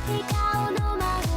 笑顔の魔法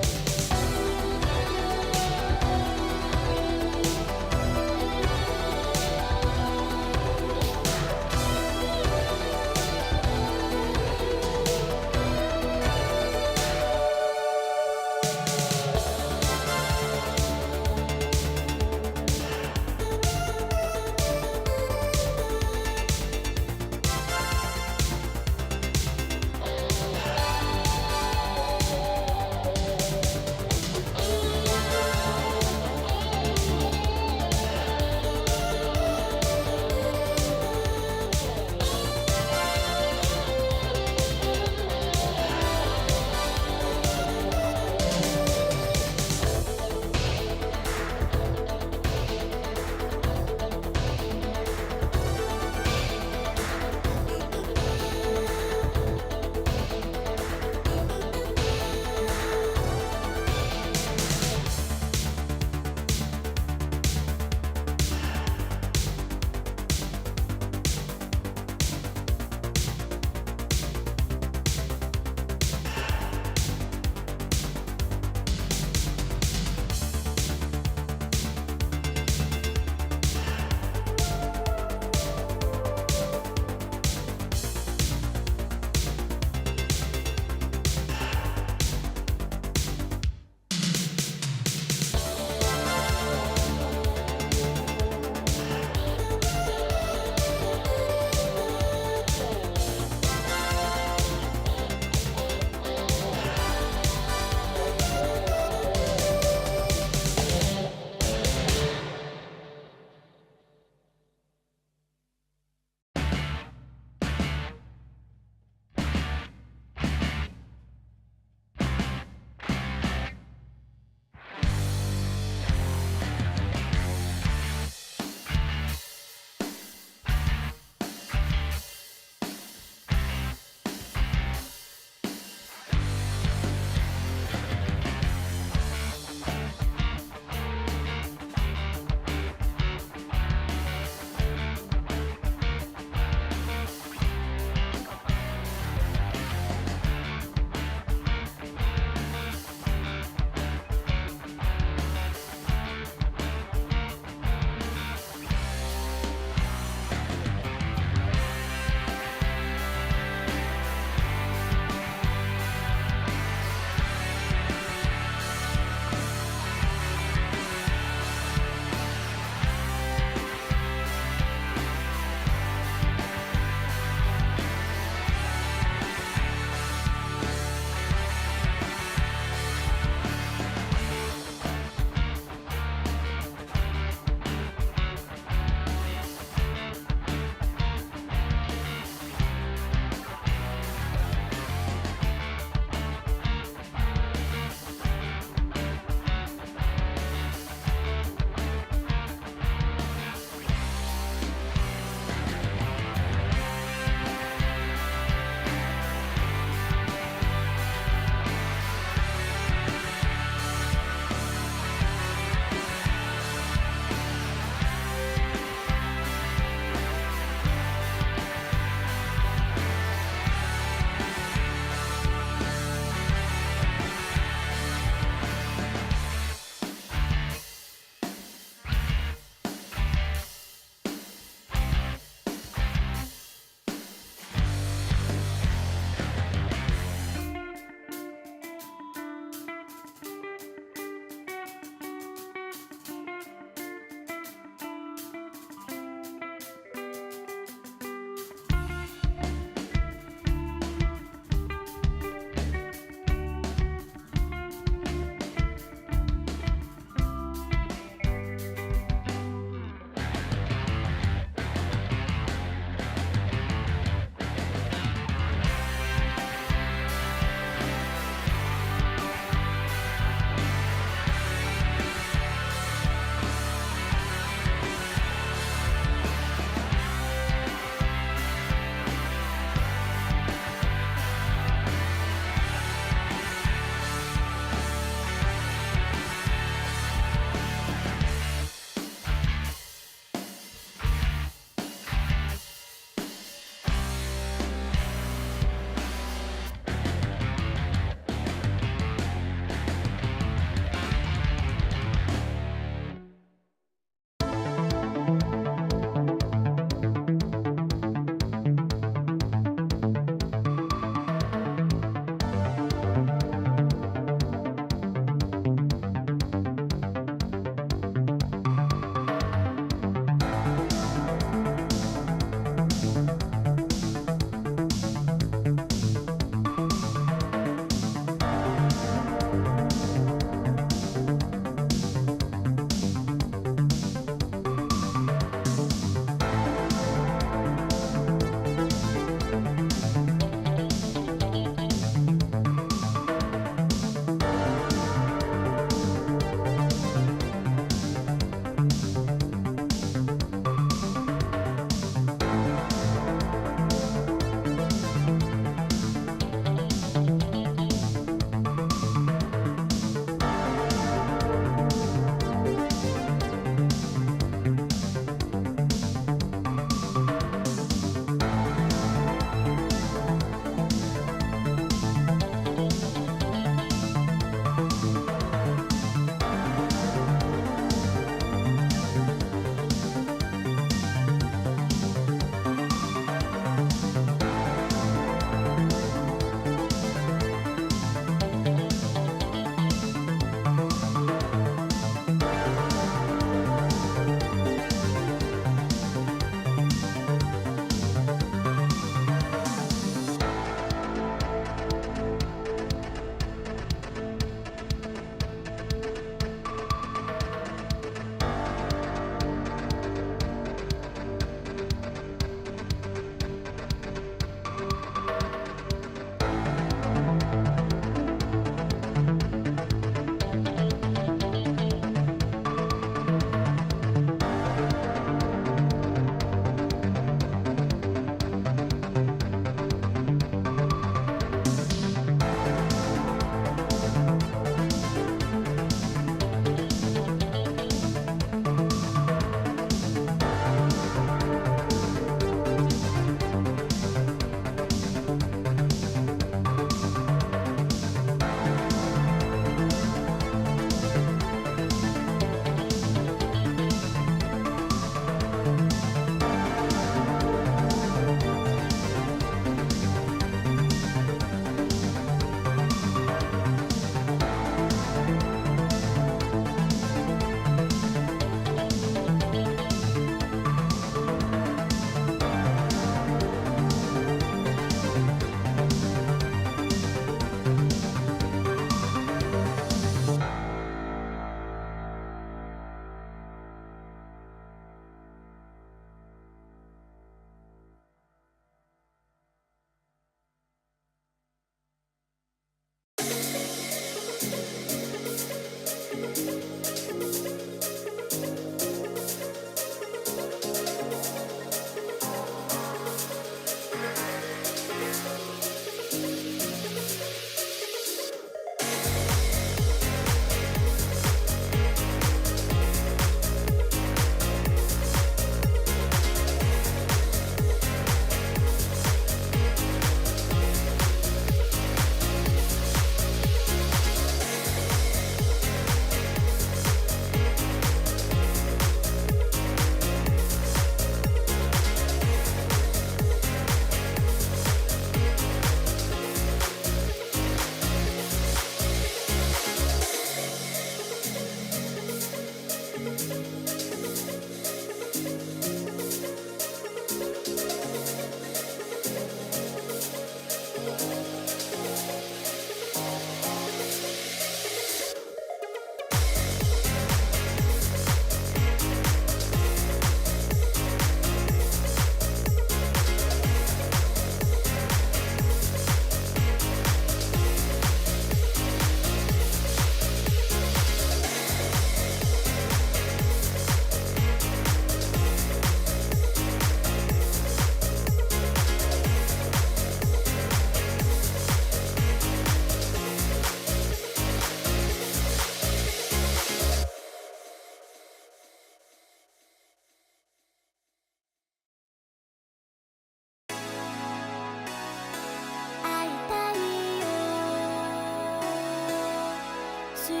今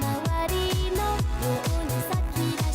はりのように咲き出し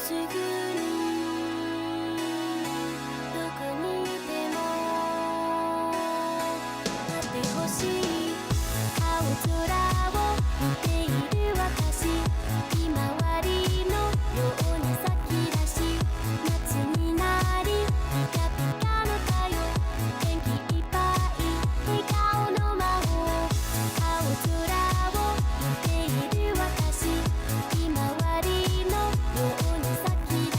すぐにどこにいてもあってほしい青空を見ている私ひまわりのように咲き出し夏になりピカピカの太陽元気いっぱい笑顔の魔法青空を見ている私ひまわりのように咲き出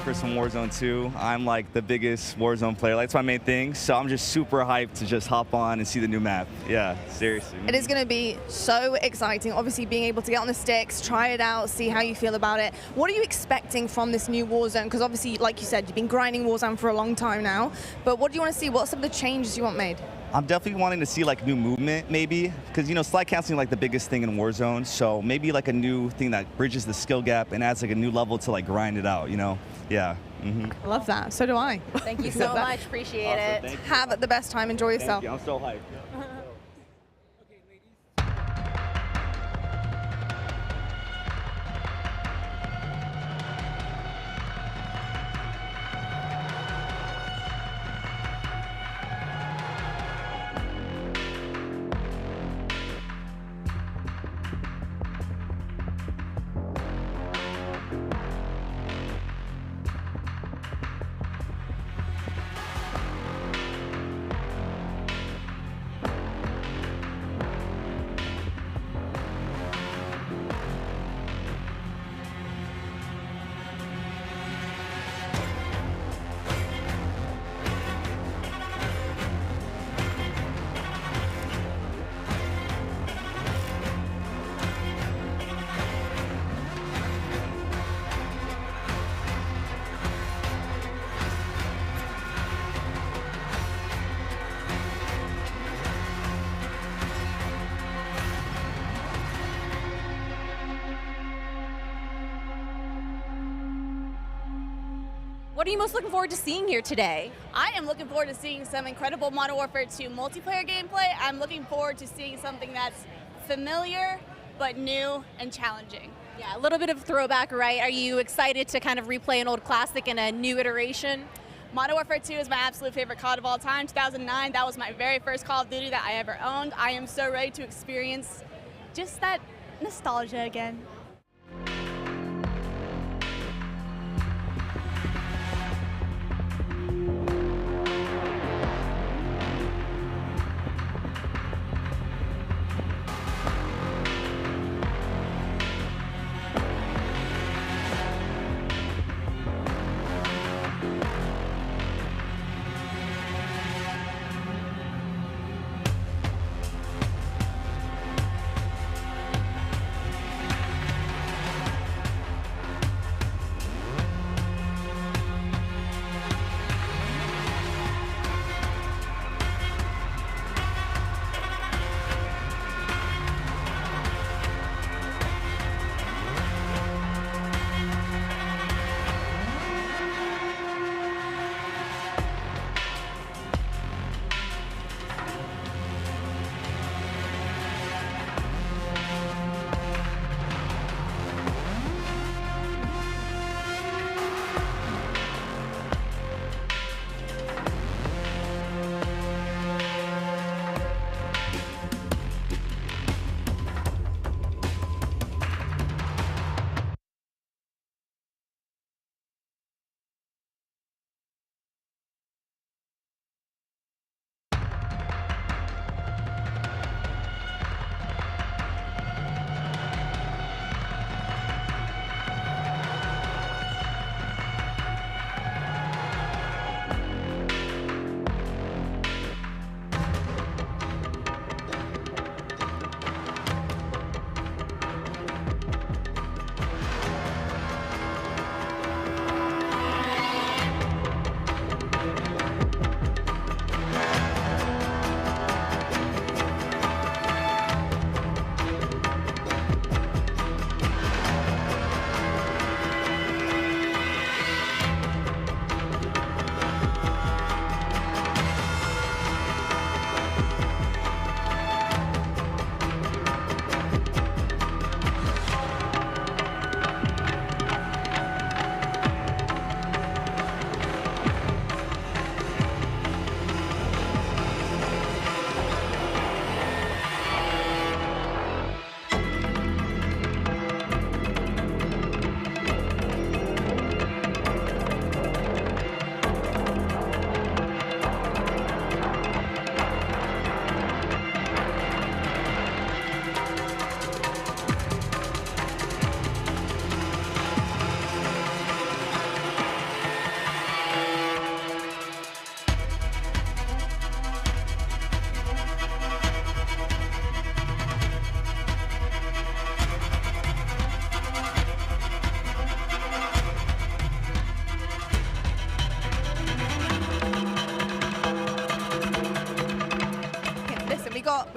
for some Warzone 2. I'm like the biggest Warzone player. That's my main thing. So I'm just super hyped to just hop on and see the new map. Yeah, seriously. It is going to be so exciting, obviously being able to get on the sticks, try it out, see how you feel about it. What are you expecting from this new Warzone? Because obviously, like you said, you've been grinding Warzone for a long time now. But what do you want to see? What are some of the changes you want made? I'm definitely wanting to see like new movement maybe, because slide canceling like the biggest thing in Warzone, so maybe like a new thing that bridges the skill gap and adds like a new level to like grind it out, Yeah. I love that. So do I. Thank you so much. Appreciate it. Have the best time. Enjoy yourself. Thank you. I'm so hyped. What are you most looking forward to seeing here today? I am looking forward to seeing some incredible Modern Warfare 2 multiplayer gameplay. I'm looking forward to seeing something that's familiar, but new and challenging. Yeah, a little bit of throwback, right? Are you excited to kind of replay an old classic in a new iteration? Modern Warfare 2 is my absolute favorite COD of all time. 2009, that was my very first Call of Duty that I ever owned. I am so ready to experience just that nostalgia again.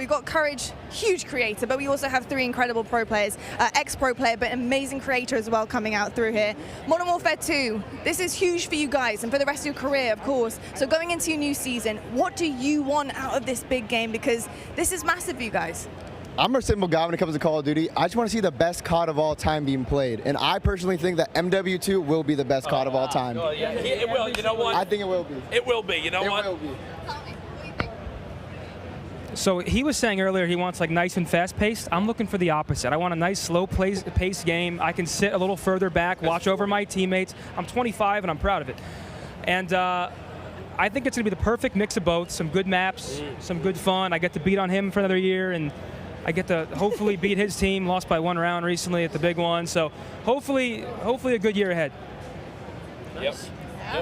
We've got Courage, huge creator, but we also have 3 incredible pro players, ex-pro player, but amazing creator as well coming out through here. Modern Warfare 2, this is huge for you guys and for the rest of your career, of course. So going into your new season, what do you want out of this big game? Because this is massive for you guys. I'm a simple guy when it comes to Call of Duty. I just want to see the best COD of all time being played. And I personally think that MW2 will be the best COD of all time. Oh, yeah, it will. You know what? I think it will be. It will be. You know what? It will be. So he was saying earlier he wants like nice and fast-paced. I'm looking for the opposite. I want a nice, slow-paced game. I can sit a little further back, watch over my teammates. I'm 25 and I'm proud of it. And I think it's going to be the perfect mix of both. Some good maps, some good fun. I get to beat on him for another year, and I get to hopefully beat his team. Lost by 1 round recently at the big one. So hopefully a good year ahead. Yep.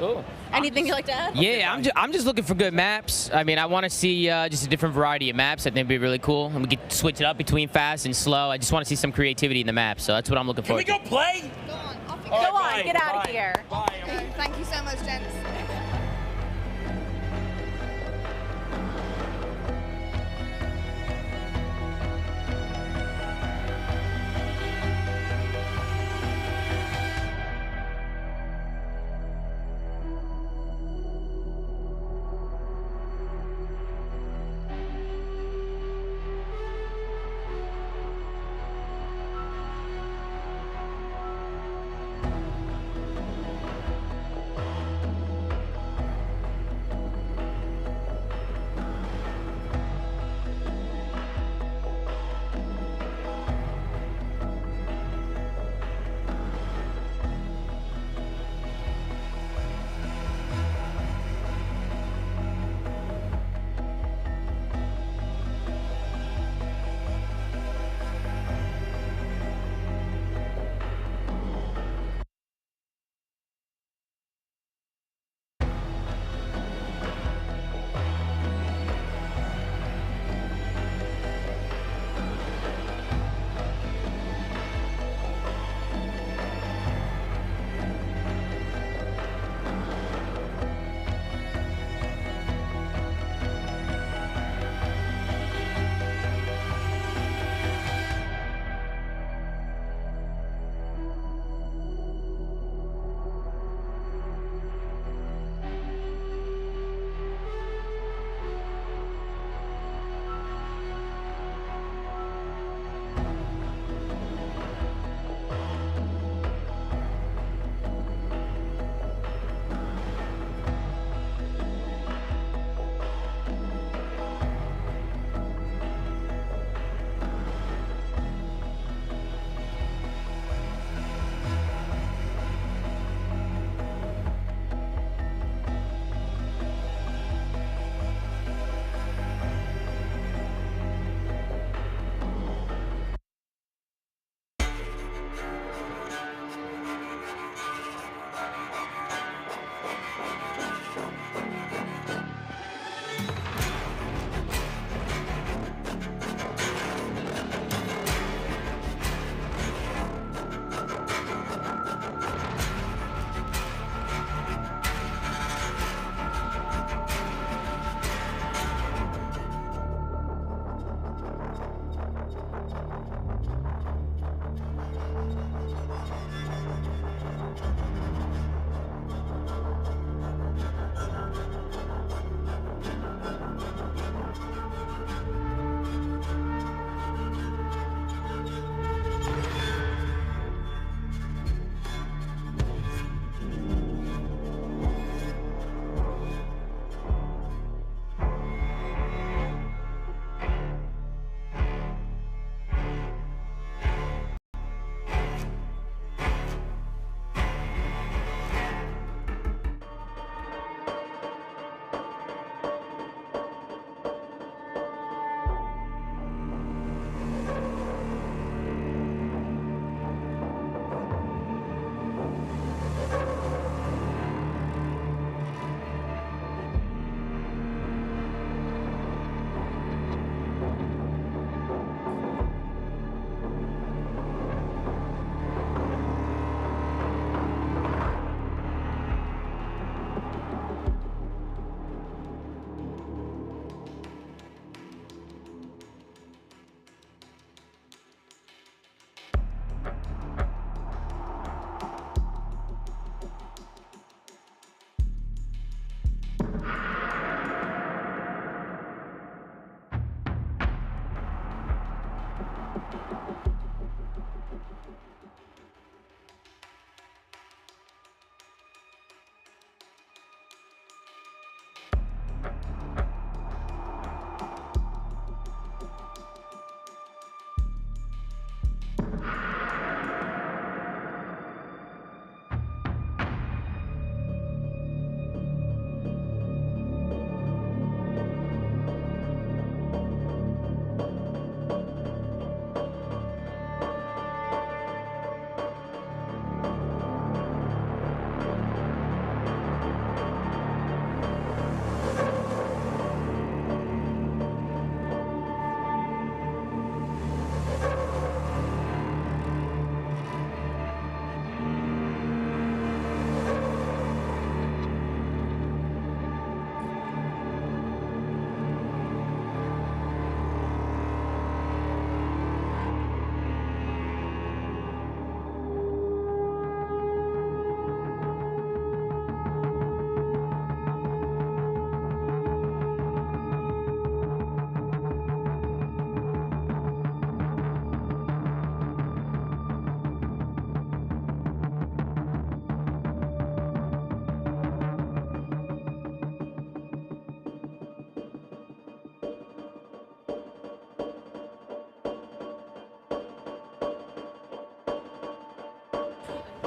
Cool. Anything you'd like to add? Yeah, I'm just looking for good maps. I mean, I want to see just a different variety of maps. I think it'd be really cool. And we could switch it up between fast and slow. I just want to see some creativity in the map. So that's what I'm looking for. Can we go play? Go on, off you Go go. on, get out of here. Okay, thank you so much, gents.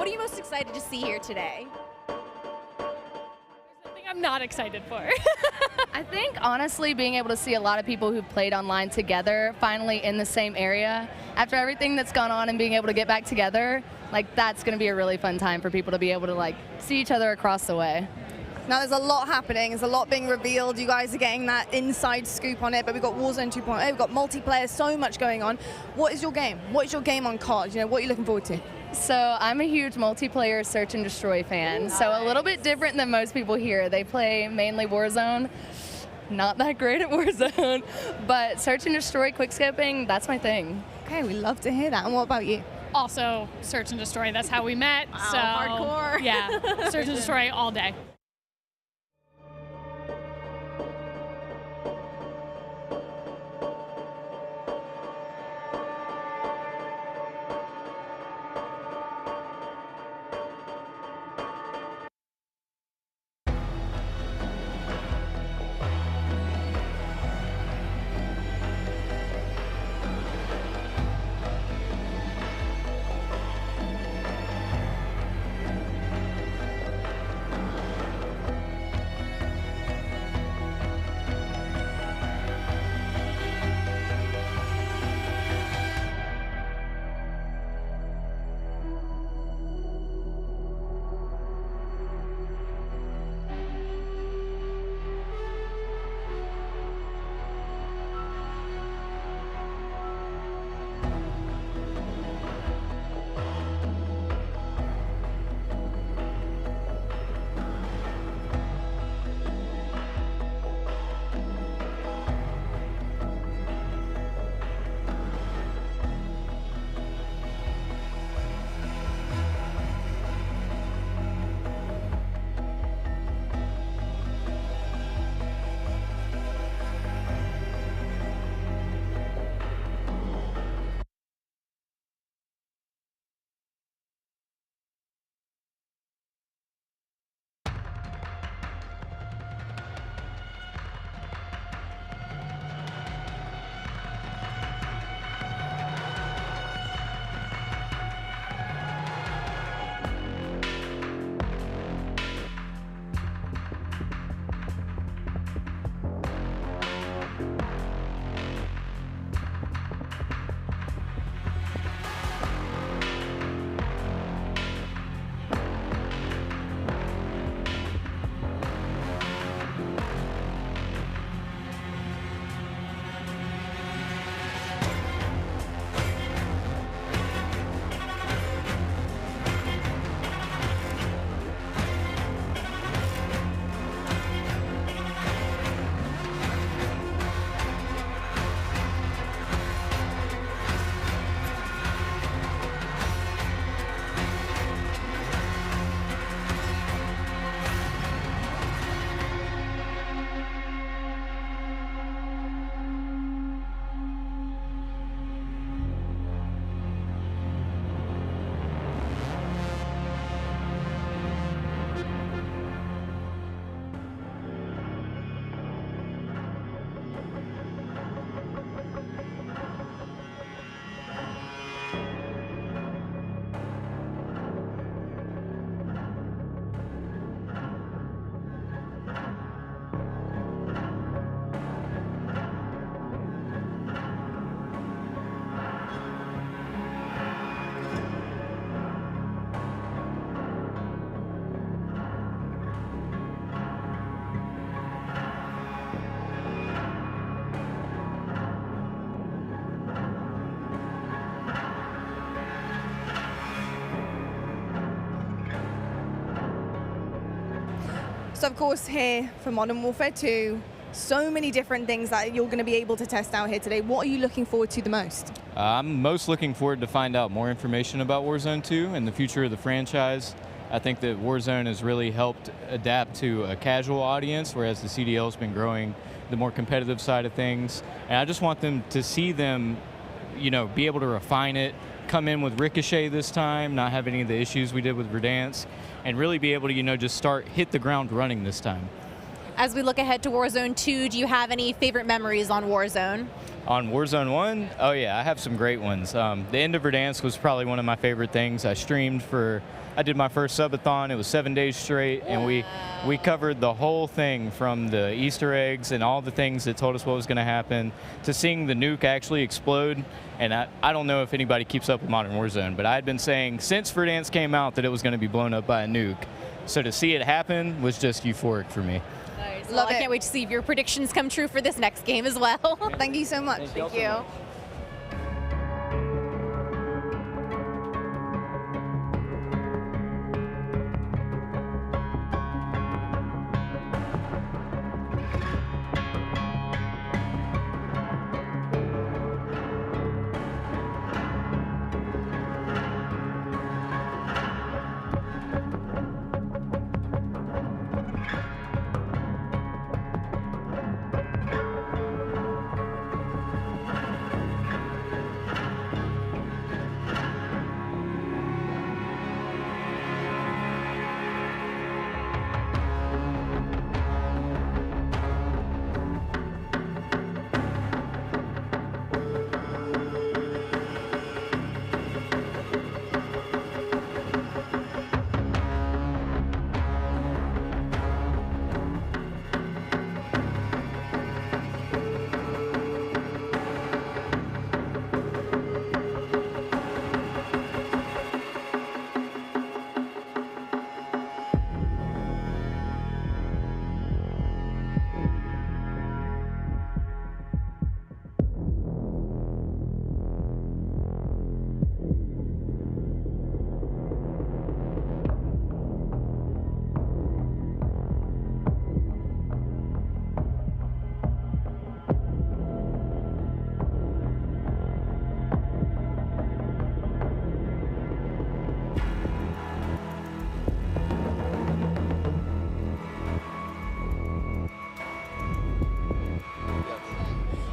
What are you most excited to see here today? Something I'm not excited for. I think, honestly, being able to see a lot of people who played online together finally in the same area, after everything that's gone on and being able to get back together, like, that's going to be a really fun time for people to be able to, like, see each other across the way. Now there's a lot happening, there's a lot being revealed, you guys are getting that inside scoop on it, but we've got Warzone 2.0, we've got multiplayer, so much going on. What is your game? What is your game on COD? You know, what are you looking forward to? So I'm a huge multiplayer search and destroy fan, so a little bit different than most people here. They play mainly Warzone. Not that great at Warzone, but search and destroy, quick skipping, that's my thing. Okay, we love to hear that. And what about you? Also, search and destroy. That's how we met. Wow, so hardcore. Yeah, search and destroy all day. So of course here for Modern Warfare 2, so many different things that you're going to be able to test out here today. What are you looking forward to the most? I'm most looking forward to find out more information about Warzone 2 and the future of the franchise. I think that Warzone has really helped adapt to a casual audience, whereas the CDL has been growing the more competitive side of things. And I just want them to see them, you know, be able to refine it, come in with Ricochet this time, not have any of the issues we did with Verdansk, and really be able to, you know, just hit the ground running this time. As we look ahead to Warzone 2, do you have any favorite memories on Warzone? On Warzone 1, oh yeah, I have some great ones. The end of Verdansk was probably one of my favorite things. I did my first subathon. It was 7 days straight, and we covered the whole thing, from the Easter eggs and all the things that told us what was going to happen to seeing the nuke actually explode. And I don't know if anybody keeps up with Modern Warzone, but I had been saying since Verdansk came out that it was going to be blown up by a nuke. So to see it happen was just euphoric for me. Nice. Well, I can't wait to see if your predictions come true for this next game as well. Thank you so much. Thank you.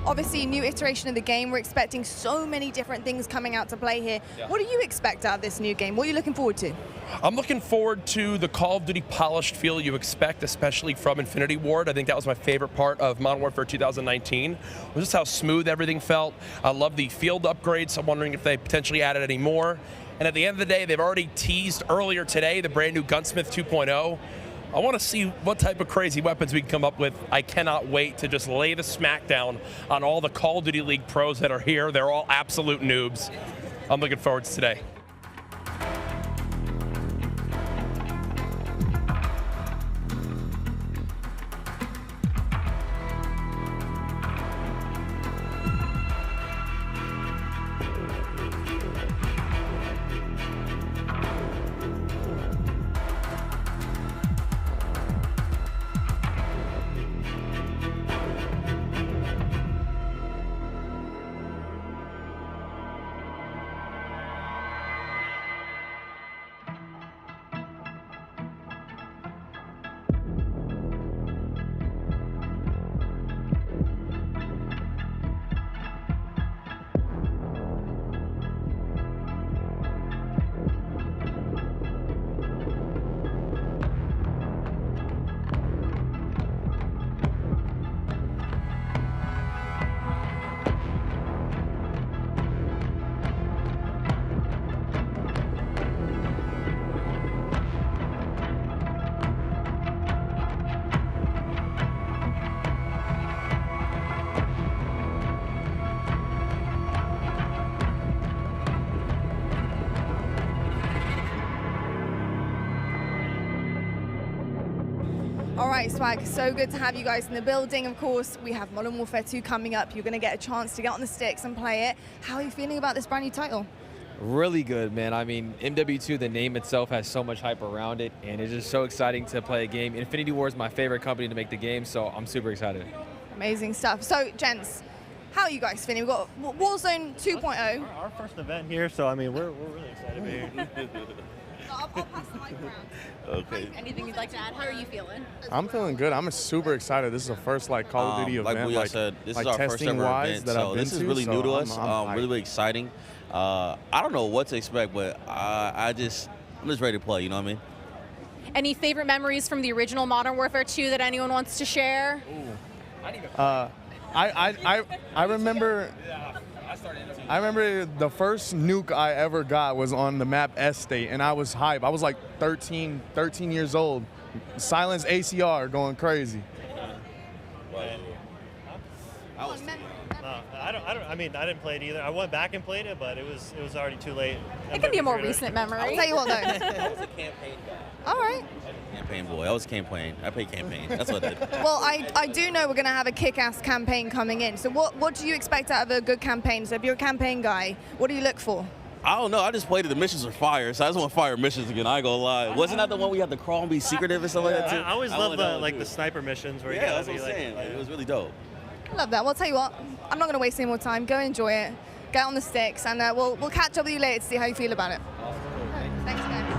Obviously, new iteration of the game. We're expecting so many different things coming out to play here. Yeah. What do you expect out of this new game? What are you looking forward to? I'm looking forward to the Call of Duty polished feel you expect, especially from Infinity Ward. I think that was my favorite part of Modern Warfare 2019, was just how smooth everything felt. I love the field upgrades. I'm wondering if they potentially added any more. And at the end of the day, they've already teased earlier today the brand new Gunsmith 2.0. I want to see what type of crazy weapons we can come up with. I cannot wait to just lay the smackdown on all the Call of Duty League pros that are here. They're all absolute noobs. I'm looking forward to today. All right, Swag, so good to have you guys in the building. Of course, we have Modern Warfare 2 coming up. You're going to get a chance to get on the sticks and play it. How are you feeling about this brand new title? Really good, man. I mean, MW2, the name itself has so much hype around it, and it's just so exciting to play a game. Infinity Ward is my favorite company to make the game, so I'm super excited. Amazing stuff. So, gents, how are you guys feeling? We've got Warzone 2.0. Our first event here, so I mean, we're really excited to be here. I'll pass the mic around. Okay. Anything you'd like to add? How are you feeling? I'm feeling good. I'm super excited. This is the first Call of Duty event, like said, this is our first ever event, so this is really new to us. Really exciting. I don't know what to expect, but I'm just ready to play. You know what I mean? Any favorite memories from the original Modern Warfare 2 that anyone wants to share? I remember. I remember the first nuke I ever got was on the map Estate, and I was hype. I was like 13 years old. Silence ACR going crazy. I mean, I didn't play it either. I went back and played it, but it was already too late. It can be a more recent memory. I'll tell you what, though. I was a campaign guy. All right. Campaign boy. I was campaign. I played campaign. That's what I did. Well, I do know we're going to have a kick-ass campaign coming in. So what do you expect out of a good campaign? So if you're a campaign guy, what do you look for? I don't know. I just played it. The missions were fire, so I just want fire missions again. I ain't gonna lie. Wasn't that the one we had to crawl and be secretive or something like that too? I always love the sniper missions where you gotta that's what I'm saying. Like, it was really dope. I love that. Well, I'll tell you what, I'm not going to waste any more time. Go enjoy it. Get on the sticks, and we'll catch up with you later to see how you feel about it. Thanks, guys.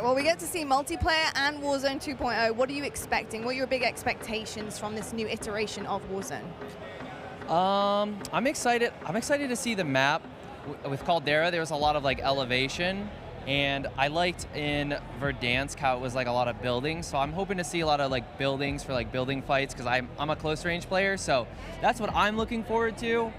Well, we get to see multiplayer and Warzone 2.0. What are you expecting? What are your big expectations from this new iteration of Warzone? I'm excited. I'm excited to see the map. With Caldera, there was a lot of like elevation, and I liked in Verdansk how it was like a lot of buildings. So I'm hoping to see a lot of like buildings for like building fights because I'm a close range player. So that's what I'm looking forward to.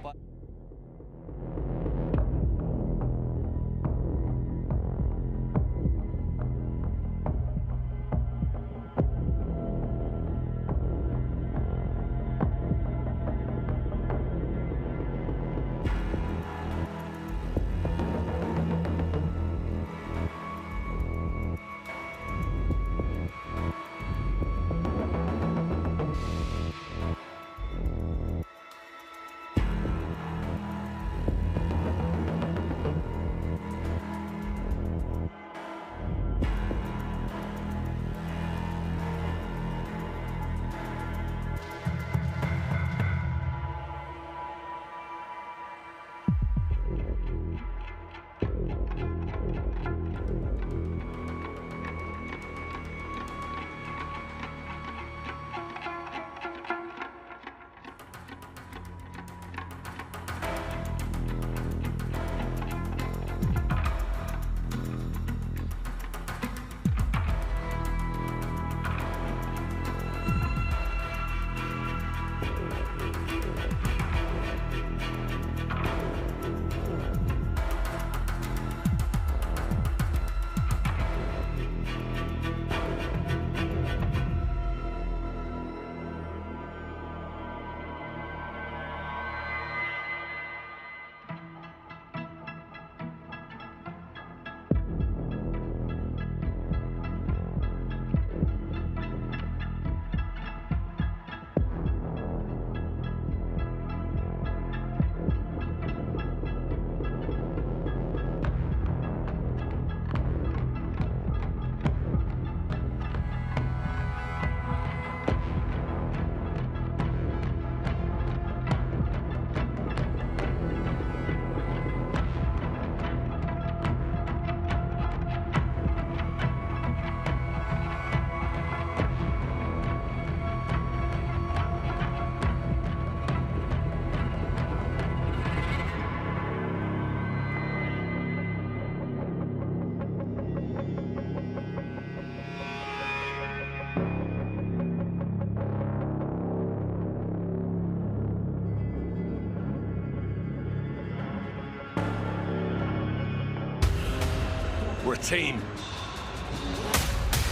a team.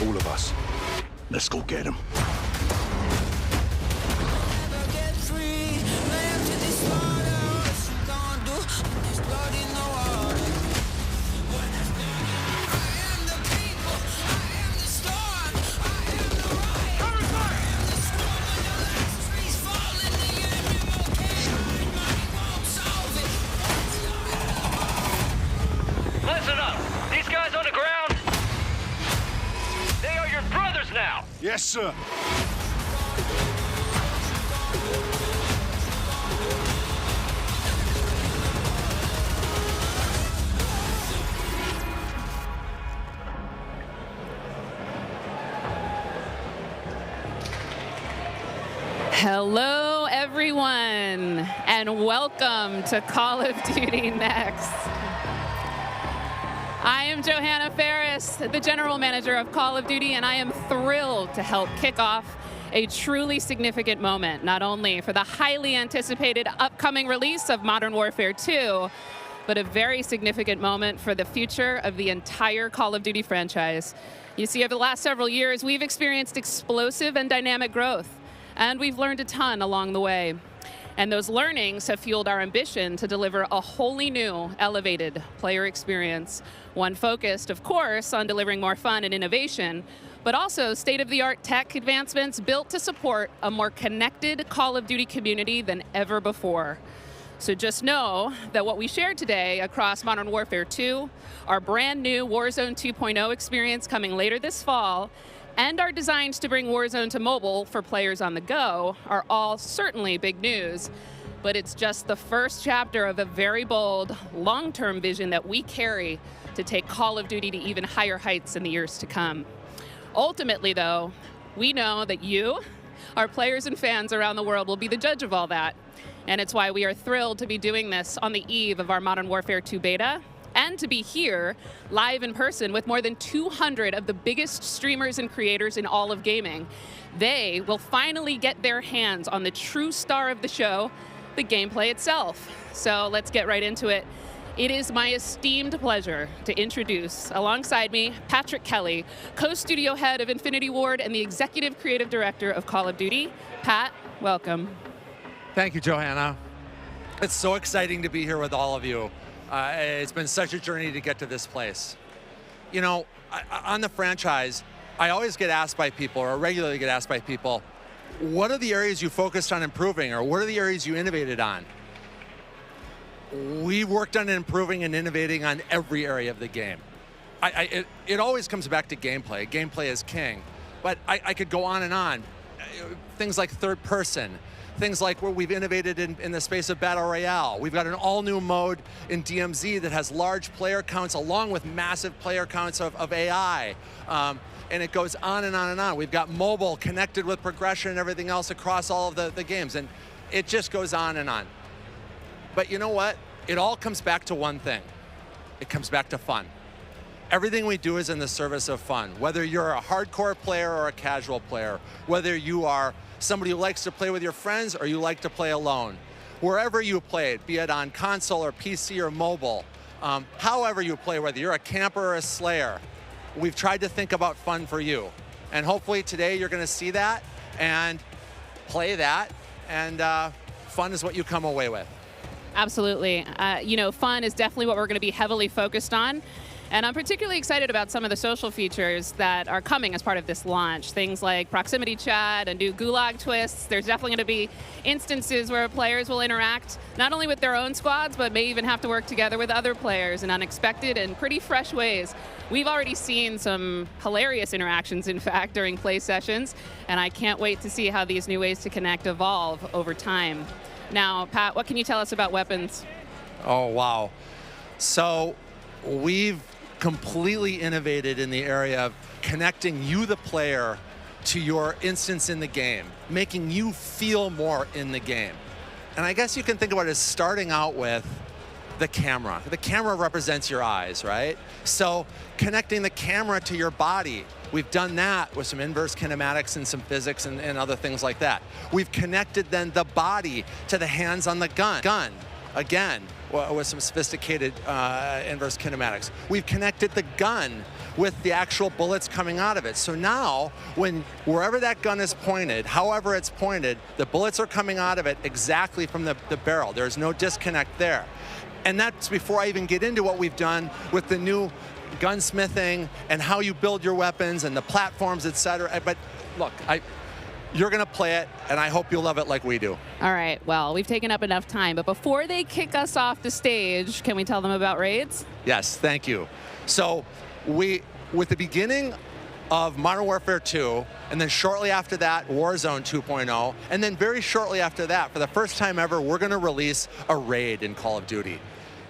All of us. Let's go get them. Listen up! These guys on the ground, they are your brothers now! Yes, sir. Hello, everyone, and welcome to Call of Duty Next. I am Johanna Ferris, the General Manager of Call of Duty, and I am thrilled to help kick off a truly significant moment, not only for the highly anticipated upcoming release of Modern Warfare 2, but a very significant moment for the future of the entire Call of Duty franchise. You see, over the last several years, we've experienced explosive and dynamic growth, and we've learned a ton along the way. And those learnings have fueled our ambition to deliver a wholly new, elevated player experience. One focused, of course, on delivering more fun and innovation, but also state-of-the-art tech advancements built to support a more connected Call of Duty community than ever before. So just know that what we shared today across Modern Warfare 2, our brand new Warzone 2.0 experience coming later this fall, and our designs to bring Warzone to mobile for players on the go are all certainly big news, but it's just the first chapter of a very bold, long-term vision that we carry to take Call of Duty to even higher heights in the years to come. Ultimately, though, we know that you, our players and fans around the world, will be the judge of all that, and it's why we are thrilled to be doing this on the eve of our Modern Warfare 2 beta, and to be here live in person with more than 200 of the biggest streamers and creators in all of gaming. They will finally get their hands on the true star of the show, the gameplay itself. So let's get right into it. It is my esteemed pleasure to introduce, alongside me, Patrick Kelly, co-studio head of Infinity Ward and the executive creative director of Call of Duty. Pat, welcome. Thank you, Johanna. It's so exciting to be here with all of you. It's been such a journey to get to this place. You know, on the franchise, I always get asked by people, or regularly get asked by people, what are the areas you focused on improving, or what are the areas you innovated on? We worked on improving and innovating on every area of the game. It always comes back to gameplay. Gameplay is king. But I could go on and on. Things like third person. Things like where we've innovated in the space of Battle Royale. We've got an all-new mode in DMZ that has large player counts along with massive player counts of AI. And it goes on and on and on. We've got mobile connected with progression and everything else across all of the games. And it just goes on and on. But you know what? It all comes back to one thing. It comes back to fun. Everything we do is in the service of fun. Whether you're a hardcore player or a casual player, whether you are somebody who likes to play with your friends or you like to play alone. Wherever you play it, be it on console or PC or mobile, however you play, whether you're a camper or a slayer, we've tried to think about fun for you. And hopefully today you're gonna see that and play that, and fun is what you come away with. Absolutely. You know, fun is definitely what we're going to be heavily focused on. And I'm particularly excited about some of the social features that are coming as part of this launch. Things like proximity chat and new gulag twists. There's definitely going to be instances where players will interact not only with their own squads, but may even have to work together with other players in unexpected and pretty fresh ways. We've already seen some hilarious interactions, in fact, during play sessions, and I can't wait to see how these new ways to connect evolve over time. Now, Pat, what can you tell us about weapons? Oh, wow. So we've completely innovated in the area of connecting you, the player, to your instance in the game, making you feel more in the game. And I guess you can think about it as starting out with the camera. The camera represents your eyes, right? So connecting the camera to your body. We've done that with some inverse kinematics and some physics and other things like that. We've connected then the body to the hands on the gun. again, with some sophisticated inverse kinematics. We've connected the gun with the actual bullets coming out of it. So now, wherever that gun is pointed, however it's pointed, the bullets are coming out of it exactly from the barrel. There's no disconnect there. And that's before I even get into what we've done with the new gunsmithing and how you build your weapons and the platforms, etc. But look, you're going to play it, and I hope you'll love it like we do. All right, well, we've taken up enough time, but before they kick us off the stage, can we tell them about raids? Yes, thank you. So with the beginning of Modern Warfare 2, and then shortly after that, Warzone 2.0, and then very shortly after that, for the first time ever, we're going to release a raid in Call of Duty.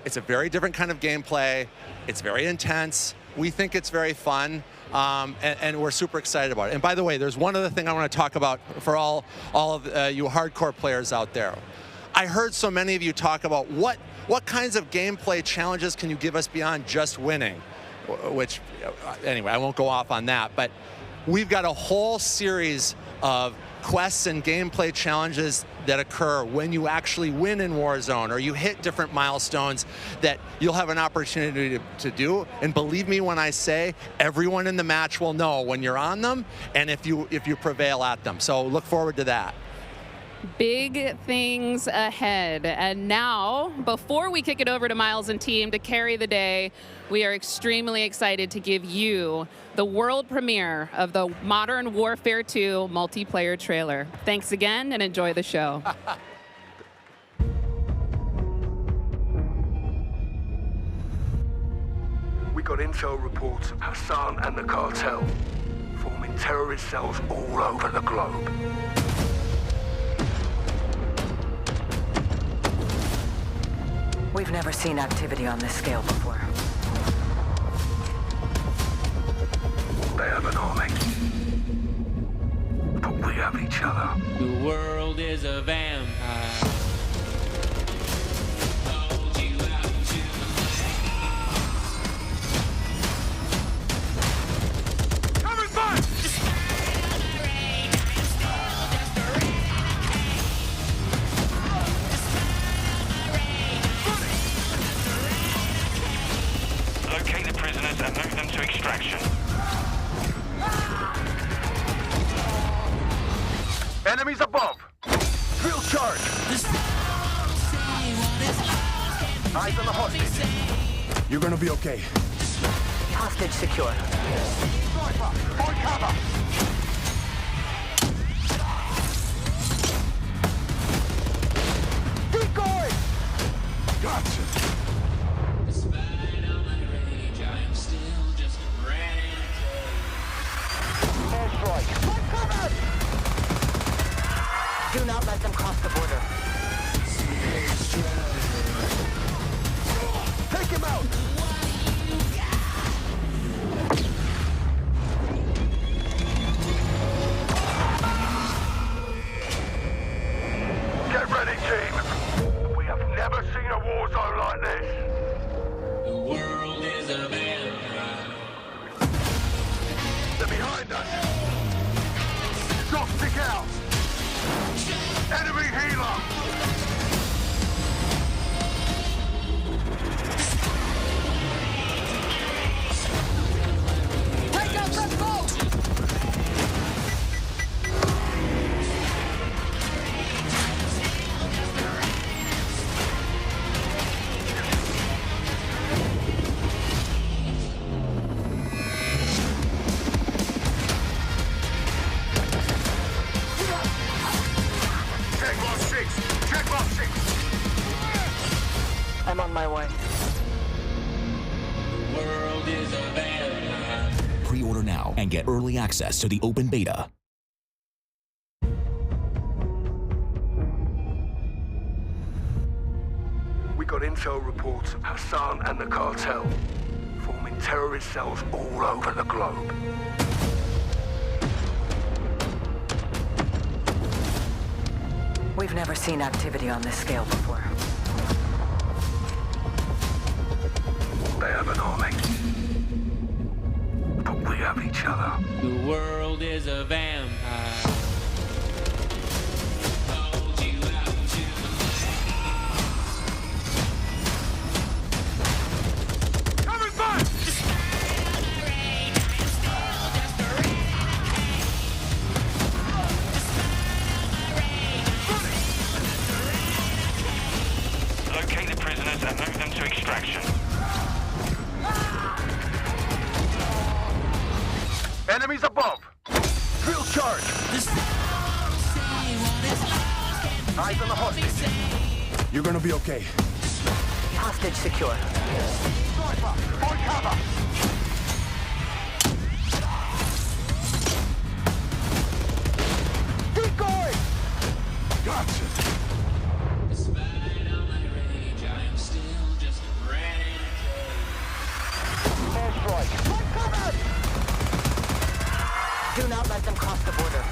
It's a very different kind of gameplay. It's very intense. We think it's very fun, and we're super excited about it. And by the way, there's one other thing I want to talk about for all of you hardcore players out there. I heard so many of you talk about what kinds of gameplay challenges can you give us beyond just winning, which, anyway, I won't go off on that, but we've got a whole series of quests and gameplay challenges that occur when you actually win in Warzone or you hit different milestones that you'll have an opportunity to do. And believe me when I say everyone in the match will know when you're on them and if you prevail at them. So look forward to that. Big things ahead. And now, before we kick it over to Miles and team to carry the day, we are extremely excited to give you the world premiere of the Modern Warfare 2 multiplayer trailer. Thanks again and enjoy the show. We got intel reports of Hassan and the cartel forming terrorist cells all over the globe. We've never seen activity on this scale before. They have an army, but we have each other. The world is a vampire. Locate the prisoners and move them to extraction. Enemies above! Drill charge! Eyes on the hostage. You're gonna be okay. Hostage secure. Point cover! Decoy! Gotcha! Do not let them cross the border. Take him out! Get ready, team. We have never seen a war zone like this. The world is a vampire. They're behind us. Drop stick out. Enemy healer! Take out that boat! I'm on my way. The world is a vampire. Pre-order now and get early access to the open beta. We got intel reports of Hassan and the cartel forming terrorist cells all over the globe. We've never seen activity on this scale before. They have an army, but we have each other. The world is a vampire. Take the prisoners and move them to extraction. Enemies above. Field charge. Eyes on the hostage. You're gonna be okay. Hostage secure. Sniper, on cover. Keep going. Gotcha. Despite all my rage, I am still just a renegade. Airstrike. Do not let them cross the border.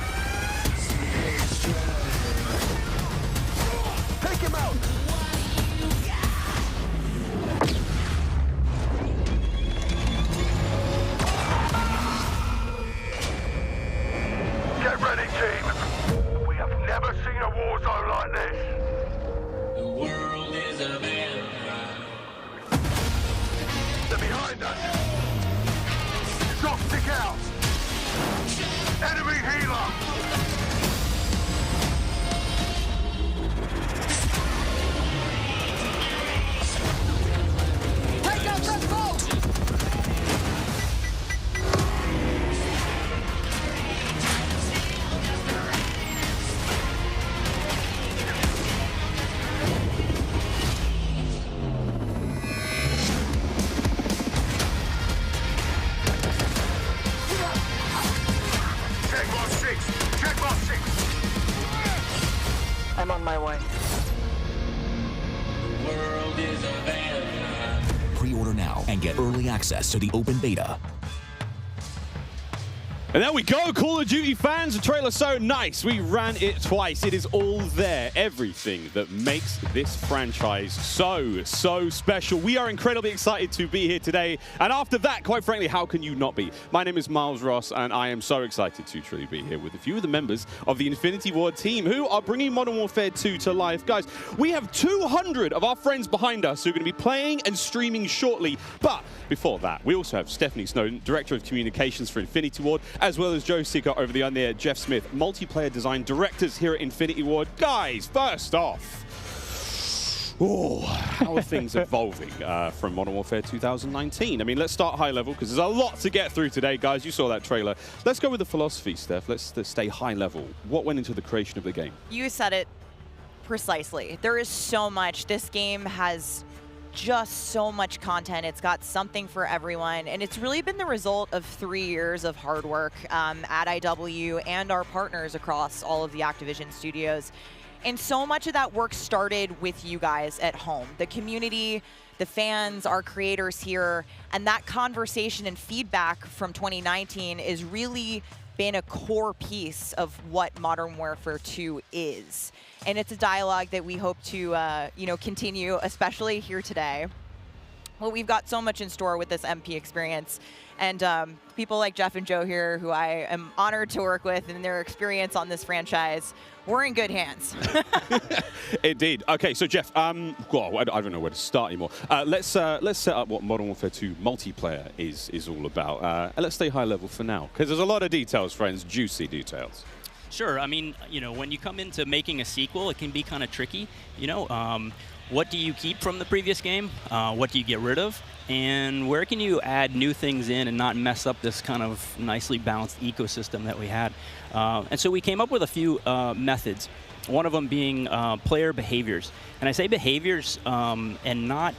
Take him out. Get ready, team. We have never seen a war zone like this. The world is a vampire. They're behind us. Shot stick out. Enemy healer. Take out that boat. Check box 6. Check box 6. I'm on my way. The world is a vampire. Pre-order now and get early access to the open beta. And there we go, Call of Duty fans. The trailer's so nice. We ran it twice. It is all there. Everything that makes this franchise so special. We are incredibly excited to be here today. And after that, quite frankly, how can you not be? My name is Miles Ross, and I am so excited to truly be here with a few of the members of the Infinity Ward team who are bringing Modern Warfare 2 to life. Guys, we have 200 of our friends behind us who are going to be playing and streaming shortly. But before that, we also have Stephanie Snowden, Director of Communications for Infinity Ward, as well as Joe Seeker over the on-there, Jeff Smith, Multiplayer Design Directors here at Infinity Ward. Guys, first off, how are things evolving from Modern Warfare 2019? I mean, let's start high level because there's a lot to get through today, guys. You saw that trailer. Let's go with the philosophy, Steph. Let's stay high level. What went into the creation of the game? You said it precisely. There is so much. This game has just so much content. It's got something for everyone, and it's really been the result of 3 years of hard work at IW and our partners across all of the Activision studios. And so much of that work started with you guys at home, the community, the fans, our creators here, and that conversation and feedback from 2019 is really been a core piece of what Modern Warfare 2 is. And it's a dialogue that we hope to continue, especially here today. Well, we've got so much in store with this MP experience. And people like Jeff and Joe here, who I am honored to work with, and their experience on this franchise, we're in good hands. Indeed. Okay, so Jeff, well, I don't know where to start anymore. Let's set up what Modern Warfare 2 multiplayer is all about. And let's stay high level for now, because there's a lot of details, friends, juicy details. Sure. I mean, when you come into making a sequel, it can be kind of tricky. What do you keep from the previous game? What do you get rid of? And where can you add new things in and not mess up this kind of nicely balanced ecosystem that we had? And so we came up with a few methods. One of them being player behaviors. And I say behaviors and not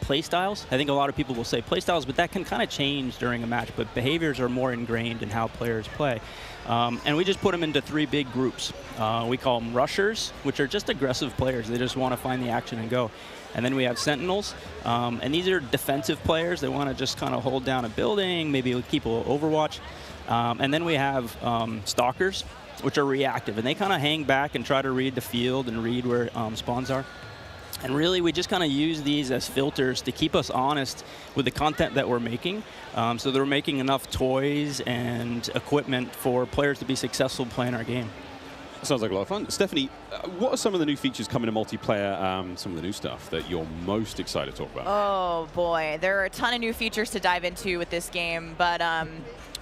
play styles. I think a lot of people will say play styles, but that can kind of change during a match. But behaviors are more ingrained in how players play. And we just put them into 3 big groups. We call them rushers, which are just aggressive players. They just want to find the action and go. And then we have sentinels, and these are defensive players. They want to just kind of hold down a building, maybe keep a little overwatch. And then we have stalkers, which are reactive, and they kind of hang back and try to read the field and read where spawns are. And really, we just kind of use these as filters to keep us honest with the content that we're making. So they're making enough toys and equipment for players to be successful playing our game. Sounds like a lot of fun. Stephanie, what are some of the new features coming to multiplayer, some of the new stuff that you're most excited to talk about? Oh boy, there are a ton of new features to dive into with this game, but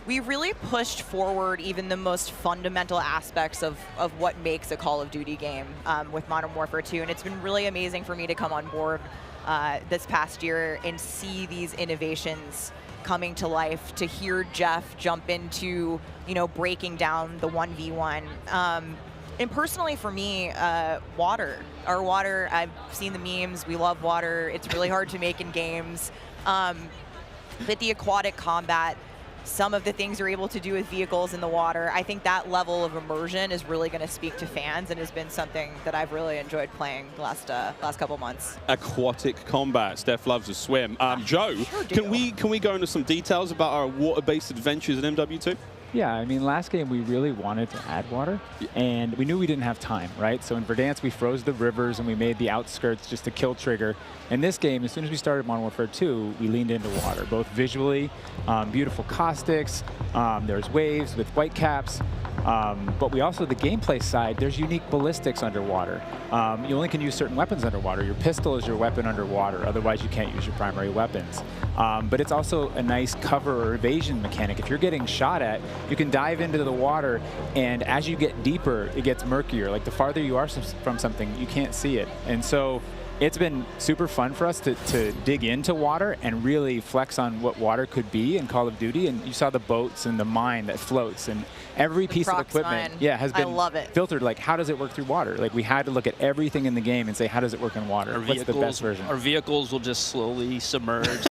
we really pushed forward even the most fundamental aspects of what makes a Call of Duty game with Modern Warfare 2. And it's been really amazing for me to come on board this past year and see these innovations coming to life, to hear Jeff jump into, breaking down the 1v1. And personally for me, water. Our water, I've seen the memes, we love water. It's really hard to make in games. But the aquatic combat, some of the things you're able to do with vehicles in the water, I think that level of immersion is really going to speak to fans and has been something that I've really enjoyed playing the last couple months. Aquatic combat. Steph loves to swim. Joe, sure can we go into some details about our water-based adventures in MW2? Yeah, I mean, last game we really wanted to add water, and we knew we didn't have time, right? So in Verdansk, we froze the rivers and we made the outskirts just to kill trigger. In this game, as soon as we started Modern Warfare 2, we leaned into water, both visually, beautiful caustics, there's waves with white caps, but we also, the gameplay side, there's unique ballistics underwater. You only can use certain weapons underwater. Your pistol is your weapon underwater, otherwise you can't use your primary weapons. But it's also a nice cover or evasion mechanic. If you're getting shot at, you can dive into the water, and as you get deeper, it gets murkier. Like the farther you are from something, you can't see it. And so it's been super fun for us to dig into water and really flex on what water could be in Call of Duty. And you saw the boats and the mine that floats, and every piece of equipment has been filtered. Like, how does it work through water? Like, we had to look at everything in the game and say, how does it work in water? What's the best version? Our vehicles will just slowly submerge.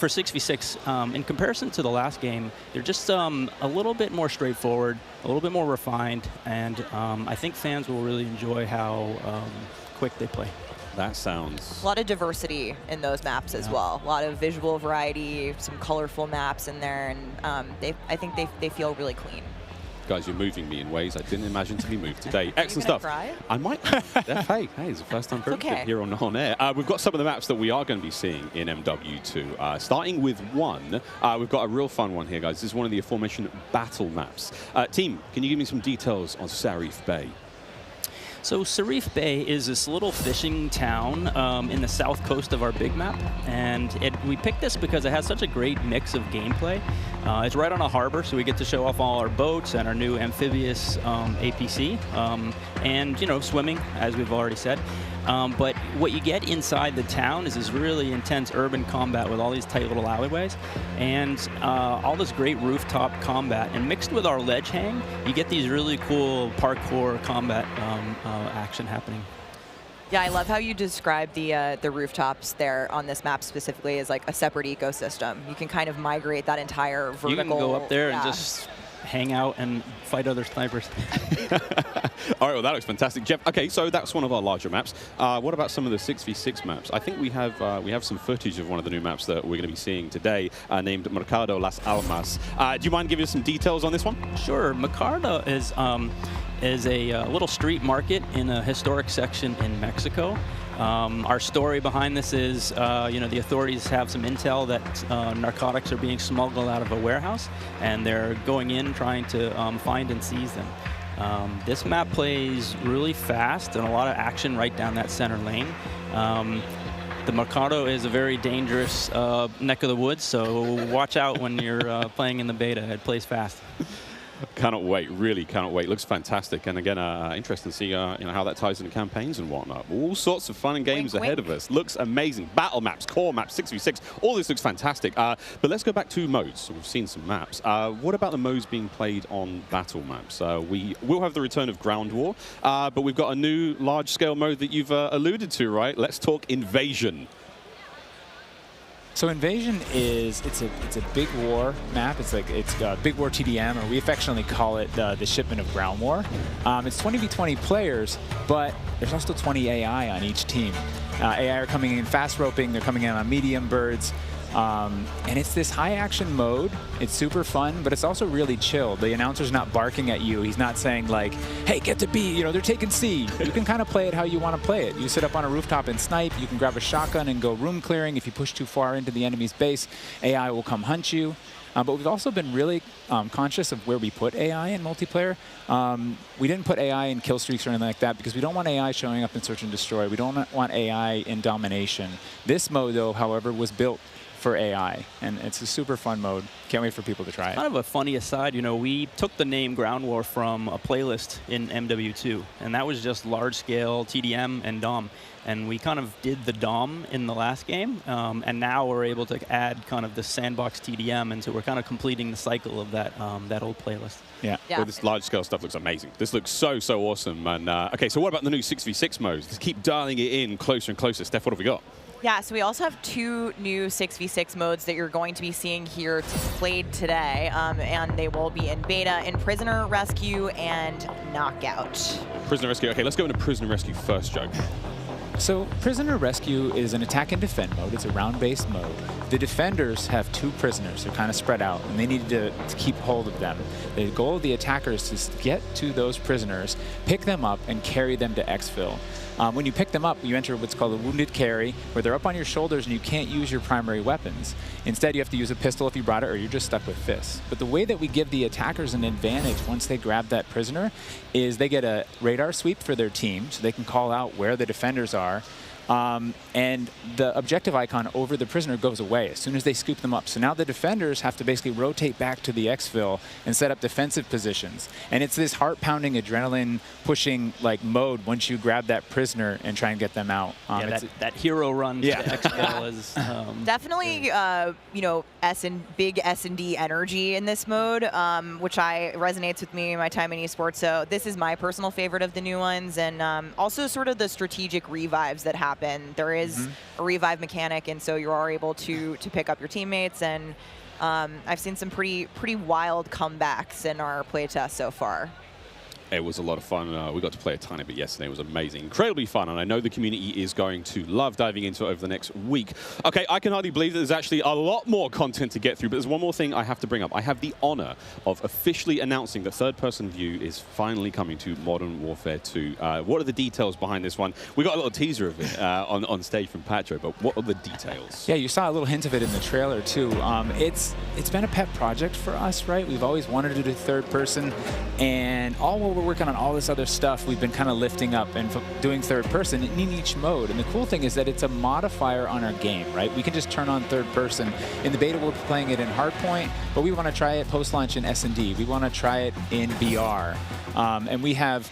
for 6v6, in comparison to the last game, they're just a little bit more straightforward, a little bit more refined, and I think fans will really enjoy how quick they play. That sounds... A lot of diversity in those maps as well. A lot of visual variety, some colorful maps in there, and I think they feel really clean. Guys, you're moving me in ways I didn't imagine to be moved today. Excellent stuff. Cry? I might. Hey, it's the first time for everything here on air. We've got some of the maps that we are going to be seeing in MW2. Starting with one, we've got a real fun one here, guys. This is one of the aforementioned battle maps. Team, can you give me some details on Sarif Bay? So Sarif Bay is this little fishing town in the south coast of our big map, and we picked this because it has such a great mix of gameplay. It's right on a harbor, so we get to show off all our boats and our new amphibious APC, and, you know, swimming, as we've already said. But what you get inside the town is this really intense urban combat with all these tight little alleyways and all this great rooftop combat. And mixed with our ledge hang, you get these really cool parkour combat action happening. Yeah, I love how you describe the rooftops there on this map specifically as like a separate ecosystem. You can kind of migrate that entire vertical. You can go up there and just hang out and fight other snipers. All right, well, that looks fantastic. Jeff, okay, so that's one of our larger maps. What about some of the 6v6 maps? I think we have some footage of one of the new maps that we're going to be seeing today named Mercado Las Almas. Do you mind giving us some details on this one? Sure. Mercado is a little street market in a historic section in Mexico. Our story behind this is, you know, the authorities have some intel that narcotics are being smuggled out of a warehouse, and they're going in trying to find and seize them. This map plays really fast and a lot of action right down that center lane. The Mercado is a very dangerous neck of the woods, so watch out when you're playing in the beta. It plays fast. Cannot wait, really cannot wait. Looks fantastic, and again, interesting to see you know, how that ties into campaigns and whatnot. All sorts of fun and games ahead of us. Looks amazing. Battle maps, core maps, 6v6, all this looks fantastic. But let's go back to modes. So we've seen some maps. What about the modes being played on battle maps? We will have the return of Ground War, but we've got a new large-scale mode that you've alluded to, right? Let's talk Invasion. So Invasion is it's a big war map. It's Big War TDM, or we affectionately call it the shipment of Ground War. It's 20v20 players, but there's also 20 AI on each team. AI are coming in fast roping. They're coming in on medium birds. And it's this high action mode. It's super fun, but it's also really chill. The announcer's not barking at you. He's not saying like, hey, get to B, you know, they're taking C. You can kind of play it how you want to play it. You sit up on a rooftop and snipe. You can grab a shotgun and go room clearing. If you push too far into the enemy's base, AI will come hunt you. But we've also been really conscious of where we put AI in multiplayer. We didn't put AI in kill streaks or anything like that because we don't want AI showing up in search and destroy. We don't want AI in domination. This mode, though, however, was built for AI, and it's a super fun mode. Can't wait for people to try it. Kind of a funny aside, you know, we took the name Ground War from a playlist in MW2, and that was just large-scale TDM and DOM, and we kind of did the DOM in the last game, and now we're able to add kind of the sandbox TDM, and so we're kind of completing the cycle of that that old playlist. Yeah. Well, this large-scale stuff looks amazing. This looks so awesome. And okay, so what about the new 6v6 modes? Let's keep dialing it in closer and closer. Steph, what have we got? Yeah, so we also have 2 new 6v6 modes that you're going to be seeing here played today, and they will be in beta in Prisoner Rescue and Knockout. Prisoner Rescue. Okay, let's go into Prisoner Rescue first, Joe. So Prisoner Rescue is an attack and defend mode. It's a round-based mode. The defenders have 2 prisoners. They're kind of spread out, and they need to keep hold of them. The goal of the attackers is to get to those prisoners, pick them up, and carry them to exfil. When you pick them up, you enter what's called a wounded carry, where they're up on your shoulders and you can't use your primary weapons. Instead, you have to use a pistol if you brought it, or you're just stuck with fists. But the way that we give the attackers an advantage once they grab that prisoner is they get a radar sweep for their team, so they can call out where the defenders are. And the objective icon over the prisoner goes away as soon as they scoop them up. So now the defenders have to basically rotate back to the exfil and set up defensive positions. And it's this heart-pounding, adrenaline-pushing like mode once you grab that prisoner and try and get them out. Yeah, that hero run to the exfil is definitely, you know, big S&D energy in this mode, which resonates with me in my time in esports. So this is my personal favorite of the new ones, and also sort of the strategic revives that happen happen. There is a revive mechanic, and so you are able to pick up your teammates. And I've seen some pretty wild comebacks in our playtest so far. It was a lot of fun. We got to play a tiny bit yesterday. It was amazing. Incredibly fun, and I know the community is going to love diving into it over the next week. Okay, I can hardly believe that there's actually a lot more content to get through, but there's one more thing I have to bring up. I have the honor of officially announcing that third-person view is finally coming to Modern Warfare 2. What are the details behind this one? We got a little teaser of it on stage from Patro, but what are the details? Yeah, you saw a little hint of it in the trailer, too. It's been a pet project for us, right? We've always wanted to do third-person, and all we're working on all this other stuff we've been kind of lifting up and doing third person in each mode. And the cool thing is that it's a modifier on our game, right? We can just turn on third person. In the beta, we're playing it in Hardpoint, but we want to try it post-launch in S&D. We want to try it in VR. And we have,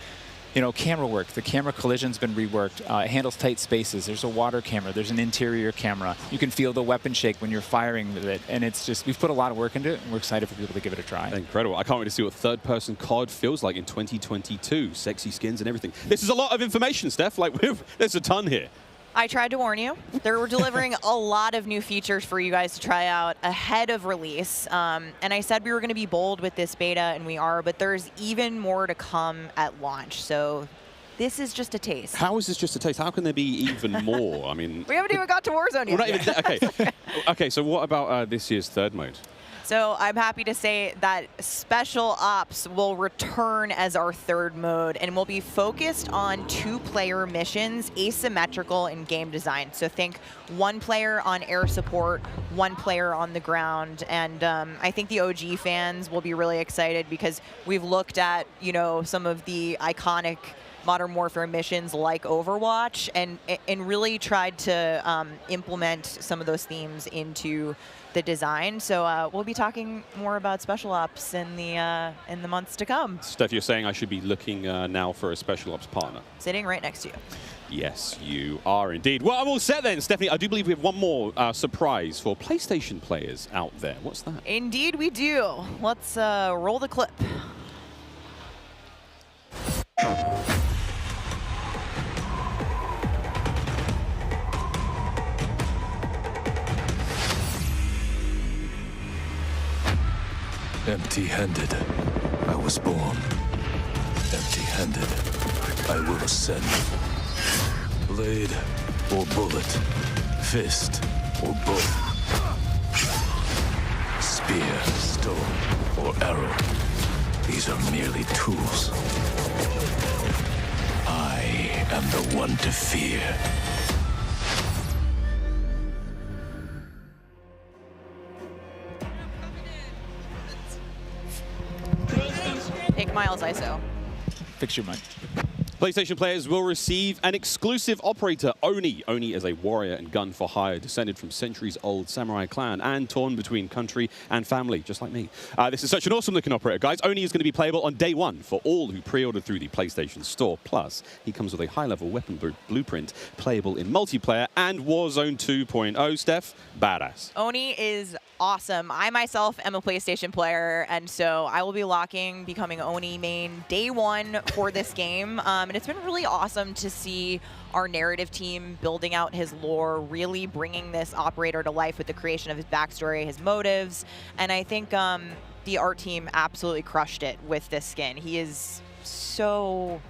you know, camera work. The camera collision's been reworked. It handles tight spaces. There's a water camera. There's an interior camera. You can feel the weapon shake when you're firing with it. And it's just, we've put a lot of work into it, and we're excited for people to give it a try. Incredible. I can't wait to see what third-person COD feels like in 2022. Sexy skins and everything. This is a lot of information, Steph. Like, there's a ton here. I tried to warn you. They were delivering a lot of new features for you guys to try out ahead of release. And I said we were going to be bold with this beta, and we are, but there's even more to come at launch. So this is just a taste. How is this just a taste? How can there be even more? I mean, we haven't even got to Warzone yet. Not even, okay. Okay, so what about this year's third mode? So I'm happy to say that Special Ops will return as our third mode, and will be focused on 2-player missions, asymmetrical in game design. So think 1 player on air support, 1 player on the ground. And I think the OG fans will be really excited, because we've looked at, you know, some of the iconic Modern Warfare missions like Overwatch, and really tried to implement some of those themes into the design. So we'll be talking more about Special Ops in the months to come. Steph, you're saying I should be looking now for a Special Ops partner? Sitting right next to you. Yes, you are indeed. Well, I'm all set then, Stephanie. I do believe we have one more surprise for PlayStation players out there. What's that? Indeed we do. Let's roll the clip. Empty-handed, I was born. Empty-handed, I will ascend. Blade or bullet, fist or bow. Spear, stone, or arrow. These are merely tools. I am the one to fear. Take Miles ISO. Fix your mic. PlayStation players will receive an exclusive operator, Oni. Oni is a warrior and gun for hire, descended from centuries-old samurai clan and torn between country and family, just like me. This is such an awesome-looking operator, guys. Oni is going to be playable on day 1 for all who pre-ordered through the PlayStation Store. Plus, he comes with a high-level weapon blueprint, playable in multiplayer and Warzone 2.0. Steph, badass. Oni is awesome. I myself am a PlayStation player, and so I will be becoming Oni main day 1 for this game. And it's been really awesome to see our narrative team building out his lore, really bringing this operator to life with the creation of his backstory, his motives. And I think the art team absolutely crushed it with this skin. He is so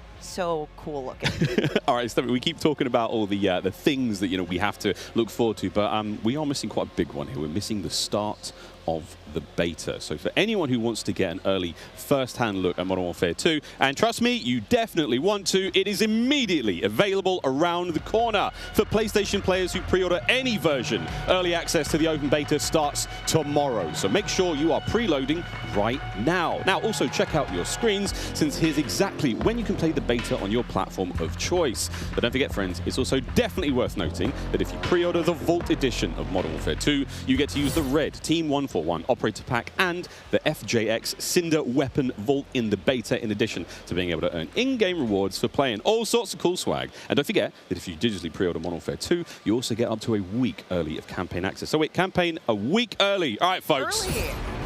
cool looking. All right, Stephanie, we keep talking about all the things that we have to look forward to, but we are missing quite a big one here. We're missing the start of the beta. So for anyone who wants to get an early first-hand look at Modern Warfare 2, and trust me, you definitely want to, it is immediately available around the corner. For PlayStation players who pre-order any version, early access to the open beta starts tomorrow. So make sure you are preloading right now. Now, also check out your screens, since here's exactly when you can play the beta on your platform of choice. But don't forget, friends, it's also definitely worth noting that if you pre-order the Vault Edition of Modern Warfare 2, you get to use the red Team 141 Operator Pack and the FJX Cinder Weapon Vault in the beta, in addition to being able to earn in-game rewards for playing all sorts of cool swag. And don't forget that if you digitally pre-order Modern Warfare 2, you also get up to a week early of campaign access. So wait, campaign a week early. All right, folks.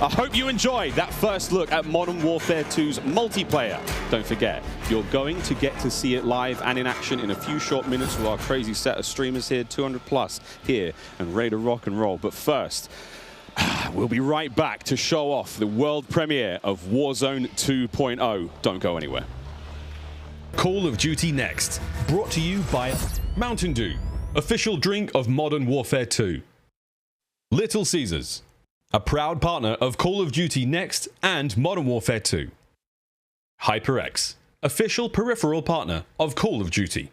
I hope you enjoyed that first look at Modern Warfare 2's multiplayer. Don't forget, you're going to get to see it live and in action in a few short minutes with our crazy set of streamers here, 200 plus here, and ready to rock and roll. But first, we'll be right back to show off the world premiere of Warzone 2.0. Don't go anywhere. Call of Duty Next, brought to you by Mountain Dew, official drink of Modern Warfare 2. Little Caesars, a proud partner of Call of Duty Next and Modern Warfare 2. HyperX, official peripheral partner of Call of Duty.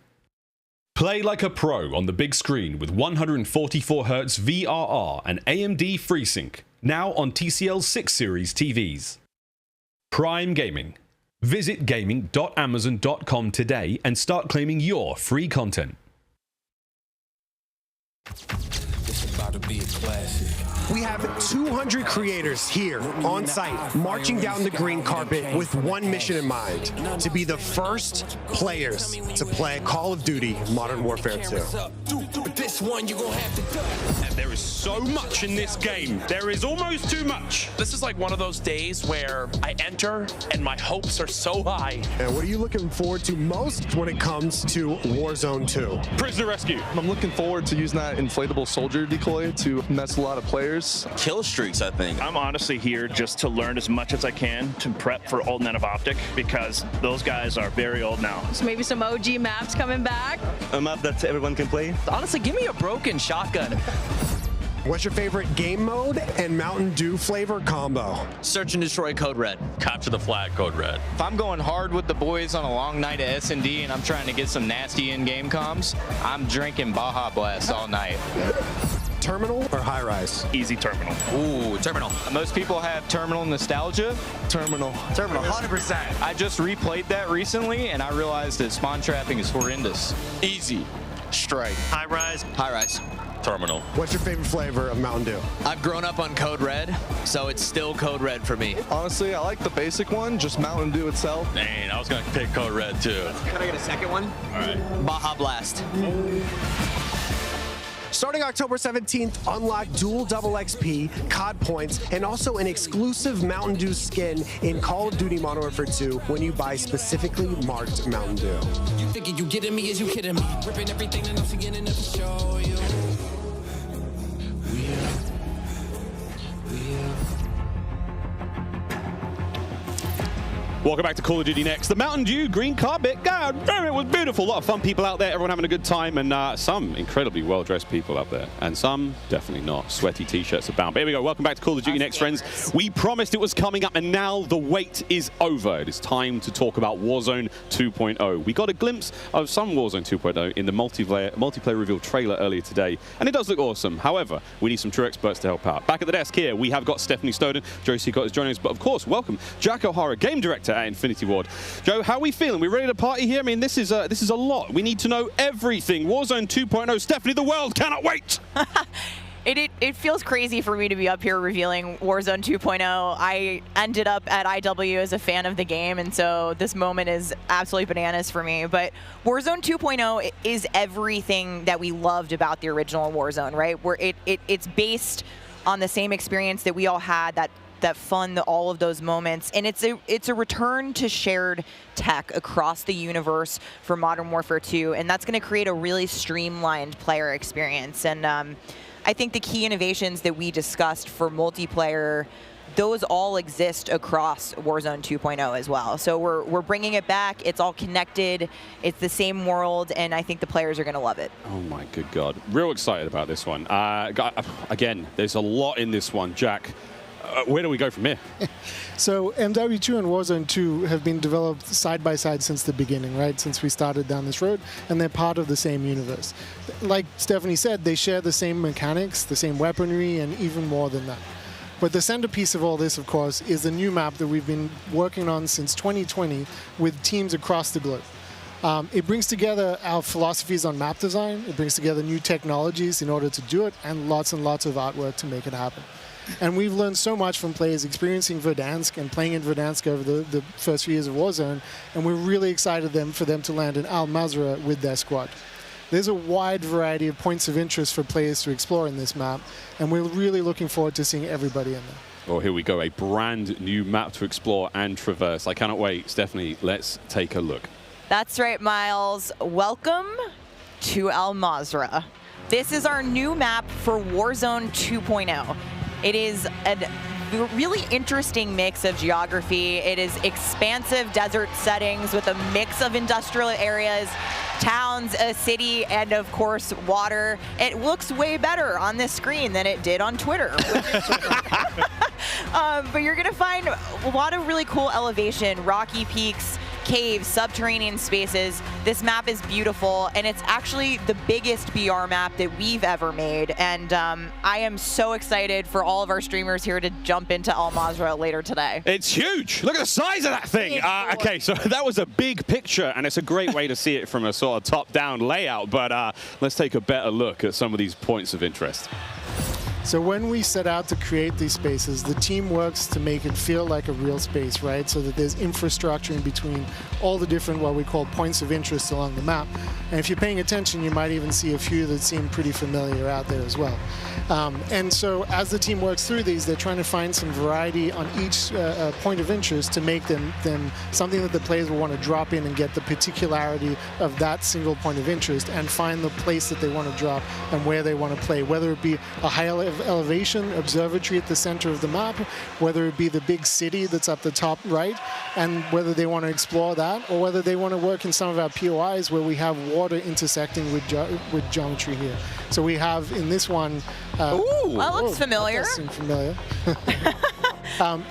Play like a pro on the big screen with 144Hz VRR and AMD FreeSync, now on TCL 6 Series TVs. Prime Gaming. Visit gaming.amazon.com today and start claiming your free content. It's about to be a classic. We have 200 creators here on site marching down the green carpet with one mission in mind: to be the first players to play Call of Duty Modern Warfare 2. But this one you're gonna have to do. And there is so much in this game. There is almost too much. This is like one of those days where I enter and my hopes are so high. And what are you looking forward to most when it comes to Warzone 2? Prisoner rescue. I'm looking forward to using that inflatable soldier decoy to mess a lot of players. Kill streaks, I think. I'm honestly here just to learn as much as I can to prep for Old Men of Optic, because those guys are very old now. So maybe some OG maps coming back. A map that everyone can play. Honestly, give me a broken shotgun. What's your favorite game mode and Mountain Dew flavor combo? Search and destroy Code Red. Capture the flag, Code Red. If I'm going hard with the boys on a long night at S&D and I'm trying to get some nasty in-game comms, I'm drinking Baja Blast all night. Terminal or high rise? Easy terminal. Ooh, terminal. Most people have terminal nostalgia. Terminal. Terminal, 100%. I just replayed that recently and I realized that spawn trapping is horrendous. Easy. Strike. High rise. High rise. Terminal. What's your favorite flavor of Mountain Dew? I've grown up on Code Red, so it's still Code Red for me. Honestly, I like the basic one, just Mountain Dew itself. Dang, I was gonna pick Code Red too. Can I get a second one? All right. Baja Blast. Starting October 17th, unlock dual double XP, COD points, and also an exclusive Mountain Dew skin in Call of Duty Modern Warfare 2 when you buy specifically marked Mountain Dew. You thinking you getting me? Is you kidding me? Ripping everything and I'm beginning to show you. Welcome back to Call of Duty Next. The Mountain Dew green carpet, god damn, it was beautiful. A lot of fun people out there, everyone having a good time, and some incredibly well-dressed people out there, and some definitely not. Sweaty t-shirts abound. But here we go. Welcome back to Call of Duty Next, friends. We promised it was coming up, and now the wait is over. It is time to talk about Warzone 2.0. We got a glimpse of some Warzone 2.0 in the multiplayer reveal trailer earlier today, and it does look awesome. However, we need some true experts to help out. Back at the desk here, we have got Stephanie Snowden. Joe Seacott is joining us, but of course, welcome Jack O'Hara, game director at Infinity Ward. Joe, how are we feeling? We ready to party here? I mean, this is a lot. We need to know everything. Warzone 2.0. Stephanie, the world cannot wait. It feels crazy for me to be up here revealing Warzone 2.0. I ended up at IW as a fan of the game, and so this moment is absolutely bananas for me. But Warzone 2.0 is everything that we loved about the original Warzone, right? Where it's based on the same experience that we all had, that fun, all of those moments, and it's a return to shared tech across the universe for Modern Warfare 2, and that's going to create a really streamlined player experience. And I think the key innovations that we discussed for multiplayer, those all exist across Warzone 2.0 as well. So we're bringing it back. It's all connected. It's the same world, and I think the players are going to love it. Oh my good God. Real excited about this one. Again, there's a lot in this one. Jack, where do we go from here? So MW2 and Warzone 2 have been developed side by side since the beginning, right? Since we started down this road, and they're part of the same universe. Like Stephanie said, they share the same mechanics, the same weaponry, and even more than that. But the centerpiece of all this, of course, is the new map that we've been working on since 2020 with teams across the globe. It brings together our philosophies on map design, it brings together new technologies in order to do it, and lots of artwork to make it happen. And we've learned so much from players experiencing Verdansk and playing in Verdansk over the first few years of Warzone, and we're really excited for them to land in Al Mazrah with their squad. There's a wide variety of points of interest for players to explore in this map, and we're really looking forward to seeing everybody in there. Well, here we go. A brand new map to explore and traverse. I cannot wait. Stephanie, let's take a look. That's right, Miles. Welcome to Al Mazrah. This is our new map for Warzone 2.0. It is a really interesting mix of geography. It is expansive desert settings with a mix of industrial areas, towns, a city, and of course, water. It looks way better on this screen than it did on Twitter. But you're gonna find a lot of really cool elevation, rocky peaks, caves, subterranean spaces. This map is beautiful, and it's actually the biggest BR map that we've ever made. And I am so excited for all of our streamers here to jump into Al Mazrah later today. It's huge. Look at the size of that thing. Okay, so that was a big picture, and it's a great way to see it from a sort of top-down layout. But let's take a better look at some of these points of interest. So when we set out to create these spaces, the team works to make it feel like a real space, right? So that there's infrastructure in between all the different, what we call points of interest along the map. And if you're paying attention, you might even see a few that seem pretty familiar out there as well. And so as the team works through these, they're trying to find some variety on each point of interest to make them something that the players will want to drop in and get the particularity of that single point of interest and find the place that they want to drop and where they want to play, whether it be a high elevation observatory at the center of the map, whether it be the big city that's at the top right, and whether they want to explore that, or whether they want to work in some of our POIs where we have water intersecting with geometry here. So we have in this one... Ooh, that looks familiar. That does seem familiar.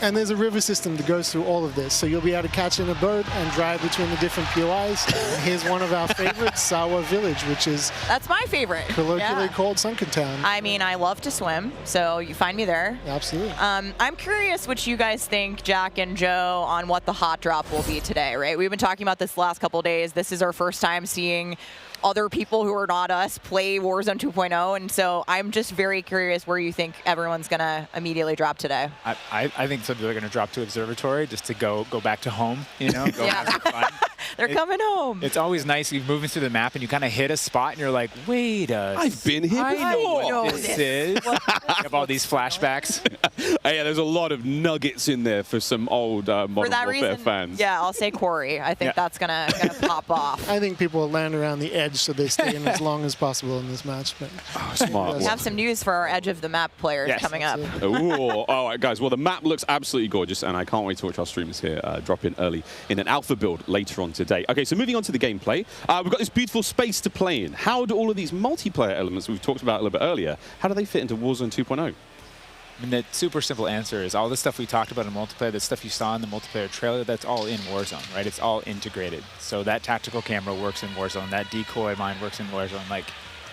And there's a river system that goes through all of this. So you'll be able to catch in a boat and drive between the different POIs. And here's one of our favorites, Sawa Village, which is... That's my favorite. Colloquially called Sunken Town. I mean, I love to swim, so you find me there. Absolutely. I'm curious what you guys think, Jack and Joe, on what the hot drop will be today, right? We've been talking about this the last couple of days. This is our first time seeing other people who are not us play Warzone 2.0, and so I'm just very curious where you think everyone's going to immediately drop today. I think some people are going to drop to Observatory just to go back to home, you know, go have some fun. They're coming home. It's always nice. You're moving through the map and you kind of hit a spot and you're like, wait I've been here before. I know what this is. You have all these flashbacks. Yeah, there's a lot of nuggets in there for some old Modern Warfare fans. Yeah, I'll say Corey. I think that's gonna pop off. I think people will land around the edge so they stay in as long as possible in this match. But smart. We have some news for our edge of the map players coming up. Ooh, all right, guys. Well, the map looks absolutely gorgeous, and I can't wait to watch our streamers here drop in early in an alpha build later on today. Okay, so moving on to the gameplay, we've got this beautiful space to play in. How do all of these multiplayer elements we've talked about a little bit earlier, how do they fit into Warzone 2.0? I mean, the super simple answer is all the stuff we talked about in multiplayer, the stuff you saw in the multiplayer trailer, that's all in Warzone, right? It's all integrated. So that tactical camera works in Warzone, that decoy mine works in Warzone. Like,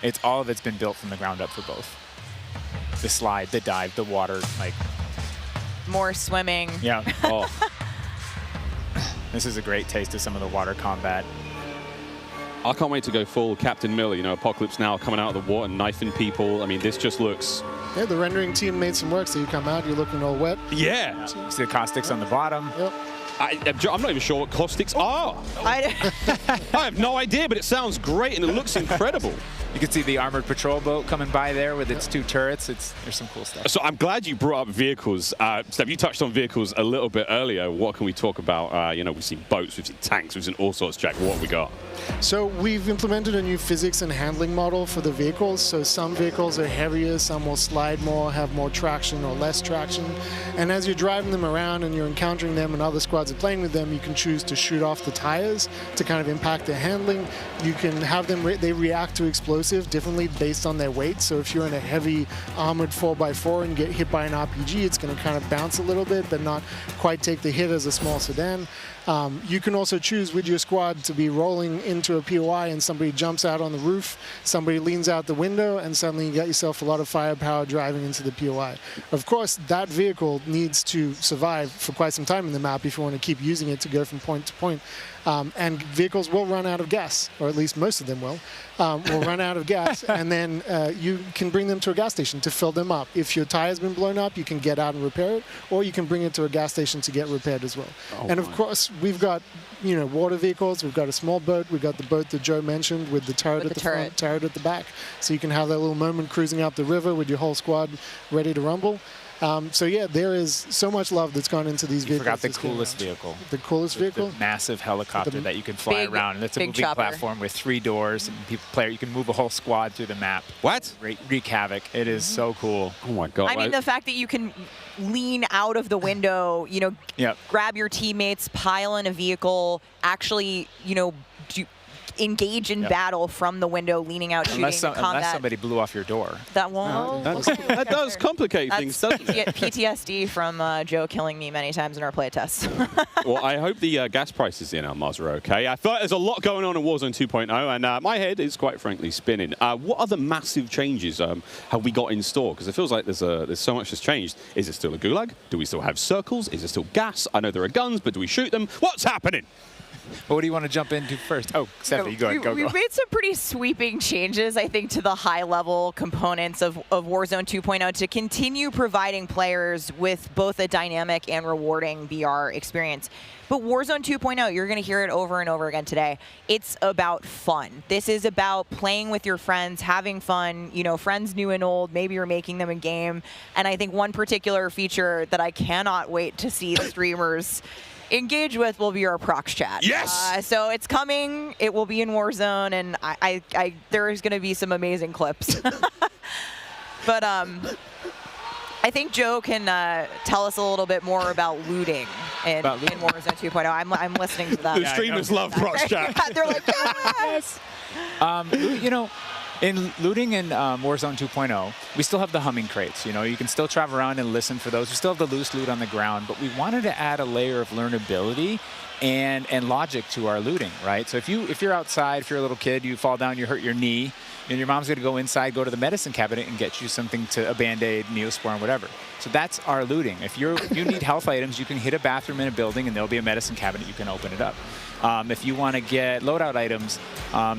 it's all of it's been built from the ground up for both. The slide, the dive, the water, like... More swimming. Yeah. Oh. This is a great taste of some of the water combat. I can't wait to go full Captain Miller, you know, Apocalypse Now coming out of the water, knifing people. I mean, this just looks... Yeah, the rendering team made some work, so you come out, you're looking all wet. Yeah. See the caustics on the bottom. Yep. I'm not even sure what caustics are. I have no idea, but it sounds great and it looks incredible. You can see the armored patrol boat coming by there with its two turrets. There's some cool stuff. So I'm glad you brought up vehicles. Steph, you touched on vehicles a little bit earlier. What can we talk about? You know, we've seen boats, we've seen tanks, we've seen all sorts. Jack, what have we got? So we've implemented a new physics and handling model for the vehicles. So some vehicles are heavier, some will slide more, have more traction or less traction. And as you're driving them around and you're encountering them and other squads are playing with them, you can choose to shoot off the tires to kind of impact their handling. You can have them, they react to explosives differently based on their weight. So if you're in a heavy armored 4x4 and get hit by an RPG, it's going to kind of bounce a little bit, but not quite take the hit as a small sedan. You can also choose with your squad to be rolling into a POI and somebody jumps out on the roof, somebody leans out the window, and suddenly you got yourself a lot of firepower driving into the POI. Of course, that vehicle needs to survive for quite some time in the map if you want to keep using it to go from point to point. And vehicles will run out of gas, or at least most of them will run out of gas, and then you can bring them to a gas station to fill them up. If your tire's been blown up, you can get out and repair it, or you can bring it to a gas station to get repaired as well. And of course, we've got, you know, water vehicles, we've got a small boat, we've got the boat that Joe mentioned with the turret at the front, turret at the back, so you can have that little moment cruising up the river with your whole squad ready to rumble. So yeah, there is so much love that's gone into these vehicles. Forgot the coolest vehicle. The coolest vehicle? The massive helicopter that you can fly around. And it's a moving platform with 3 doors. And you can move a whole squad through the map. What? Wreak havoc. It is so cool. Oh my God. I mean, the fact that you can lean out of the window, you know, grab your teammates, pile in a vehicle, actually, you know, engage in battle from the window, leaning out, shooting, combat. Unless somebody blew off your door. That won't. That does complicate things, doesn't it? PTSD from Joe killing me many times in our playtests. Well, I hope the gas prices in Al Mazrah are okay. I thought there's a lot going on in Warzone 2.0, and my head is quite frankly spinning. What other massive changes have we got in store? Because it feels like there's so much that's changed. Is it still a gulag? Do we still have circles? Is it still gas? I know there are guns, but do we shoot them? What's happening? Well, what do you want to jump into first? Oh, Stephanie, go ahead. Go. We've made some pretty sweeping changes, I think, to the high-level components of Warzone 2.0 to continue providing players with both a dynamic and rewarding VR experience. But Warzone 2.0, you're going to hear it over and over again today. It's about fun. This is about playing with your friends, having fun, you know, friends new and old. Maybe you're making them in game. And I think one particular feature that I cannot wait to see the streamers engage with will be our prox chat. Yes! So it's coming. It will be in Warzone, and there is going to be some amazing clips. But I think Joe can tell us a little bit more about looting in Warzone 2.0. I'm listening to that. The streamers love prox chat. They're like, yes! You know, in looting in Warzone 2.0, we still have the humming crates. You know, you can still travel around and listen for those. We still have the loose loot on the ground, but we wanted to add a layer of learnability and logic to our looting, right? So if you're outside, if you're a little kid, you fall down, you hurt your knee, and your mom's going to go inside, go to the medicine cabinet and get you something to a Band-Aid, Neosporin, whatever. So that's our looting. If you need health items, you can hit a bathroom in a building and there'll be a medicine cabinet. You can open it up. If you want to get loadout items,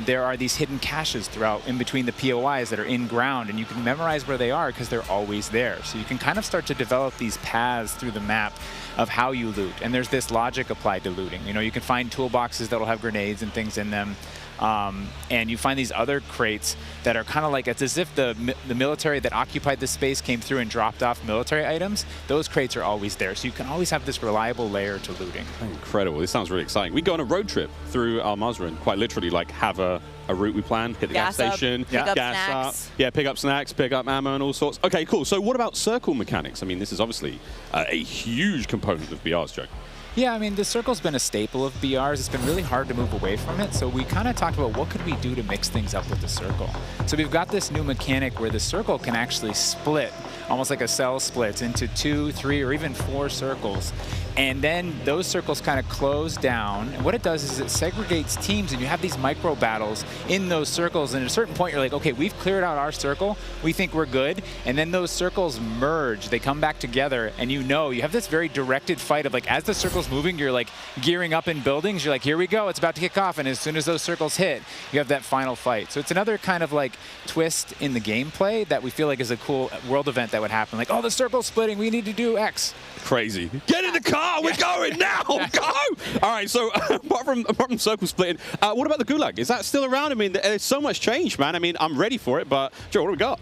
there are these hidden caches throughout in between the POIs that are in ground, and you can memorize where they are because they're always there. So you can kind of start to develop these paths through the map of how you loot. And there's this logic applied to looting. You know, you can find toolboxes that'll have grenades and things in them. And you find these other crates that are kind of like, it's as if the military that occupied the space came through and dropped off military items. Those crates are always there. So you can always have this reliable layer to looting. Incredible. This sounds really exciting. We go on a road trip through Al Mazrah and quite literally like have a route we plan, hit the gas station, pick up snacks. pick up snacks, pick up ammo and all sorts. Okay, cool. So what about circle mechanics? I mean, this is obviously a huge component of BR's, Joe. Yeah, I mean, the circle's been a staple of BRs. It's been really hard to move away from it. So we kind of talked about what could we do to mix things up with the circle. So we've got this new mechanic where the circle can actually split, almost like a cell splits into 2, 3, or even 4 circles. And then those circles kind of close down. And what it does is it segregates teams, and you have these micro battles in those circles. And at a certain point, you're like, okay, we've cleared out our circle. We think we're good. And then those circles merge. They come back together, and you have this very directed fight of like, as the circle's moving, you're like gearing up in buildings. You're like, here we go. It's about to kick off. And as soon as those circles hit, you have that final fight. So it's another kind of like twist in the gameplay that we feel like is a cool world event that would happen. Like, oh, the circle's splitting. We need to do X. Crazy. Get in the car. We're going now. Go. All right. So apart from circle splitting, what about the gulag? Is that still around? I mean, there's so much change, man. I mean, I'm ready for it. But Joe, what do we got?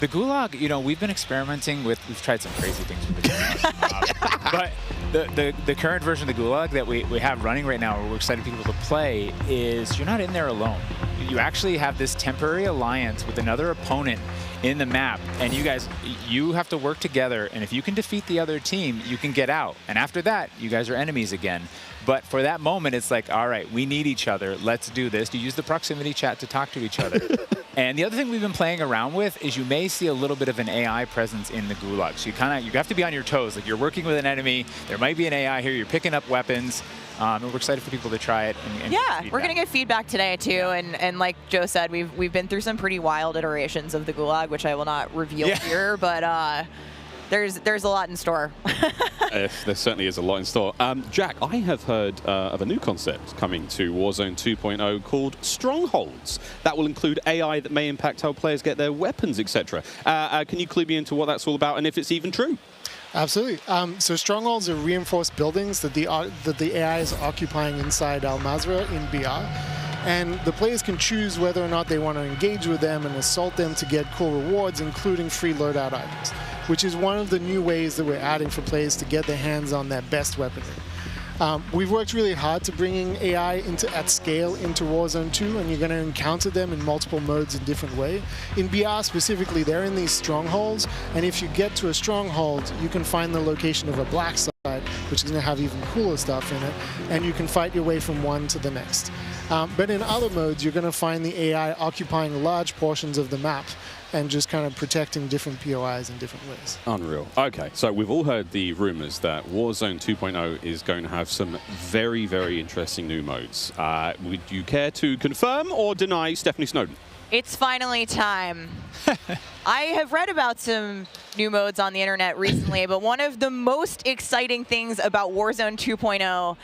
The gulag, you know, we've been experimenting with. We've tried some crazy things with the gulag. But the current version of the gulag that we have running right now, we're excited people to play, is you're not in there alone. You actually have this temporary alliance with another opponent in the map, and you have to work together, and if you can defeat the other team, you can get out. And after that, you guys are enemies again. But for that moment, it's like, all right, we need each other. Let's do this. You use the proximity chat to talk to each other. And the other thing we've been playing around with is you may see a little bit of an AI presence in the gulag. So you have to be on your toes. Like, you're working with an enemy. There might be an AI here. You're picking up weapons. And we're excited for people to try it. And yeah, we're going to get feedback today, too. And like Joe said, we've been through some pretty wild iterations of the gulag, which I will not reveal here. But there's a lot in store. There certainly is a lot in store. Jack, I have heard of a new concept coming to Warzone 2.0 called Strongholds. That will include AI that may impact how players get their weapons, etc. Can you clue me into what that's all about and if it's even true? Absolutely. So strongholds are reinforced buildings that the AI is occupying inside Al Mazrah in BR. And the players can choose whether or not they want to engage with them and assault them to get cool rewards, including free loadout items. which is one of the new ways that we're adding for players to get their hands on their best weaponry. We've worked really hard to bringing AI at scale into Warzone 2, and you're going to encounter them in multiple modes in different ways. In BR specifically, they're in these strongholds, and if you get to a stronghold, you can find the location of a black site, which is going to have even cooler stuff in it, and you can fight your way from one to the next. But in other modes, you're going to find the AI occupying large portions of the map and just kind of protecting different POIs in different ways. Unreal. Okay, so we've all heard the rumors that Warzone 2.0 is going to have some very, very interesting new modes. Would you care to confirm or deny Stephanie Snowden? It's finally time. I have read about some new modes on the internet recently, but one of the most exciting things about Warzone 2.0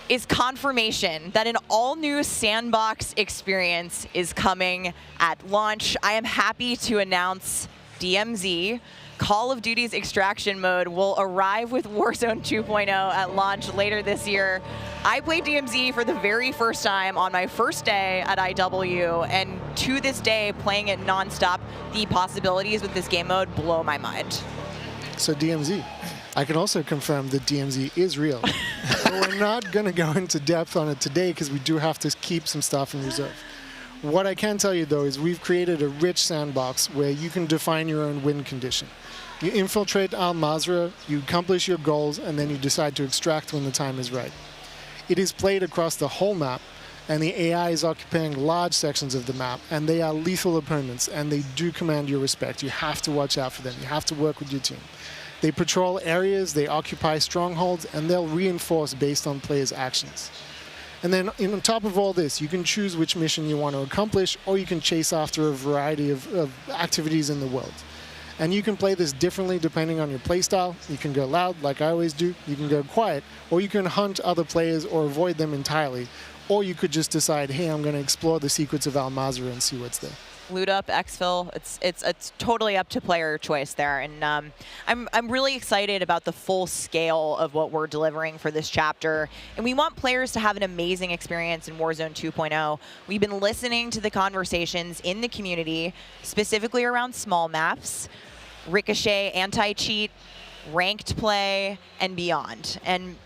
is confirmation that an all-new sandbox experience is coming at launch. I am happy to announce DMZ, Call of Duty's extraction mode, will arrive with Warzone 2.0 at launch later this year. I played DMZ for the very first time on my first day at IW, and to this day, playing it nonstop, the possibilities with this game mode blow my mind. So DMZ. I can also confirm that DMZ is real. But we're not going to go into depth on it today because we do have to keep some stuff in reserve. What I can tell you, though, is we've created a rich sandbox where you can define your own win condition. You infiltrate Al Mazrah, you accomplish your goals, and then you decide to extract when the time is right. It is played across the whole map, and the AI is occupying large sections of the map, and they are lethal opponents, and they do command your respect. You have to watch out for them. You have to work with your team. They patrol areas, they occupy strongholds, and they'll reinforce based on players' actions. And then on top of all this, you can choose which mission you want to accomplish, or you can chase after a variety of activities in the world. And you can play this differently depending on your playstyle. You can go loud, like I always do. You can go quiet, or you can hunt other players or avoid them entirely. Or you could just decide, hey, I'm going to explore the secrets of Al Mazrah and see what's there. Loot up, exfil, it's totally up to player choice there, and I'm really excited about the full scale of what we're delivering for this chapter, and we want players to have an amazing experience in Warzone 2.0. We've been listening to the conversations in the community, specifically around small maps, Ricochet, anti-cheat, ranked play, and beyond. And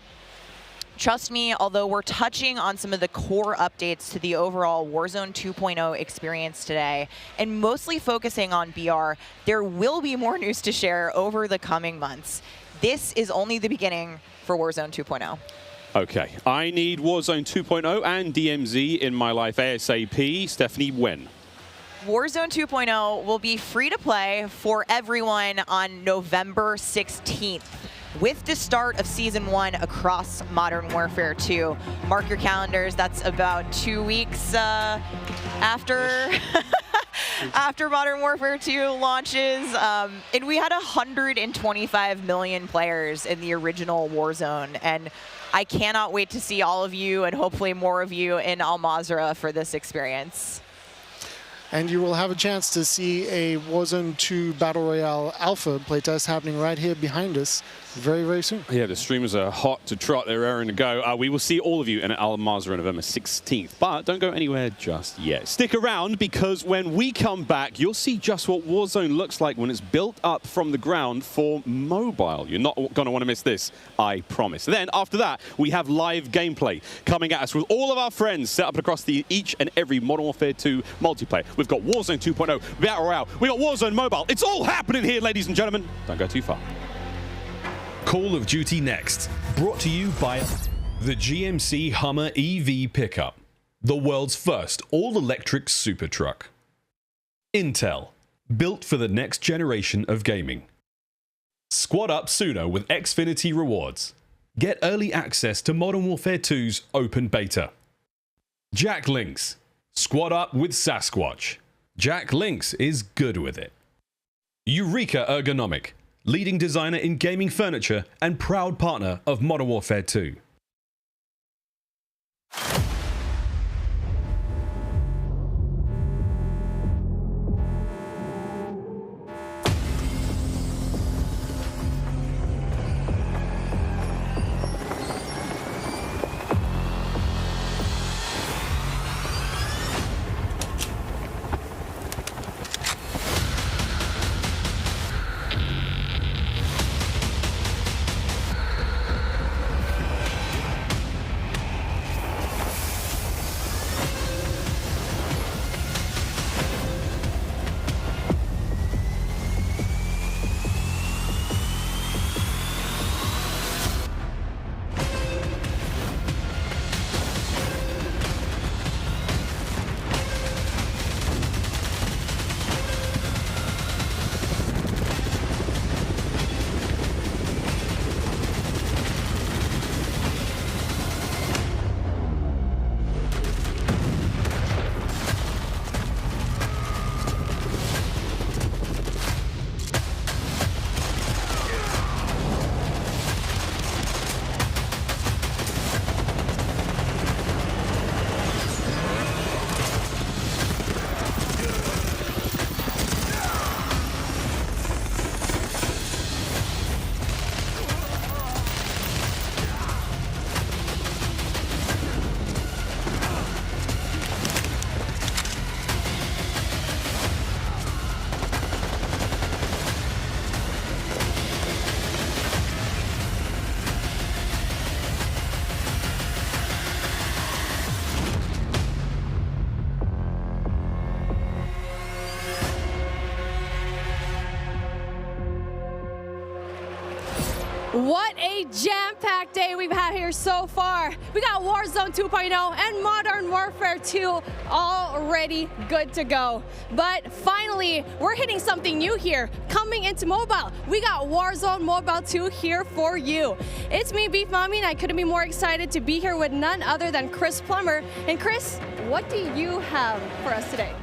trust me, although we're touching on some of the core updates to the overall Warzone 2.0 experience today, and mostly focusing on BR, there will be more news to share over the coming months. This is only the beginning for Warzone 2.0. Okay, I need Warzone 2.0 and DMZ in my life ASAP. Stephanie, when? Warzone 2.0 will be free to play for everyone on November 16th. With the start of Season 1 across Modern Warfare 2. Mark your calendars, that's about 2 weeks after after Modern Warfare 2 launches. And we had 125 million players in the original Warzone, and I cannot wait to see all of you and hopefully more of you in Al Mazrah for this experience. And you will have a chance to see a Warzone 2 Battle Royale Alpha playtest happening right here behind us very, very soon. Yeah, the streamers are hot to trot. They're raring to go. We will see all of you in Al Mazrah on November 16th. But don't go anywhere just yet. Stick around, because when we come back, you'll see just what Warzone looks like when it's built up from the ground for mobile. You're not going to want to miss this, I promise. Then, after that, we have live gameplay coming at us with all of our friends set up across each and every Modern Warfare 2 multiplayer. We've got Warzone 2.0, Battle Royale, we got Warzone Mobile. It's all happening here, ladies and gentlemen. Don't go too far. Call of Duty next, brought to you by the GMC Hummer EV pickup, the world's first all-electric super truck. Intel, built for the next generation of gaming. Squad up sooner with Xfinity rewards. Get early access to Modern Warfare 2's open beta. Jack Links, squad up with Sasquatch. Jack Links is good with it. Eureka Ergonomic, leading designer in gaming furniture and proud partner of Modern Warfare 2. What a jam-packed day we've had here so far. We got Warzone 2.0 and Modern Warfare 2 already good to go. But finally, we're hitting something new here, coming into mobile. We got Warzone Mobile 2 here for you. It's me, Beef Mommy, and I couldn't be more excited to be here with none other than Chris Plummer. And Chris, what do you have for us today?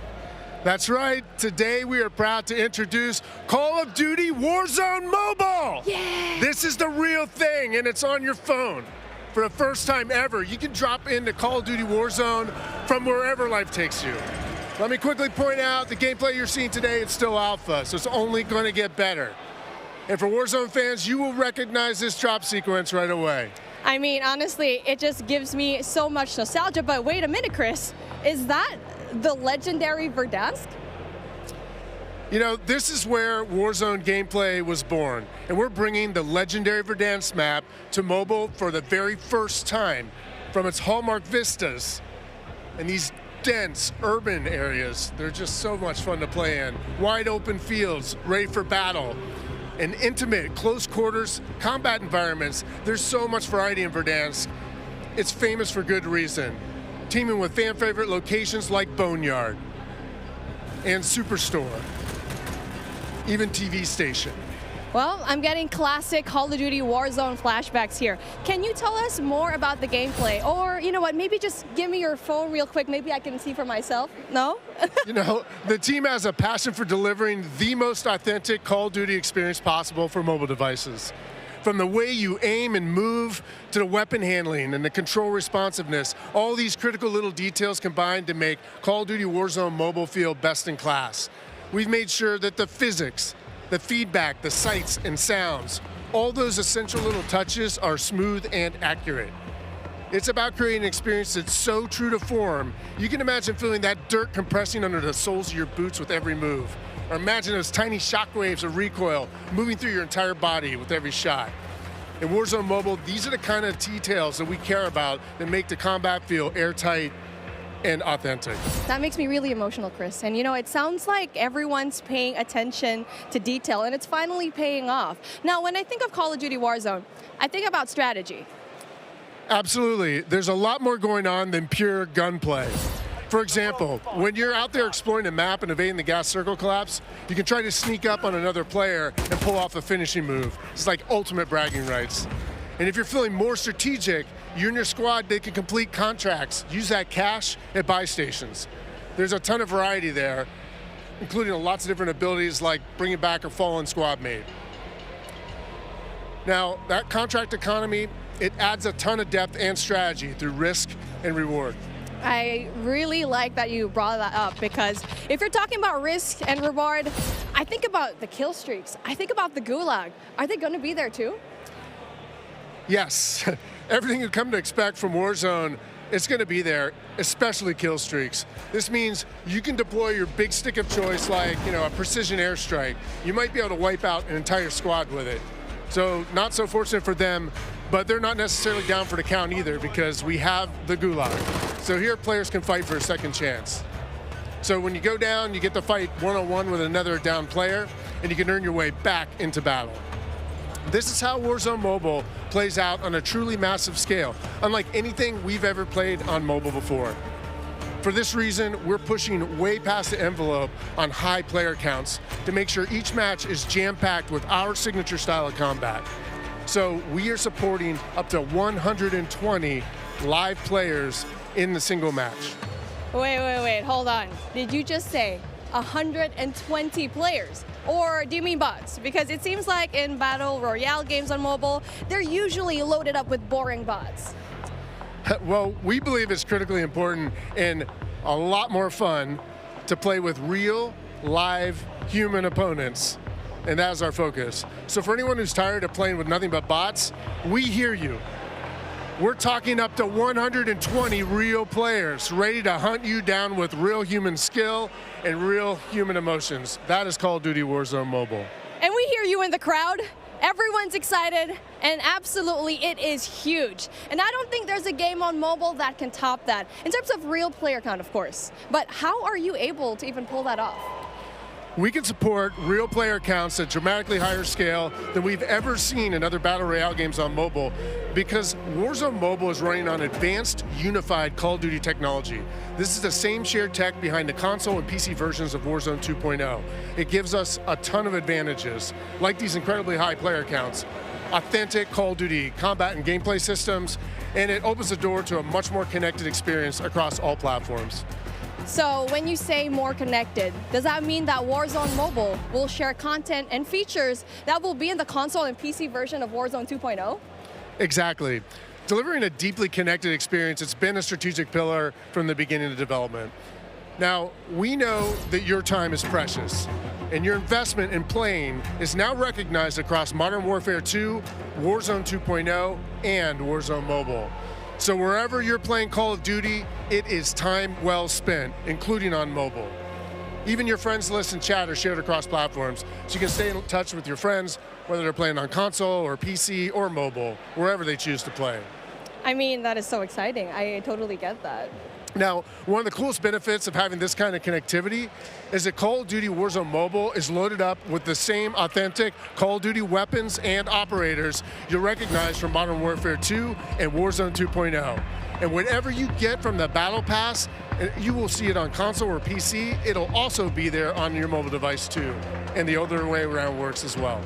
That's right. Today we are proud to introduce Call of Duty Warzone Mobile. Yeah. This is the real thing, and it's on your phone. For the first time ever, you can drop into Call of Duty Warzone from wherever life takes you. Let me quickly point out the gameplay you're seeing today, it's still alpha, so it's only going to get better. And for Warzone fans, you will recognize this drop sequence right away. I mean, honestly, it just gives me so much nostalgia. But wait a minute, Chris. Is that the legendary Verdansk? You know, this is where Warzone gameplay was born, and we're bringing the legendary Verdansk map to mobile for the very first time. From its hallmark vistas and these dense urban areas, they're just so much fun to play in. Wide open fields, ready for battle, and intimate, close quarters combat environments. There's so much variety in Verdansk. It's famous for good reason. Teaming with fan favorite locations like Boneyard and Superstore, even TV station. Well, I'm getting classic Call of Duty Warzone flashbacks here. Can you tell us more about the gameplay? Or, you know what, maybe just give me your phone real quick. Maybe I can see for myself. No? You know, the team has a passion for delivering the most authentic Call of Duty experience possible for mobile devices. From the way you aim and move to the weapon handling and the control responsiveness, all these critical little details combine to make Call of Duty Warzone Mobile feel best in class. We've made sure that the physics, the feedback, the sights and sounds, all those essential little touches are smooth and accurate. It's about creating an experience that's so true to form, you can imagine feeling that dirt compressing under the soles of your boots with every move. Or imagine those tiny shockwaves of recoil moving through your entire body with every shot. In Warzone Mobile, these are the kind of details that we care about that make the combat feel airtight and authentic. That makes me really emotional, Chris. And you know, it sounds like everyone's paying attention to detail, and it's finally paying off. Now, when I think of Call of Duty Warzone, I think about strategy. Absolutely. There's a lot more going on than pure gunplay. For example, when you're out there exploring the map and evading the gas circle collapse, you can try to sneak up on another player and pull off a finishing move. It's like ultimate bragging rights. And if you're feeling more strategic, you and your squad, they can complete contracts, use that cash at buy stations. There's a ton of variety there, including lots of different abilities like bringing back a fallen squad mate. Now, that contract economy, it adds a ton of depth and strategy through risk and reward. I really like that you brought that up, because if you're talking about risk and reward, I think about the kill streaks. I think about the gulag. Are they going to be there too? Yes. Everything you've come to expect from Warzone, it's going to be there, especially kill streaks. This means you can deploy your big stick of choice like, you know, a precision airstrike. You might be able to wipe out an entire squad with it. So not so fortunate for them, but they're not necessarily down for the count either, because we have the gulag. So here players can fight for a second chance. So when you go down, you get to fight one-on-one with another down player, and you can earn your way back into battle. This is how Warzone Mobile plays out on a truly massive scale, unlike anything we've ever played on mobile before. For this reason, we're pushing way past the envelope on high player counts to make sure each match is jam-packed with our signature style of combat. So we are supporting up to 120 live players in the single match. Wait, hold on. Did you just say 120 players? Or do you mean bots? Because it seems like in Battle Royale games on mobile, they're usually loaded up with boring bots. Well, we believe it's critically important and a lot more fun to play with real, live, human opponents. And that is our focus. So for anyone who's tired of playing with nothing but bots, we hear you. We're talking up to 120 real players ready to hunt you down with real human skill and real human emotions. That is Call of Duty Warzone Mobile. And we hear you in the crowd. Everyone's excited, and absolutely it is huge. And I don't think there's a game on mobile that can top that, in terms of real player count, of course. But how are you able to even pull that off? We can support real player counts at dramatically higher scale than we've ever seen in other Battle Royale games on mobile because Warzone Mobile is running on advanced, unified Call of Duty technology. This is the same shared tech behind the console and PC versions of Warzone 2.0. It gives us a ton of advantages, like these incredibly high player counts, authentic Call of Duty combat and gameplay systems, and it opens the door to a much more connected experience across all platforms. So when you say more connected, does that mean that Warzone Mobile will share content and features that will be in the console and PC version of Warzone 2.0? Exactly. Delivering a deeply connected experience, it's been a strategic pillar from the beginning of development. Now, we know that your time is precious, and your investment in playing is now recognized across Modern Warfare 2, Warzone 2.0, and Warzone Mobile. So wherever you're playing Call of Duty, it is time well spent, including on mobile. Even your friends list and chat are shared across platforms, so you can stay in touch with your friends, whether they're playing on console or PC or mobile, wherever they choose to play. I mean, that is so exciting. I totally get that. Now, one of the coolest benefits of having this kind of connectivity is that Call of Duty Warzone Mobile is loaded up with the same authentic Call of Duty weapons and operators you'll recognize from Modern Warfare 2 and Warzone 2.0. And whatever you get from the Battle Pass, you will see it on console or PC. It'll also be there on your mobile device too. And the other way around works as well.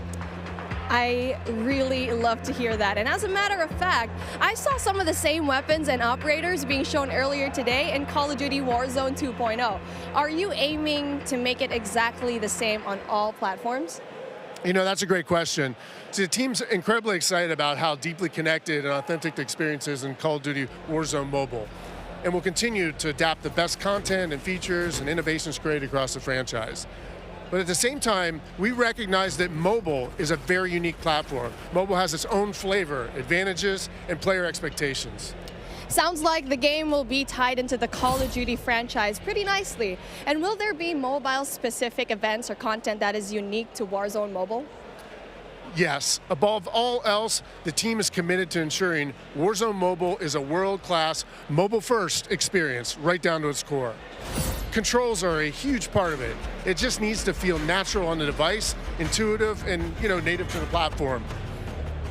I really love to hear that. And as a matter of fact, I saw some of the same weapons and operators being shown earlier today in Call of Duty Warzone 2.0. Are you aiming to make it exactly the same on all platforms? You know, that's a great question. See, the team's incredibly excited about how deeply connected and authentic the experience is in Call of Duty Warzone Mobile. And we'll continue to adapt the best content and features and innovations created across the franchise. But at the same time, we recognize that mobile is a very unique platform. Mobile has its own flavor, advantages, and player expectations. Sounds like the game will be tied into the Call of Duty franchise pretty nicely. And will there be mobile-specific events or content that is unique to Warzone Mobile? Yes. Above all else, the team is committed to ensuring Warzone Mobile is a world-class, mobile-first experience right down to its core. Controls are a huge part of it. It just needs to feel natural on the device, intuitive, and native to the platform.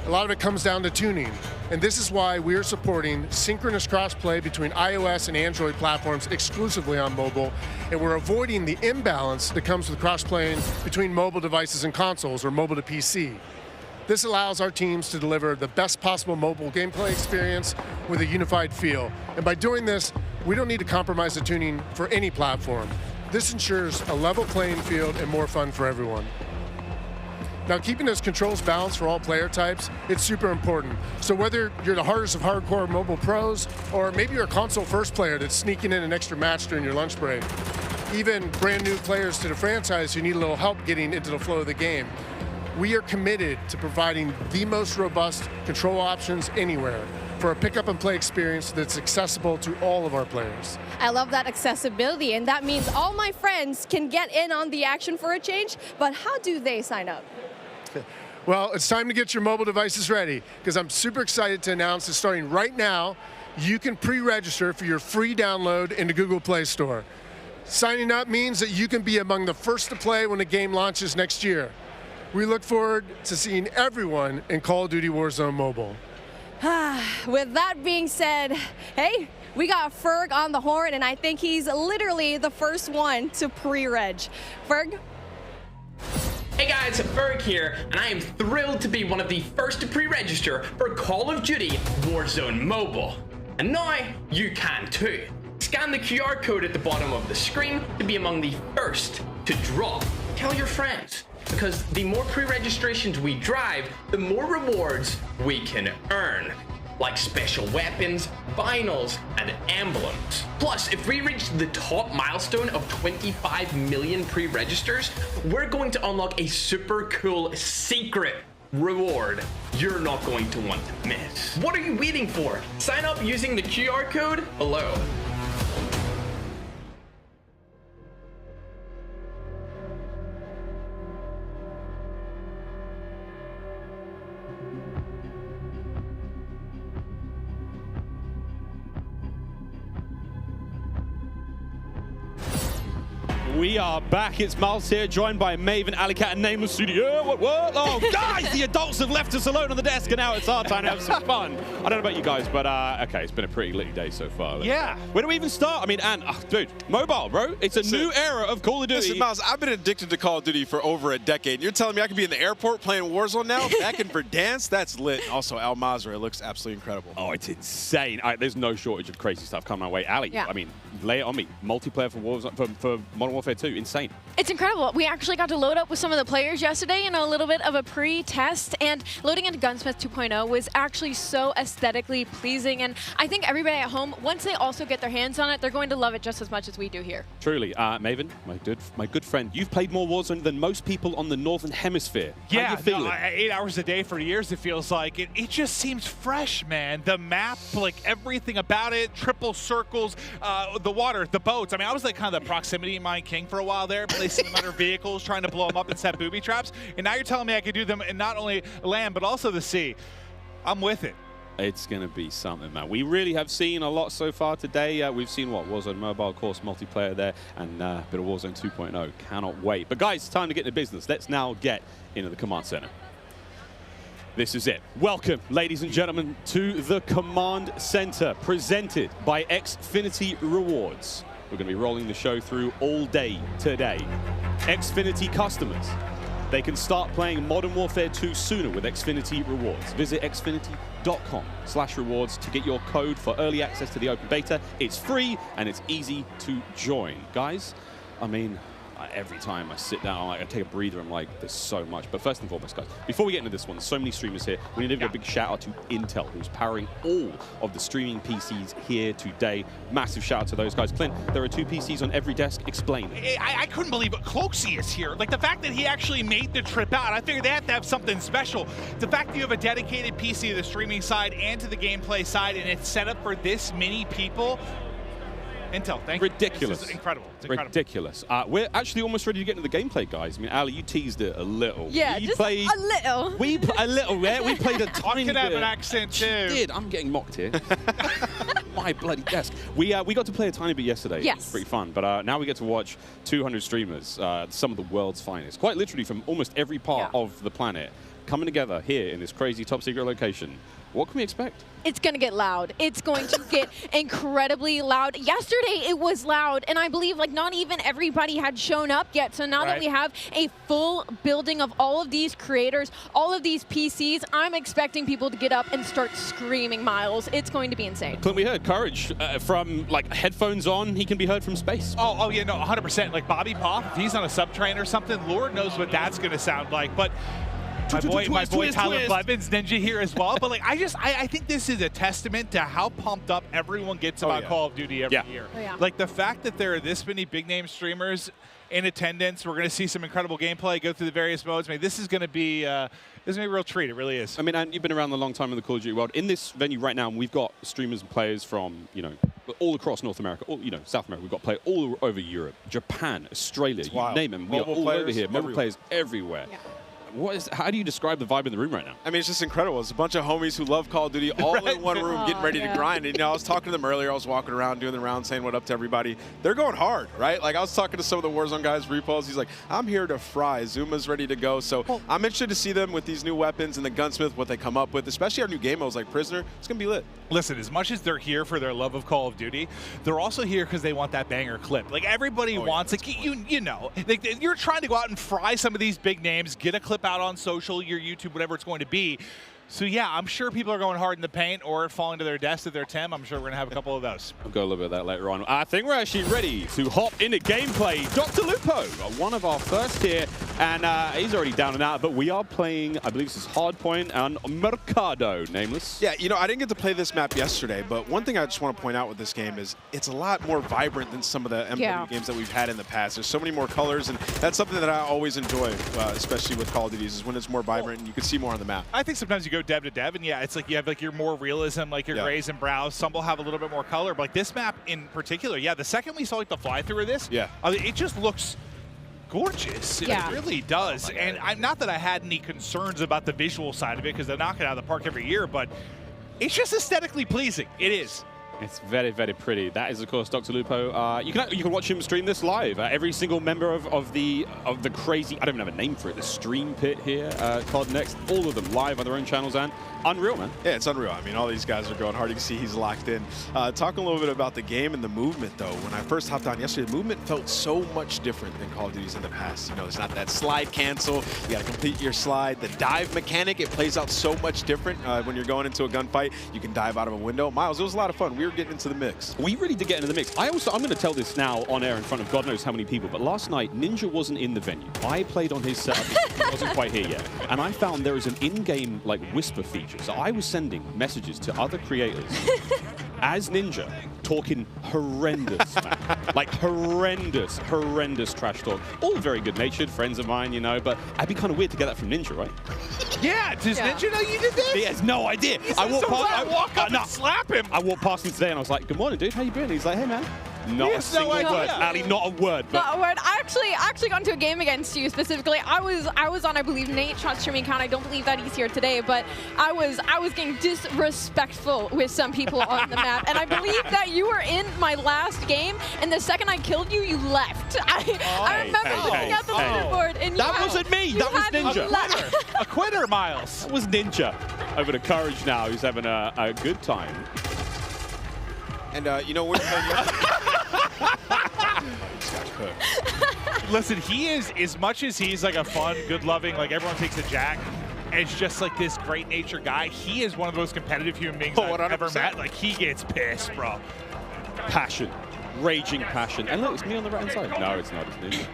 A lot of it comes down to tuning, and this is why we're supporting synchronous crossplay between iOS and Android platforms exclusively on mobile, and we're avoiding the imbalance that comes with cross-playing between mobile devices and consoles or mobile to PC. This allows our teams to deliver the best possible mobile gameplay experience with a unified feel. And by doing this, we don't need to compromise the tuning for any platform. This ensures a level playing field and more fun for everyone. Now, keeping those controls balanced for all player types, it's super important. So whether you're the hardest of hardcore mobile pros, or maybe you're a console first player that's sneaking in an extra match during your lunch break, even brand new players to the franchise who need a little help getting into the flow of the game, we are committed to providing the most robust control options anywhere for a pick up and play experience that's accessible to all of our players. I love that accessibility, and that means all my friends can get in on the action for a change, but how do they sign up? Well, it's time to get your mobile devices ready, because I'm super excited to announce that starting right now, you can pre-register for your free download in the Google Play Store. Signing up means that you can be among the first to play when the game launches next year. We look forward to seeing everyone in Call of Duty Warzone Mobile. With that being said, hey, we got Ferg on the horn, and I think he's literally the first one to pre-reg. Ferg? Hey guys, Ferg here, and I am thrilled to be one of the first to pre-register for Call of Duty Warzone Mobile. And now you can too. Scan the QR code at the bottom of the screen to be among the first to drop. Tell your friends, because the more pre-registrations we drive, the more rewards we can earn, like special weapons, vinyls, and emblems. Plus, if we reach the top milestone of 25 million pre-registers, we're going to unlock a super cool secret reward you're not going to want to miss. What are you waiting for? Sign up using the QR code below. We are back. It's Miles here, joined by Maven, Alicat, and Nameless Studio. What? Oh, guys, the adults have left us alone on the desk, and now it's our time to have some fun. I don't know about you guys, but okay, it's been a pretty litty day so far. Yeah. Where do we even start? I mean, dude, mobile, bro. It's a new era of Call of Duty. Listen, Miles, I've been addicted to Call of Duty for over a decade. You're telling me I could be in the airport playing Warzone now? Back in Verdansk? That's lit. Also, Al Mazrah looks absolutely incredible. Oh, it's insane. There's no shortage of crazy stuff coming my way. Ali, Yeah. I mean, lay it on me. Multiplayer for Warzone, for Modern Warfare 2, insane. It's incredible. We actually got to load up with some of the players yesterday in a little bit of a pre-test, and loading into Gunsmith 2.0 was actually so aesthetically pleasing, and I think everybody at home, once they also get their hands on it, they're going to love it just as much as we do here. Truly. Maven, my good friend, you've played more Warzone than most people on the Northern Hemisphere. Yeah, how you feeling? 8 hours a day for years, it feels like. It just seems fresh, man. The map, like everything about it, triple circles, the water, the boats. I mean, I was like kind of the proximity mine king for a while there, placing them under vehicles, trying to blow them up and set booby traps. And now you're telling me I could do them in not only land, but also the sea. I'm with it. It's going to be something, man. We really have seen a lot so far today. We've seen, Warzone Mobile, of course, multiplayer there, and a bit of Warzone 2.0. Cannot wait. But, guys, it's time to get into business. Let's now get into the command center. This is it. Welcome, ladies and gentlemen, to the command center, presented by Xfinity Rewards. We're going to be rolling the show through all day today. Xfinity customers, they can start playing Modern Warfare 2 sooner with Xfinity Rewards. Visit xfinity.com/rewards to get your code for early access to the open beta. It's free and it's easy to join. Guys, I mean, every time I sit down, I take a breather, I'm like, there's so much. But first and foremost, guys, before we get into this one, there's so many streamers here. We need to give a big shout out to Intel, who's powering all of the streaming PCs here today. Massive shout out to those guys. Clint, there are 2 PCs on every desk. Explain. I couldn't believe it. Cloaksy is here. Like, the fact that he actually made the trip out, I figured they have to have something special. The fact that you have a dedicated PC to the streaming side and to the gameplay side, and it's set up for this many people. Intel, thank you. Ridiculous. This is incredible. It's incredible. Ridiculous. We're actually almost ready to get into the gameplay, guys. I mean, Ali, you teased it a little. Yeah, you just played, a little. A little, yeah. We played a tiny I bit. can have an accent, too. She did. I'm getting mocked here. My bloody desk. We got to play a tiny bit yesterday. Yes. It was pretty fun. But now we get to watch 200 streamers, some of the world's finest, quite literally from almost every part of the planet, coming together here in this crazy top secret location. What can we expect? It's going to get loud. It's going to get incredibly loud. Yesterday, it was loud, and I believe like not even everybody had shown up yet. So now that we have a full building of all of these creators, all of these PCs, I'm expecting people to get up and start screaming, Miles. It's going to be insane. Clint, we heard Courage from like headphones on. He can be heard from space. Oh yeah, no, 100%. Like Bobby Poff, if he's on a subtrain or something, Lord knows what that's going to sound like. But my boy Tyler Blevins Ninja here as well. But like, I think this is a testament to how pumped up everyone gets about Call of Duty every year. Like the fact that there are this many big name streamers in attendance, we're going to see some incredible gameplay, go through the various modes. I mean, this is going to be a real treat. It really is. I mean, and you've been around a long time in the Call of Duty world. In this venue right now, we've got streamers and players from, all across North America, South America. We've got players all over Europe, Japan, Australia, you name them. We are all over here. Mobile players everywhere. Yeah. How do you describe the vibe in the room right now? I mean, it's just incredible. It's a bunch of homies who love Call of Duty all in one room getting ready to grind. And, I was talking to them earlier. I was walking around doing the round saying what up to everybody. They're going hard, right? Like, I was talking to some of the Warzone guys, Repos. He's like, I'm here to fry. Zuma's ready to go. So I'm interested to see them with these new weapons and the gunsmith, what they come up with, especially our new game modes like Prisoner. It's going to be lit. Listen, as much as they're here for their love of Call of Duty, they're also here because they want that banger clip. Like, everybody wants, like, like, you're trying to go out and fry some of these big names, get a clip out on social, your YouTube, whatever it's going to be. So yeah, I'm sure people are going hard in the paint or falling to their desk at their Tim. I'm sure we're going to have a couple of those. We'll go a little bit of that later on. I think we're actually ready to hop into gameplay. Dr. Lupo, one of our first here, and he's already down and out, but we are playing, I believe this is Hardpoint and Mercado, Nameless. Yeah, I didn't get to play this map yesterday, but one thing I just want to point out with this game is it's a lot more vibrant than some of the MW games that we've had in the past. There's so many more colors, and that's something that I always enjoy, especially with Call of Duty, is when it's more vibrant and you can see more on the map. I think sometimes you go dev to dev, and yeah, it's like you have like your more realism, like your grays and browns. Some will have a little bit more color, but like this map in particular, the second we saw like the fly through of this, it just looks gorgeous. It really does. And not that I had any concerns about the visual side of it, because they knock it out of the park every year, but it's just aesthetically pleasing. It is. It's very, very pretty. That is, of course, Dr. Lupo. You can watch him stream this live. Every single member of the crazy, I don't even have a name for it, the stream pit here, COD Next, all of them live on their own channels, and unreal, man. Yeah, it's unreal. I mean, all these guys are going hard. You can see he's locked in. Talking a little bit about the game and the movement, though. When I first hopped on yesterday, the movement felt so much different than Call of Duty's in the past. You know, it's not that slide cancel. You got to complete your slide. The dive mechanic, it plays out so much different when you're going into a gunfight. You can dive out of a window. Miles, it was a lot of fun. We were getting into the mix. We really did get into the mix. I'm going to tell this now on air in front of God knows how many people, but last night, Ninja wasn't in the venue. I played on his setup. He wasn't quite here yet. And I found there is an in-game like whisper feature. So I was sending messages to other creators as Ninja, talking horrendous, man. Like horrendous trash talk. All very good-natured friends of mine, you know, but it'd be kind of weird to get that from Ninja, right? Yeah, does Ninja know you did this? He has no idea. I walk up and slap him. I walked past him today and I was like, good morning, dude, how you been? He's like, hey, man. Not a single word. Ali, not a word. But not a word. I actually got into a game against you specifically. I was on, I believe, Nate Shot's streaming account. I don't believe that he's here today, but I was getting disrespectful with some people on the map. And I believe that you were in my last game, and the second I killed you, you left. I remember looking at the leaderboard, and that wasn't me. That was Ninja. A quitter, Miles. That was Ninja. Over to Courage now, who's having a good time. And, you know, we're Listen, he is, as much as he's like a fun, good-loving, like everyone takes a Jack, as just like this great-natured guy, he is one of the most competitive human beings I've ever met. Like, he gets pissed, bro. Passion. Raging passion. And look, it's me on the right-hand side. No, it's not. It's Ninja.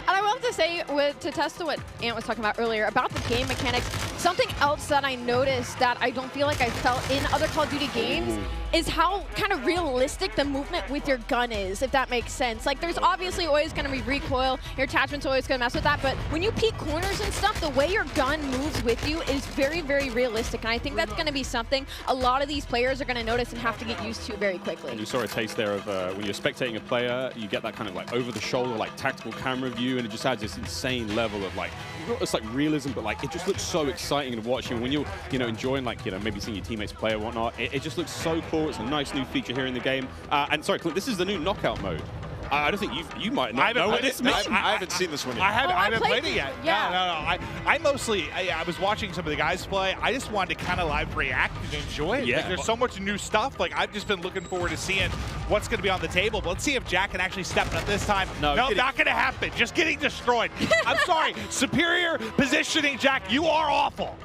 And I will have to say, to test to what Ant was talking about earlier, about the game mechanics, something else that I noticed that I don't feel like I felt in other Call of Duty games is how kind of realistic the movement with your gun is, if that makes sense. Like, there's obviously always going to be recoil, your attachment's always going to mess with that, but when you peek corners and stuff, the way your gun moves with you is very, very realistic, and I think that's going to be something a lot of these players are going to notice and have to get used to very quickly. And you saw a taste there of when you're spectating a player, you get that kind of like over-the-shoulder, like tactical camera view, and it just adds this insane level of like, it's like realism, but like it just looks so exciting to watch. And when you're, enjoying like, maybe seeing your teammates play or whatnot, it just looks so cool. It's a nice new feature here in the game. And sorry, Clint, this is the new knockout mode. I don't think you might not know what this means. I haven't seen this one yet. I haven't played it yet. Yeah. No. I mostly, I was watching some of the guys play. I just wanted to kind of live react and enjoy it. Yeah. Like, there's so much new stuff. Like, I've just been looking forward to seeing what's going to be on the table. But let's see if Jack can actually step up this time. No, not going to happen. Just getting destroyed. I'm sorry. Superior positioning, Jack. You are awful.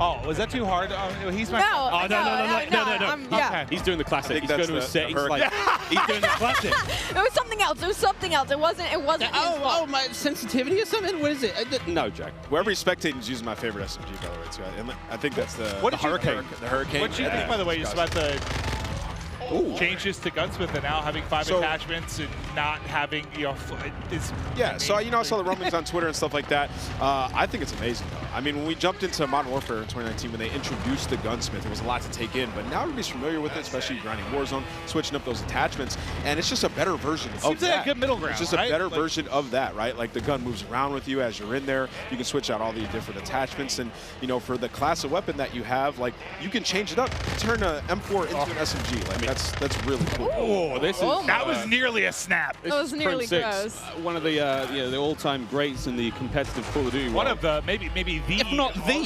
Oh, was that too hard? He's my. No. No. Yeah. He's doing the classic. He's going to a set. He's doing the classic. It was something else. It wasn't. My sensitivity or something. What is it? No, Jack. Whoever he's spectating is using my favorite SMG, by the way, too. I think that's the Hurricane. The Hurricane. What do you think, by the way, just about the changes to Gunsmith and now having 5 attachments and not having, So, I saw the rumblings on Twitter and stuff like that. I think it's amazing, though. I mean, when we jumped into Modern Warfare in 2019, when they introduced the Gunsmith, it was a lot to take in. But now everybody's familiar with it, especially grinding Warzone, switching up those attachments. And it's just a better version of that. Seems like a good middle ground, It's just a better version of that, right? Like, the gun moves around with you as you're in there. You can switch out all the different attachments. And, for the class of weapon that you have, like, you can change it up. Turn an M4 into an SMG. Like, that's really cool. Oh, that was nearly a snap. That was nearly gross. One of the all-time greats in the competitive Call of Duty. One of the maybe the, if not the.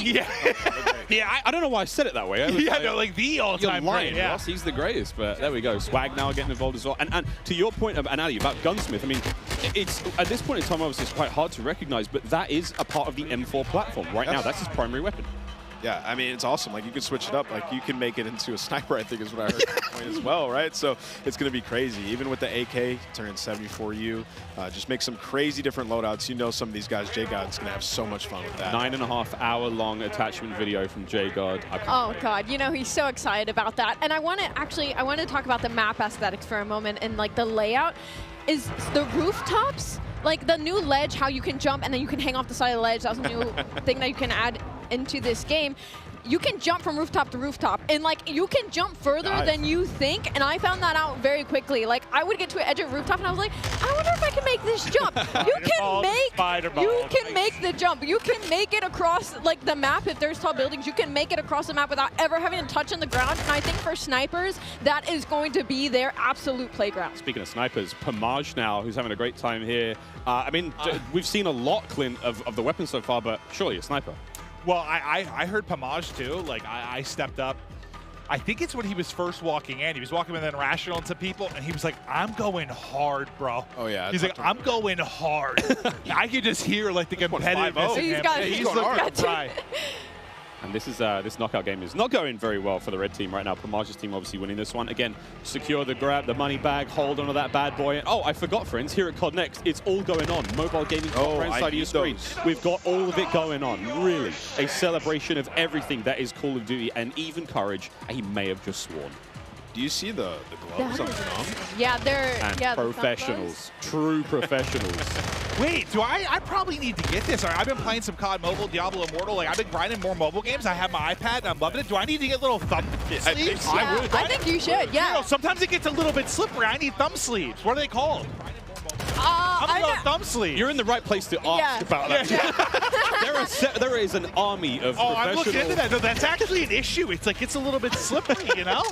Yeah. I don't know why I said it that way. Like the all-time great. Yeah, Ross, he's the greatest. But there we go. Swag now getting involved as well. And to your point, Ali, about Gunsmith. I mean, it's at this point in time, obviously, it's quite hard to recognize, but that is a part of the M4 platform right now. That's his primary weapon. Yeah, I mean, it's awesome. Like, you can switch it up. Like, you can make it into a sniper, I think is what I heard as well, right? So it's going to be crazy. Even with the AK, turning 74U, just make some crazy different loadouts. Some of these guys, J-God's going to have so much fun with that. 9.5-hour-long attachment video from J-God. Oh, God. He's so excited about that. And I want to talk about the map aesthetics for a moment and, like, the layout. Is the rooftops, like the new ledge, how you can jump and then you can hang off the side of the ledge. That was a new thing that you can add into this game. you can jump from rooftop to rooftop, and like you can jump further than you think. And I found that out very quickly. Like I would get to an edge of rooftop, and I was like, I wonder if I can make this jump. You can make the jump. You can make it across like the map if there's tall buildings. You can make it across the map without ever having to touch on the ground. And I think for snipers, that is going to be their absolute playground. Speaking of snipers, Pomage now, who's having a great time here. I mean, we've seen a lot, Clint, of the weapons so far, but surely a sniper. Well, I heard Pomage too. Like I stepped up. I think it's when he was first walking in. He was walking with Irrational and some people, and he was like, I'm going hard, bro. Oh, yeah. He's like, I'm going hard. I could just hear like the competitiveness in him. He's looking hard. right. And this is this knockout game is not going very well for the red team right now. Pomage's team obviously winning this one. Again, secure the grab, the money bag, hold on to that bad boy. Oh, I forgot, friends, here at COD Next, it's all going on. Mobile gaming right side of your screen. We've got all of it going on. Really, a celebration of everything that is Call of Duty, and even Courage, he may have just sworn. Do you see the gloves on the thumb? Yeah, they're And professionals, true professionals. Wait, do I probably need to get this. I've been playing some COD Mobile, Diablo Immortal. Like I've been grinding more mobile games. I have my iPad and I'm loving it. Do I need to get little thumb sleeves? I think you should, yeah. You know, sometimes it gets a little bit slippery. I need thumb sleeves. What are they called? Thumb sleeves. You're in the right place to ask about that. There is an army of professionals. I'm looking into that. No, that's actually an issue. It's like it's a little bit slippery, you know?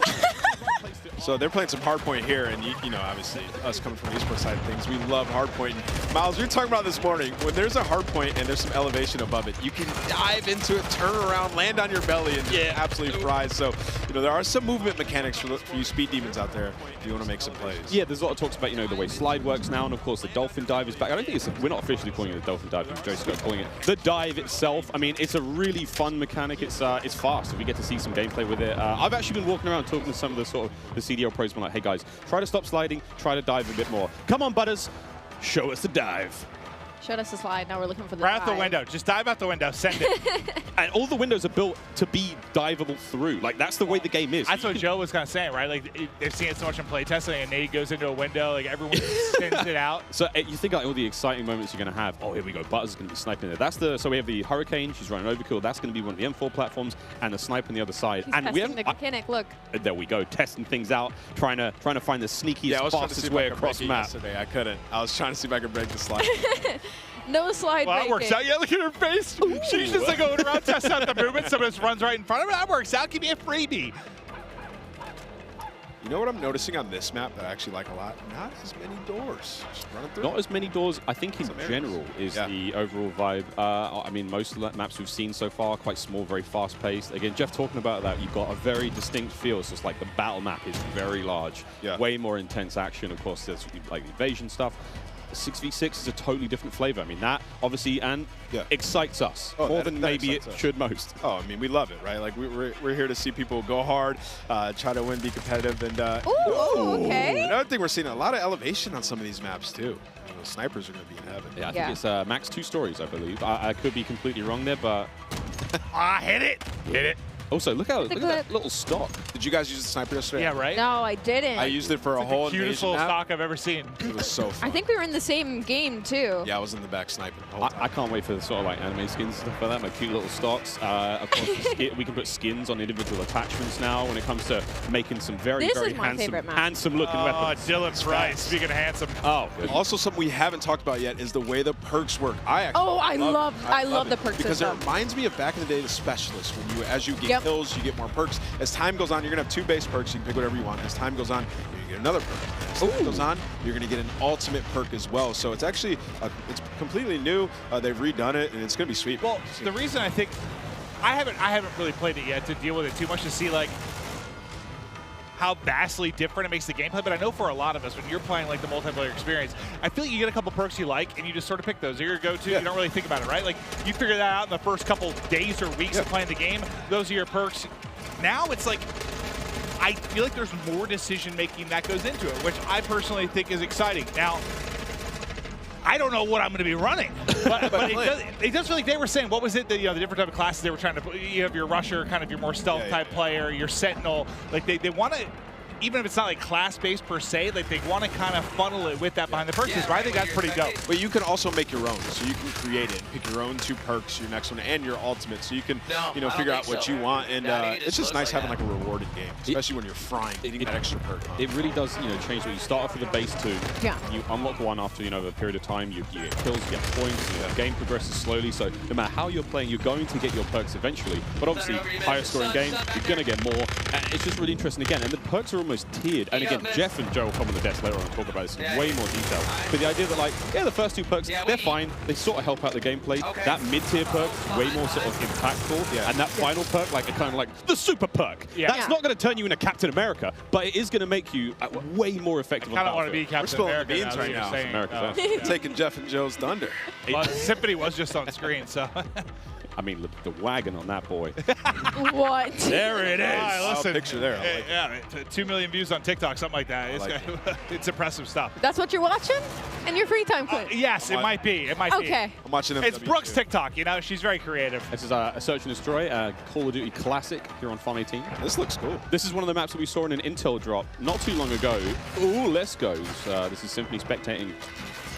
So they're playing some hardpoint here, and you know, obviously, us coming from the esports side of things, we love hardpoint. Miles, we were talking about this morning, when there's a hardpoint and there's some elevation above it, you can dive into it, turn around, land on your belly, and just absolutely fry. So, you know, there are some movement mechanics for you speed demons out there if you want to make some plays. Yeah, there's a lot of talks about, you know, the way slide works now, and of course the dolphin dive is back. I don't think we're not officially calling it the dolphin dive, Joe Scott calling it the dive itself. I mean, it's a really fun mechanic. It's fast. We get to see some gameplay with it. I've actually been walking around talking to some of the sort of the CDL pros, been like, hey guys, try to stop sliding, try to dive a bit more. Come on, Butters, show us the dive. Showed us the slide. Now we're looking for the right out the window. Just dive out the window. Send it. And all the windows are built to be diveable through. Like, that's the way the game is. That's what Joe was kind of saying, right? Like, they've seen it so much in playtesting, and Nate goes into a window. Like, everyone sends it out. So you think like all the exciting moments you're going to have. Oh, here we go. Butters is going to be sniping there. So we have the Hurricane. She's running overkill. That's going to be one of the M4 platforms, and the sniper on the other side. He's and testing we have the mechanic. Look. There we go, testing things out, trying to find the sneakiest, fastest way across the map. Yesterday. I couldn't. I was trying to see if I could break the slide. No slide Well, that works out. Yeah, look at her face. Ooh. She's just like going around, testing out the movement. Someone just runs right in front of her. That works out. Give me a freebie. You know what I'm noticing on this map that I actually like a lot? Not as many doors. Just running through. Not as many doors, I think, in general, is the overall vibe. I mean, most of the maps we've seen so far, quite small, very fast-paced. Again, Jeff talking about that, you've got a very distinct feel. It's just like the battle map is very large. Way more intense action. Of course, there's like the evasion stuff. 6v6 is a totally different flavor. I mean, that obviously excites us more than maybe it should most. Oh, I mean, we love it, right? Like, we're here to see people go hard, try to win, be competitive, and okay. Another thing, we're seeing a lot of elevation on some of these maps too. The snipers are going to be in heaven. Yeah, I think it's max 2 stories, I believe. I could be completely wrong there, but hit it. Hit it. Also, look at that little stock. Did you guys use the sniper yesterday? Yeah, right? No, I didn't. I used it for a whole the cutest little stock I've ever seen. It was so fun. I think we were in the same game, too. Yeah, I was in the back sniping the whole time. I can't wait for the sort of like anime skins and stuff like that, my cute little stocks. Of course, we can put skins on individual attachments now when it comes to making some very handsome looking weapons. Oh, Dylan Price, speaking of handsome. Oh, good. Also, something we haven't talked about yet is the way the perks work. I love the perks because system. it reminds me of back in the day, the specialists. When as you get kills, you get more perks. As time goes on, you're gonna have 2 base perks. You can pick whatever you want. As time goes on, you get another perk. As time goes on, you're gonna get an ultimate perk as well. So it's actually it's completely new. They've redone it, and it's gonna be sweet. Well, the reason I think I haven't really played it yet to deal with it too much to see like how vastly different it makes the gameplay, but I know for a lot of us, when you're playing like the multiplayer experience, I feel like you get a couple perks you like, and you just sort of pick those. They're your go-to. You don't really think about it, right? Like, you figure that out in the first couple days or weeks of playing the game. Those are your perks. Now it's like, I feel like there's more decision-making that goes into it, which I personally think is exciting. Now, I don't know what I'm going to be running, but it does feel like they were saying, what was it, the different type of classes they were trying to put? You have your rusher, kind of your more stealth type player, your sentinel. Like they want to even if it's not like class-based per se, like they want to kind of funnel it with that behind the perks. I think that's pretty dope. But you can also make your own, so you can create it, pick your own 2 perks, your next one, and your ultimate, so you can, figure out what you want. And it's just nice having like a rewarded game, especially when you're frying, getting that extra perk. It really does, change what you start off with a base 2. Yeah. You unlock one after, over a period of time. You get kills, you get points. The game progresses slowly, so no matter how you're playing, you're going to get your perks eventually. But obviously, higher scoring games, you're going to get more. And it's just really interesting again. And the perks are almost tiered. And again, Jeff and Joe will come on the desk later on and talk about this in way more detail. But the idea that, like, the first 2 perks, they're fine. They sort of help out the gameplay. That mid-tier perk, way more sort of impactful. And that final perk, like, kind of like the super perk. That's not going to turn you into Captain America, but it is going to make you way more effective. I kind of want to be Captain America beans right now. Taking Jeff and Joe's thunder. Well, Symphony was just on screen, so. I mean, the wagon on that boy. What? There it is. Right, listen, picture there. Yeah, 2 million views on TikTok, something like that. It's impressive stuff. That's what you're watching? In your free time, Quinn? Yes, it might be. It might be. Okay. I'm watching them. It's Brooke's TikTok. She's very creative. This is a Search and Destroy, Call of Duty Classic here on Farm 18. This looks cool. This is one of the maps that we saw in an Intel drop not too long ago. Ooh, let's go. This is Symphony spectating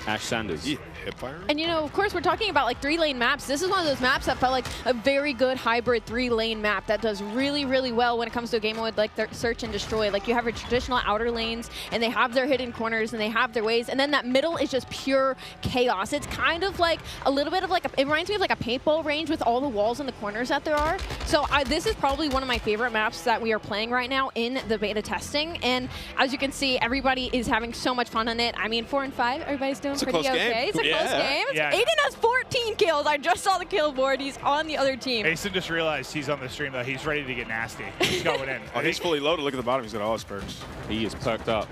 Ash Sanders. Yeah, hipfire. And of course, we're talking about like 3-lane maps. This is one of those maps that felt like a very good hybrid 3-lane map that does really, really well when it comes to a game mode like Search and Destroy. Like you have your traditional outer lanes, and they have their hidden corners, and they have their ways, and then that middle is just pure chaos. It's kind of like a little bit of like it reminds me of like a paintball range with all the walls and the corners that there are. So this is probably one of my favorite maps that we are playing right now in the beta testing. And as you can see, everybody is having so much fun on it. I mean, 4 and 5, everybody's doing pretty okay. It's a close game. Aiden has 14 kills. I just saw the kill board. He's on the other team. Mason just realized he's on the stream, though. He's ready to get nasty. He's going in. He's fully loaded. Look at the bottom. He's got all his perks. He is perked up,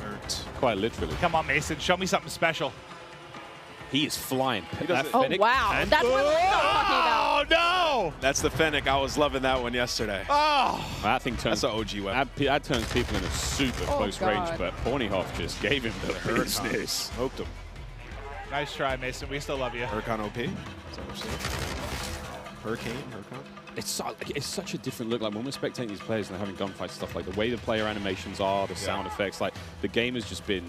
quite literally. Come on, Mason. Show me something special. He is flying. Oh, wow. That's what I'm talking about. Oh, no! That's the Fennec. I was loving that one yesterday. Oh! That thing turns... That's an OG weapon. That turns people in a super close range, but Pornyhoff just gave him the business. Smoked him. Nice try, Mason. We still love you. Hurricane OP. Is that what you're saying? Hurricane? It's such a different look. Like when we're spectating these players and they're having gunfights, stuff like the way the player animations are, the sound effects, like the game has just been...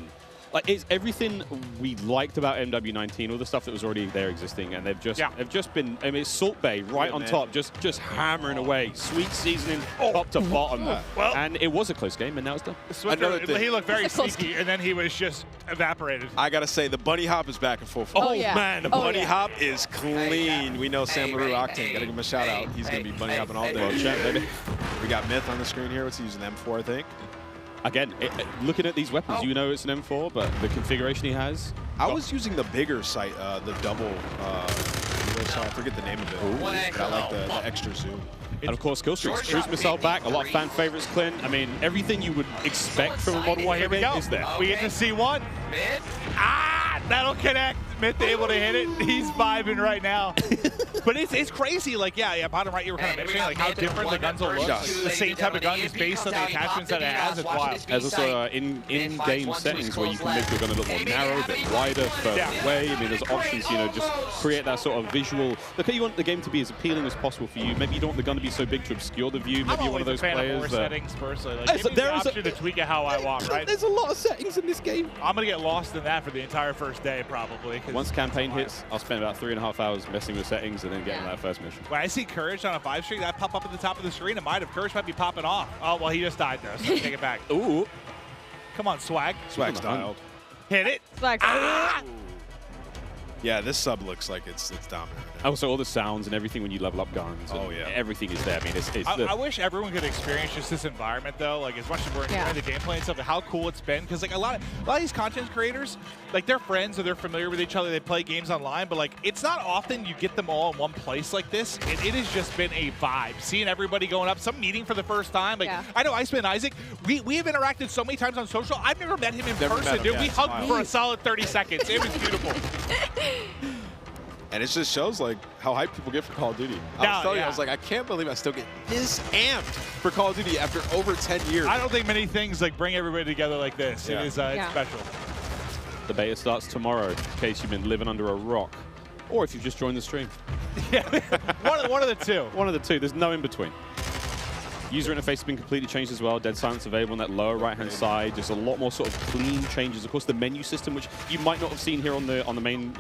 Like it's everything we liked about MW19, all the stuff that was already there existing, and they've just been. I mean, it's Salt Bay right on top, just hammering away, sweet seasoning top to bottom. Well, and it was a close game, and now it's done. He looked very sneaky, and then he was just evaporated. I gotta say, the bunny hop is back in full force. Oh, yeah. Man, the bunny hop is clean. We know Sam LaRue Octane. Gotta give him a shout out. He's gonna be bunny hopping all day. Well, check, baby. We got Myth on the screen here. What's he using? M4, I think. Again, looking at these weapons, you know it's an M4, but the configuration he has. I was using the bigger sight, the double. I forget the name of it. But I like the extra zoom. And of course, kill streaks. Cruise missile back. A lot of fan favorites, Clint. I mean, everything you would expect from a Modern Warfare game is there. We get to see one. That'll connect. Myth able to hit it. He's vibing right now. But it's crazy. Like, bottom right, you were kind of mentioning like how different the guns will look. The same type of gun is based on the attachments that it has. It's wild. There's also in-game settings where you can make your gun a little more narrow, a bit wider, further away. I mean, there's options, just create that sort of visual. Look, you want the game to be as appealing as possible for you. Maybe you don't want the gun to be so big to obscure the view. Maybe you're one of those players. More settings personally. Like, give me the option to tweak it how I want, right? There's a lot of settings in this game. I'm gonna get lost in that for the entire first day, probably. Once campaign hits, I'll spend about 3.5 hours messing with settings and then getting that first mission. When I see Courage on a 5 streak, that pop up at the top of the screen, it might have. Courage might be popping off. Oh, well, he just died there, so take it back. Ooh. Come on, Swag. Swag styled. Hit it. Swag. Yeah, this sub looks like it's dominant. Also, all the sounds and everything when you level up guns. Everything is there. I mean, I wish everyone could experience just this environment, though. Like, as much as we're enjoying the gameplay and stuff, how cool it's been. Because, like, a lot of these content creators, like, they're friends or they're familiar with each other. They play games online. But, like, it's not often you get them all in one place like this. It has just been a vibe. Seeing everybody going up, some meeting for the first time. Like, I know Iceman and Isaac, we have interacted so many times on social. I've never met him in person, dude. We hugged for a solid 30 seconds. It was beautiful. And it just shows like how hyped people get for Call of Duty. I was telling you, I was like, I can't believe I still get this amped for Call of Duty after over 10 years. I don't think many things like bring everybody together like this. It is it's special. The beta starts tomorrow, in case you've been living under a rock, or if you've just joined the stream. One of the two. One of the two. There's no in between. User interface has been completely changed as well. Dead silence available on that lower right-hand side. Just a lot more sort of clean changes. Of course, the menu system, which you might not have seen here on the main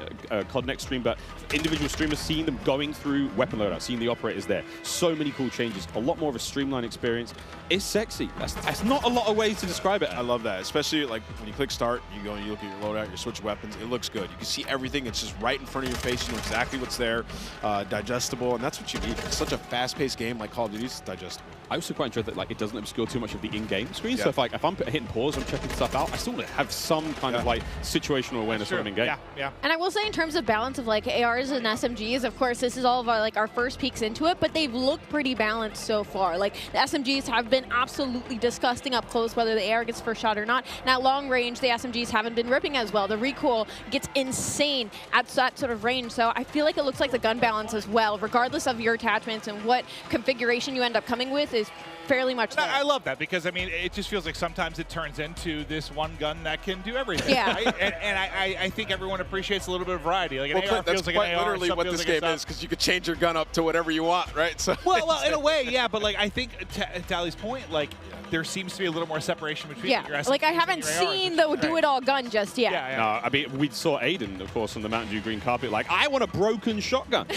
COD Next stream, but individual streamers seeing them going through weapon loadout, seeing the operators there. So many cool changes. A lot more of a streamlined experience. It's sexy. That's not a lot of ways to describe it. I love that, especially like when you click start, you go and you look at your loadout, you switch weapons. It looks good. You can see everything. It's just right in front of your face. You know exactly what's there, digestible, and that's what you need. It's such a fast-paced game like Call of Duty. It's digestible. I also quite enjoy that like it doesn't obscure too much of the in-game screen. Yeah. So if I'm hitting pause, I'm checking stuff out, I still want to have some kind of like situational awareness when I'm in game. Yeah. And I will say in terms of balance of like ARs and SMGs, of course, this is all of our first peeks into it, but they've looked pretty balanced so far. Like the SMGs have been absolutely disgusting up close, whether the AR gets first shot or not. Now long range, the SMGs haven't been ripping as well. The recoil gets insane at that sort of range. So I feel like it looks like the gun balance as well, regardless of your attachments and what configuration you end up coming with, is fairly much there. I love that because, I mean, it just feels like sometimes it turns into this one gun that can do everything. Yeah. Right? and I think everyone appreciates a little bit of variety. Like an AR feels like an AR. That's quite literally what this game is, because you can change your gun up to whatever you want, right? So well, in a way, yeah. But like I think to Ali's point, like there seems to be a little more separation between your SMGs like I haven't seen the do-it-all gun just yet. No, I mean, we saw Aiden, of course, on the Mountain Dew green carpet, like, I want a broken shotgun.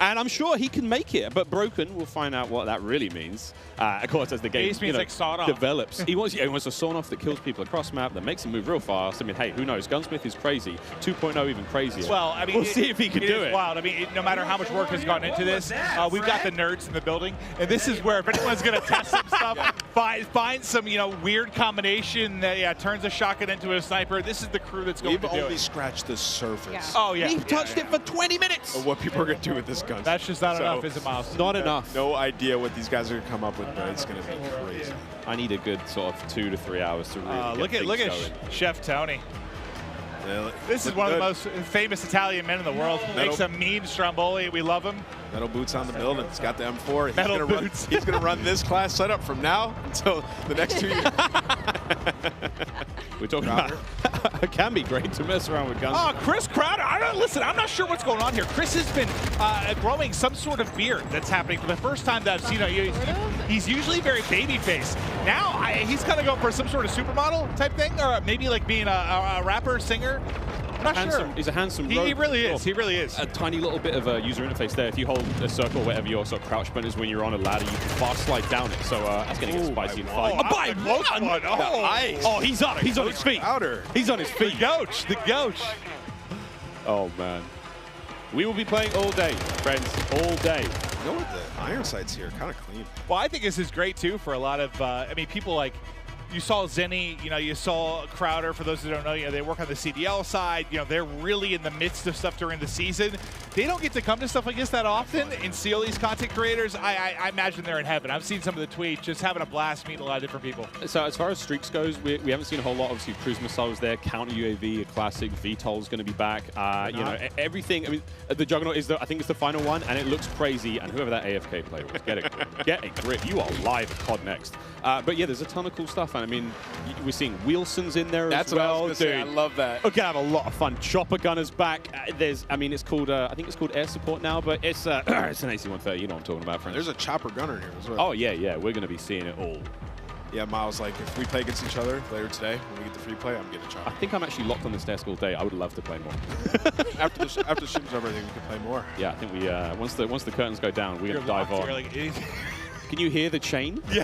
And I'm sure he can make it, but broken, we'll find out what that really means. Of course, as the game like sawed off. develops. he wants a sawn off that kills people across map, that makes them move real fast. I mean, hey, who knows? Gunsmith is crazy. 2.0 even crazier. Well, I mean, we'll see if he can do it. It's wild. I mean, no matter how much work has gone into this, we've got the nerds in the building, and this is where if anyone's going to test some stuff, find some, weird combination that turns a shotgun into a sniper. This is the crew that's going to do it. We've only scratched the surface. Yeah. Oh yeah, we've touched it for 20 minutes. Of what people are going to do with this gun. That's just not enough, is it, Miles? Not enough. No idea what these guys are going to come up with, but it's going to be crazy. I need a good sort of 2 to 3 hours to really look at Chef Tony. This is one of the most famous Italian men in the world. Makes a mean stromboli. We love him. Metal boots on the building. He's got the M4. Metal boots. He's going to run this class setup from now until the next 2 years. We're talking about it can be great to mess around with guns. Oh, Chris Crowder. Listen, I'm not sure what's going on here. Chris has been growing some sort of beard that's happening for the first time that I've seen him. He's usually very baby-faced. Now he's kind of going for some sort of supermodel type thing, or maybe like being a rapper, singer. I'm not sure. He's a handsome He really is. He really is. A tiny little bit of a user interface there. If you hold a circle, whatever your sort of crouch button is when you're on a ladder, you can fast slide down it. So that's going to get spicy and fun. He's up. He's on his feet. He's on his feet. The Gouch. Oh, man. We will be playing all day, friends, all day. You know what? The iron sights here kind of clean. Well, I think this is great, too, for a lot of, people like, you saw Zenny, you saw Crowder. For those who don't know, they work on the CDL side. They're really in the midst of stuff during the season. They don't get to come to stuff like this that often and see all these content creators. I imagine they're in heaven. I've seen some of the tweets, just having a blast, meeting a lot of different people. So as far as streaks goes, we haven't seen a whole lot. Obviously, cruise missiles there, counter UAV, a classic. VTOL's going to be back. Everything. I mean, the Juggernaut is I think it's the final one, and it looks crazy. And whoever that AFK player was, get a grip. You are live at COD Next. But yeah, there's a ton of cool stuff. I mean, we're seeing Wilson's in there as well. That's what I was going to say. I love that. We're going to have a lot of fun. Chopper Gunner's back. It's called, I think it's called Air Support now, but it's it's an AC-130. You know what I'm talking about, friends. There's a Chopper Gunner here as well. Oh, yeah. We're going to be seeing it all. Yeah, Miles, like, if we play against each other later today, when we get the free play, I'm getting a Chopper. I think I'm actually locked on this desk all day. I would love to play more. after the stream's over, I think we can play more. Yeah, I think we, once the curtains go down, we're going to dive on. Can you hear the chain? Yeah.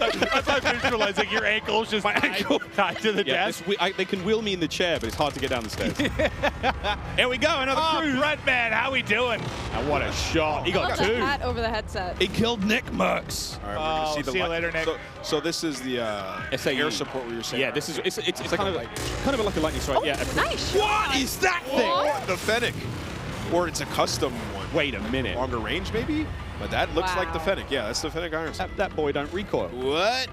I'm visualizing your ankles just tied to the desk. They can wheel me in the chair, but it's hard to get down the stairs. Here we go, another cruise. Breadman, how we doing? And what a shot. He got 2. Hat over the headset. He killed Nick Merckx. All right, we're going to see you later, Nick. So this is the air support we were saying. Yeah, this is it's like kind of like a lightning strike. Oh, yeah. Nice. What is that thing? The Fennec. Or it's a custom one. Wait a minute. Longer range, maybe? But that looks like the Fennec. Yeah, that's the Fennec iron sight. That boy don't recoil. What?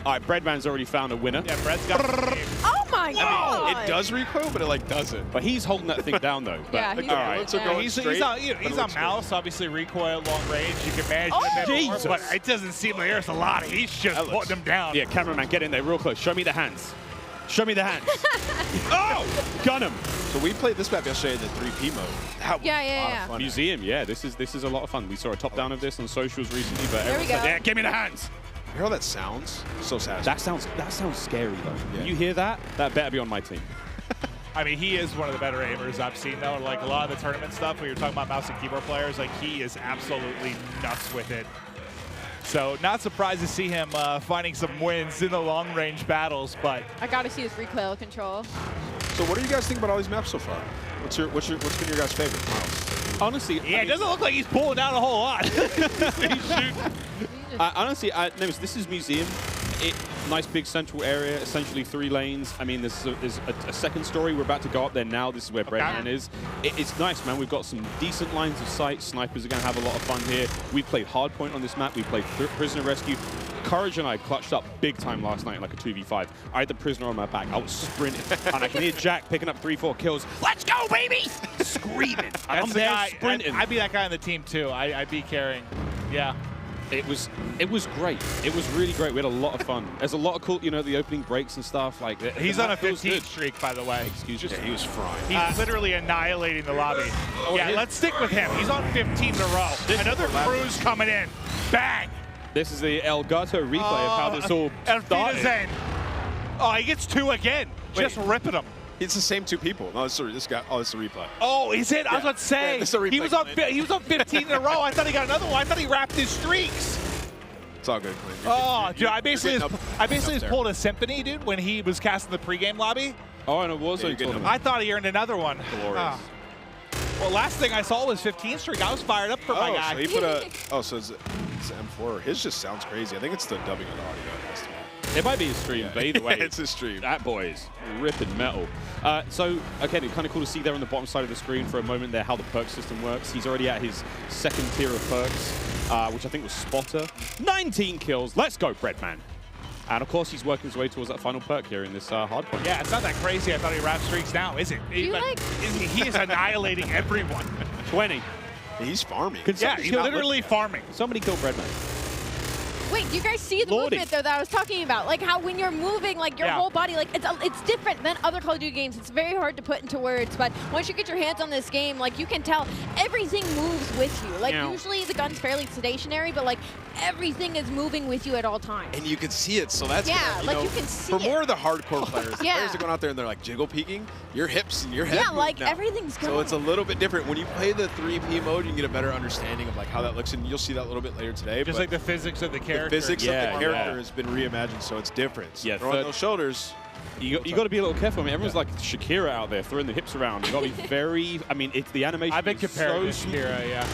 All right, Breadman's already found a winner. Yeah, Bread's got Oh my God! It does recoil, but it doesn't. But he's holding that thing down though. But, Yeah, all right. So going straight, he's on mouse, obviously recoil, long range. You can manage Oh, it a bit more, Jesus. but it doesn't seem like there's a lot. He's just putting them down. Yeah, cameraman, get in there real close. Show me the hands. Show me the hands. Oh, gun him. So we played this map yesterday in the 3P mode. That was a lot of fun. Museum, yeah, this is a lot of fun. We saw a top down of this on socials recently, but There we go. yeah, give me the hands. You hear how that sounds? So satisfying. That sounds scary though. Yeah. When you hear that, that better be on my team. I mean, he is one of the better aimers I've seen, though. Like, a lot of the tournament stuff, when you're talking about mouse and keyboard players, like, he is absolutely nuts with it. So, not surprised to see him finding some wins in the long-range battles, but... I gotta see his recoil control. So what do you guys think about all these maps so far? What's been your guys' favorite, Miles? Honestly, yeah, it doesn't look like he's pulling down a whole lot. He's shooting. Honestly, this is Museum. Nice big central area, essentially 3 lanes. I mean, there's a second story. We're about to go up there now. This is where Breadman is. It's nice, man. We've got some decent lines of sight. Snipers are going to have a lot of fun here. We played Hardpoint on this map. We played Prisoner Rescue. Courage and I clutched up big time last night in like a 2v5. I had the Prisoner on my back. I was sprinting. And I can hear Jack picking up 3-4 kills. Let's go, baby! Screaming. I'm there sprinting. I'd be that guy on the team, too. I'd be carrying. Yeah. It was great. It was really great. We had a lot of fun. There's a lot of cool, the opening breaks and stuff. Like he's on a 15 streak, by the way. Excuse me. Yeah, he was frying. He's literally annihilating the lobby. Yeah, let's stick with him. He's on 15 in a row. Another cruise coming in. Bang! This is the Elgato replay of how this all started. Oh, he gets 2 again. Just ripping him. It's the same 2 people. No, sorry, this guy. Oh, it's a replay. Oh, is it? Yeah. I was about to say. Yeah, he was on 15 in a row. I thought he got another one. I thought he wrapped his streaks. It's all good, Clint. Oh, dude, I basically just pulled a symphony, dude, when he was casting the pregame lobby. Oh, and it was a tournament. I thought he earned another one. Glorious. Well, last thing I saw was 15 streak. I was fired up for my guy. So he put a. Oh, so it's M4. His just sounds crazy. I think it's the dubbing of the audio. It might be his stream, but either way, it's his stream. That boy is ripping metal. So, again, it's kind of cool to see there on the bottom side of the screen for a moment there how the perk system works. He's already at his 2nd tier of perks, which I think was Spotter. 19 kills. Let's go, Breadman. And, of course, he's working his way towards that final perk here in this hardpoint. Yeah, it's not that crazy. I thought he wrapped streaks now, is it? He is annihilating everyone. 20. He's farming. Yeah, he's literally farming. Somebody kill Breadman. Wait, do you guys see the movement though that I was talking about? Like how when you're moving, like your whole body, like it's different than other Call of Duty games. It's very hard to put into words, but once you get your hands on this game, like you can tell everything moves with you. Like usually the gun's fairly stationary, but like everything is moving with you at all times. And you can see it, so that's you can see for more of the hardcore players, the players Yeah. that go out there and they're like jiggle peeking, your hips and your head. Yeah, like now. everything's going. So it's a little bit different. When you play the 3P mode, you can get a better understanding of like how that looks, and you'll see that a little bit later today. Just but like the physics of the character. The physics of the character has been reimagined, so it's different. So Yeah, throwing those shoulders. You got to be a little careful. I mean, everyone's like Shakira out there throwing the hips around. You got to be very. I mean, it's the animation. I've been comparing so to Shakira, yeah.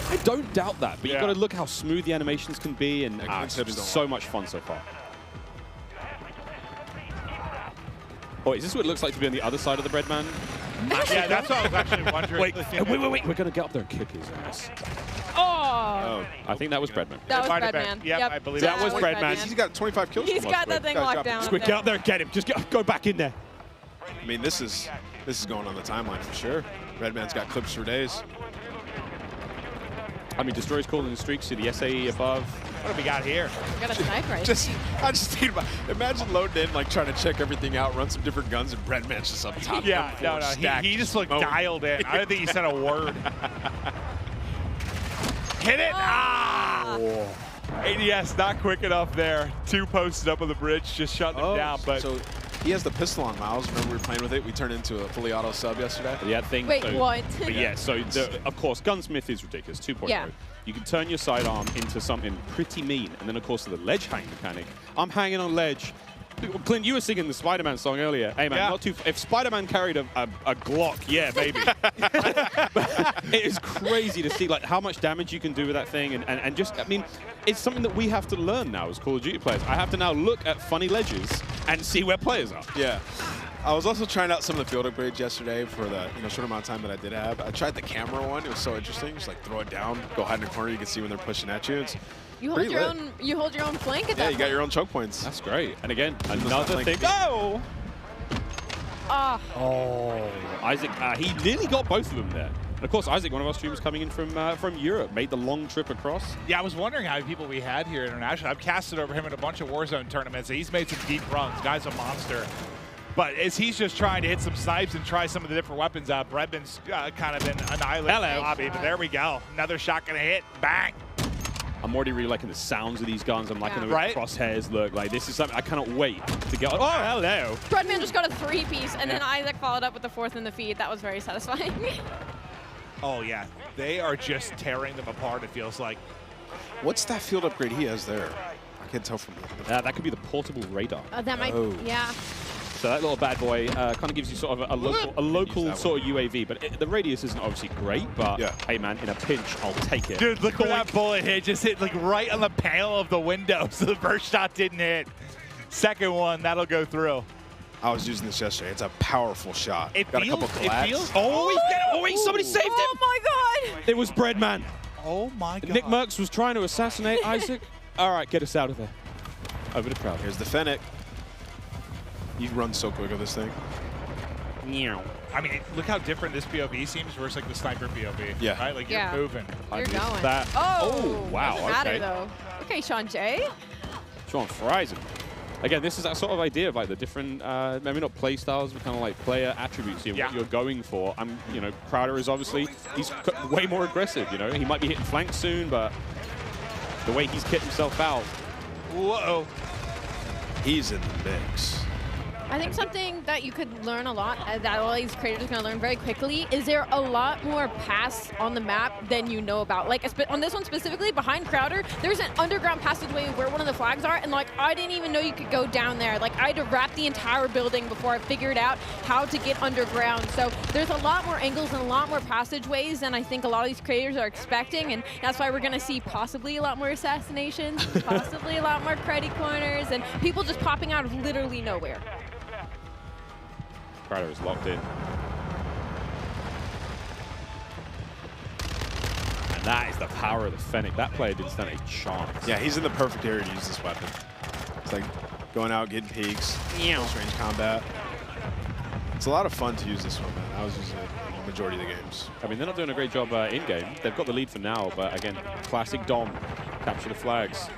I don't doubt that, but you got to look how smooth the animations can be, and it's been so much fun so far. Oh, is this what it looks like to be on the other side of the Breadman? Yeah, that's what I was actually wondering. Wait. We're gonna get up there and kick his ass. Oh! I think that was Breadman. That was Breadman. Yep, I believe that was Breadman. He's got 25 kills. He's got that thing locked down. Squid, get up there and get him. Just go back in there. I mean, this is going on the timeline for sure. Redman's got clips for days. I mean, Destroy's calling the streaks to the SAE above. What have we got here? We got a sniper. I just think about, imagine loading in, like trying to check everything out, run some different guns, and Breadman's just up top. Yeah, no, he just looked dialed in. I don't think he said a word. Hit it! Ah! ADS not quick enough there. 2 posted up on the bridge, just shutting him down. But so he has the pistol on Miles. Remember we were playing with it? We turned into a fully auto sub yesterday. Yeah, Wait, what? But yeah, so of course, Gunsmith is ridiculous. 2.0. Yeah. You can turn your sidearm into something pretty mean, and then of course the ledge hang mechanic. I'm hanging on ledge. Clint, you were singing the Spider-Man song earlier. Hey man, not too. If Spider-Man carried a Glock, yeah, baby. It is crazy to see like how much damage you can do with that thing, and just I mean, it's something that we have to learn now as Call of Duty players. I have to now look at funny ledges and see where players are. Yeah. I was also trying out some of the field upgrades yesterday for the short amount of time that I did have. I tried the camera one. It was so interesting. Just like throw it down, go hide in a corner. You can see when they're pushing at you. It's You hold your own. You hold your own flank at that. Yeah, you got point. your own choke points. That's great. And again, another thing. Oh! Oh, Isaac, he nearly got both of them there. And of course, Isaac, one of our streamers coming in from Europe, made the long trip across. Yeah, I was wondering how many people we had here internationally. I've casted over him in a bunch of Warzone tournaments. He's made some deep runs. Guy's a monster. But as he's just trying to hit some snipes and try some of the different weapons out, Breadman's kind of been annihilated in the lobby. But there we go. Another shot gonna hit. Bang. I'm already really liking the sounds of these guns. I'm liking the way Right? the crosshairs look. Like, this is something I cannot wait to get on. Oh, hello. Breadman just got a 3-piece, and then Isaac followed up with the 4th in the feed. That was very satisfying. Oh, yeah. They are just tearing them apart, it feels like. What's that field upgrade he has there? I can't tell from here. That could be the portable radar. That might, yeah. So that little bad boy kind of gives you sort of a local sort of UAV, but the radius isn't obviously great, but hey man, in a pinch, I'll take it. Dude, look where that bullet hit. Just hit like right on the panel of the window, so the first shot didn't hit. Second one, that'll go through. I was using this yesterday. It's a powerful shot. It Got feels, a couple collabs. oh, wait, somebody saved him. Oh my god! It was Breadman. Oh my god. Nick Merckx was trying to assassinate Isaac. All right, get us out of there. Over to Crowder. Here's the Fennec. You run so quick with this thing. I mean, look how different this POV seems versus like the sniper POV. Yeah. Right? Like you're moving. You're going. That. Oh, wow. Doesn't matter though. Okay, Sean J. Sean fries him. Again, this is that sort of idea of like the different, maybe not play styles, but kind of like player attributes here, what you're going for. You know, Crowder is obviously, he's way more aggressive, you know. He might be hitting flanks soon, but the way he's kicked himself out. Whoa. He's in the mix. I think something that you could learn a lot, that all these creators are going to learn very quickly, is there a lot more paths on the map than you know about. Like on this one specifically, behind Crowder, there's an underground passageway where one of the flags are, and like I didn't even know you could go down there. Like I had to wrap the entire building before I figured out how to get underground. So there's a lot more angles and a lot more passageways than I think a lot of these creators are expecting, and that's why we're going to see possibly a lot more assassinations, possibly a lot more cruddy corners, and people just popping out of literally nowhere. Crowder is locked in. And that is the power of the Fennec. That player didn't stand a chance. Yeah, he's in the perfect area to use this weapon. It's like going out, getting peeks, close range combat. It's a lot of fun to use this one, man. I was using it in the majority of the games. I mean, they're not doing a great job in-game. They've got the lead for now, but again, classic Dom. Capture the flags.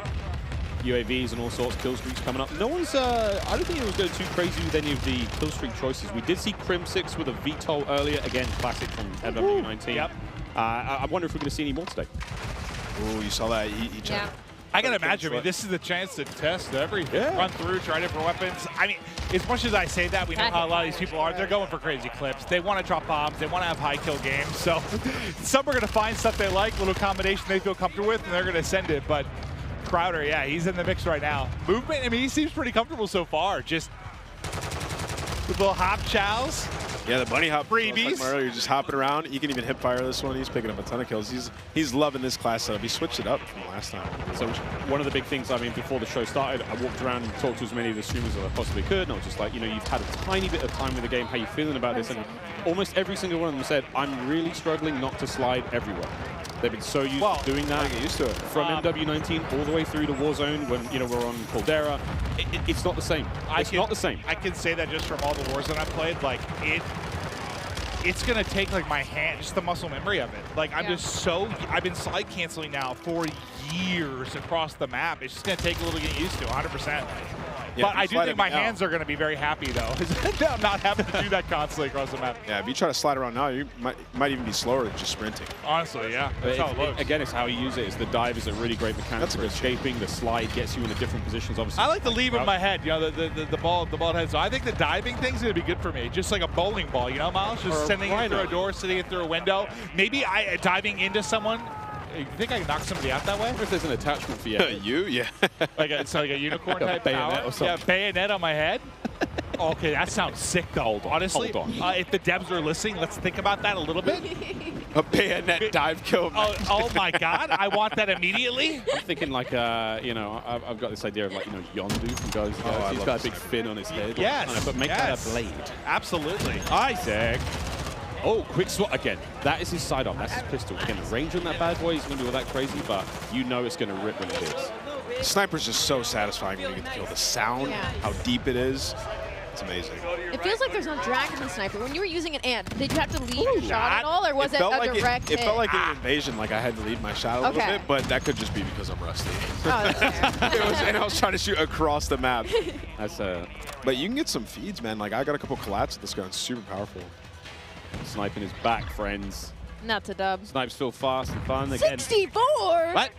UAVs and all sorts, kill streaks coming up. No one's, I don't think it was going too crazy with any of the kill streak choices. We did see Crim6 with a VTOL earlier. Again, classic from MW19. Yep. I wonder if we're going to see any more today. Oh, you saw that? He yeah. I can imagine. I mean, this is the chance to test everything. Run through, try different weapons. I mean, as much as I say that, we know how a lot of these people are. They're going for crazy clips. They want to drop bombs. They want to have high kill games. So some are going to find stuff they like, little combination they feel comfortable with, and they're going to send it. But Crowder, yeah, he's in the mix right now. Movement, I mean, he seems pretty comfortable so far. Just with little hop chows. Yeah, the bunny hop. Freebies. Like earlier, just hopping around. You can even hip fire this one. He's picking up a ton of kills. He's loving this class setup. He switched it up from last time. So one of the big things, I mean, before the show started, I walked around and talked to as many of the streamers as I possibly could, and I was just like, you know, you've had a tiny bit of time with the game. How you feeling about this? And almost every single one of them said, I'm really struggling not to slide everywhere. They've been so used to doing that. Get used to it. From MW19 all the way through to Warzone when, you know, we're on Caldera. It's not the same. It's not the same. I can say that just from all the Warzone I've played, like, it's going to take, like, my hand, just the muscle memory of it. Like, I'm just so, I've been slide canceling now for years across the map. It's just going to take a little getting used to, 100%. Yeah, but I do think my hands are going to be very happy, though, not having to do that constantly across the map. Yeah, if you try to slide around now, you might even be slower than just sprinting. Honestly, yeah. That's how it looks. Again, it's how you use it. The dive is a really great mechanic for escaping. The slide gets you into different positions, obviously. I like to leave in my head, you know, the ball head. So I think the diving thing's going to be good for me. Just like a bowling ball, you know, Miles? Just sending it through a door, sitting it through a window. Maybe diving into someone. You think I can knock somebody out that way? I wonder if there's an attachment for you. You? Yeah. It's like a unicorn like type bayonet power. or something. Yeah, bayonet on my head. Okay, that sounds sick though. Honestly, hold on. If the devs are listening, let's think about that a little bit. A bayonet dive kill. Oh my God, I want that immediately. I'm thinking like, you know, I've got this idea of like, you know, Yondu from Guys. He's got a big fin on his head. Yes. But make that a blade. Absolutely. Isaac. Oh, quick swat again. That is his sidearm. That's his pistol. Again, the range on that bad boy isn't going to be all that crazy, but you know it's going to rip when it hits. The sniper's just so satisfying when you get the kill. The sound, how deep it is, it's amazing. It feels like there's no drag in the sniper. When you were using an ant, did you have to lead your shot at all, or was it a direct hit? It felt like an invasion, like I had to lead my shot a little bit, but that could just be because I'm rusty. Oh, that's fair. And I was trying to shoot across the map. That's But you can get some feeds, man. Like I got a couple collats with this gun. Super powerful. Sniping is back, friends. Not to dub. Snipes feel fast and fun again. 64? What?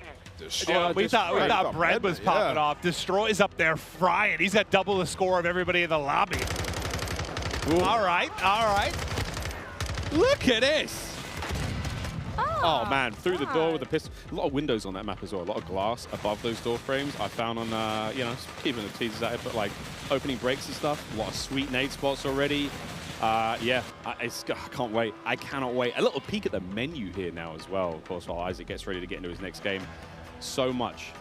We thought Bread was popping off. Destroy's up there frying. He's got double the score of everybody in the lobby. Ooh. All right. Look at this. Oh man, through the door with the pistol. A lot of windows on that map as well. A lot of glass above those door frames. I found on, keeping the teasers at it, but like opening breaks and stuff. A lot of sweet nade spots already. I can't wait. I cannot wait. A little peek at the menu here now as well, of course, while Isaac gets ready to get into his next game. So much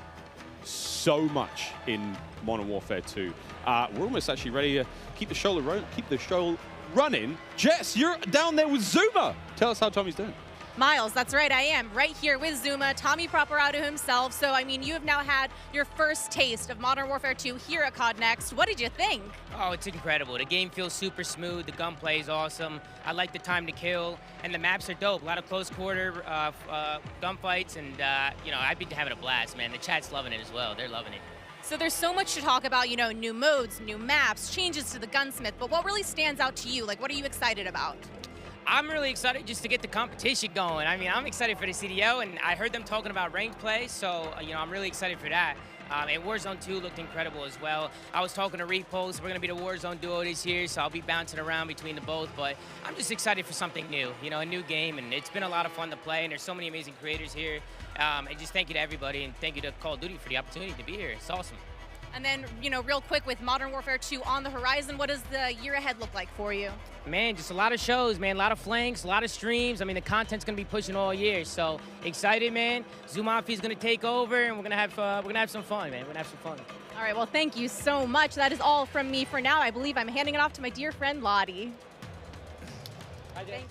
in Modern Warfare 2. We're almost actually ready to keep the show running. Jess, you're down there with Zuma. Tell us how Tommy's doing. Miles, that's right, I am right here with Zuma, Tommy Properado himself. So, I mean, you have now had your first taste of Modern Warfare 2 here at COD Next. What did you think? Oh, it's incredible. The game feels super smooth. The gunplay is awesome. I like the time to kill, and the maps are dope. A lot of close quarter gunfights, and I've been having a blast, man. The chat's loving it as well. They're loving it. So there's so much to talk about, new modes, new maps, changes to the gunsmith, but what really stands out to you? Like, what are you excited about? I'm really excited just to get the competition going. I mean, I'm excited for the CDO, and I heard them talking about ranked play, so, I'm really excited for that. And Warzone 2 looked incredible as well. I was talking to Repulse. We're going to be the Warzone duo this year, so I'll be bouncing around between the both. But I'm just excited for something new, a new game. And it's been a lot of fun to play, and there's so many amazing creators here. And just thank you to everybody, and thank you to Call of Duty for the opportunity to be here. It's awesome. And then, real quick, with Modern Warfare 2 on the horizon, what does the year ahead look like for you? Man, just a lot of shows, man. A lot of flanks, a lot of streams. I mean, the content's gonna be pushing all year. So excited, man. Zumafi's gonna take over, and we're gonna have some fun, man. We're gonna have some fun. All right, well, thank you so much. That is all from me for now. I believe I'm handing it off to my dear friend Lottie.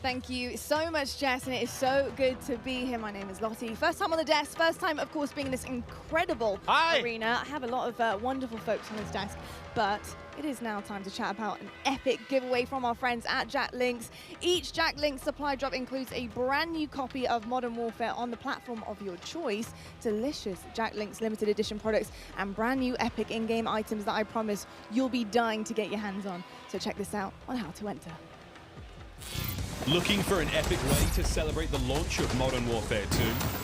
Thank you so much, Jess, and it is so good to be here. My name is Lottie. First time on the desk, first time, of course, being in this incredible arena. I have a lot of wonderful folks on this desk, but it is now time to chat about an epic giveaway from our friends at Jack Links. Each Jack Links supply drop includes a brand new copy of Modern Warfare on the platform of your choice, delicious Jack Links limited edition products, and brand new epic in-game items that I promise you'll be dying to get your hands on. So check this out on how to enter. Looking for an epic way to celebrate the launch of Modern Warfare 2?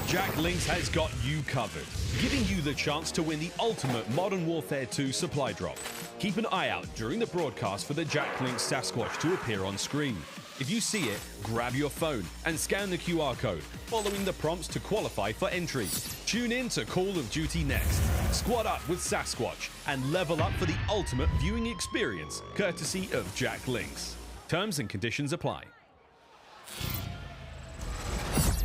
Jack Links has got you covered, giving you the chance to win the ultimate Modern Warfare 2 supply drop. Keep an eye out during the broadcast for the Jack Links Sasquatch to appear on screen. If you see it, grab your phone and scan the QR code, following the prompts to qualify for entry. Tune in to Call of Duty Next. Squad up with Sasquatch and level up for the ultimate viewing experience, courtesy of Jack Links. Terms and conditions apply.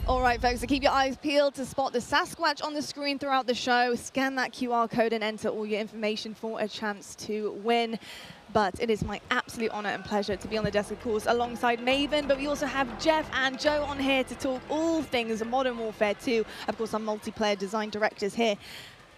All right, folks, so keep your eyes peeled to spot the Sasquatch on the screen throughout the show. Scan that QR code and enter all your information for a chance to win. But it is my absolute honor and pleasure to be on the desk, of course, alongside Maven. But we also have Jeff and Joe on here to talk all things Modern Warfare 2. Of course, our multiplayer design directors here.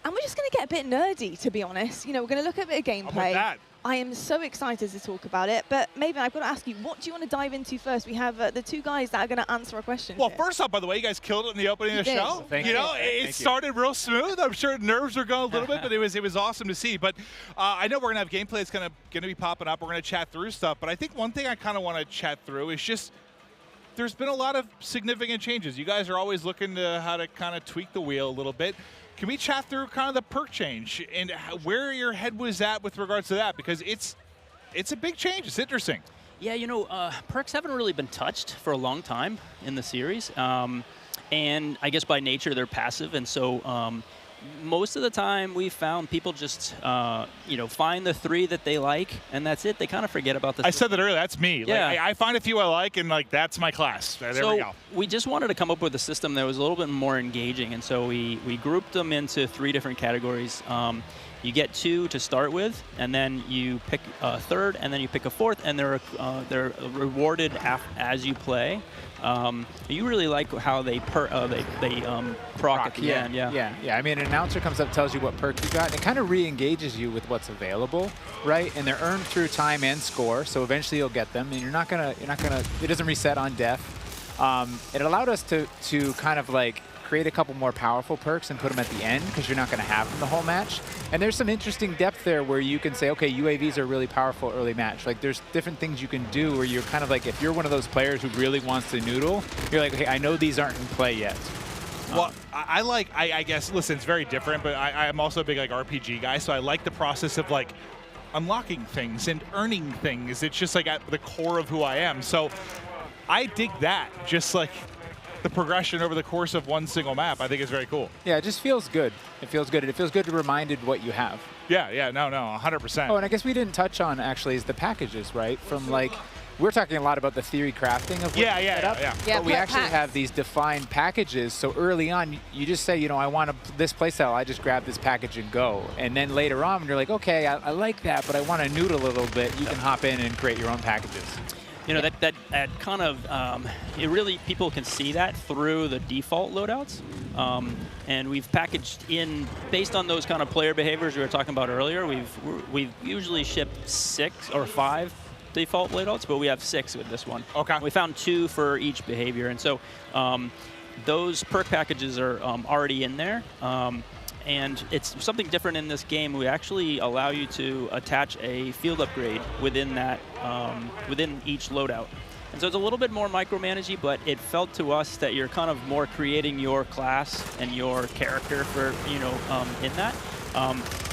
And we're just going to get a bit nerdy, to be honest. We're going to look at a bit of gameplay. I am so excited to talk about it. But Maven, I've got to ask you, what do you want to dive into first? We have the two guys that are going to answer our questions. Well, here. First off, by the way, you guys killed it in the opening of the show. Thank you. you. It started real smooth. I'm sure nerves were going a little bit, but it was awesome to see. But I know we're going to have gameplay that's going to be popping up. We're going to chat through stuff. But I think one thing I kind of want to chat through is just there's been a lot of significant changes. You guys are always looking to how to kind of tweak the wheel a little bit. Can we chat through kind of the perk change and where your head was at with regards to that? Because it's a big change. It's interesting. Yeah, perks haven't really been touched for a long time in the series. And I guess by nature, they're passive. And so most of the time, we found people just, find the three that they like, and that's it. They kind of forget about the... I said that earlier. That's me. Yeah. Like, I find a few I like, and that's my class. There we go. We just wanted to come up with a system that was a little bit more engaging, and so we grouped them into 3 different categories. You get 2 to start with, and then you pick a third, and then you pick a fourth, and they're rewarded as you play. You really like how they proc at the end. Yeah. I mean, an announcer comes up, tells you what perk you got, and it kind of re-engages you with what's available, right? And they're earned through time and score, so eventually you'll get them, and you're not gonna. It doesn't reset on death. It allowed us to kind of like create a couple more powerful perks and put them at the end because you're not going to have them the whole match. And there's some interesting depth there where you can say, okay, UAVs are really powerful early match. Like there's different things you can do where you're kind of like, if you're one of those players who really wants to noodle, you're like, okay, I know these aren't in play yet. Well, I guess, listen, it's very different, but I'm also a big like RPG guy, so I like the process of like unlocking things and earning things. It's just like at the core of who I am. So I dig that, just like the progression over the course of one single map. I think is very cool. Yeah, it just feels good. It feels good. It feels good to be reminded what you have. Yeah, no, 100%. Oh, and I guess we didn't touch on actually is the packages, right? From like, we're talking a lot about the theory crafting of what you set up, but we actually have these defined packages. So early on, you just say, you know, I want this playstyle. I just grab this package and go. And then later on, when you're like, okay, I like that, but I want to noodle a little bit. You can hop in and create your own packages. You know, that kind of, it really, people can see that through the default loadouts. And we've packaged in, based on those kind of player behaviors we were talking about earlier, we've usually shipped 6 or 5 default loadouts, but we have 6 with this one. Okay. We found 2 for each behavior. And so those perk packages are already in there. And it's something different in this game. We actually allow you to attach a field upgrade within that, within each loadout. And so it's a little bit more micromanagey, but it felt to us that you're kind of more creating your class and your character for, you know, in that.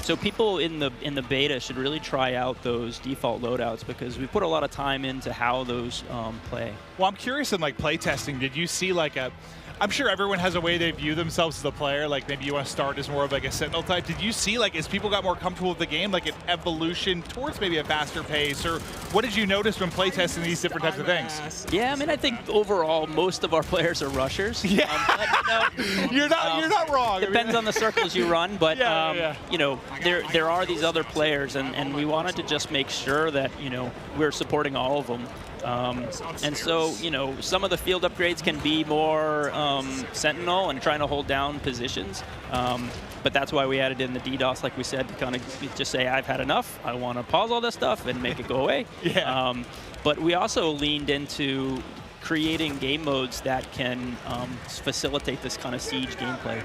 So people in the beta should really try out those default loadouts because we put a lot of time into how those play. Well, I'm curious in like playtesting, did you see like I'm sure everyone has a way they view themselves as a player. Like maybe you want to start as more of like a Sentinel type. Did you see like as people got more comfortable with the game, like an evolution towards maybe a faster pace, or what did you notice when playtesting these different types of things? Yeah, I mean, I think overall most of our players are rushers. Yeah, you're not wrong. Depends on the circles you run, but you know, there are these other players, and we wanted to just make sure that, you know, we're supporting all of them. And so, you know, some of the field upgrades can be more Sentinel and trying to hold down positions. But that's why we added in the DDoS, like we said, to kind of just say, I've had enough. I want to pause all this stuff and make it go away. But we also leaned into creating game modes that can facilitate this kind of siege gameplay.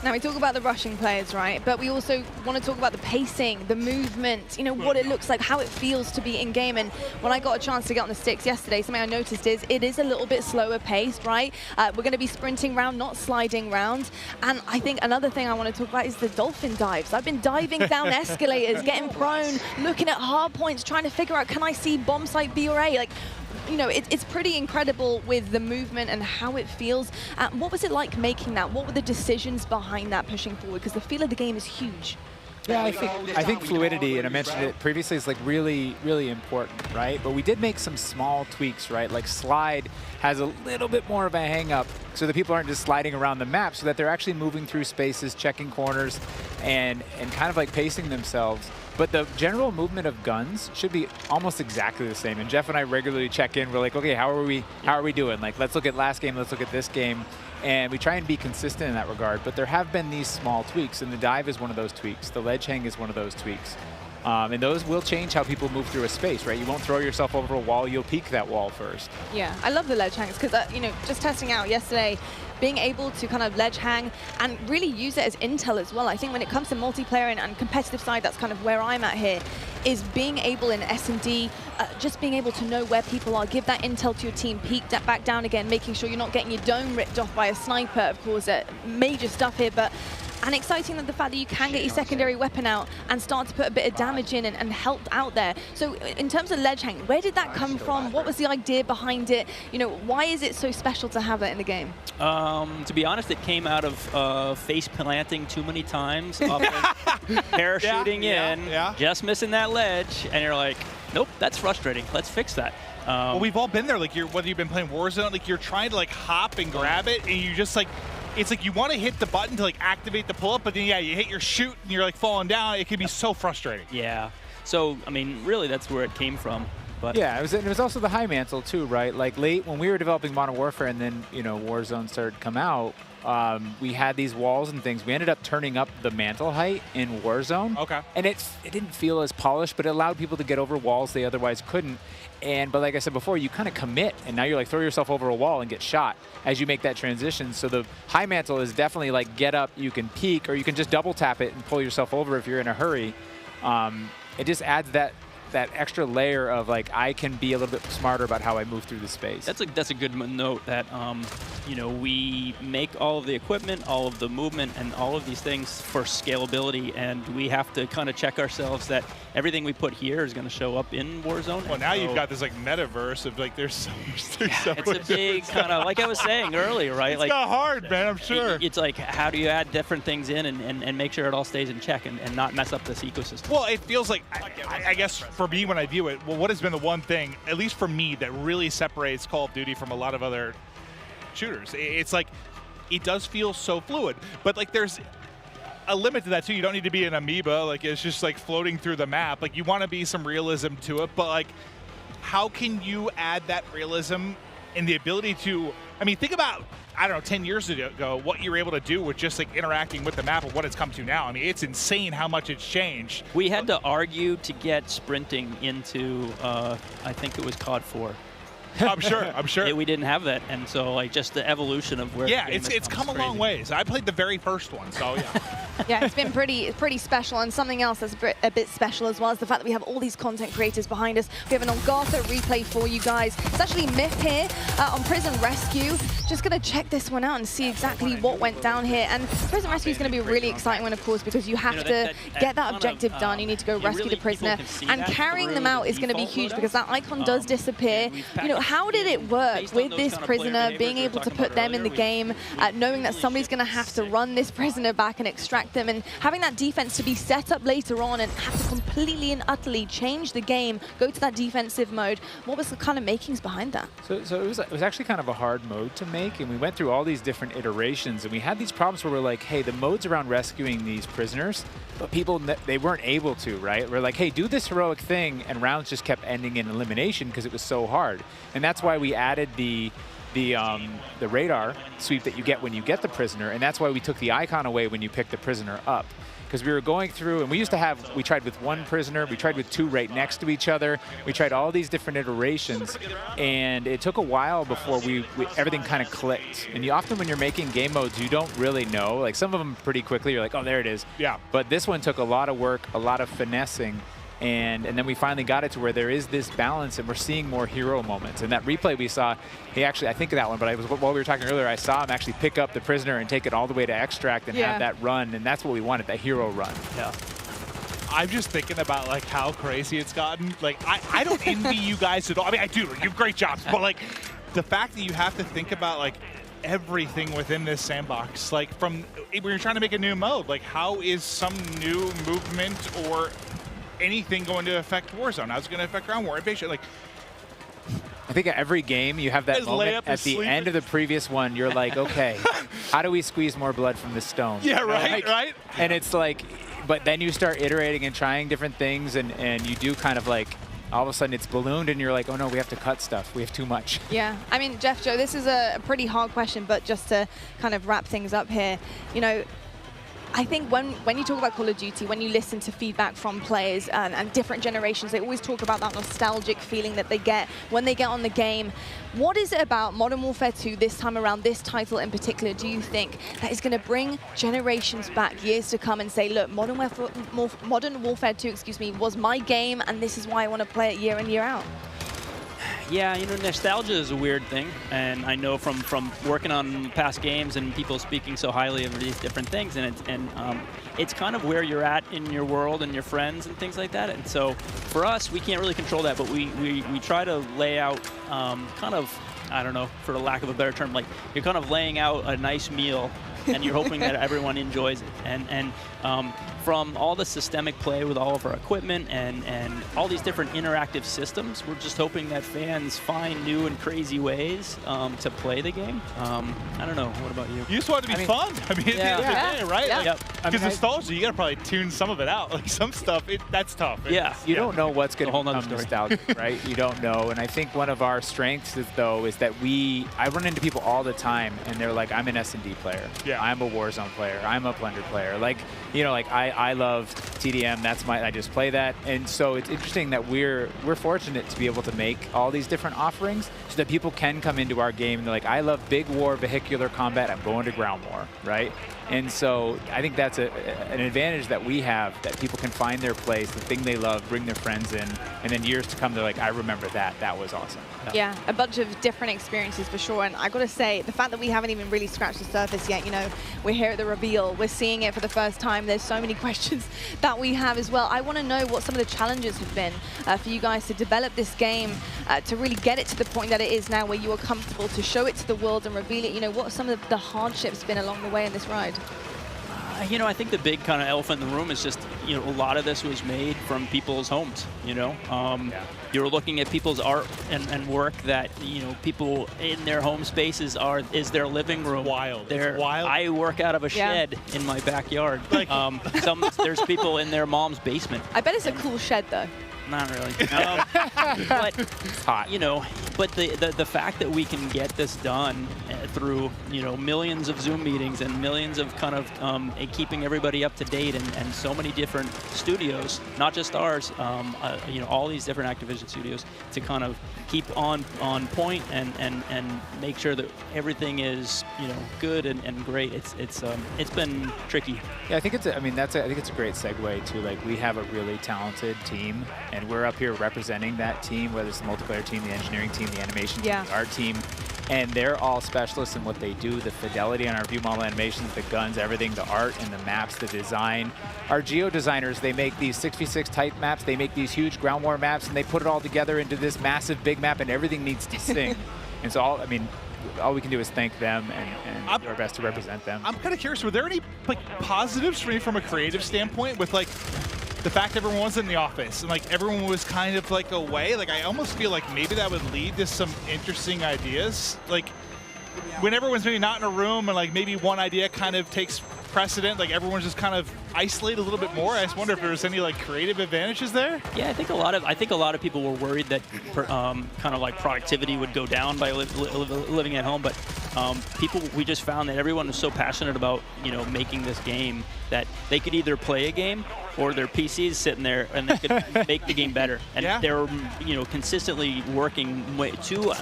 Now, we talk about the rushing players, right? But we also want to talk about the pacing, the movement, you know, what it looks like, how it feels to be in-game. And when I got a chance to get on the sticks yesterday, something I noticed is it is a little bit slower paced, right? We're going to be sprinting round, not sliding round. And I think another thing I want to talk about is the dolphin dives. I've been diving down escalators, getting prone, looking at hard points, trying to figure out, can I see bomb site B or A? Like, you know, it's pretty incredible with the movement and how it feels. What was it like making that? What were the decisions behind that pushing forward? Because the feel of the game is huge. Yeah, I think fluidity, and I mentioned it previously, is like really, really important, right? But we did make some small tweaks, right? Like slide has a little bit more of a hang up so that people aren't just sliding around the map, so that they're actually moving through spaces, checking corners, and kind of like pacing themselves. But the general movement of guns should be almost exactly the same. And Jeff and I regularly check in. We're like, okay, how are we doing? Like, let's look at last game, let's look at this game. And we try and be consistent in that regard. But there have been these small tweaks, and the dive is one of those tweaks. The ledge hang is one of those tweaks. And those will change how people move through a space, right? You won't throw yourself over a wall, you'll peek that wall first. Yeah, I love the ledge hangs because, you know, just testing out yesterday, being able to kind of ledge hang and really use it as intel as well. I think when it comes to multiplayer and competitive side, that's kind of where I'm at here, is being able in S&D, just being able to know where people are, give that intel to your team, peek that back down again, making sure you're not getting your dome ripped off by a sniper, of course, major stuff here, but and exciting that the fact that you can get your secondary weapon out and start to put a bit of damage in and help out there. So in terms of ledge hang, where did that come from? What was the idea behind it? You know, why is it so special to have that in the game? To be honest, it came out of face planting too many times, parachuting in, just missing that ledge, and you're like, nope, that's frustrating. Let's fix that. Well, we've all been there. Like, whether you've been playing Warzone, like you're trying to like hop and grab it, and you just like, it's like you want to hit the button to like activate the pull-up, but then you hit your shoot and you're like falling down. It can be so frustrating. Yeah. So I mean, really, that's where it came from. But yeah, it was also the high mantle too, right? Like late when we were developing Modern Warfare, and then Warzone started to come out. We had these walls and things. We ended up turning up the mantle height in Warzone. Okay. And it didn't feel as polished, but it allowed people to get over walls they otherwise couldn't. But like I said before, you kind of commit, and now you're like throw yourself over a wall and get shot as you make that transition. So the high mantle is definitely like get up, you can peek, or you can just double tap it and pull yourself over if you're in a hurry. It just adds that that extra layer of like I can be a little bit smarter about how I move through the space. That's a good note that you know, we make all of the equipment, all of the movement, and all of these things for scalability, and we have to kind of check ourselves that everything we put here is going to show up in Warzone. Well, now you've got this like metaverse of like there's so much. It's a big kind of, like I was saying earlier, right? It's like not hard, man. I'm sure. It's like, how do you add different things in and make sure it all stays in check and not mess up this ecosystem? Well, it feels like, I guess for me when I view it, well, what has been the one thing, at least for me, that really separates Call of Duty from a lot of other shooters? It's like, it does feel so fluid, but like there's a limit to that too. You don't need to be an amoeba, like it's just like floating through the map. Like you want to be some realism to it, but like how can you add that realism and the ability to, I mean, think about, I don't know, 10 years ago, what you were able to do with just like interacting with the map and what it's come to now. I mean, it's insane how much it's changed. We had to argue to get sprinting into, I think it was COD 4. I'm sure. We didn't have that, and so like just the evolution of where. Yeah, it's come a long ways. I played the very first one, so yeah. Yeah, it's been pretty special, and something else that's a bit special as well is the fact that we have all these content creators behind us. We have an Elgato replay for you guys. It's actually Myth here on Prison Rescue. Just gonna check this one out and see exactly what went down here. And Prison Rescue is gonna be a really exciting one, of course, because you have to get that objective done. You need to go rescue the prisoner, and carrying them out is gonna be huge because that icon does disappear. You know, how did it work with this prisoner, being able to put them in the game, knowing that somebody's going to have to run this prisoner back and extract them, and having that defense to be set up later on and have to completely and utterly change the game, go to that defensive mode? What was the kind of makings behind that? So it was actually kind of a hard mode to make, and we went through all these different iterations, and we had these problems where we're like, hey, the modes around rescuing these prisoners, but people, they weren't able to, right? We're like, hey, do this heroic thing, and rounds just kept ending in elimination because it was so hard. And that's why we added the radar sweep that you get when you get the prisoner, and that's why we took the icon away when you pick the prisoner up. Because we were going through, and we tried with one prisoner, we tried with two right next to each other, we tried all these different iterations, and it took a while before everything kind of clicked. And often when you're making game modes, you don't really know. Like some of them pretty quickly, you're like, oh, there it is. Yeah. But this one took a lot of work, a lot of finessing, and then we finally got it to where there is this balance, and we're seeing more hero moments. And that replay we saw, he actually, I think of that one, but while we were talking earlier, I saw him actually pick up the prisoner and take it all the way to extract and have that run, and that's what we wanted, that hero run. Yeah. I'm just thinking about like how crazy it's gotten. Like I don't envy you guys at all. I mean, I do. You have great jobs, but like the fact that you have to think about like everything within this sandbox, like from when you're trying to make a new mode, like how is some new movement or anything going to affect Warzone? How's it going to affect Ground War Invasion? Like, I think at every game you have that moment at the end of the previous one. You're like, okay, how do we squeeze more blood from this stone? Yeah, right, right. And it's like, but then you start iterating and trying different things, and you do kind of like, all of a sudden it's ballooned, and you're like, oh no, we have to cut stuff. We have too much. Yeah, I mean, Jeff, Joe, this is a pretty hard question, but just to kind of wrap things up here, you know, I think when you talk about Call of Duty, when you listen to feedback from players and different generations, they always talk about that nostalgic feeling that they get when they get on the game. What is it about Modern Warfare 2 this time around, this title in particular, do you think that is going to bring generations back years to come and say, look, Modern Warfare 2, excuse me, was my game, and this is why I want to play it year in, year out? Yeah, you know, nostalgia is a weird thing, and I know from working on past games and people speaking so highly of these different things, and it's kind of where you're at in your world and your friends and things like that. And so for us, we can't really control that, but we try to lay out kind of, I don't know, for the lack of a better term, like you're kind of laying out a nice meal and you're hoping that everyone enjoys it. And from all the systemic play with all of our equipment and all these different interactive systems, we're just hoping that fans find new and crazy ways to play the game. I don't know. What about you? You just want it to be fun. I mean, at the end of the day, right? Yeah. Because nostalgia, you got to probably tune some of it out. Like some stuff, that's tough. You don't know what's going to become nostalgic, right? You don't know. And I think one of our strengths is that I run into people all the time, and they're like, I'm an S&D player. Yeah. I'm a Warzone player. I'm a Plunder player. Like, you know, like I I love TDM. I just play that. And so it's interesting that we're fortunate to be able to make all these different offerings so that people can come into our game and they're like, I love big war, vehicular combat, I'm going to ground war, right? And so I think that's an advantage that we have, that people can find their place, the thing they love, bring their friends in, and then years to come, they're like, I remember that. That was awesome. Yeah, a bunch of different experiences for sure. And I got to say, the fact that we haven't even really scratched the surface yet, you know, we're here at the reveal, we're seeing it for the first time. There's so many questions that we have as well. I want to know what some of the challenges have been for you guys to develop this game, to really get it to the point that it is now where you are comfortable to show it to the world and reveal it. You know, what some of the hardships been along the way in this ride? You know, I think the big kind of elephant in the room is just, you know, a lot of this was made from people's homes, you know. You're looking at people's art and work that, you know, people in their home spaces is their living room. Wild. It's wild. I work out of a shed in my backyard. Like, there's people in their mom's basement. I bet it's a cool shed, though. Not really. But it's hot. You know, but the fact that we can get this done through, you know, millions of Zoom meetings and millions of kind of keeping everybody up to date and so many different studios, not just ours, you know, all these different Activision studios to kind of keep on point and make sure that everything is, you know, good and great. It's been tricky. Yeah, I think it's I think it's a great segue to, like, we have a really talented team. And we're up here representing that team, whether it's the multiplayer team, the engineering team, the animation team, the art team. And they're all specialists in what they do, the fidelity on our view model animations, the guns, everything, the art and the maps, the design. Our geo designers, they make these 6v6 type maps, they make these huge ground war maps, and they put it all together into this massive big map, and everything needs to sync. And so all we can do is thank them and do our best to represent them. I'm kind of curious, were there any, like, positives for me from a creative standpoint with, like, the fact everyone was in the office and, like, everyone was kind of, like, away? Like, I almost feel like maybe that would lead to some interesting ideas. Like, when everyone's maybe not in a room and, like, maybe one idea kind of takes precedent, like, everyone's just kind of isolated a little bit more. I just wonder if there was any, like, creative advantages there. Yeah, I think a lot of people were worried that kind of like productivity would go down by living at home, but we just found that everyone was so passionate about, you know, making this game that they could either play a game or their PC's sitting there and they could make the game better. And they're, you know, consistently working way too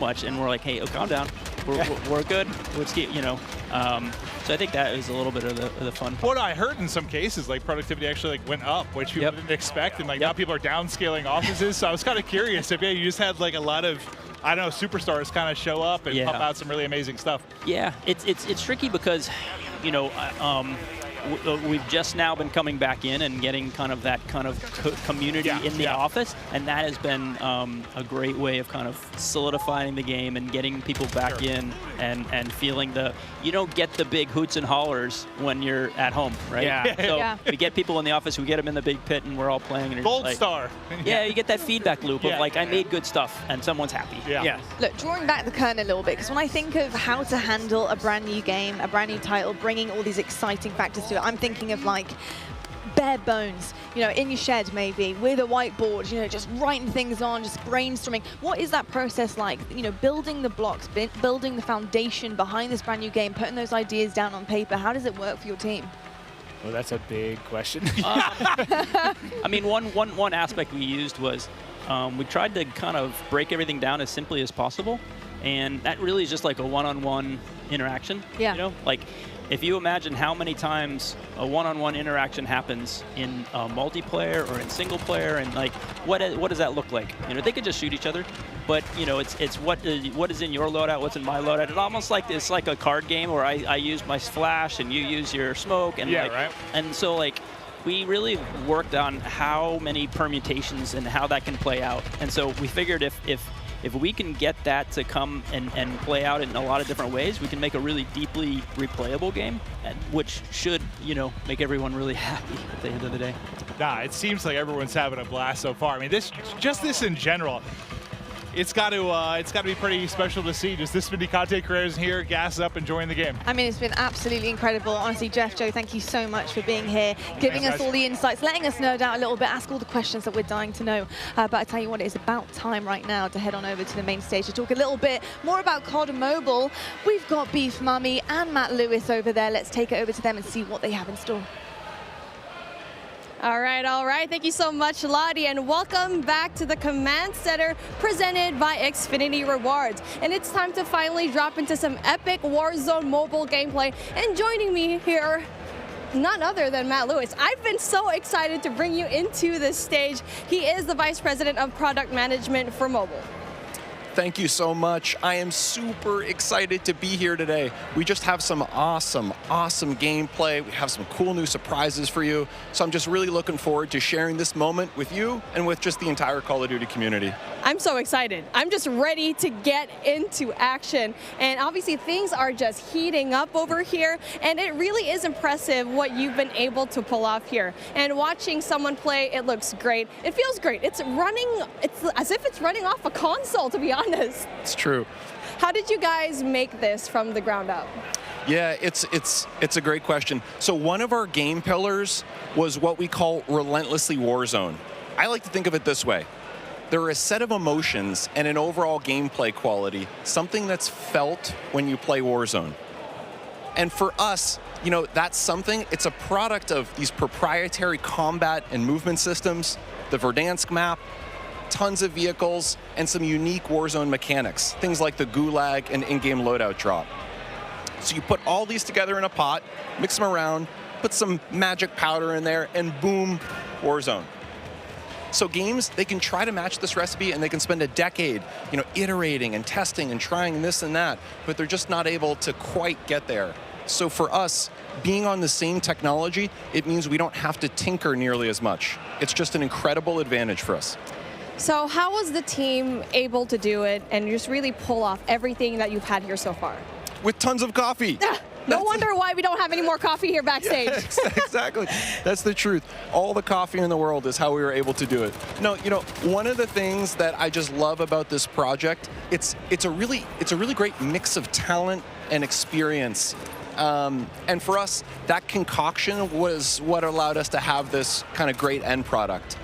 much. And we're like, hey, calm down. We're good. Let's get, you know. So I think that is a little bit of the fun part. What I heard in some cases, like, productivity actually, like, went up, which people didn't expect, and, like, now people are downscaling offices. So I was kind of curious if you just had, like, a lot of, I don't know, superstars kind of show up and pump out some really amazing stuff. Yeah, it's tricky because, you know, we've just now been coming back in and getting kind of that kind of community in the office, and that has been a great way of kind of solidifying the game and getting people back in and feeling you don't get the big hoots and hollers when you're at home, right? So we get people in the office, we get them in the big pit, and we're all playing. And Gold like, star. Yeah, you get that feedback loop of, like, I made good stuff, and someone's happy. Look, drawing back the curtain a little bit, because when I think of how to handle a brand new game, a brand new title, bringing all these exciting factors to it, I'm thinking of, like, bare bones, you know, in your shed maybe, with a whiteboard, you know, just writing things on, just brainstorming. What is that process like? You know, building the blocks, building the foundation behind this brand new game, putting those ideas down on paper. How does it work for your team? Well, that's a big question. I mean, one aspect we used was we tried to kind of break everything down as simply as possible, and that really is just like a one-on-one interaction. Yeah. You know, like, if you imagine how many times a one-on-one interaction happens in multiplayer or in single player, and, like, what does that look like? You know, they could just shoot each other, but, you know, it's what is in your loadout, what's in my loadout. It's almost like it's like a card game where I use my flash and you use your smoke, and and so, like, we really worked on how many permutations and how that can play out. And so we figured if we can get that to come and play out in a lot of different ways, we can make a really deeply replayable game, which should, you know, make everyone really happy at the end of the day. Nah, it seems like everyone's having a blast so far. I mean, this in general, it's got to be pretty special to see just this many content creators here, gassed up, enjoying the game. I mean, it's been absolutely incredible. Honestly, Jeff, Joe, thank you so much for being here, giving us all the insights, letting us nerd out a little bit, ask all the questions that we're dying to know. But I tell you what, it is about time right now to head on over to the main stage to talk a little bit more about COD Mobile. We've got Beef Mummy and Matt Lewis over there. Let's take it over to them and see what they have in store. All right. Thank you so much, Lottie, and welcome back to the Command Center presented by Xfinity Rewards. And it's time to finally drop into some epic Warzone mobile gameplay. And joining me here, none other than Matt Lewis. I've been so excited to bring you into this stage. He is the Vice President of Product Management for mobile. Thank you so much. I am super excited to be here today. We just have some awesome gameplay. We have some cool new surprises for you. So I'm just really looking forward to sharing this moment with you and with just the entire Call of Duty community. I'm so excited. I'm just ready to get into action. And obviously things are just heating up over here. And it really is impressive what you've been able to pull off here. And watching someone play, it looks great. It feels great. It's as if it's running off a console, to be honest. It's true. How did you guys make this from the ground up? Yeah, it's a great question. So one of our game pillars was what we call relentlessly Warzone. I like to think of it this way. There are a set of emotions and an overall gameplay quality, something that's felt when you play Warzone. And for us, you know, that's something, it's a product of these proprietary combat and movement systems, the Verdansk map, tons of vehicles, and some unique Warzone mechanics, things like the gulag and in-game loadout drop. So you put all these together in a pot, mix them around, put some magic powder in there, and boom, Warzone. So games, they can try to match this recipe and they can spend a decade, you know, iterating and testing and trying this and that, but they're just not able to quite get there. So for us, being on the same technology, it means we don't have to tinker nearly as much. It's just an incredible advantage for us. So how was the team able to do it and just really pull off everything that you've had here so far? With tons of coffee. No wonder why we don't have any more coffee here backstage. Yeah, exactly. That's the truth. All the coffee in the world is how we were able to do it. No, you know, one of the things that I just love about this project, it's a really great mix of talent and experience. And for us, that concoction was what allowed us to have this kind of great end product.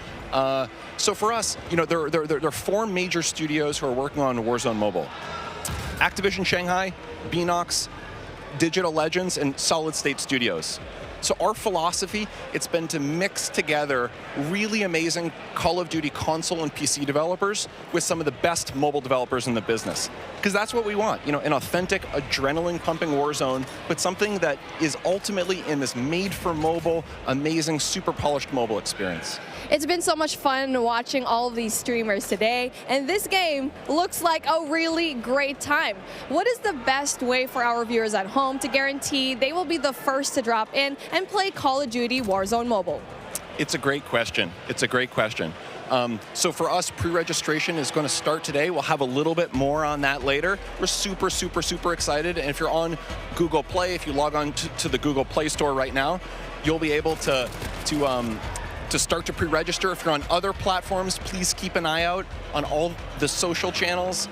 So for us, you know, there are 4 major studios who are working on Warzone Mobile. Activision Shanghai, Beanox, Digital Legends, and Solid State Studios. So our philosophy, it's been to mix together really amazing Call of Duty console and PC developers with some of the best mobile developers in the business. Because that's what we want, you know, an authentic, adrenaline-pumping Warzone, but something that is ultimately in this made-for-mobile, amazing, super polished mobile experience. It's been so much fun watching all of these streamers today, and this game looks like a really great time. What is the best way for our viewers at home to guarantee they will be the first to drop in and play Call of Duty Warzone Mobile? It's a great question. So for us, pre-registration is going to start today. We'll have a little bit more on that later. We're super excited. And if you're on Google Play, if you log on to the Google Play Store right now, you'll be able to start to pre-register. If you're on other platforms, please keep an eye out on all the social channels.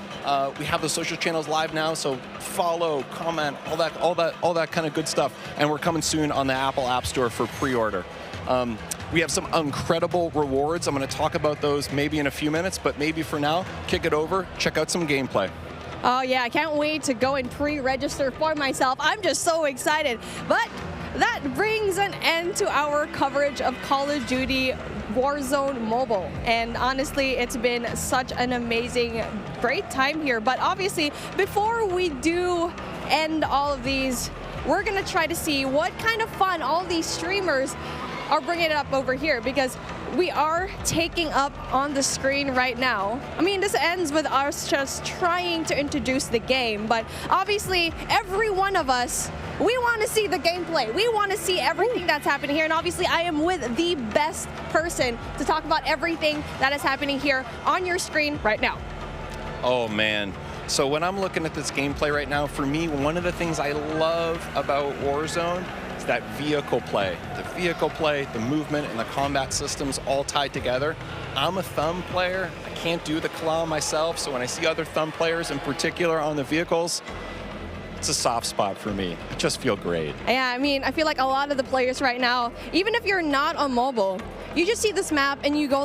We have the social channels live now, so follow, comment, all that kind of good stuff. And we're coming soon on the Apple App Store for pre-order. We have some incredible rewards. I'm going to talk about those maybe in a few minutes, but maybe for now, kick it over, check out some gameplay. Oh yeah, I can't wait to go and pre-register for myself. I'm just so excited. But that brings an end to our coverage of Call of Duty Warzone Mobile. And honestly, it's been such an amazing, great time here. But obviously, before we do end all of these, we're going to try to see what kind of fun all these streamers are bringing it up over here, because we are taking up on the screen right now. I mean, this ends with us just trying to introduce the game, but obviously every one of us, we want to see the gameplay. We want to see everything that's happening here, and obviously I am with the best person to talk about everything that is happening here on your screen right now. Oh man. So when I'm looking at this gameplay right now, for me, one of the things I love about Warzone is that vehicle play. The vehicle play, the movement, and the combat systems all tied together. I'm a thumb player. I can't do the claw myself, so when I see other thumb players, in particular on the vehicles, it's a soft spot for me. I just feel great. Yeah, I mean, I feel like a lot of the players right now, even if you're not on mobile, you just see this map and you go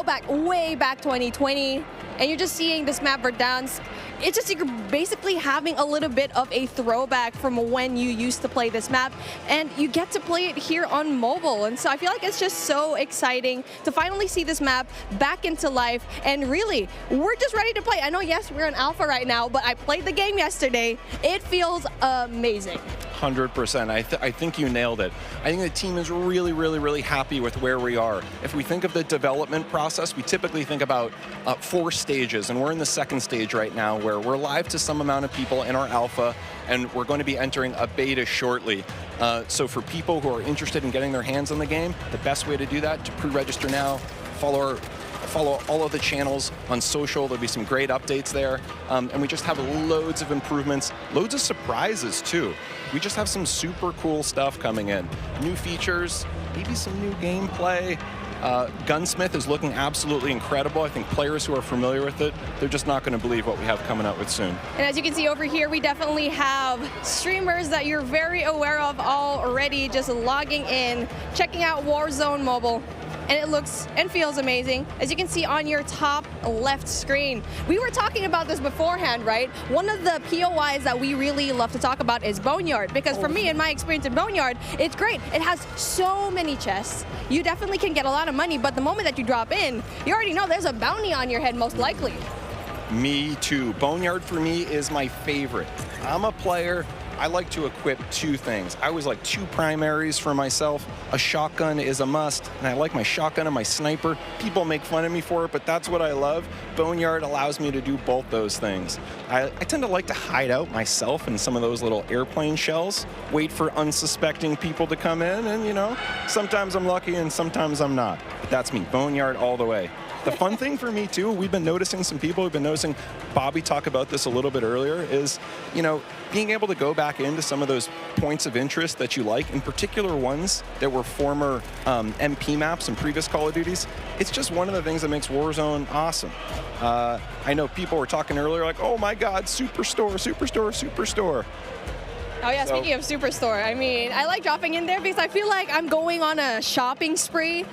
back way back 2020, and you're just seeing this map Verdansk, it's just you're basically having a little bit of a throwback from when you used to play this map, and you get to play it here on mobile. And so I feel like it's just so exciting to finally see this map back into life, and really, we're just ready to play. I know, yes, we're in alpha right now, but I played the game yesterday. It feels amazing. 100%. I think you nailed it. I think the team is really, really, really happy with where we are. If we think of the development process, we typically think about 4 stages, and we're in the 2nd stage right now where we're live to some amount of people in our alpha, and we're going to be entering a beta shortly. So for people who are interested in getting their hands on the game, the best way to do that, to pre-register now, follow all of the channels on social. There'll be some great updates there. And we just have loads of improvements, loads of surprises too. We just have some super cool stuff coming in. New features, maybe some new gameplay. Gunsmith is looking absolutely incredible. I think players who are familiar with it, they're just not going to believe what we have coming out with soon. And as you can see over here, we definitely have streamers that you're very aware of already just logging in, checking out Warzone Mobile. And it looks and feels amazing. As you can see on your top left screen. We were talking about this beforehand, right? One of the POIs that we really love to talk about is Boneyard, because for me, in my experience in Boneyard, it's great. It has so many chests. You definitely can get a lot of money, but the moment that you drop in, you already know there's a bounty on your head, most likely. Me too. Boneyard for me is my favorite. I'm a player. I like to equip 2 things. I always like 2 primaries for myself. A shotgun is a must, and I like my shotgun and my sniper. People make fun of me for it, but that's what I love. Boneyard allows me to do both those things. I tend to like to hide out myself in some of those little airplane shells, wait for unsuspecting people to come in, and you know, sometimes I'm lucky and sometimes I'm not. But that's me, Boneyard all the way. The fun thing for me too, we've been noticing some people, we've been noticing Bobby talk about this a little bit earlier, is, you know, being able to go back into some of those points of interest that you like, in particular ones that were former MP maps and previous Call of Duties. It's just one of the things that makes Warzone awesome. I know people were talking earlier like, oh my God, Superstore, Superstore, Superstore. Oh yeah, speaking of Superstore, I mean, I like dropping in there because I feel like I'm going on a shopping spree,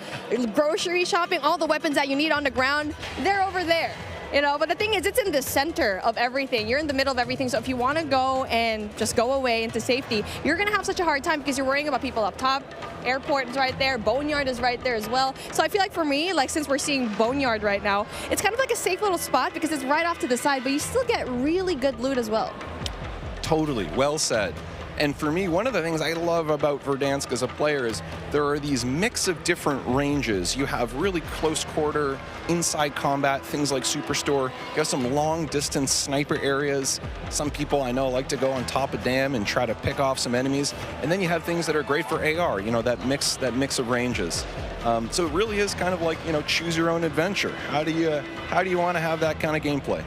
grocery shopping, all the weapons that you need on the ground, they're over there. You know, but the thing is, it's in the center of everything. You're in the middle of everything. So if you want to go and just go away into safety, you're going to have such a hard time because you're worrying about people up top. Airport is right there. Boneyard is right there as well. So I feel like for me, like since we're seeing Boneyard right now, it's kind of like a safe little spot because it's right off to the side, but you still get really good loot as well. Totally, well said. And for me, one of the things I love about Verdansk as a player is there are these mix of different ranges. You have really close quarter, inside combat, things like Superstore. You have some long distance sniper areas. Some people I know like to go on top of dam and try to pick off some enemies. And then you have things that are great for AR, you know, that mix of ranges. So it really is kind of like, you know, choose your own adventure. How do you want to have that kind of gameplay?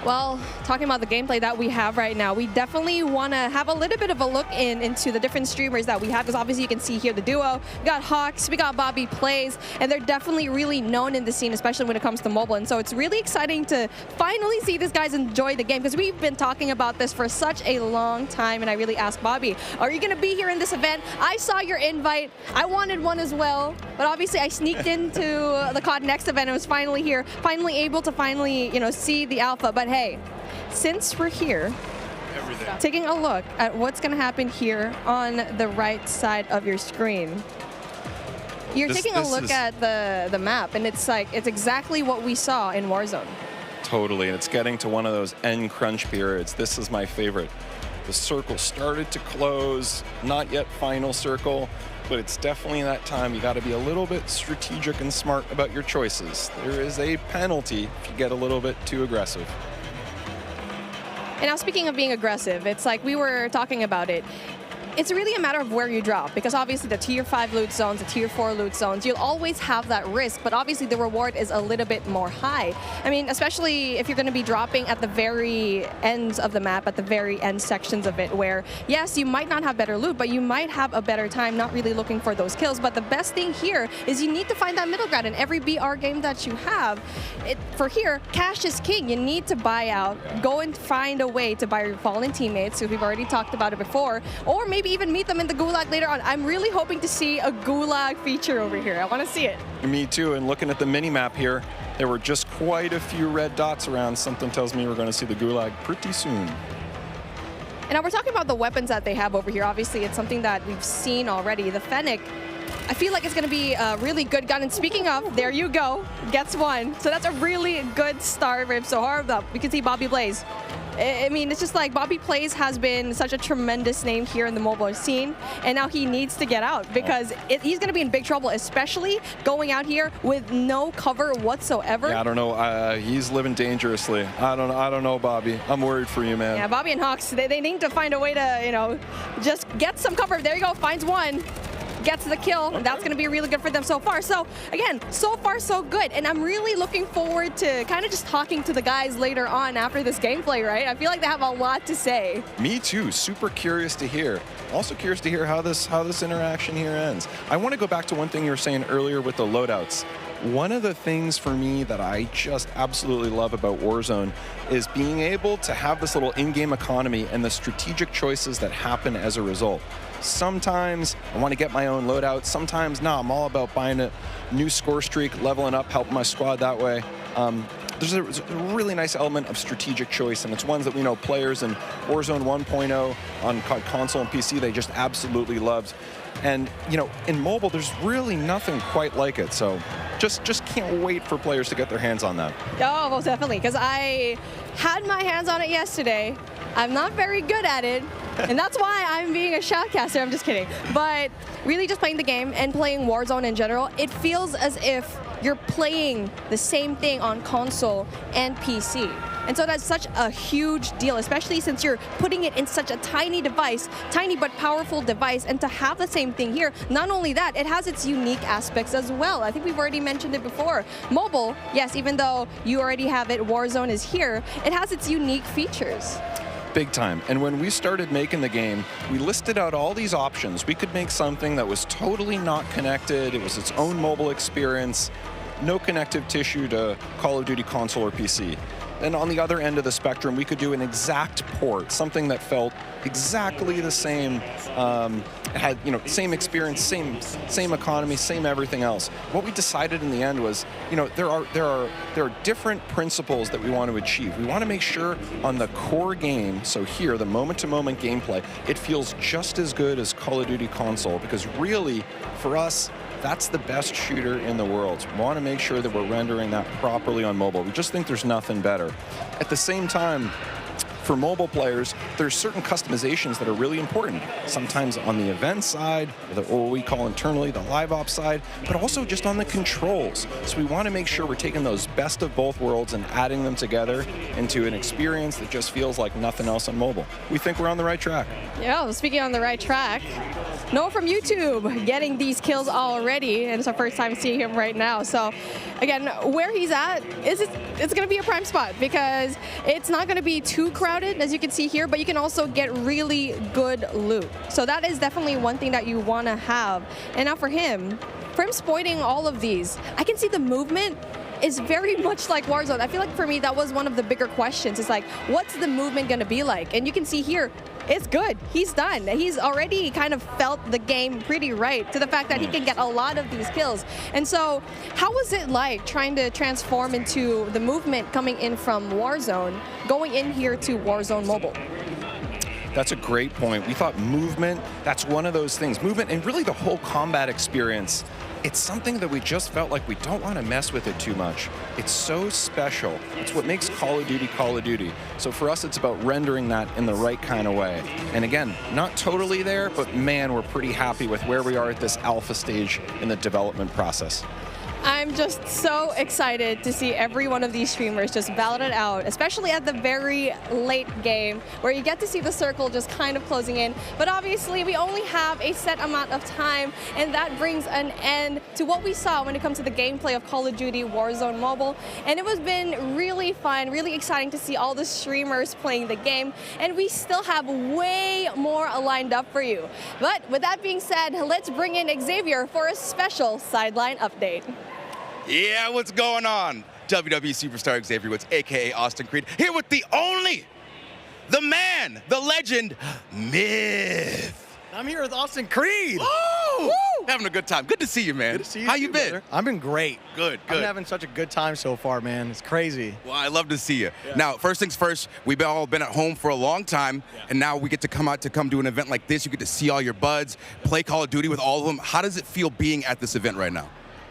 Well, talking about the gameplay that we have right now, we definitely want to have a little bit of a look into the different streamers that we have, because obviously you can see here the duo. We got Hawks, we got Bobby Plays, and they're definitely really known in the scene, especially when it comes to mobile. And so it's really exciting to finally see these guys enjoy the game, because we've been talking about this for such a long time. And I really asked Bobby, are you going to be here in this event? I saw your invite. I wanted one as well, but obviously I sneaked into the COD Next event and was finally here, finally able to you know, see the alpha. But hey, since we're here, taking a look at what's going to happen here on the right side of your screen. You're taking a look at the map, and it's like, it's exactly what we saw in Warzone. Totally, and it's getting to one of those end crunch periods. This is my favorite. The circle started to close, not yet final circle, but it's definitely that time. You got to be a little bit strategic and smart about your choices. There is a penalty if you get a little bit too aggressive. And now speaking of being aggressive, it's like we were talking about it. It's really a matter of where you drop, because obviously the tier 5 loot zones, the tier 4 loot zones, you'll always have that risk, but obviously the reward is a little bit more high. I mean, especially if you're going to be dropping at the very ends of the map, at the very end sections of it, where yes, you might not have better loot, but you might have a better time not really looking for those kills. But the best thing here is you need to find that middle ground in every BR game that you have. For here, cash is king. You need to buy out, go and find a way to buy your fallen teammates, because we've already talked about it before, or maybe even meet them in the Gulag later on. I'm really hoping to see a Gulag feature over here. I want to see it. Me too, and looking at the mini-map here, There were just quite a few red dots around. Something tells me we're going to see the Gulag pretty soon. And now we're talking about the weapons that they have over here. Obviously, it's something that we've seen already. The Fennec, I feel like it's going to be a really good gun. And speaking of, there you go, gets one. So that's a really good start for him. So hard up. We can see Bobby Blaze. I mean, it's just like Bobby Blaze has been such a tremendous name here in the mobile scene, and now he needs to get out because he's going to be in big trouble, especially going out here with no cover whatsoever. Yeah, I don't know. He's living dangerously. I don't know, Bobby. I'm worried for you, man. Yeah, Bobby and Hawks, they need to find a way to, you know, just get some cover. There you go, finds one. Gets the kill, and that's going to be really good for them so far. So, again, so far so good, and I'm really looking forward to kind of just talking to the guys later on after this gameplay, right? I feel like they have a lot to say. Me too. Super curious to hear. Also curious to hear how this interaction here ends. I want to go back to one thing you were saying earlier with the loadouts. One of the things for me that I just absolutely love about Warzone is being able to have this little in-game economy and the strategic choices that happen as a result. Sometimes I want to get my own loadout. Sometimes, no, I'm all about buying a new score streak, leveling up, helping my squad that way. There's a really nice element of strategic choice, and it's ones that we know players in Warzone 1.0 on console and PC, they just absolutely loved. And, you know, in mobile, there's really nothing quite like it. So just can't wait for players to get their hands on that. Oh, most definitely, because I had my hands on it yesterday. I'm not very good at it, and that's why I'm being a shoutcaster. I'm just kidding. But really just playing the game and playing Warzone in general, it feels as if you're playing the same thing on console and PC. And so that's such a huge deal, especially since you're putting it in such a tiny device, tiny but powerful device, and to have the same thing here. Not only that, it has its unique aspects as well. I think we've already mentioned it before. Mobile, yes, even though you already have it, Warzone is here, it has its unique features. Big time. And when we started making the game, we listed out all these options. We could make something that was totally not connected. It was its own mobile experience, no connective tissue to Call of Duty console or PC. And on the other end of the spectrum, we could do an exact port, something that felt exactly the same, had, you know, same experience, same economy, same everything else. What we decided in the end was, you know, there are different principles that we want to achieve. We want to make sure on the core game, so here, the moment-to-moment gameplay, it feels just as good as Call of Duty console, because really, for us, that's the best shooter in the world. We want to make sure that we're rendering that properly on mobile. We just think there's nothing better. At the same time, for mobile players, there's certain customizations that are really important. Sometimes on the event side, or what we call internally the live ops side, but also just on the controls. So we want to make sure we're taking those best of both worlds and adding them together into an experience that just feels like nothing else on mobile. We think we're on the right track. Yeah, well, speaking on the right track, Noah from YouTube getting these kills already, and it's our first time seeing him right now. So again, where he's at, it's going to be a prime spot because it's not going to be too crowded, as you can see here, but you can also get really good loot. So that is definitely one thing that you want to have. And now for him exploiting all of these, I can see the movement is very much like Warzone. I feel like for me, that was one of the bigger questions. It's like, what's the movement going to be like? And you can see here, it's good. He's done. He's already kind of felt the game pretty right to the fact that he can get a lot of these kills. And so how was it like trying to transform into the movement coming in from Warzone, going in here to Warzone Mobile? That's a great point. We thought movement, that's one of those things. Movement and really the whole combat experience, it's something that we just felt like we don't want to mess with it too much. It's so special. It's what makes Call of Duty Call of Duty. So for us, it's about rendering that in the right kind of way. And again, not totally there, but man, we're pretty happy with where we are at this alpha stage in the development process. I'm just so excited to see every one of these streamers just battle it out, especially at the very late game where you get to see the circle just kind of closing in. But obviously we only have a set amount of time, and that brings an end to what we saw when it comes to the gameplay of Call of Duty Warzone Mobile. And it has been really fun, really exciting to see all the streamers playing the game, and we still have way more lined up for you. But with that being said, let's bring in Xavier for a special sideline update. Yeah, what's going on? WWE superstar Xavier Woods, aka Austin Creed, here with the only, the man, the legend, Myth. I'm here with Austin Creed. Woo! Having a good time. Good to see you, man. Good to see you. How you been? Brother. I've been great. Good. I'm having such a good time so far, man. It's crazy. Well, I love to see you. Now, first things first, we've all been at home for a long time, and now we get to come out to come do an event like this. You get to see all your buds, play Call of Duty with all of them. How does it feel being at this event right now?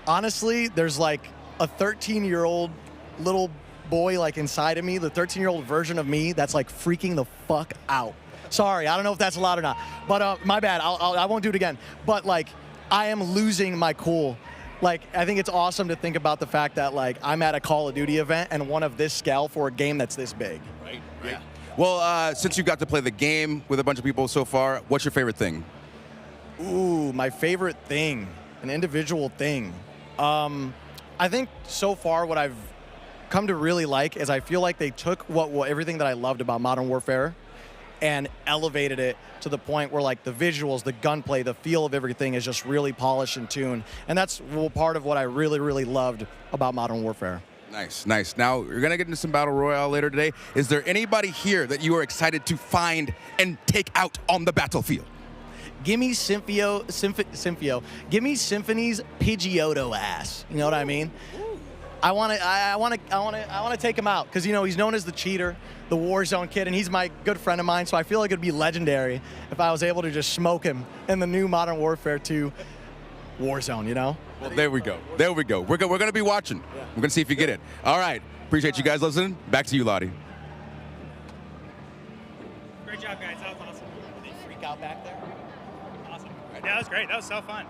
Honestly, there's like a 13-year-old little boy like inside of me, the 13-year-old version of me that's like freaking the fuck out. Sorry, I don't know if that's allowed or not, but my bad. I won't do it again. But like, I am losing my cool. Like, I think it's awesome to think about the fact that like I'm at a Call of Duty event and one of this scale for a game that's this big. Right. Yeah. Well, since you got to play the game with a bunch of people so far, what's your favorite thing? Ooh, my favorite thing, an individual thing. I think so far what I've come to really like is I feel like they took everything that I loved about Modern Warfare and elevated it to the point where like the visuals, the gunplay, the feel of everything is just really polished and tuned. And that's part of what I really, really loved about Modern Warfare. Nice. Now, you're going to get into some Battle Royale later today. Is there anybody here that you are excited to find and take out on the battlefield? Give me Give me Symphony's Pidgeotto ass. You know what I mean? I want to take him out because he's known as the cheater, the Warzone kid, and he's my good friend of mine. So I feel like it'd be legendary if I was able to just smoke him in the new Modern Warfare 2 Warzone. Well, there we go. We're going to be watching. Yeah. We're going to see if you get it. All right. Appreciate you guys listening. Back to you, Lottie. Great job, guys. That was awesome. Did they freak out back there? Awesome. Yeah, that was great. That was so fun.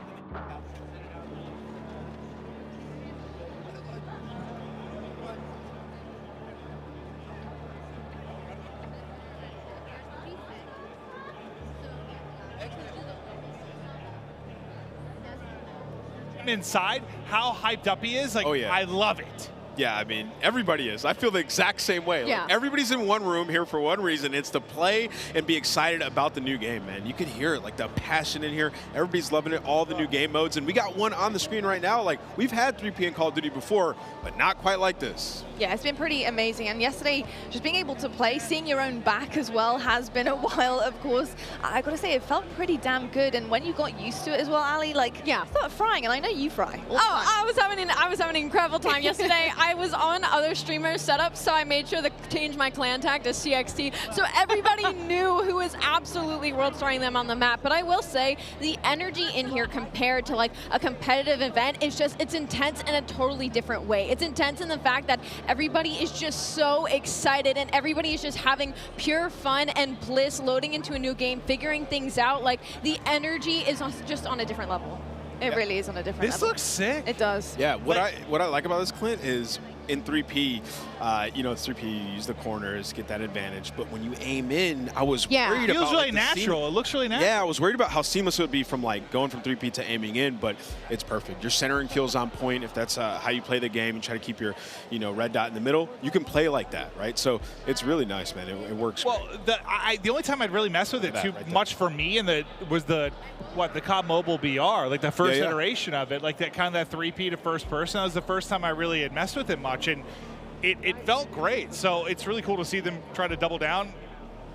Inside, how hyped up he is, like, oh, yeah. I love it. Yeah, I mean, everybody is. I feel the exact same way. Yeah. Like, everybody's in one room here for one reason. It's to play and be excited about the new game, man. You can hear it, like the passion in here. Everybody's loving it, all the new game modes. And we got one on the screen right now. Like, we've had 3P in Call of Duty before, but not quite like this. Yeah, it's been pretty amazing. And yesterday, just being able to play, seeing your own back as well has been a while, of course. I got to say, it felt pretty damn good. And when you got used to it as well, Ali, like, yeah, start frying. And I know you fry. I was having an incredible time yesterday. I was on other streamers' setup, so I made sure to change my clan tag to CXT. So everybody knew who was absolutely world starring them on the map. But I will say, the energy in here compared to like a competitive event is it's intense in a totally different way. It's intense in the fact that everybody is just so excited and everybody is just having pure fun and bliss, loading into a new game, figuring things out. Like, the energy is just on a different level. It really is on a different level. This looks sick. It does. Yeah, what I like about this, Clint, is in 3P, it's 3P, you use the corners, get that advantage. But when you aim in, I was worried about... It feels really natural. It looks really natural. Yeah, I was worried about how seamless it would be from like going from 3P to aiming in, but it's perfect. Your centering feels on point. If that's how you play the game and try to keep your red dot in the middle, you can play like that, right? So it's really nice, man. It works. Well, the only time I'd really mess with it too much for me was the COD Mobile BR, like the first iteration of it, like that kind of that 3P to first person. That was the first time I really had messed with it much, and it felt great. So it's really cool to see them try to double down,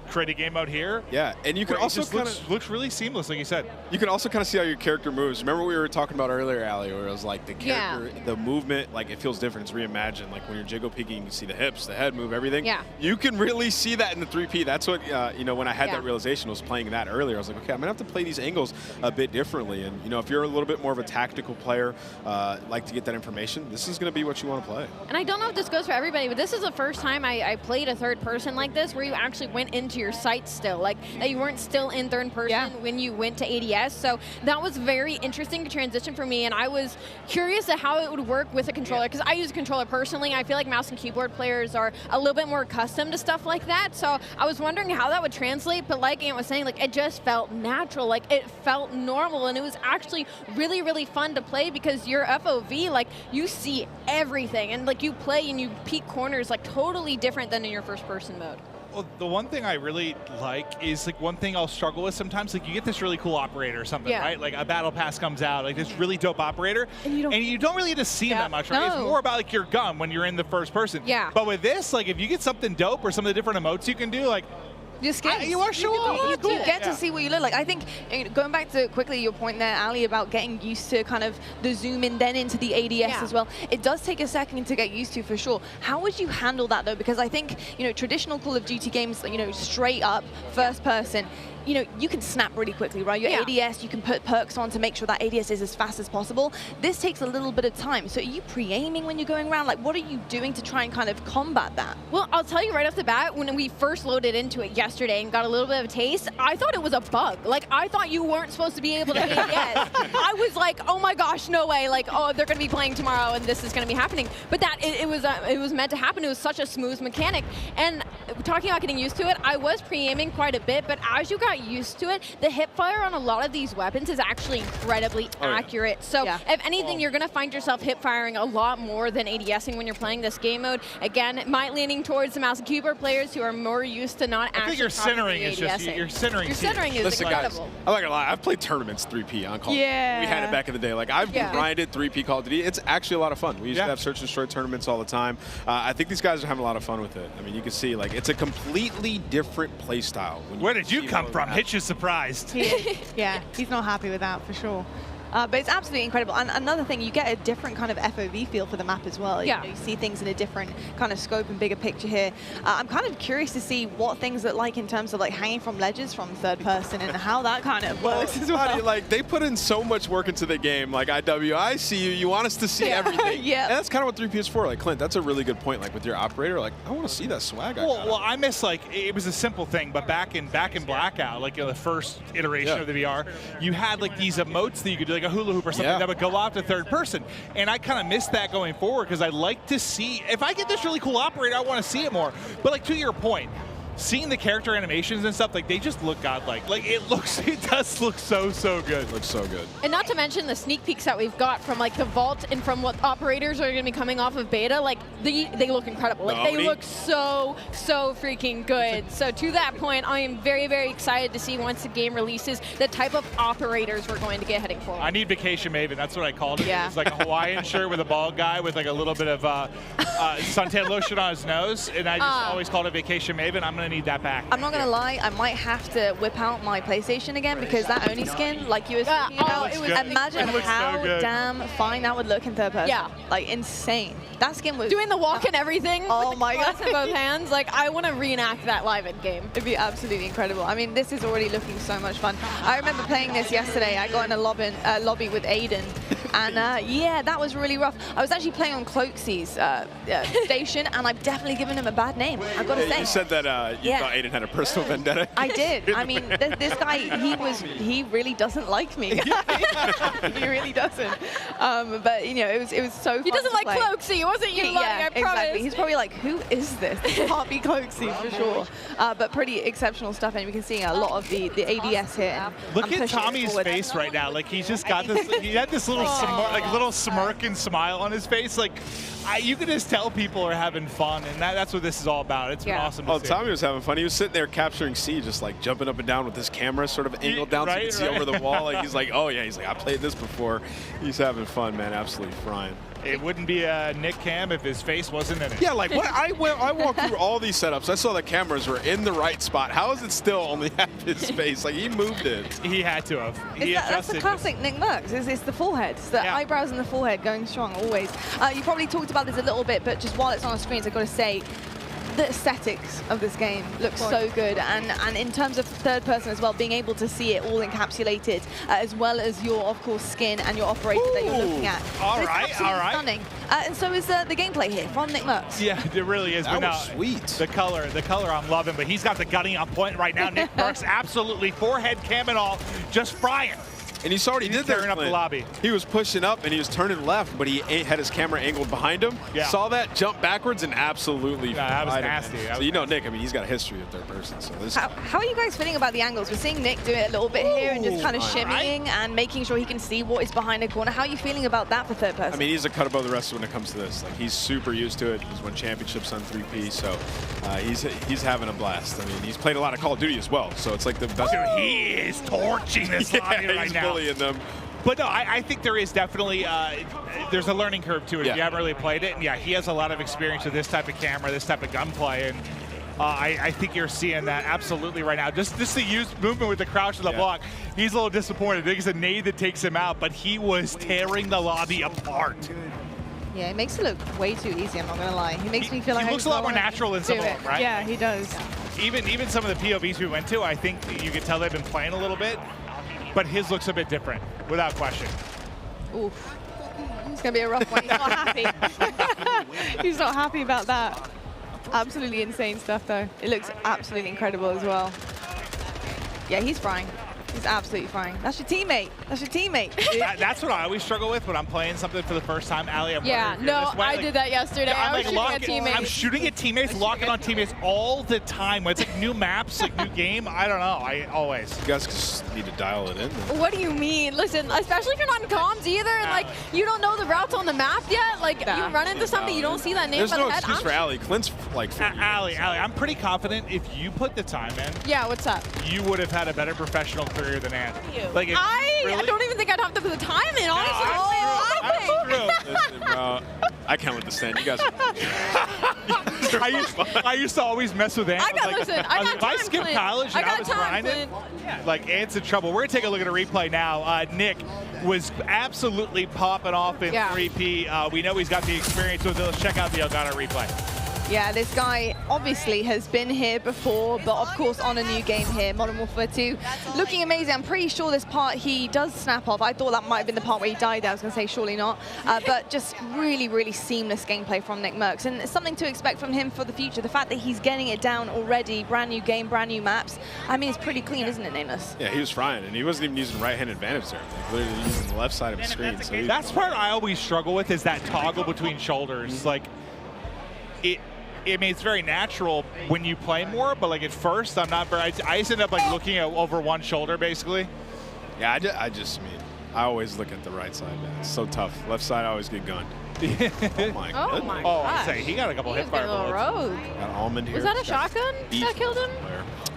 create a game mode here. Yeah, and you can also kind of looks really seamless, like you said. You can also kind of see how your character moves. Remember we were talking about earlier, Ali, where it was like the character, the movement, like it feels different. It's reimagined. Like when you're jiggle peeking, you can see the hips, the head move, everything. Yeah. You can really see that in the 3P. That's what when I had that realization, I was playing that earlier. I was like, okay, I'm gonna have to play these angles a bit differently. And if you're a little bit more of a tactical player, like to get that information, this is gonna be what you want to play. And I don't know if this goes for everybody, but this is the first time I played a third person like this, where you actually went into your sights still. Like, that you weren't still in third person when you went to ADS. So that was very interesting to transition for me, and I was curious at how it would work with a controller, because I use a controller personally. I feel like mouse and keyboard players are a little bit more accustomed to stuff like that. So I was wondering how that would translate, but like Ant was saying, like, it just felt natural. Like, it felt normal, and it was actually really, really fun to play, because your FOV, like, you see everything, and like you play and you peek corners like totally different than in your first person mode. Well, the one thing I really like is, like, one thing I'll struggle with sometimes, like, you get this really cool operator or something, right? Like, a battle pass comes out, like, this really dope operator, and you don't really get to see him that much, right? It's more about, like, your gun when you're in the first person. Yeah. But with this, like, if you get something dope or some of the different emotes you can do, like, Your skins. You want to show off. You get to see what you look like. I think, going back to quickly your point there, Ali, about getting used to kind of the zoom in, then into the ADS as well. It does take a second to get used to, for sure. How would you handle that, though? Because I think, traditional Call of Duty games, straight up, first person, you can snap really quickly, right? Your ADS, you can put perks on to make sure that ADS is as fast as possible. This takes a little bit of time. So are you pre-aiming when you're going around? Like, what are you doing to try and kind of combat that? Well, I'll tell you right off the bat, when we first loaded into it yesterday and got a little bit of a taste, I thought it was a bug. Like, I thought you weren't supposed to be able to ADS. I was like, oh my gosh, no way. Like, oh, they're going to be playing tomorrow and this is going to be happening. But it was meant to happen. It was such a smooth mechanic. And talking about getting used to it, I was pre-aiming quite a bit, but as you got used to it, the hip fire on a lot of these weapons is actually incredibly accurate. So if anything, you're going to find yourself hip firing a lot more than ADSing when you're playing this game mode. Again, my leaning towards the mouse and keyboard players who are more used to not actually. I think your centering is just your centering. Your centering is Listen, incredible. guys, I'm not gonna lie. I've played tournaments 3P on Call. Yeah. We had it back in the day. Like I've grinded 3P Call of Duty. It's actually a lot of fun. We used to have search and destroy tournaments all the time. I think these guys are having a lot of fun with it. I mean, you can see like it's a completely different play style. Where did you come from? Hitch is surprised. Yeah, he's not happy with that for sure. But it's absolutely incredible. And another thing, you get a different kind of FOV feel for the map as well. You see things in a different kind of scope and bigger picture here. I'm kind of curious to see what things look like in terms of like hanging from ledges from third person and how that kind of works as well. Like they put in so much work into the game. Like IW, I see you. You want us to see everything. And that's kind of what 3P is for. Like Clint, that's a really good point. Like with your operator, like I want to see that swag. Well, I miss like it was a simple thing, but back in Blackout, like the first iteration of the VR, you had like these emotes that you could do, like a hula hoop or something that would go out to third person. And I kind of miss that going forward because I like to see, if I get this really cool operator, I want to see it more. But like to your point, seeing the character animations and stuff, like they just look godlike. Like it does look so good. Looks so good. And not to mention the sneak peeks that we've got from like the vault and from what operators are going to be coming off of beta, like they look incredible. Like they look so freaking good. So to that point, I am very excited to see once the game releases the type of operators we're going to get heading forward. I need Vacation Maven. That's what I called it. Yeah. It's like a Hawaiian shirt with a bald guy with like a little bit of suntan lotion on his nose, and I just always called it Vacation Maven. I'm gonna need that back. I'm not gonna lie, I might have to whip out my PlayStation again because that Oni skin, like you were speaking about, imagine how damn fine that would look in third person. Yeah. Like insane. That skin was doing the walk and everything. Oh my god! In both hands. Like I want to reenact that live in game. It'd be absolutely incredible. I mean, this is already looking so much fun. I remember playing this yesterday. I got in a lobby with Aiden, and yeah, that was really rough. I was actually playing on Cloaksy's station, and I've definitely given him a bad name. I've got to say. You said that you thought Aiden had a personal vendetta. I did. I mean, this guy, he really doesn't like me. He really doesn't. But it was so fun. He doesn't like play. Cloaksy, wasn't you? Yeah, I promise. exactly. He's probably like, who is this? This can't be Cloaksy for sure. But pretty exceptional stuff, and we can see a lot of the ADS here. Look at Tommy's face right now. Like he's just got this. He had this little smirk and smile on his face. Like you can just tell people are having fun, and that's what this is all about. It's been awesome to see. Tommy was having fun. He was sitting there capturing C, just like jumping up and down with his camera sort of angled down so you can see over the wall. Like he's like, oh yeah, he's like, I played this before. He's having fun, man. Absolutely frying. It wouldn't be a Nick Cam if his face wasn't in it. Yeah, like what I walked through all these setups. I saw the cameras were in the right spot. How is it still only half his face? Like he moved it. He had to have. That's the classic Nick Merckx. It's the forehead. It's the eyebrows and the forehead going strong always. You probably talked about this a little bit, but just while it's on the screens, I've got to say, the aesthetics of this game look so good, and in terms of third person as well, being able to see it all encapsulated, as well as your, of course, skin and your operator that you're looking at. All right. Stunning. And so is the gameplay here from Nick Merckx. Yeah, it really is. That was sweet. The color I'm loving, but he's got the gunning on point right now. Nick Merckx absolutely forehead cam and all, just frying. And you saw what he did there, up the lobby. He was pushing up and he was turning left, but he had his camera angled behind him. Yeah. Saw that, jumped backwards, and absolutely that was nasty. So you know Nick, I mean, he's got a history of third person. So this how are you guys feeling about the angles? We're seeing Nick do it a little bit here and just kind of shimmying and making sure he can see what is behind the corner. How are you feeling about that for third person? I mean, he's a cut above the rest when it comes to this. Like, he's super used to it. He's won championships on 3P, so he's having a blast. I mean, he's played a lot of Call of Duty as well, so it's like the best. He is torching this lobby right he's now. bullying them. But no, I think there is definitely, there's a learning curve to it if you haven't really played it. And yeah, he has a lot of experience with this type of camera, this type of gunplay. And I think you're seeing that absolutely right now. Just the used movement with the crouch to the block. He's a little disappointed. I think it's a nade that takes him out, but he was tearing the lobby apart. Yeah, it makes it look way too easy, I'm not going to lie. He makes me feel like he looks a lot more natural than some of them, right? Yeah, he does. Even some of the POVs we went to, I think you could tell they've been playing a little bit, but his looks a bit different, without question. Oof. It's going to be a rough one. He's not happy. He's not happy about that. Absolutely insane stuff, though. It looks absolutely incredible as well. Yeah, he's frying. He's absolutely frying. That's your teammate. That's your teammate. That's what I always struggle with when I'm playing something for the first time. Allie, I'm yeah, no, I did that yesterday. I was shooting at teammates. I'm shooting at teammates, locking on teammates all the time. When it's like new maps, like new game. I don't know. I always. You guys just need to dial it in. What do you mean? Listen, especially if you're not in comms either, and like you don't know the routes on the map yet. Like you run into something, you don't see that name. There's by no the head. excuse for Allie. Clint's like. Allie, I'm pretty confident if you put the time in. Yeah, what's up? You would have had a better professional career than Ann. Like I don't even think I'd have to put the time in, honestly. Listen, bro, I can't understand. You guys I used to always mess with Ant. I got if I skipped college and I was grinding, like Ant's in trouble. We're going to take a look at a replay now. Nick was absolutely popping off in 3P. We know he's got the experience with it. Let's check out the Elgato replay. Yeah, this guy obviously has been here before, but of course on a new game here, Modern Warfare 2. Looking amazing. I'm pretty sure this part he does snap off. I thought that might have been the part where he died there. I was going to say surely not. But just really, really seamless gameplay from Nick Merckx. And it's something to expect from him for the future. The fact that he's getting it down already, brand new game, brand new maps. I mean, it's pretty clean, isn't it, Nameless? Yeah, he was frying, and he wasn't even using right-hand advantage there. Literally using the left side of the screen. So that's part I always struggle with is that toggle between shoulders. Like, I mean, it's very natural when you play more, but like at first, I'm not very. I just end up like looking at over one shoulder, basically. Yeah, I always look at the right side, man. It's so tough. Left side, I always get gunned. Oh my goodness. Oh, I say he got a couple hip fire bullets. Rogue. Got almond here. Was that a shotgun that killed him?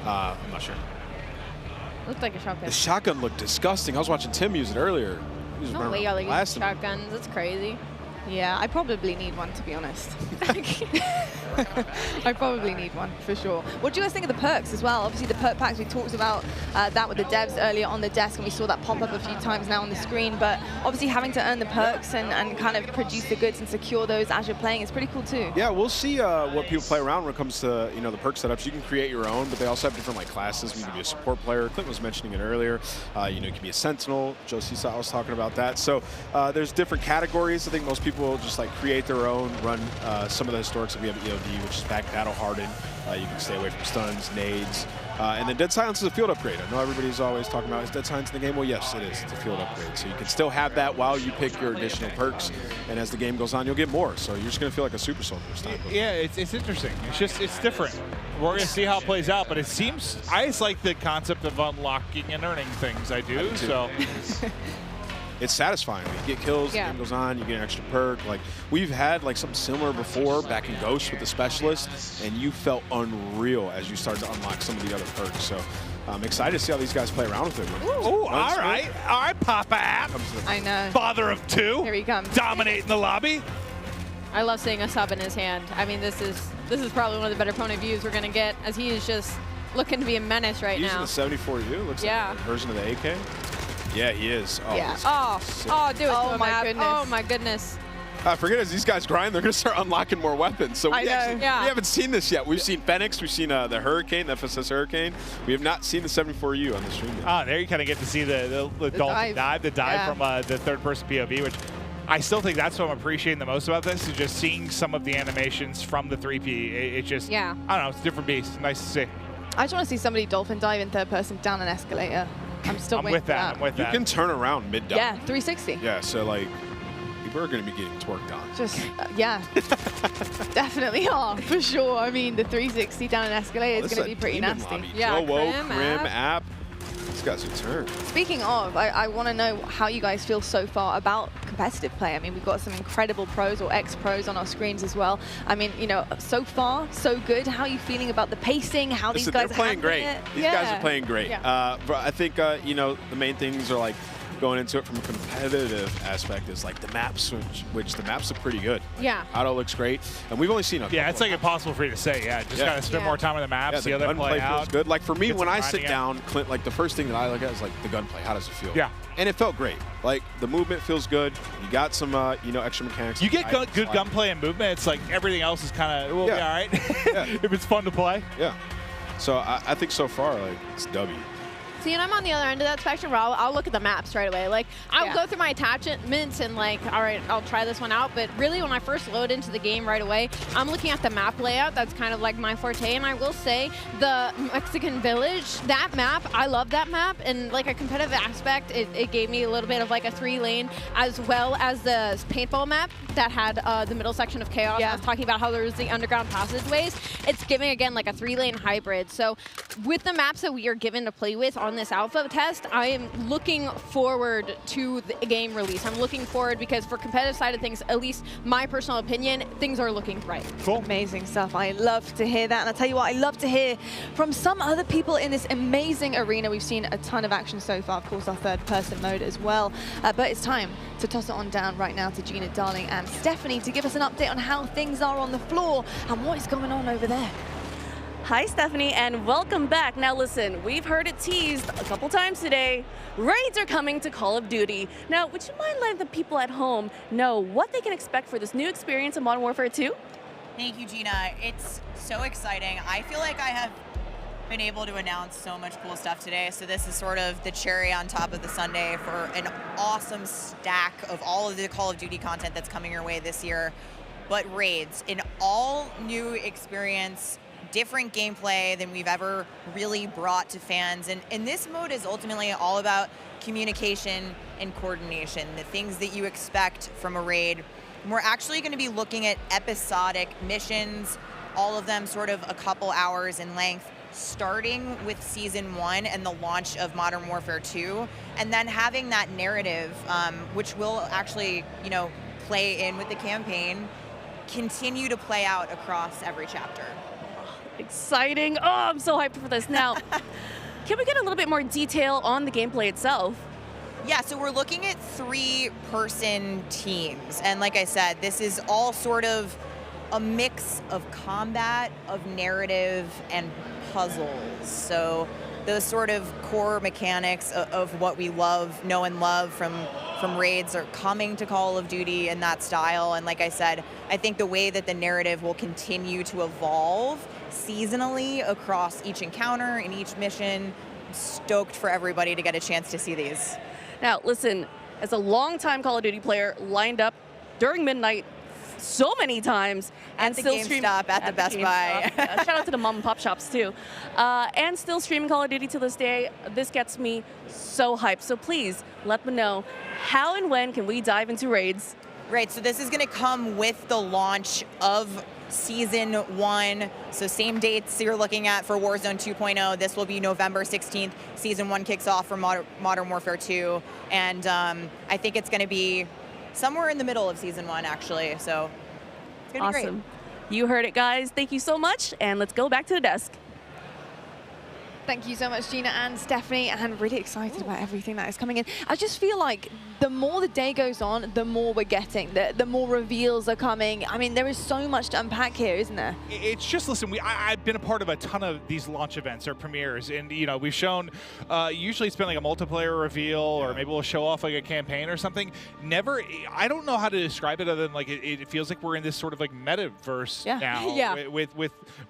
I'm not sure. Looked like a shotgun. The shotgun looked disgusting. I was watching Tim use it earlier. He was No way y'all like using shotguns. That's crazy. Yeah, I probably need one, to be honest. I probably need one, for sure. What do you guys think of the perks as well? Obviously, the perk packs, we talked about that with the devs earlier on the desk, and we saw that pop up a few times now on the screen. But obviously, having to earn the perks and kind of produce the goods and secure those as you're playing is pretty cool, too. Yeah, we'll see what people play around when it comes to the perk setups. You can create your own, but they also have different like classes. You can be a support player. Clint was mentioning it earlier. You can be a sentinel. Josie saw was talking about that. So there's different categories. I think most people will just like create their own, run some of the historics. Like we have EOD, which is back battle hardened. You can stay away from stuns, nades. And then Dead Silence is a field upgrade. I know everybody's always talking about, is Dead Silence in the game? Well, yes, it is. It's a field upgrade. So you can still have that while you pick your additional perks. And as the game goes on, you'll get more. So you're just going to feel like a super soldier this time. Yeah, it's interesting. It's different. We're going to see how it plays out. But it seems, I just like the concept of unlocking and earning things. I do. So. It's satisfying. You get kills, the game goes on, you get an extra perk. Like we've had like something similar before back in Ghost with the specialist, and you felt unreal as you started to unlock some of the other perks. So I'm excited to see how these guys play around with it. All right, Papa App. I know. Father of two. Here he comes. Dominating the lobby. I love seeing a sub in his hand. I mean, this is probably one of the better opponent views we're gonna get, as he is just looking to be a menace right now. Using the 74U, looks like a version of the AK. Yeah, he is. Oh, yeah. Do it to him, my Ab. goodness. Oh my goodness. Forget as these guys grind, they're going to start unlocking more weapons. So we haven't seen this yet. We've seen Phoenix, we've seen the Hurricane, the FSS Hurricane. We have not seen the 74U on the stream yet. There you kind of get to see the Dolphin dive, the dive from the third-person POV, which I still think that's what I'm appreciating the most about this, is just seeing some of the animations from the 3P. It just, I don't know, it's a different beast. Nice to see. I just want to see somebody dolphin dive in third person down an escalator. I'm still waiting for that. I'm with that. You can turn around mid-dive. Yeah, 360. Yeah, so like, people are going to be getting tworked on. Just, yeah. Definitely are, for sure. I mean, the 360 down an escalator is going to be pretty nasty. Yeah, Crim, App. These guys are turned. Speaking of, I want to know how you guys feel so far about competitive play. I mean, we've got some incredible pros or ex-pros on our screens as well. I mean, so far, so good. How are you feeling about the pacing? How these guys are playing great. These guys are playing great. Yeah. But I think, the main things are like, going into it from a competitive aspect is like the maps, which the maps look pretty good. Yeah. Auto looks great, and we've only seen a Yeah, it's like impossible for you to say. Yeah, just gotta spend more time on the maps, see how they play out. Feels good. Like for me, Get when some I sit grinding down, Clint, like the first thing that I look at is like the gunplay. How does it feel? Yeah. And it felt great. Like the movement feels good. You got some, extra mechanics. You get good gunplay and movement. It's like everything else is kind of will be all right if it's fun to play. Yeah. So I think so far, like it's W. See, and I'm on the other end of that spectrum where I'll look at the maps right away. Like, I'll go through my attachments and like, all right, I'll try this one out. But really, when I first load into the game right away, I'm looking at the map layout. That's kind of like my forte. And I will say, the Mexican Village, that map, I love that map. And like a competitive aspect, it gave me a little bit of like a 3-lane, as well as the paintball map that had the middle section of Chaos. I was talking about how there was the underground passageways. It's giving, again, like a 3-lane hybrid. So with the maps that we are given to play with on this alpha test, I am looking forward to the game release. I'm looking forward because for competitive side of things, at least my personal opinion, things are looking bright. Cool. Amazing stuff. I love to hear that. And I'll tell you what, I love to hear from some other people in this amazing arena. We've seen a ton of action so far, of course, our third-person mode as well. But it's time to toss it on down right now to Gina Darling and Stephanie to give us an update on how things are on the floor and what is going on over there. Hi, Stephanie, and welcome back. Now listen, we've heard it teased a couple times today. Raids are coming to Call of Duty. Now, would you mind letting the people at home know what they can expect for this new experience in Modern Warfare 2? Thank you, Gina. It's so exciting. I feel like I have been able to announce so much cool stuff today. So this is sort of the cherry on top of the sundae for an awesome stack of all of the Call of Duty content that's coming your way this year. But Raids, an all new experience, different gameplay than we've ever really brought to fans. And this mode is ultimately all about communication and coordination, the things that you expect from a raid. And we're actually going to be looking at episodic missions, all of them sort of a couple hours in length, starting with Season 1 and the launch of Modern Warfare 2, and then having that narrative, which will actually, play in with the campaign, continue to play out across every chapter. Exciting. Oh, I'm so hyped for this. Now, can we get a little bit more detail on the gameplay itself? Yeah, so we're looking at 3-person teams. And like I said, this is all sort of a mix of combat, of narrative, and puzzles. So those sort of core mechanics of what we know and love from Raids are coming to Call of Duty in that style. And like I said, I think the way that the narrative will continue to evolve seasonally across each encounter and each mission. I'm stoked for everybody to get a chance to see these. Now, listen, as a longtime Call of Duty player, lined up during midnight so many times, and the still streaming at the Best Buy. Shout out to the mom and pop shops too, and still streaming Call of Duty to this day. This gets me so hyped. So please let me know how and when can we dive into Raids. Right, so this is going to come with the launch of Season 1. So same dates you're looking at for Warzone 2.0. This will be November 16th. Season 1 kicks off for Modern Warfare 2. And I think it's going to be somewhere in the middle of Season 1, actually. So it's going to be Awesome. You heard it, guys. Thank you so much. And let's go back to the desk. Thank you so much, Gina and Stephanie, and really excited about everything that is coming in. I just feel like the more the day goes on, the more we're getting, the more reveals are coming. I mean, there is so much to unpack here, isn't there? It's just, listen, I've been a part of a ton of these launch events or premieres, and we've shown, usually it's been like a multiplayer reveal, or maybe we'll show off like a campaign or something. Never, I don't know how to describe it other than like it feels like we're in this sort of like metaverse now with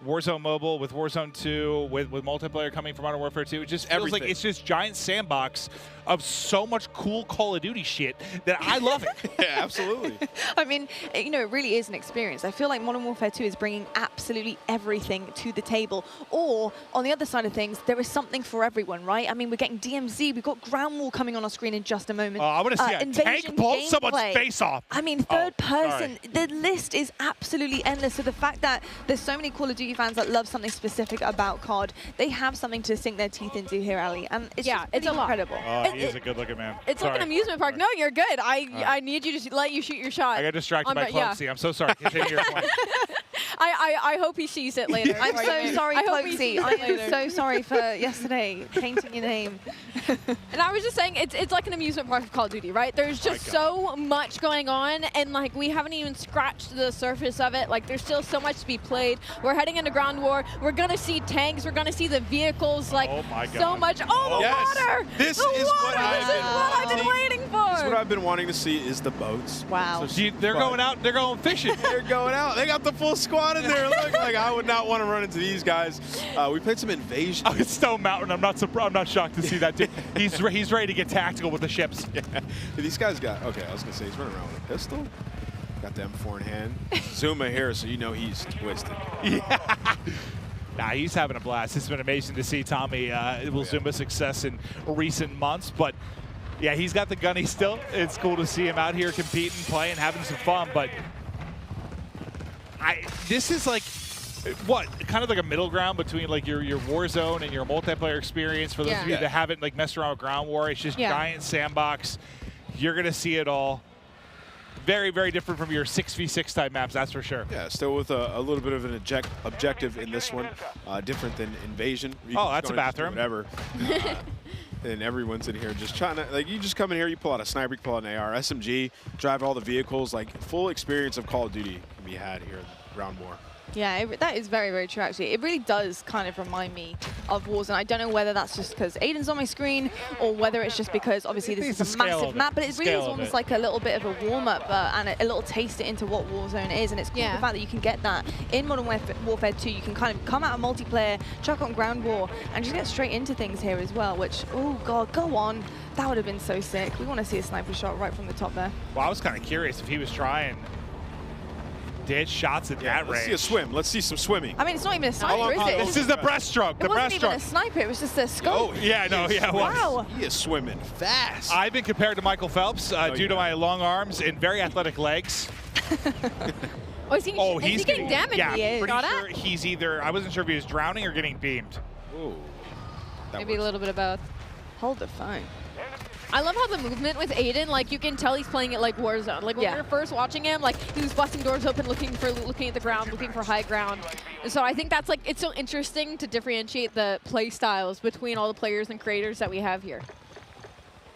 Warzone Mobile, with Warzone 2, with multiplayer coming from Modern Warfare 2. It just feels like it's this giant sandbox of so much cool Call of Duty shit that I love it. Yeah, absolutely. I mean, it really is an experience. I feel like Modern Warfare 2 is bringing absolutely everything to the table. Or, on the other side of things, there is something for everyone, right? I mean, we're getting DMZ, we've got Ground War coming on our screen in just a moment. I want to see a tank pull someone's face off. I mean, third person, the list is absolutely endless. So the fact that there's so many Call of Duty fans that love something specific about COD, they have something to sink their teeth into here, Ali. And it's just it's incredible. He is a good-looking man. It's like an amusement park. No, you're good. I need you to let you shoot your shot. I got distracted by Clumsy. I'm so sorry. Continue your point. I hope he sees it later. I'm so sorry, I hope he Cloaksy. sees I it later. am so sorry for yesterday painting your name. And I was just saying, it's like an amusement park of Call of Duty, right? There's just so much going on, and like we haven't even scratched the surface of it. Like there's still so much to be played. We're heading into ground war. We're gonna see tanks. We're gonna see the vehicles. Like so much. Oh, the water! This the is water! what This is what I've been waiting for. This is what I've been wanting to see is the boats. Wow. So they're going out. They're going fishing. They're going out. They got the full squad in there. Look, like I would not want to run into these guys. We played some Invasion. Oh, it's Stone Mountain. I'm not surprised. I'm not shocked to see that. Dude. He's ready to get tactical with the ships. Yeah. These guys got. Okay, I was gonna say he's running around with a pistol. Got the M4 in hand. Zuma here, so you know he's twisted. Yeah. Nah, he's having a blast. It's been amazing to see Tommy Zuma's success in recent months, but yeah, he's got the gunny still. It's cool to see him out here competing, playing, having some fun, but this is like, what, kind of like a middle ground between like your Warzone and your multiplayer experience. For those of you that haven't like messed around with ground war, it's just giant sandbox. You're gonna see it all. Very, very different from your 6v6 type maps, that's for sure. Yeah, still with a little bit of an objective in this one, different than Invasion. Oh, that's a bathroom. Whatever. And everyone's in here just trying to, like, you just come in here, you pull out a sniper, you pull out an AR, SMG, drive all the vehicles, like full experience of Call of Duty can be had here in Ground War. Yeah, that is very, very true, actually. It really does kind of remind me of Warzone. I don't know whether that's just because Aiden's on my screen or whether it's just because, obviously, this is a massive map, but it really is almost like a little bit of a warm-up and a little taste into what Warzone is, and it's cool the fact that you can get that in Modern Warfare 2. You can kind of come out of multiplayer, chuck on Ground War, and just get straight into things here as well, which, oh, God, go on. That would have been so sick. We want to see a sniper shot right from the top there. Well, I was kind of curious if he was trying ditch shots at that range. Let's see a swim. Let's see some swimming. I mean, it's not even a sniper, is it? This is the breaststroke. It wasn't even a sniper. It was just a scope. Oh, yeah, no, yeah. Wow. He is swimming fast. I've been compared to Michael Phelps due to my long arms and very athletic legs. Is he getting damaged? Yeah, He is. pretty sure he's either, I wasn't sure if he was drowning or getting beamed. Ooh. Maybe a little bit of both. Hold the phone. I love how the movement with Aiden, like you can tell he's playing it like Warzone. Like when we were first watching him, like he was busting doors open, looking at the ground, looking for high ground. And so I think that's like, it's so interesting to differentiate the play styles between all the players and creators that we have here.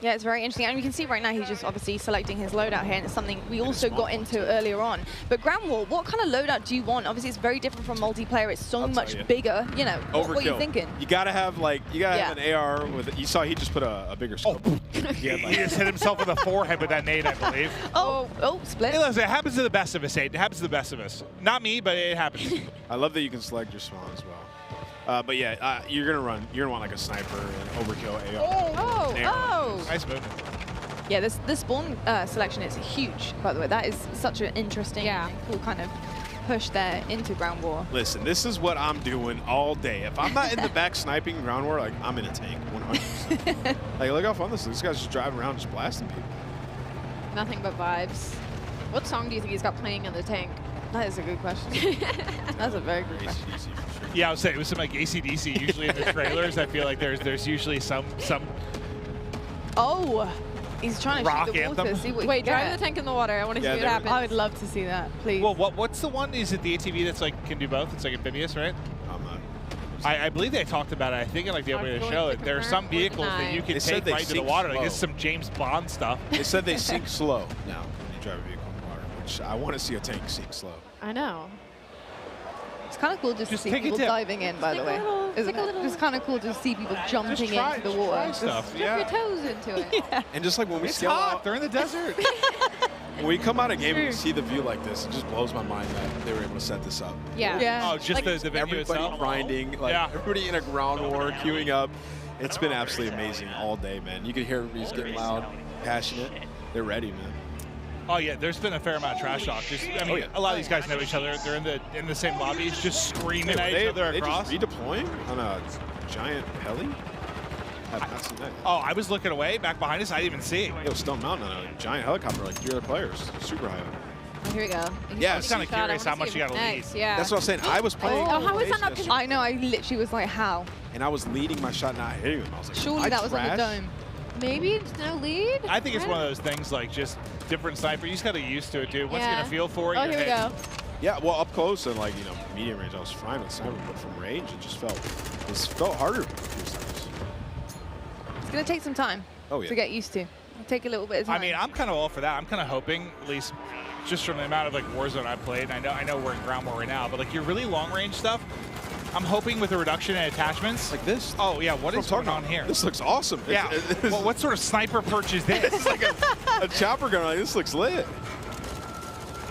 Yeah, it's very interesting. And you can see right now he's just obviously selecting his loadout here, and it's something we also got into earlier on. But Ground War, what kind of loadout do you want? Obviously, it's very different from multiplayer. It's so much bigger. You know, what are you thinking? You gotta have have an AR with. You saw he just put a bigger scope. He just hit himself in the forehead with that nade, I believe. Split. Hey, listen, it happens to the best of us, Aiden. It happens to the best of us. Not me, but it happens. I love that you can select your spawn as well. But yeah, you're gonna want like a sniper and overkill AR. Nice movement. Yeah, this spawn selection is huge, by the way. That is such an interesting and cool kind of push there into Ground War. Listen, this is what I'm doing all day. If I'm not in the back sniping Ground War, like I'm in a tank, 100%. Like, look how fun this is. This guy's just driving around, just blasting people. Nothing but vibes. What song do you think he's got playing in the tank? That is a good question. That's a very good question. Yeah, I would say it was some like AC/DC. Usually in the trailers, I feel like there's usually some. Oh, he's trying to rock shoot the water. anthem. See what Wait, drive the tank in the water. I want to see what happens. I would love to see that, please. Well, what's the one? Is it the ATV that's like can do both? It's like amphibious, right? I believe they talked about it. I think in like the opening of the show, there are some vehicles that you can take right to the water. Like this is some James Bond stuff. They said they sink slow now when you drive a vehicle in the water, which I want to see a tank sink slow. I know. It's kind of cool just to see people diving in, by the way. Isn't it? It's kind of cool to see people jumping into the water. Stuff, Dip your toes into it. And just like when we it's scale hot. out, They're in the desert. when we come out of game and we see the view like this, it just blows my mind that they were able to set this up. Oh, just like, the venue everybody itself. grinding, like everybody in a ground war, queuing up. It's been absolutely amazing all day, man. You can hear everybody's getting loud, passionate. They're ready, man. Oh yeah, there's been a fair amount of trash talk. Just, I mean, a lot of these guys know each other. They're in the same lobbies, just screaming at each other across. They just redeploying on a giant heli? I've not seen that. Oh, I was looking away back behind us. I didn't even see it. It was Stone Mountain on a giant helicopter like 3 other players. Super high. Oh, here we go. Yeah, I was kind of curious how much you got to lead. Yeah. That's what I'm saying. I was playing. Oh, how is that not? I know. I literally was like, how? And I was leading my shot, not hitting him. I was like, surely that was on the dome. Maybe it's no lead? I think it's one of those things like just different sniper. You just got to get used to it, dude. Once you get a feel for it, here we go. Yeah, well, up close and like medium range, I was fine with sniper, but from range, it just felt harder. It's going to take some time to get used to. It'll take a little bit of time. I mean, I'm kind of all for that. I'm kind of hoping, at least just from the amount of like Warzone I've played, and I know we're in ground war right now, but like your really long range stuff, I'm hoping with a reduction in attachments. Like this? Oh, yeah, what is going on here? This looks awesome. Yeah, well, what sort of sniper perch is this? It's like a chopper gun. Like, this looks lit.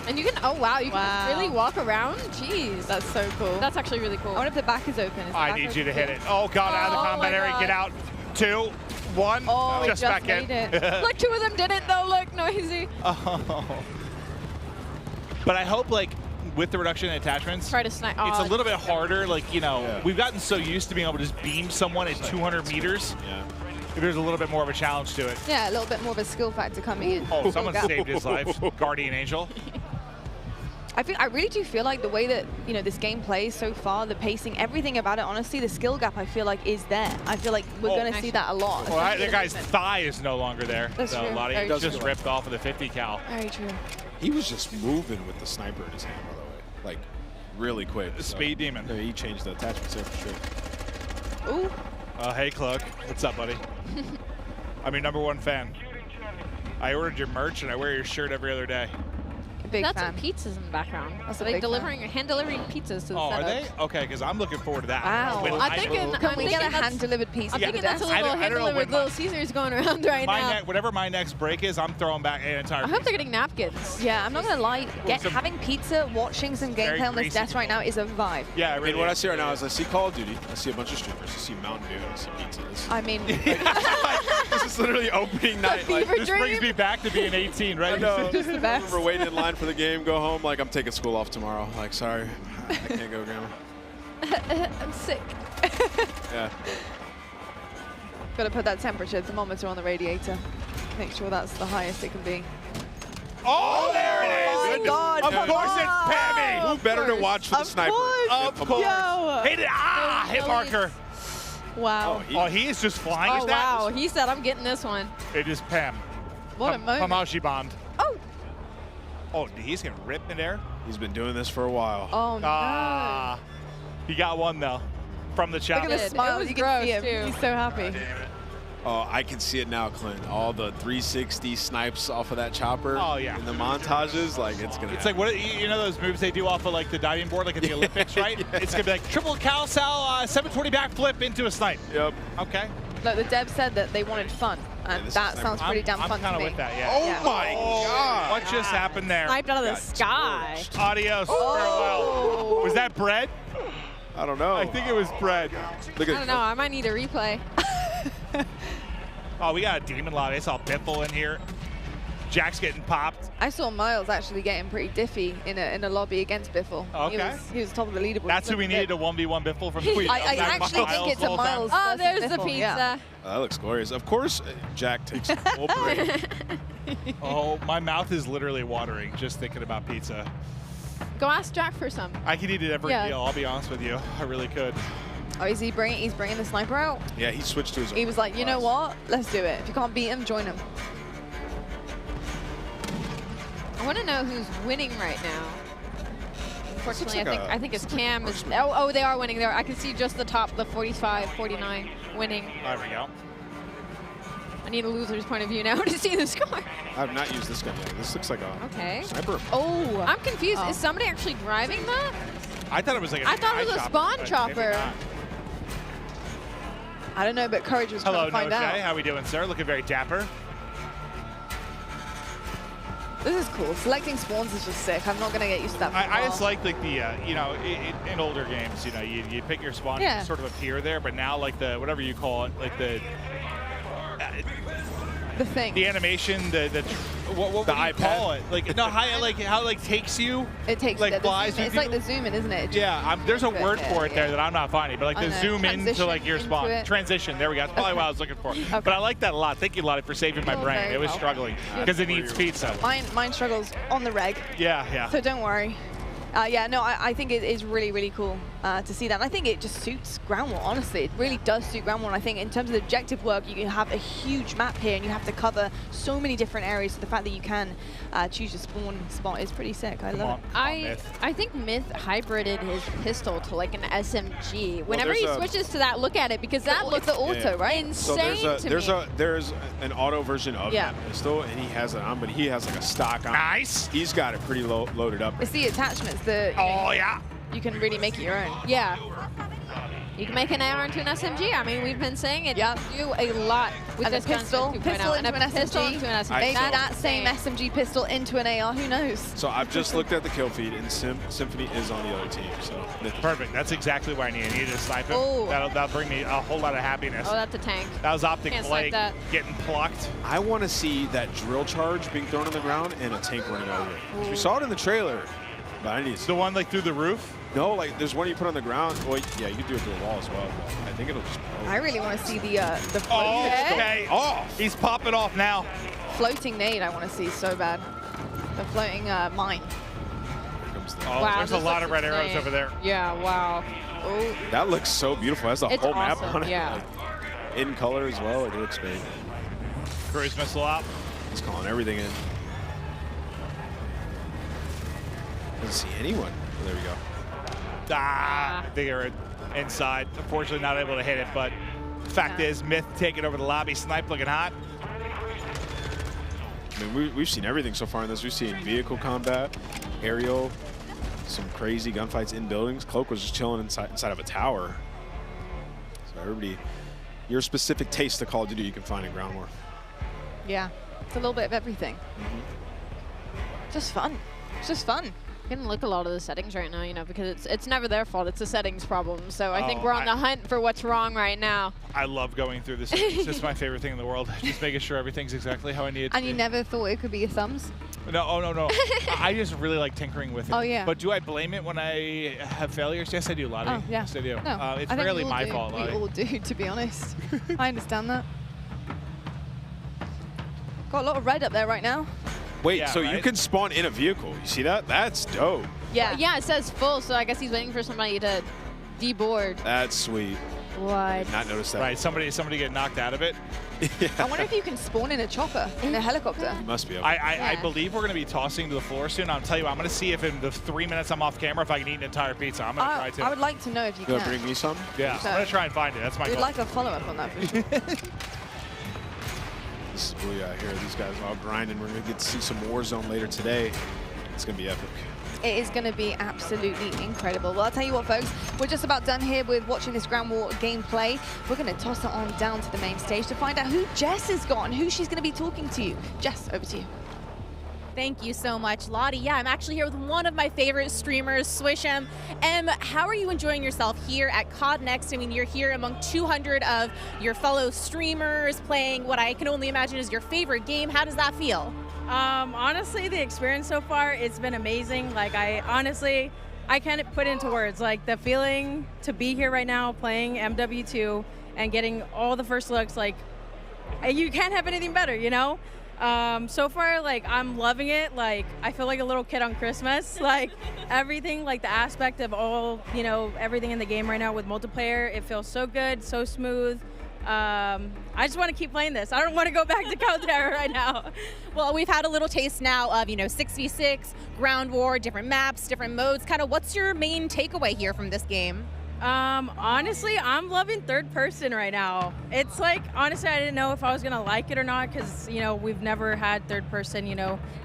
And you can, oh wow, you can really walk around? Jeez. That's so cool. That's actually really cool. I wonder if the back is open. I need you to hit it. Oh, God, out of the combat area. Get out. 2, 1. Oh, just back in. Look, 2 of them did it, though. Look, noisy. Oh. But I hope, like, with the reduction in attachments, try to snipe. It's a little bit harder. Like, we've gotten so used to being able to just beam someone at 200 meters. Yeah. There's a little bit more of a challenge to it. Yeah, a little bit more of a skill factor coming in. Oh, someone saved his life. Guardian Angel. I really do feel like the way that this game plays so far, the pacing, everything about it, honestly, the skill gap I feel like is there. I feel like we're going to see that a lot. Well, that guy's thigh is no longer there. That's so true. a lot of Very he just true. ripped off of the 50 cal. Very true. He was just moving with the sniper in his hand, by the way. Like, really quick. The speed demon. Yeah, he changed the attachments there for sure. Ooh. Hey, Cluck. What's up, buddy? I'm your #1 fan. I ordered your merch, and I wear your shirt every other day. Big That's some pizzas in the background. That's a They big hand delivering pizzas to the Oh, setup. are they? Okay, because I'm looking forward to that. Wow. Can we get a hand-delivered pizza? I'm thinking that's a little hand-delivered Little Caesars going around right now. Whatever my next break is, I'm throwing back an entire I hope they're getting napkins. Yeah, I'm not going to lie. Having pizza, watching some gameplay on this desk right now is a vibe. Yeah, I mean, what I see right now is I see Call of Duty, I see a bunch of streamers, I see Mountain Dew, I see pizza. I mean, this is literally opening night. Like, this brings me back to being 18, right? I know. Just the best. I remember waiting in line for the game, go home, like, I'm taking school off tomorrow. Like, sorry, I can't go, Grandma. I'm sick. Yeah. Got to put that temperature thermometer on the radiator. Make sure that's the highest it can be. Oh, there it is! my God. Of course it's Pammy! Who better to watch for the sniper? Of course! Hit it! Ah! Hit marker! Wow. Oh, he is just flying his wow. He said, I'm getting this one. It is Pam. What a moment. Pamashi bombed. Oh! Oh, he's going to rip in there? He's been doing this for a while. Oh, no. He got one, though, from the chopper. Look at the smile. You can see him. too. He's so happy. Oh, I can see it now, Clint. All the 360 snipes off of that chopper. Oh, yeah. In the montages, like, it's going to It's like, what you know those moves they do off of, like, the diving board, like at the Olympics, right? Yeah. It's going to be like triple cal sal 720 backflip into a snipe. Yep. Okay. Look, the dev said that they wanted fun, and that sounds pretty damn fun to me. I'm kind of with that, yeah. Oh, my God. What just happened there? Sniped out of the sky. Adios. Farewell. Was that bread? I don't know. I think it was bread. I don't know. I might need a replay. Oh, we got a demon lobby. I saw Biffle in here. Jack's getting popped. I saw Miles actually getting pretty diffy in a lobby against Biffle. Okay. He was top of the leaderboard. That's who we needed, a 1v1 Biffle from Tweet. I actually think it's a Miles. Oh, versus there's the Biffle, pizza. yeah. That looks glorious. Of course, Jack takes a full break. Oh, my mouth is literally watering just thinking about pizza. Go ask Jack for some. I could eat it every meal, I'll be honest with you. I really could. Oh, he's bringing the sniper out? Yeah, he switched to his He was like, you know what? Let's do it. If you can't beat him, join him. I want to know who's winning right now. Unfortunately, like I think it's Cam. Oh, they are winning there. I can see just the top, the 45, 49 winning. There we go. I need a loser's point of view now to see the score. I have not used this gun yet. This looks like a sniper. Oh, I'm confused. Is somebody actually driving that? I thought it was like I thought it was a spawn chopper. I don't know, but Courage was trying to find out. How we doing, sir? Looking very dapper. This is cool. Selecting spawns is just sick. I'm not going to get used to that. I just like the, you know, in older games, you know, you pick your spawn, you sort of appear there, but now like the, whatever you call it, like the thing. The animation, what do you call it? Like, no, how it like takes you. It takes like flies. It's like the zoom in, isn't it? Yeah, there's a word for it there that I'm not finding, but like the zoom into like your spawn. Transition, there we go. That's probably what I was looking for. Okay. But I like that a lot. Thank you, Lottie, for saving my brain. It was struggling because it needs pizza. Mine struggles on the reg. Yeah. So don't worry. Yeah, no, I think it is really, really cool. to see that. And I think it just suits Ground War, honestly. It really does suit Ground War. And I think in terms of the objective work, you have a huge map here and you have to cover so many different areas. So the fact that you can choose your spawn spot is pretty sick. I love it. I think Myth hybrided his pistol to like an SMG. Whenever he switches to that, look at it, because that looks the auto, right? Insane So there's an auto version of that pistol, and he has it on, but he has like a stock on. Nice. He's got it pretty loaded up. It's the attachments that you can really make it your own. Yeah. You can make an AR into an SMG. I mean, we've been saying it. You do a lot with And this a pistol gun into an SMG. Maybe that same SMG pistol into an AR. Who knows? So I've just looked at the kill feed, and Symphony is on the other team. So perfect. That's exactly what I need. I needed to snipe him. Oh. That'll bring me a whole lot of happiness. Oh, that's a tank. That was Optic Can't snipe Blake that. getting plucked. I want to see that drill charge being thrown on the ground and a tank running over it. We saw it in the trailer, but I need the one like through the roof. No, like there's one you put on the ground. Well, yeah, you can do it through the wall as well. But I think it'll just. I really want to see the floating, Okay. He's popping off now. floating nade. I want to see so bad. The floating mine. Wow, there's a lot of red arrows insane. over there. Yeah, wow. Oh. That looks so beautiful. It has the It's whole awesome, map on it. yeah. Like, in color as well. It looks great. Cruise missile out. He's calling everything in. Doesn't see anyone. Oh, there we go. I think they're inside. Unfortunately, not able to hit it, but the fact is, Myth taking over the lobby. Snipe looking hot. I mean, we've seen everything so far in this. We've seen vehicle combat, aerial, some crazy gunfights in buildings. Cloak was just chilling inside of a tower. So everybody, your specific taste of Call of Duty you can find in Ground War. Yeah, it's a little bit of everything. Just fun. It's just fun. You can look a lot of the settings right now, you know, because it's never their fault. It's a settings problem. So I think we're on the hunt for what's wrong right now. I love going through this. It's just my favorite thing in the world. Just making sure everything's exactly how I need it to And you be. never thought it could be your thumbs? No, oh, no. I just really like tinkering with it. Oh, yeah. But do I blame it when I have failures? Yes, I do, Lottie. Oh, yeah. Yes, I do. No, It's I think rarely we all my do. fault, We Lottie. all do, to be honest. I understand that. Got a lot of red up there right now. Wait, Yeah, so you right? can spawn in a vehicle. You see that? That's dope. Yeah. Yeah, it says full, so I guess he's waiting for somebody to deboard. That's sweet. What? Did not notice that. Right, somebody get knocked out of it. I wonder if you can spawn in a chopper, in a helicopter. You must be able. I believe we're going to be tossing to the floor soon. I'll tell you, I'm going to see if in the 3 minutes I'm off camera, if I can eat an entire pizza. I'm going to try to. I would like to know if you You can. want to bring me some? Yeah, I'm going to try and find it. That's my We'd goal. like a follow-up on that for sure. This is booyah here. These guys are all grinding. We're going to get to see some Warzone later today. It's going to be epic. It is going to be absolutely incredible. Well, I'll tell you what, folks, we're just about done here with watching this Ground War gameplay. We're going to toss it on down to the main stage to find out who Jess has got and who she's going to be talking to. Jess, over to you. Thank you so much, Lottie. Yeah, I'm actually here with one of my favorite streamers, Swish'em. How are you enjoying yourself here at COD Next? I mean, you're here among 200 of your fellow streamers playing what I can only imagine is your favorite game. How does that feel? Honestly, the experience so far, it's been amazing. Like, I can't put into words. Like, the feeling to be here right now playing MW2 and getting all the first looks, like, you can't have anything better, you know? So far, like, I'm loving it. Like, I feel like a little kid on Christmas. Like, everything, like the aspect of all, you know, everything in the game right now with multiplayer, it feels so good, so smooth. I just want to keep playing this. I don't want to go back to Caldera right now. Well, we've had a little taste now of, 6v6, Ground War, different maps, different modes. Kind of what's your main takeaway here from this game? Honestly, I'm loving third person right now. It's like, honestly, I didn't know if I was going to like it or not because, we've never had third person,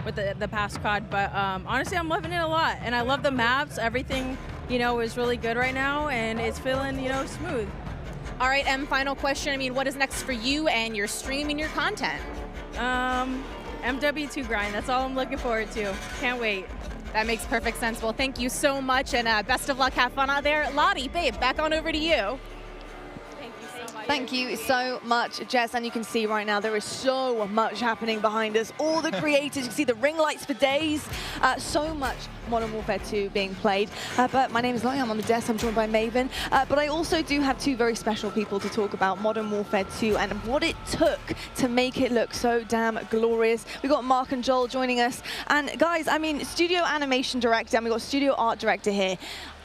with the past COD. But honestly, I'm loving it a lot. And I love the maps. Everything, is really good right now. And it's feeling, smooth. All right, final question. I mean, what is next for you and your stream and your content? MW2 grind. That's all I'm looking forward to. Can't wait. That makes perfect sense. Well, thank you so much, and best of luck. Have fun out there. Lottie, babe, back on over to you. Thank you so much, Jess. And you can see right now there is so much happening behind us. All the creators, you can see the ring lights for days. So much Modern Warfare 2 being played. But my name is Lottie, I'm on the desk, I'm joined by Maven. But I also do have two very special people to talk about Modern Warfare 2 and what it took to make it look so damn glorious. We've got Mark and Joel joining us. And guys, I mean, studio animation director, and we've got studio art director here.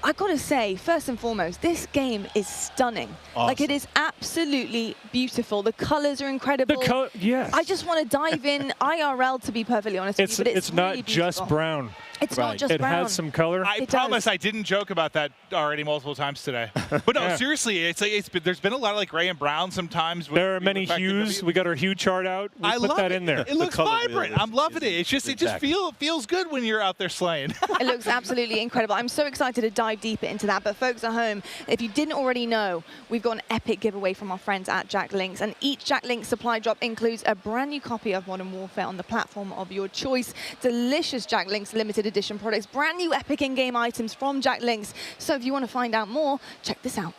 I gotta say, first and foremost, this game is stunning. Awesome. Like, it is absolutely beautiful. The colors are incredible. Yes. I just want to dive in IRL, to be perfectly honest with you, but it's not really just beautiful. brown. It's not just brown. It has some color. I promise I didn't joke about that already multiple times today. But no, seriously, there's been a lot of like gray and brown sometimes. There are many hues. We got our hue chart out. We put that in there. It looks vibrant. I'm loving it. It just feels good when you're out there slaying. It looks absolutely incredible. I'm so excited to dive deeper into that. But folks at home, if you didn't already know, we've got an epic giveaway from our friends at Jack Links. And each Jack Links supply drop includes a brand new copy of Modern Warfare on the platform of your choice. Delicious Jack Links limited edition products. Brand new epic in-game items from Jack Links. So if you want to find out more, check this out.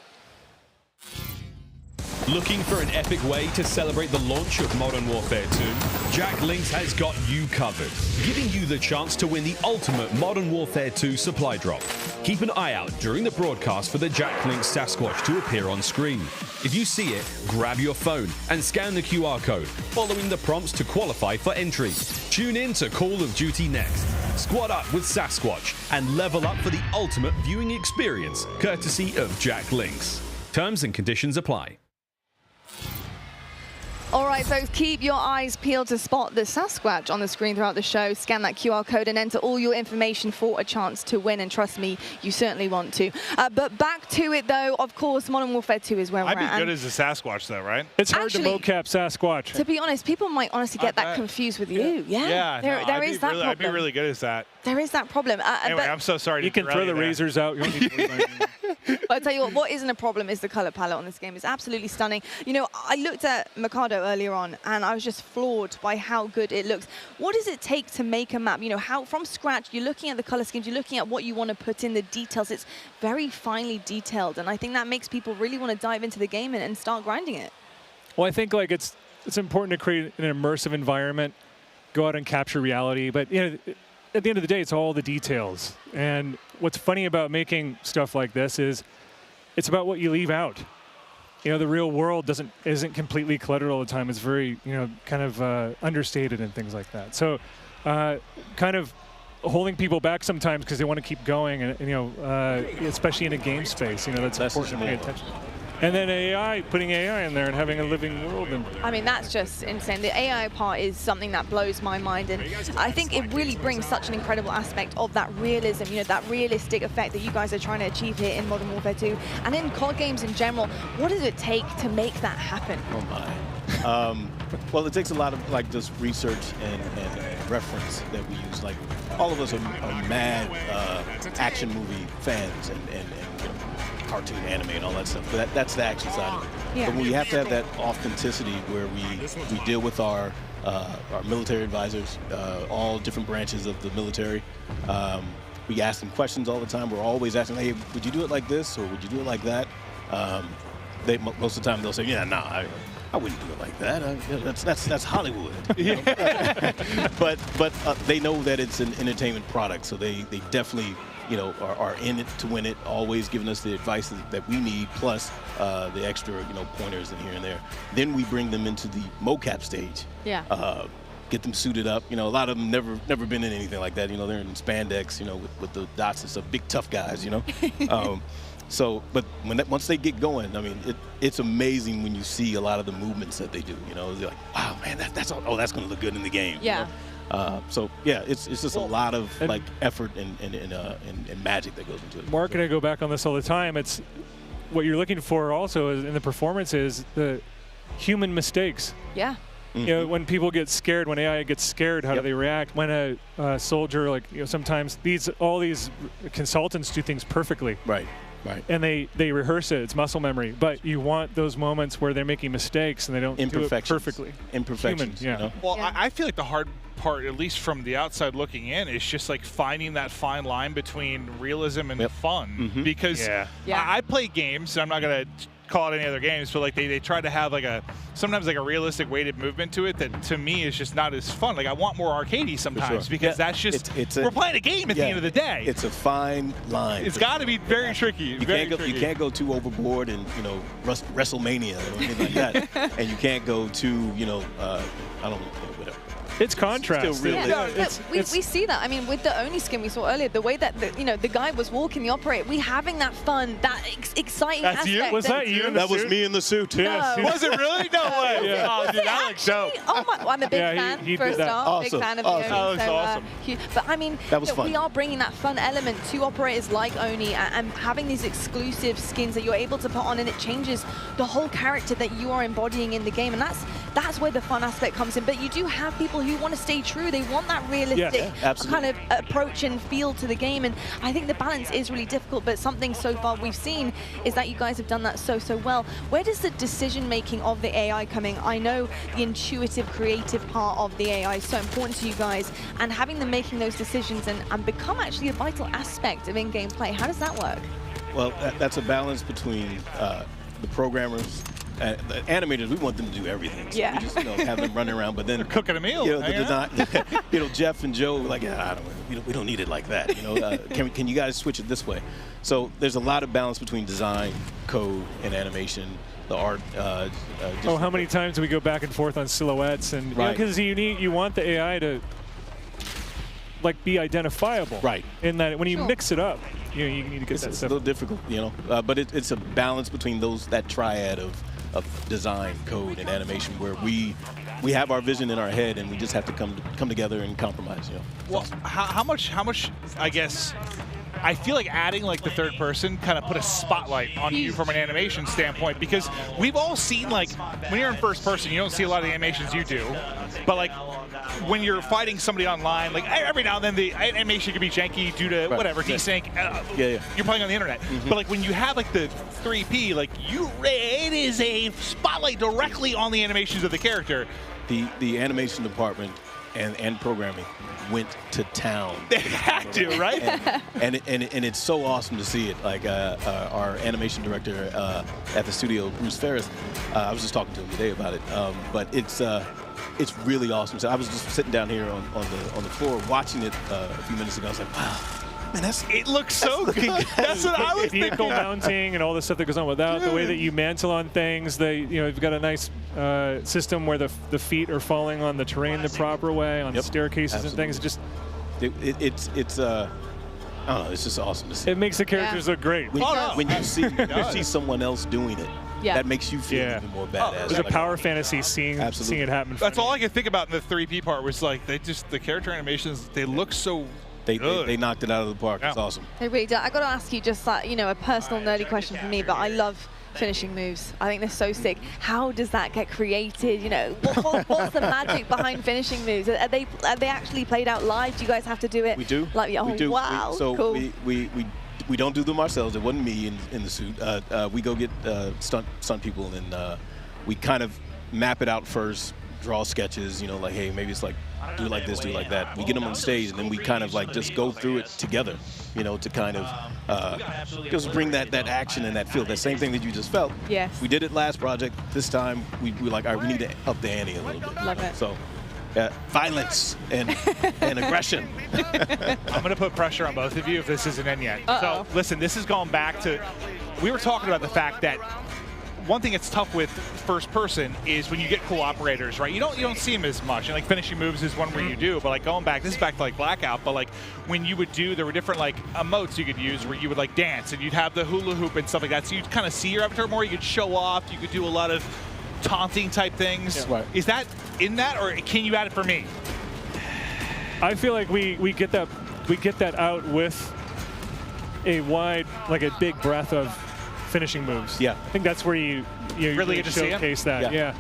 Looking for an epic way to celebrate the launch of Modern Warfare 2? Jack Links has got you covered, giving you the chance to win the ultimate Modern Warfare 2 supply drop. Keep an eye out during the broadcast for the Jack Links Sasquatch to appear on screen. If you see it, grab your phone and scan the QR code, following the prompts to qualify for entry. Tune in to Call of Duty Next. Squad up with Sasquatch and level up for the ultimate viewing experience, courtesy of Jack Links. Terms and conditions apply. All right, folks, keep your eyes peeled to spot the Sasquatch on the screen throughout the show. Scan that QR code and enter all your information for a chance to win. And trust me, you certainly want to. But back to it, though. Of course, Modern Warfare 2 is where we're at. I'd be good as a Sasquatch, though, right? It's hard to mocap Sasquatch. To be honest, people might honestly get that confused with you. Yeah, there is that problem. I'd be really good as that. There is that problem. Anyway, I'm so sorry. You can throw the razors out. You don't need to worry about it. But I tell you what isn't a problem is the color palette on this game. It's absolutely stunning. You know, I looked at Mikado earlier on, and I was just floored by how good it looks. What does it take to make a map? You know, how from scratch, you're looking at the color schemes, you're looking at what you want to put in, the details. It's very finely detailed, and I think that makes people really want to dive into the game and start grinding it. Well, I think like it's important to create an immersive environment, go out and capture reality, but you know, at the end of the day, it's all the details. And what's funny about making stuff like this is it's about what you leave out. You know, the real world isn't completely cluttered all the time. It's very, you know, kind of understated and things like that. So kind of holding people back sometimes because they want to keep going, and you know, especially in a game space, you know, that's important to pay attention. And then AI, putting AI in there and having a living world. And I mean, that's just insane. The AI part is something that blows my mind, and I think it really brings such an incredible aspect of that realism, you know, that realistic effect that you guys are trying to achieve here in Modern Warfare 2 and in COD games in general. What does it take to make that happen? Oh my. Well, it takes a lot of like just research and reference that we use. Like all of us are mad action movie fans and you know, cartoon anime and all that stuff. But that's the action side of it. Yeah. But we have to have that authenticity where we deal with our military advisors, all different branches of the military. We ask them questions all the time. We're always asking, hey, would you do it like this or would you do it like that? Most of the time they'll say, yeah, nah, I wouldn't do it like that. That's Hollywood. You know? but they know that it's an entertainment product, so they definitely, you know, are in it to win it, always giving us the advice that we need, plus the extra, you know, pointers in here and there. Then we bring them into the mocap stage. Yeah. Get them suited up. You know, a lot of them never been in anything like that. You know, they're in spandex, you know, with the dots and stuff. Big tough guys, you know. So, but once they get going, I mean, it's amazing when you see a lot of the movements that they do. You know, they're like, wow, man, that's going to look good in the game. Yeah. You know? So yeah, it's just a lot of like effort and magic that goes into it. Mark and I go back on this all the time. It's what you're looking for also in the performance is the human mistakes. Yeah. You know, when people get scared, when AI gets scared, how do they react? When a soldier, like, you know, sometimes all these consultants do things perfectly. Right. Right. And they rehearse it. It's muscle memory. But you want those moments where they're making mistakes and they don't do it perfectly. Imperfections. Human, yeah. You know? Well, I feel like the hard part, at least from the outside looking in, is just like finding that fine line between realism and fun. Because I play games, and I'm not going to call it any other games, but like they try to have like sometimes like a realistic weighted movement to it that to me is just not as fun. Like I want more arcadey sometimes because that's just we're playing a game at the end of the day. It's a fine line. It's got to be very tricky. You can't go too overboard and, you know, WrestleMania or anything like that, and you can't go too, you know, I don't know, whatever. It's contrast. Still real. Yeah, It's- but we see that. I mean, with the Oni skin we saw earlier, the way that the guy was walking the operator, we having that fun, that exciting That's aspect. you? Was that you in the That was suit? me in the suit. No. Was it really? No way. Yeah. Oh, dude, that looks dope. Oh my! Well, I'm a big Yeah, fan he for a did that. start. Big Awesome. fan of Awesome. the Oni. That looks awesome. But I mean, That was fun. we are bringing that fun element to operators like Oni and having these exclusive skins that you're able to put on, and it changes the whole character that you are embodying in the game, and that's where the fun aspect comes in. But you do have people who want to stay true. They want that realistic kind of approach and feel to the game, and I think the balance is really difficult, but something so far we've seen is that you guys have done that so well. Where does the decision making of the AI come in? I know the intuitive, creative part of the AI is so important to you guys, and having them making those decisions and become actually a vital aspect of in-game play. How does that work? Well, that's a balance between the programmers. The animators, we want them to do everything. So Yeah. we just have them running around, but then Cooking a meal. the hanging out. design, Jeff and Joe were like, we don't need it like that. Can you guys switch it this way? So there's a lot of balance between design, code, and animation. The art. How many times do we go back and forth on silhouettes? And because you want the AI to be identifiable. Right. In that when you mix it up, you need to get It's that a stuff. little difficult, but it's a balance between that triad of design, code, and animation, where we have our vision in our head, and we just have to come together and compromise. Well, how much? I guess I feel like adding the third person kind of put a spotlight on you from an animation standpoint, because we've all seen when you're in first person, you don't see a lot of the animations you do, but when you're fighting somebody online, every now and then the animation can be janky due to whatever desync. You're playing on the internet, but when you have the 3P, it is a spotlight directly on the animations of the character. The animation department and programming went to town. They had to, right? and it's so awesome to see it. Our animation director at the studio, Bruce Ferris, I was just talking to him today about it. But it's really awesome. So I was just sitting down here on the floor watching it a few minutes ago. I was like, wow. Man, it looks so good. That's what I was thinking. Vehicle mounting and all the stuff that goes on with that, the way that you mantle on things. You've got a nice system where the feet are falling on the terrain the proper way, on staircases and things. It's I don't know. It's just awesome to see. It makes the characters look great. When you see someone else doing it, that makes you feel even more badass. There's a power fantasy seeing it happen. That's all I could think about in the 3P part was the character animations. They look so. They knocked it out of the park. It's awesome. They really do. I got to ask you just a personal nerdy question for me, but I love finishing moves. I think they're so sick. How does that get created? What's the magic behind finishing moves? Are they actually played out live? Do you guys have to do it? We do. We do. Wow. So cool. we don't do them ourselves. It wasn't me in the suit. We go get stunt people, and we kind of map it out first, draw sketches. Hey, maybe it's do it like this, do it like that. We get them on stage, and then we kind of just go through it together, to kind of just bring that action and that feel, that same thing that you just felt. Yes. We did it last project. This time we were like, all right, we need to up the ante a little bit. Love it. So violence and aggression. I'm going to put pressure on both of you if this isn't in yet. So listen, this is going back to, we were talking about the fact that one thing that's tough with first person is when you get cool operators, right? You don't see them as much. And finishing moves is one where you do, but going back, this is back to Blackout, but when you would do, there were different emotes you could use where you would dance and you'd have the hula hoop and stuff like that. So you'd kind of see your avatar more. You could show off. You could do a lot of taunting type things. Yeah. Right. Is that in that, or can you add it for me? I feel like we get that out with a wide, a big breadth of finishing moves. Yeah. I think that's where you really get to showcase that. Yeah.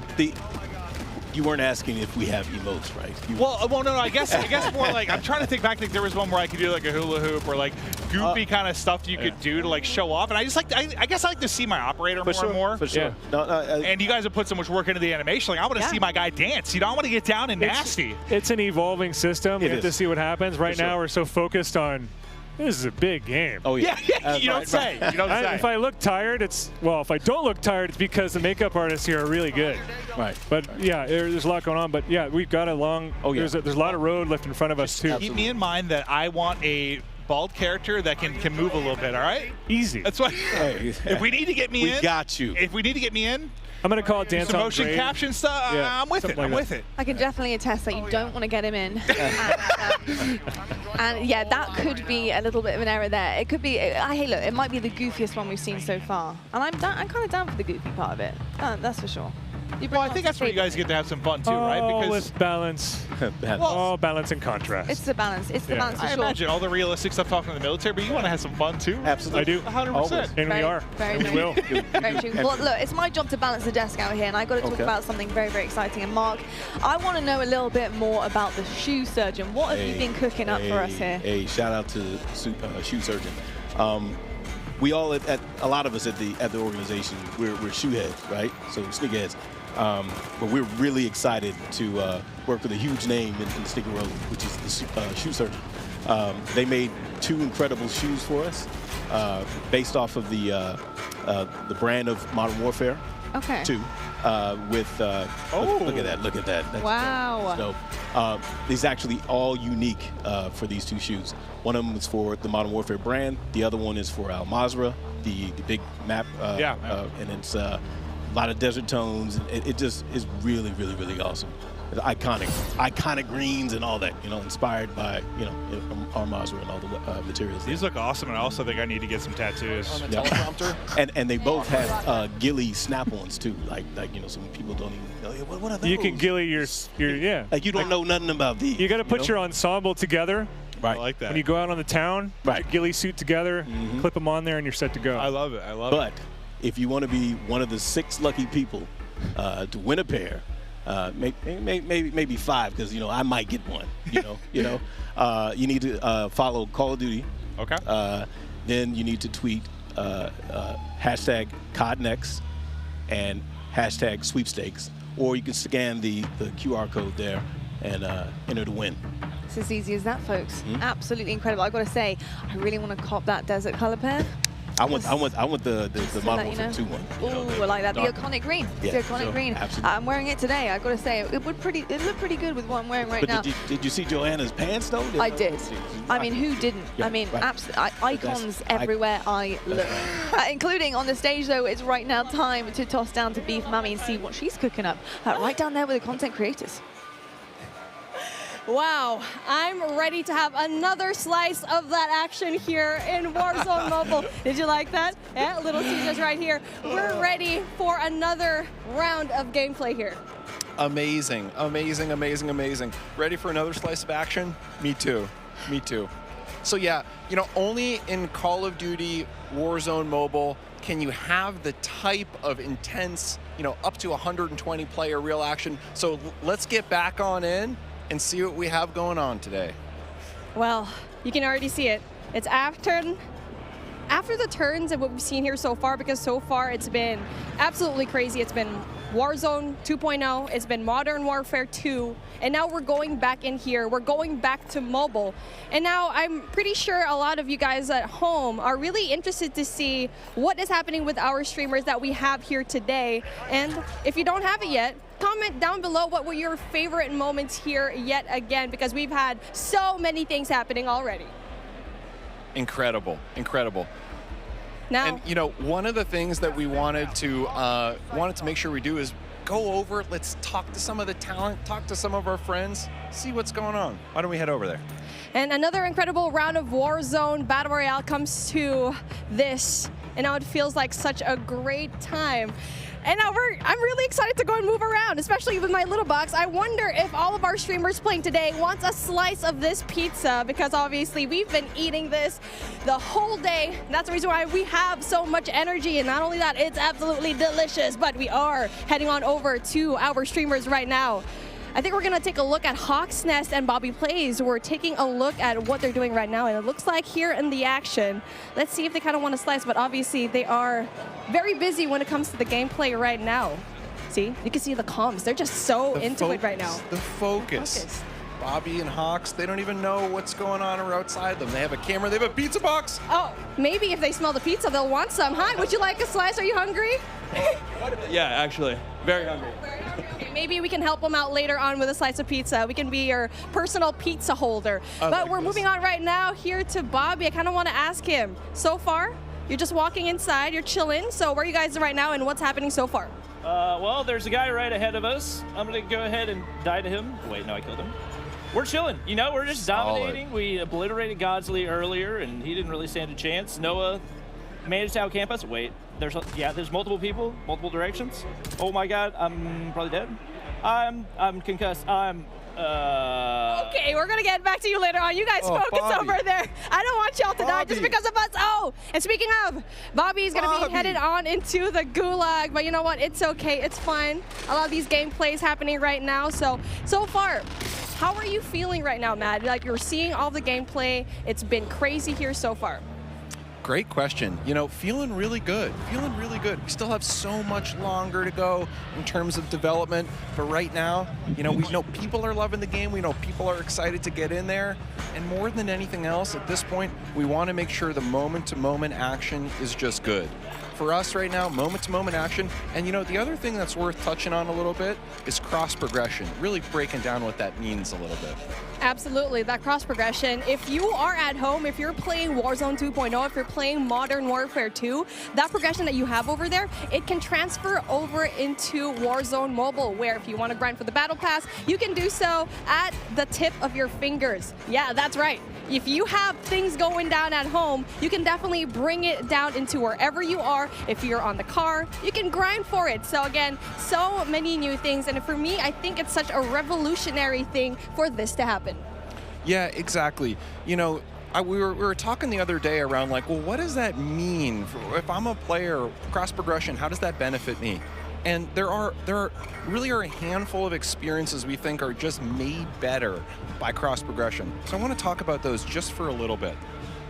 You weren't asking if we have emotes, right? No. I guess more I'm trying to think back. There was one where I could do a hula hoop or goofy kind of stuff you could do to show off. And I just I guess I like to see my operator more and more. For sure. Yeah. And you guys have put so much work into the animation. I want to see my guy dance. I want to get down and nasty. It's an evolving system. We have to see what happens. Right now, we're so focused on. This is a big game. Oh yeah. You don't say. You don't say. If I look tired, if I don't look tired, it's because the makeup artists here are really good. Right. But yeah, there's a lot going on. But yeah, we've got a long. There's a lot of road left in front of us too. Keep me in mind that I want a bald character that can move a little bit. All right. Easy. That's why. If we need to get me in, we got you. If we need to get me in, I'm going to call it dance some on motion grade. caption stuff. Yeah, I'm with it. like I'm that. with it. I can definitely attest that you don't want to get him in. And yeah, that could be a little bit of an error there. It could be, hey, look, it might be the goofiest one we've seen so far. And I'm kind of down for the goofy part of it. That's for sure. Well, I think that's where you guys get to have some fun too, right? Oh, Because with balance. Well, balance and contrast. It's the balance. It's the balance for I sure. imagine all the realistic stuff talking to the military, but you want to have some fun too. Absolutely. I do. 100%. And we are. Very And we will. Very true. Well, look, it's my job to balance the desk out here, and I've got to talk about something very, very exciting. And Mark, I want to know a little bit more about the shoe surgeon. What have you been cooking up for us here? Hey, shout out to shoe surgeon. We all a lot of us at the organization, we're shoe heads, right? So sneakerheads. But we're really excited to work with a huge name in the sneaker world, which is the shoe surgeon. They made 2 incredible shoes for us, based off of the brand of Modern Warfare. Okay. 2, with look at that. That's wow. So these actually all unique for these 2 shoes. One of them is for the Modern Warfare brand. The other one is for Al Mazrah, the big map. And it's a lot of desert tones. It just is really, really, really awesome. It's iconic greens and all that, inspired by, Al Mazrah and all the materials. These look awesome, and I also think I need to get some tattoos. On the teleprompter. And they both have ghillie snap-ons too. Like some people don't even know. What are those? You can ghillie your Like you don't know nothing about these. You got to put your ensemble together. Right. I like that. When you go out on the town, put your ghillie suit together, clip them on there, and you're set to go. I love it. I love it. But if you want to be one of the 6 lucky people to win a pair, maybe 5, because I might get one. You need to follow Call of Duty. Okay. Then you need to tweet hashtag CODNext and hashtag sweepstakes, or you can scan the QR code there and enter to win. It's as easy as that, folks. Absolutely incredible. I've got to say, I really want to cop that desert color pair. I want the Modern Warfare 2 one. Ooh, I like that. The iconic green. Yeah, the iconic green. Absolutely. I'm wearing it today. I've got to say, it looked pretty good with what I'm wearing right now. Did you see Joanna's pants though? I did. I mean, who didn't? Yeah, I mean, right. icons everywhere I look. Including on the stage, though, it's right now time to toss down to Beef Mummy and see what she's cooking up. Right down there with the content creators. Wow, I'm ready to have another slice of that action here in Warzone Mobile. Did you like that? Yeah, Little Caesars right here. We're ready for another round of gameplay here. Amazing, amazing, amazing, amazing. Ready for another slice of action? Me too, me too. So yeah, only in Call of Duty Warzone Mobile can you have the type of intense, up to 120 player real action. So let's get back on in and see what we have going on today. Well, you can already see it. It's after the turns of what we've seen here so far, because so far it's been absolutely crazy. It's been Warzone 2.0, it's been Modern Warfare 2, and now we're going back in here. We're going back to mobile. And now I'm pretty sure a lot of you guys at home are really interested to see what is happening with our streamers that we have here today. And if you don't have it yet, comment down below what were your favorite moments here yet again, because we've had so many things happening already. Incredible, incredible. Now, and one of the things that we wanted to make sure we do is go over, let's talk to some of the talent, talk to some of our friends, see what's going on. Why don't we head over there? And another incredible round of Warzone Battle Royale comes to this, and now it feels like such a great time. And now I'm really excited to go and move around, especially with my little box. I wonder if all of our streamers playing today wants a slice of this pizza, because obviously we've been eating this the whole day. And that's the reason why we have so much energy. And not only that, it's absolutely delicious, but we are heading on over to our streamers right now. I think we're going to take a look at Hawk's Nest and Bobby Plays. We're taking a look at what they're doing right now, and it looks like here in the action, let's see if they kind of want to slice, but obviously they are very busy when it comes to the gameplay right now. See, you can see the comms. They're just so into it right now. The focus. Bobby and Hawks, they don't even know what's going on outside them. They have a camera, they have a pizza box. Oh, maybe if they smell the pizza, they'll want some. Hi, would you like a slice? Are you hungry? Yeah, actually, very hungry. Okay, maybe we can help him out later on with a slice of pizza. We can be your personal pizza holder. But we're moving on right now here to Bobby. I kind of want to ask him, so far, you're just walking inside, you're chilling. So where are you guys right now and what's happening so far? Well, there's a guy right ahead of us. I'm going to go ahead and die to him. Wait, no, I killed him. We're chilling. You know, we're just dominating. We obliterated Godsley earlier, and he didn't really stand a chance. Noah managed to outcamp us. Wait, there's multiple people, multiple directions. Oh my God, I'm probably dead. I'm concussed. Okay, we're gonna get back to you later on. You guys focus over there. I don't want y'all to die just because of us. Oh, and speaking of, Bobby's gonna be headed on into the gulag, but you know what? It's okay. It's fine. A lot of these gameplays happening right now. So far, how are you feeling right now, Matt? Like, you're seeing all the gameplay. It's been crazy here so far. Great question. You know, feeling really good. Feeling really good. We still have so much longer to go in terms of development, but right now, you know, we know people are loving the game. We know people are excited to get in there, and more than anything else, at this point, we want to make sure the moment-to-moment action is just good. For us right now, moment-to-moment action, and you know, the other thing that's worth touching on a little bit is cross-progression, really breaking down what that means a little bit. Absolutely, that cross progression. If you are at home, if you're playing Warzone 2.0, if you're playing Modern Warfare 2, that progression that you have over there, it can transfer over into Warzone Mobile, where if you want to grind for the Battle Pass, you can do so at the tip of your fingers. Yeah, that's right. If you have things going down at home, you can definitely bring it down into wherever you are. If you're on the car, you can grind for it. So again, so many new things. And for me, I think it's such a revolutionary thing for this to happen. Yeah, exactly. You know, we were talking the other day around like, well, what does that mean? If I'm a player, cross progression, how does that benefit me? And there really are a handful of experiences we think are just made better by cross progression. So I want to talk about those just for a little bit.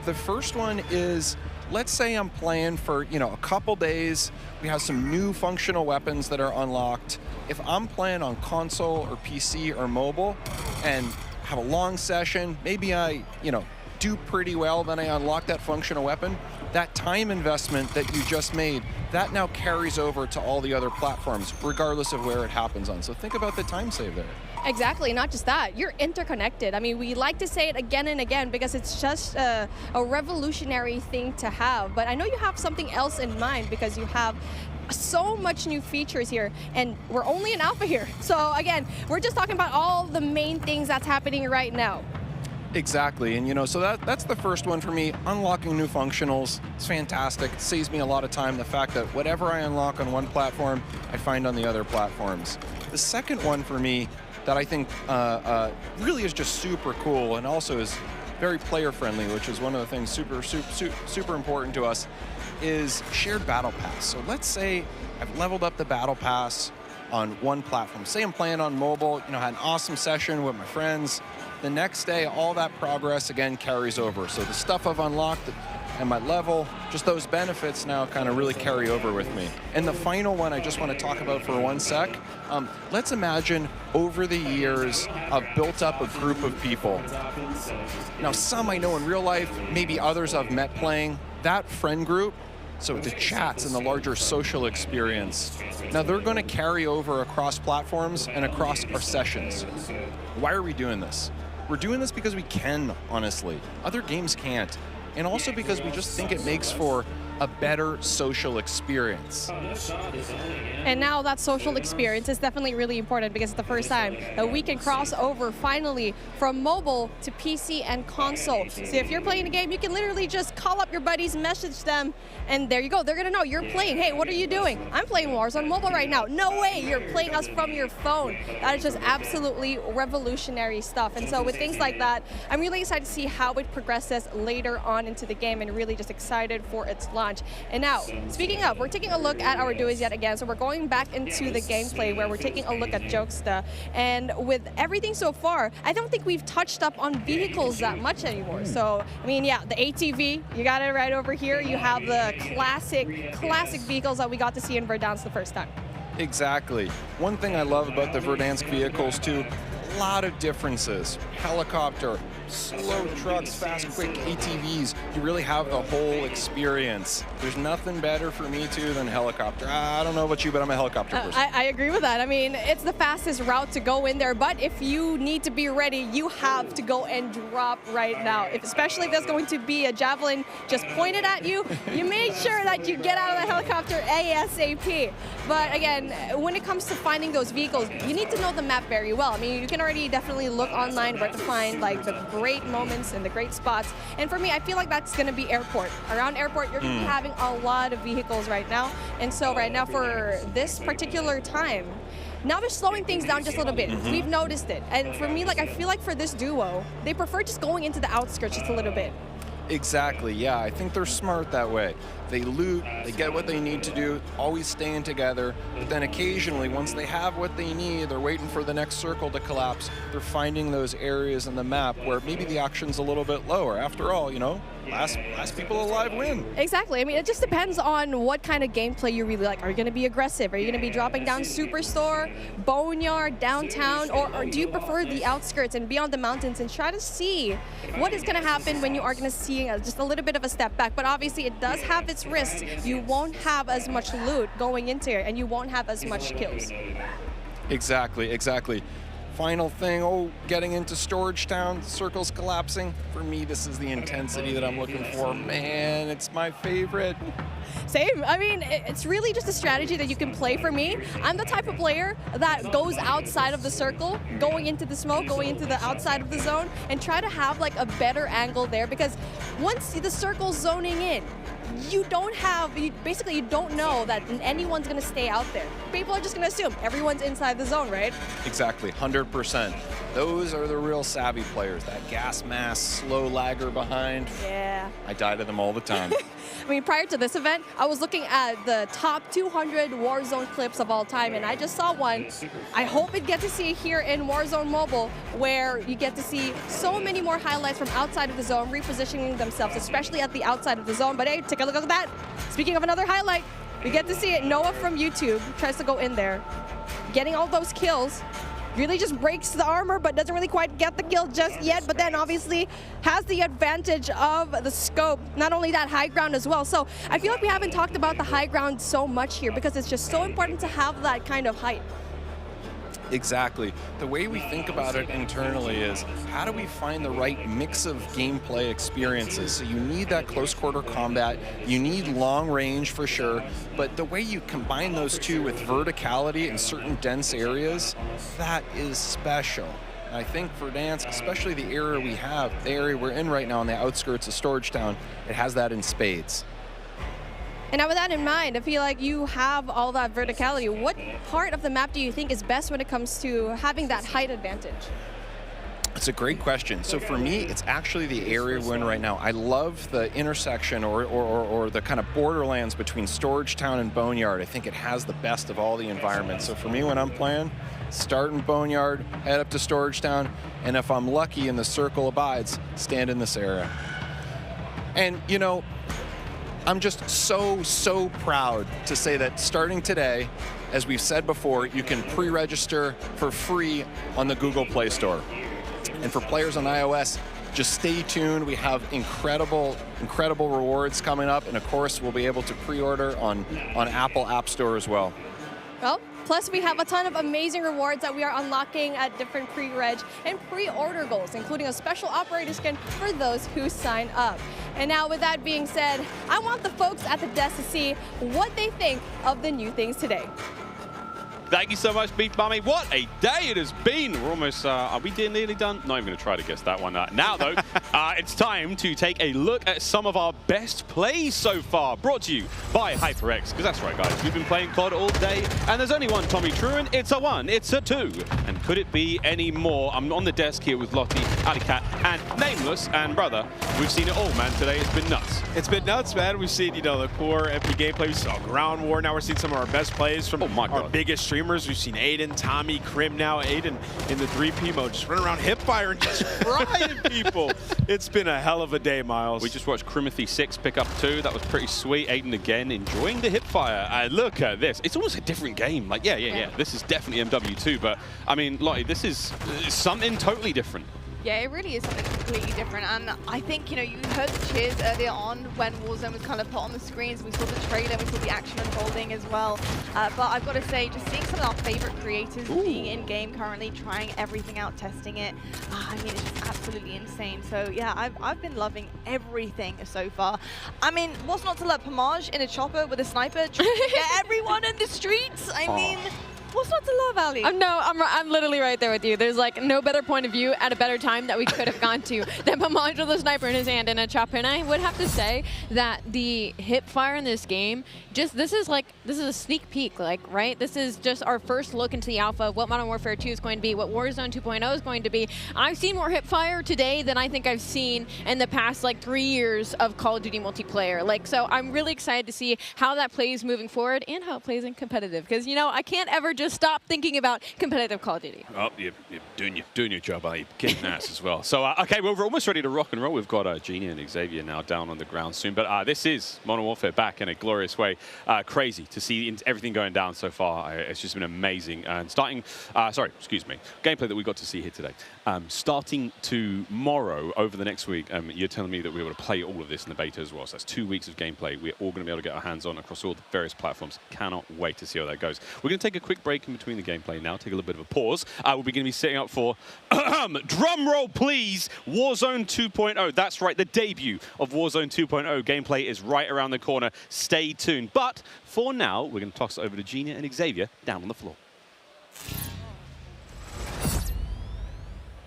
The first one is, let's say I'm playing for, you know, a couple days. We have some new functional weapons that are unlocked. If I'm playing on console or PC or mobile and have a long session, maybe I, you know, do pretty well, then I unlock that functional weapon. That time investment that you just made, that now carries over to all the other platforms, regardless of where it happens on. So think about the time save there. Exactly, not just that, you're interconnected. I mean, we like to say it again and again because it's just a revolutionary thing to have. But I know you have something else in mind because you have so much new features here, and we're only in alpha here. So again, we're just talking about all the main things that's happening right now. Exactly, and you know, so that's the first one for me. Unlocking new functionals, it's fantastic. It saves me a lot of time. The fact that whatever I unlock on one platform, I find on the other platforms. The second one for me that I think really is just super cool and also is very player friendly, which is one of the things super important to us, is shared battle pass. So let's say I've leveled up the battle pass on one platform. Say I'm playing on mobile, you know, had an awesome session with my friends. The next day, all that progress again carries over. So the stuff I've unlocked and my level, just those benefits now kind of really carry over with me. And the final one I just want to talk about for 1 sec. Let's imagine over the years, I've built up a group of people. Now, some I know in real life, maybe others I've met playing. That friend group, so the chats and the larger social experience, now they're going to carry over across platforms and across our sessions. Why are we doing this? We're doing this because we can, honestly. Other games can't. And also because we just think it makes for a better social experience. And now that social experience is definitely really important because it's the first time that we can cross over finally from mobile to PC and console. So if you're playing a game, you can literally just call up your buddies, message them, and there you go. They're gonna know you're playing. Hey, what are you doing? I'm playing Warzone Mobile right now. No way, you're playing us from your phone. That is just absolutely revolutionary stuff. And so with things like that, I'm really excited to see how it progresses later on into the game and really just excited for its launch. And now, speaking of, we're taking a look at our duos yet again. So we're going back into the gameplay where we're taking a look at Jokesta. And with everything so far, I don't think we've touched up on vehicles that much anymore. So, I mean, yeah, the ATV, you got it right over here. You have the classic vehicles that we got to see in Verdansk the first time. Exactly. One thing I love about the Verdansk vehicles too, a lot of differences. Helicopter, slow trucks, fast, quick ATVs. You really have the whole experience. There's nothing better for me, too, than helicopter. I don't know about you, but I'm a helicopter person. I agree with that. I mean, it's the fastest route to go in there, but if you need to be ready, you have to go and drop right now. Especially if there's going to be a javelin just pointed at you, you make sure that you get out of the helicopter ASAP. But again, when it comes to finding those vehicles, you need to know the map very well. I mean, you can already definitely look online where to find like the great moments and the great spots. And for me, I feel like that's going to be airport. Around airport, you're going to be having a lot of vehicles right now. And so right now for this particular time, now they're slowing things down just a little bit. We've noticed it. And for me, like I feel like for this duo, they prefer just going into the outskirts just a little bit. Exactly, yeah. I think they're smart that way. They loot, they get what they need to do, always staying together, but then occasionally, once they have what they need, they're waiting for the next circle to collapse. They're finding those areas in the map where maybe the action's a little bit lower. After all, you know, last people alive win. Exactly. I mean, it just depends on what kind of gameplay you really like. Are you going to be aggressive? Are you going to be dropping down Superstore, Boneyard, downtown, or do you prefer the outskirts and beyond the mountains and try to see what is going to happen when you are going to see just a little bit of a step back? But obviously, it does have its risks. You won't have as much loot going into it, and you won't have as much kills. Exactly. Final thing, getting into Storage Town, circles collapsing. For me, this is the intensity that I'm looking for. Man, it's my favorite. Same. I mean, it's really just a strategy that you can play for me. I'm the type of player that goes outside of the circle, going into the smoke, going into the outside of the zone, and try to have like a better angle there, because once the circle's zoning in, you don't know that anyone's going to stay out there. People are just going to assume everyone's inside the zone, right? Exactly, 100%. Those are the real savvy players. That gas mask, slow lagger behind. Yeah. I die to them all the time. I mean, prior to this event, I was looking at the top 200 Warzone clips of all time, and I just saw one. I hope it gets to see it here in Warzone Mobile, where you get to see so many more highlights from outside of the zone, repositioning themselves, especially at the outside of the zone. But hey, take a look at that. Speaking of another highlight, we get to see it. Noah from YouTube tries to go in there, getting all those kills. Really just breaks the armor, but doesn't really quite get the kill just yet, but then obviously has the advantage of the scope. Not only that, high ground as well. So I feel like we haven't talked about the high ground so much here because it's just so important to have that kind of height. Exactly. The way we think about it internally is, how do we find the right mix of gameplay experiences? So you need that close quarter combat, you need long range for sure, but the way you combine those two with verticality in certain dense areas, that is special. And I think for Verdansk, especially the area we have, the area we're in right now on the outskirts of Storage Town, it has that in spades. And now with that in mind, I feel like you have all that verticality. What part of the map do you think is best when it comes to having that height advantage? It's a great question. So for me, it's actually the area we're in right now. I love the intersection or the kind of borderlands between Storage Town and Boneyard. I think it has the best of all the environments. So for me, when I'm playing, start in Boneyard, head up to Storage Town, and if I'm lucky and the circle abides, stand in this area. And, you know, I'm just so proud to say that starting today, as we've said before, you can pre-register for free on the Google Play Store. And for players on iOS, just stay tuned. We have incredible rewards coming up, and of course, we'll be able to pre-order on Apple App Store as well. Well, plus we have a ton of amazing rewards that we are unlocking at different pre-reg and pre-order goals, including a special operator skin for those who sign up. And now with that being said, I want the folks at the desk to see what they think of the new things today. Thank you so much, Beef Mummy. What a day it has been. We're almost, are we nearly done? Not even going to try to guess that one. Now, though, it's time to take a look at some of our best plays so far, brought to you by HyperX. Because that's right, guys, we've been playing COD all day, and there's only one Tommy Truant. It's a 1, it's a 2. And could it be any more? I'm on the desk here with Lottie, Alicat, and Nameless. And, brother, we've seen it all, man. Today it's been nuts. It's been nuts, man. We've seen, you know, the core MP gameplay. We saw Ground War. Now we're seeing some of our best plays from our biggest streamers. We've seen Aiden, Tommy, Krim now. Aiden in the 3P mode, just running around hipfire and just frying people. It's been a hell of a day, Miles. We just watched Crimothy6 pick up 2. That was pretty sweet. Aiden again enjoying the hipfire. Look at this. It's almost a different game. Like, yeah. This is definitely MW2. But, I mean, Lottie, this is something totally different. Yeah, it really is something completely different. And I think, you know, you heard the cheers earlier on when Warzone was kind of put on the screens. We saw the trailer, we saw the action unfolding as well. But I've got to say, just seeing some of our favorite creators being in-game currently, trying everything out, testing it, I mean, it's just absolutely insane. So yeah, I've been loving everything so far. I mean, what's not to love? Homage in a chopper with a sniper, trying to get everyone in the streets. I mean, what's not to love, Ali? I'm literally right there with you. There's like no better point of view at a better time that we could have gone to than Pamaj with a sniper in his hand and a chopper. And I would have to say that the hip fire in this game, this is a sneak peek, like, right? This is just our first look into the alpha of what Modern Warfare 2 is going to be, what Warzone 2.0 is going to be. I've seen more hip fire today than I think I've seen in the past like 3 years of Call of Duty multiplayer. Like, so I'm really excited to see how that plays moving forward and how it plays in competitive. Because, you know, I can't ever just stop thinking about competitive Call of Duty. Oh, you're doing your job, Ali. Kicking ass as well. So, okay, well, we're almost ready to rock and roll. We've got Genie and Xavier now down on the ground soon. But this is Modern Warfare back in a glorious way. Crazy to see everything going down so far. It's just been amazing. And starting, gameplay that we got to see here today. Starting tomorrow, over the next week, you're telling me that we're able to play all of this in the beta as well. So that's 2 weeks of gameplay. We're all going to be able to get our hands on across all the various platforms. Cannot wait to see how that goes. We're going to take a quick break in between the gameplay now, take a little bit of a pause. We're going to be setting up for, drum roll please, Warzone 2.0. That's right, the debut of Warzone 2.0. Gameplay is right around the corner. Stay tuned. But for now, we're going to toss it over to Gina and Xavier down on the floor.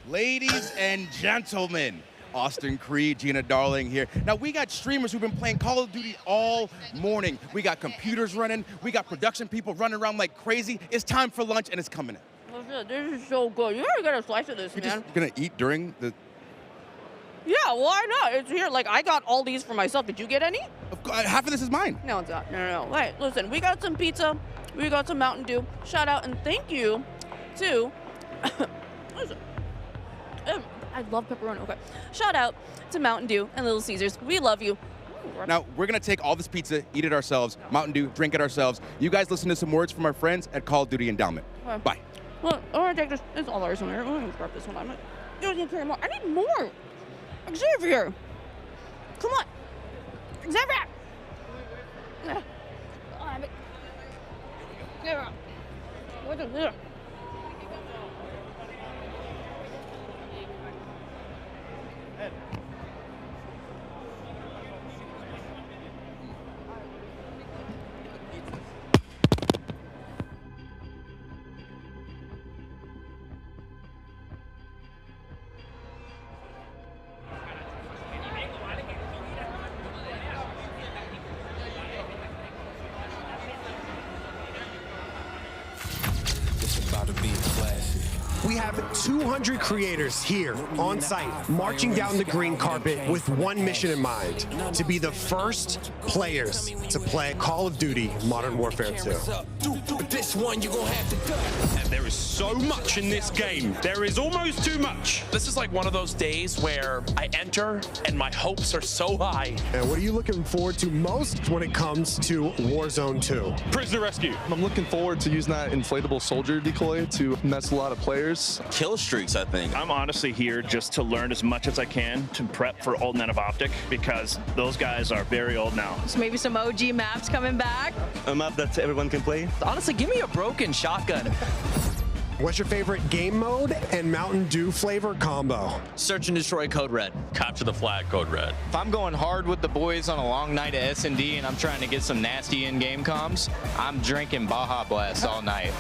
Ladies and gentlemen, Austin Creed, Gina Darling here. Now, we got streamers who've been playing Call of Duty all morning. We got computers running. We got production people running around like crazy. It's time for lunch, and it's coming in. This is so good. You gotta get a slice of this, man. You're going to eat during the... Yeah, why not? It's here. Like, I got all these for myself. Did you get any? Half of this is mine. No, it's not. No. Wait, listen, we got some pizza. We got some Mountain Dew. Shout out and thank you to... listen. I love pepperoni. Okay. Shout out to Mountain Dew and Little Caesars. We love you. Now, we're going to take all this pizza, eat it ourselves, Mountain Dew, drink it ourselves. You guys listen to some words from our friends at Call of Duty Endowment. Okay. Bye. Look, I want to take this. It's all ours on here. I'm going to grab this one. You don't need to carry more. I need more. Xavier. Come on. Xavier. Yeah. Xavier. What is this? We have 200 creators here on site, marching down the green carpet with one mission in mind, to be the first players to play Call of Duty Modern Warfare 2. And there is so much in this game. There is almost too much. This is like one of those days where I enter and my hopes are so high. And what are you looking forward to most when it comes to Warzone 2? Prisoner rescue. I'm looking forward to using that inflatable soldier decoy to mess a lot of players. Kill streaks, I think. I'm honestly here just to learn as much as I can to prep for Old Men of Optic, because those guys are very old now. So maybe some OG maps coming back. A map that everyone can play. Honestly, give me a broken shotgun. What's your favorite game mode and Mountain Dew flavor combo? Search and destroy Code Red. Capture the flag, Code Red. If I'm going hard with the boys on a long night of S&D and I'm trying to get some nasty in-game comms, I'm drinking Baja Blast all night.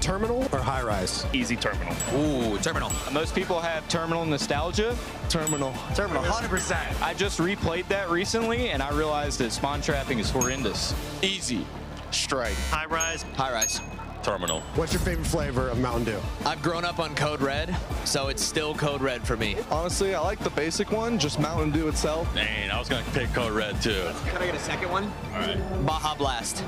Terminal or high rise? Easy terminal. Ooh, terminal. Most people have terminal nostalgia. Terminal. Terminal, 100%. I just replayed that recently and I realized that spawn trapping is horrendous. Easy. Strike. High rise. High rise. Terminal. What's your favorite flavor of Mountain Dew? I've grown up on Code Red, so it's still Code Red for me. Honestly, I like the basic one, just Mountain Dew itself. Dang, I was going to pick Code Red too. Can I get a second one? All right. Baja Blast.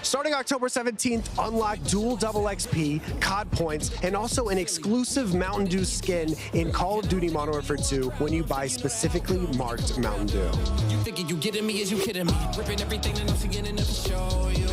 Starting October 17th, unlock dual double XP, COD points, and also an exclusive Mountain Dew skin in Call of Duty Modern Warfare 2 when you buy specifically marked Mountain Dew. You thinking you getting me? Is you kidding me? Ripping everything and I'm beginning to show you.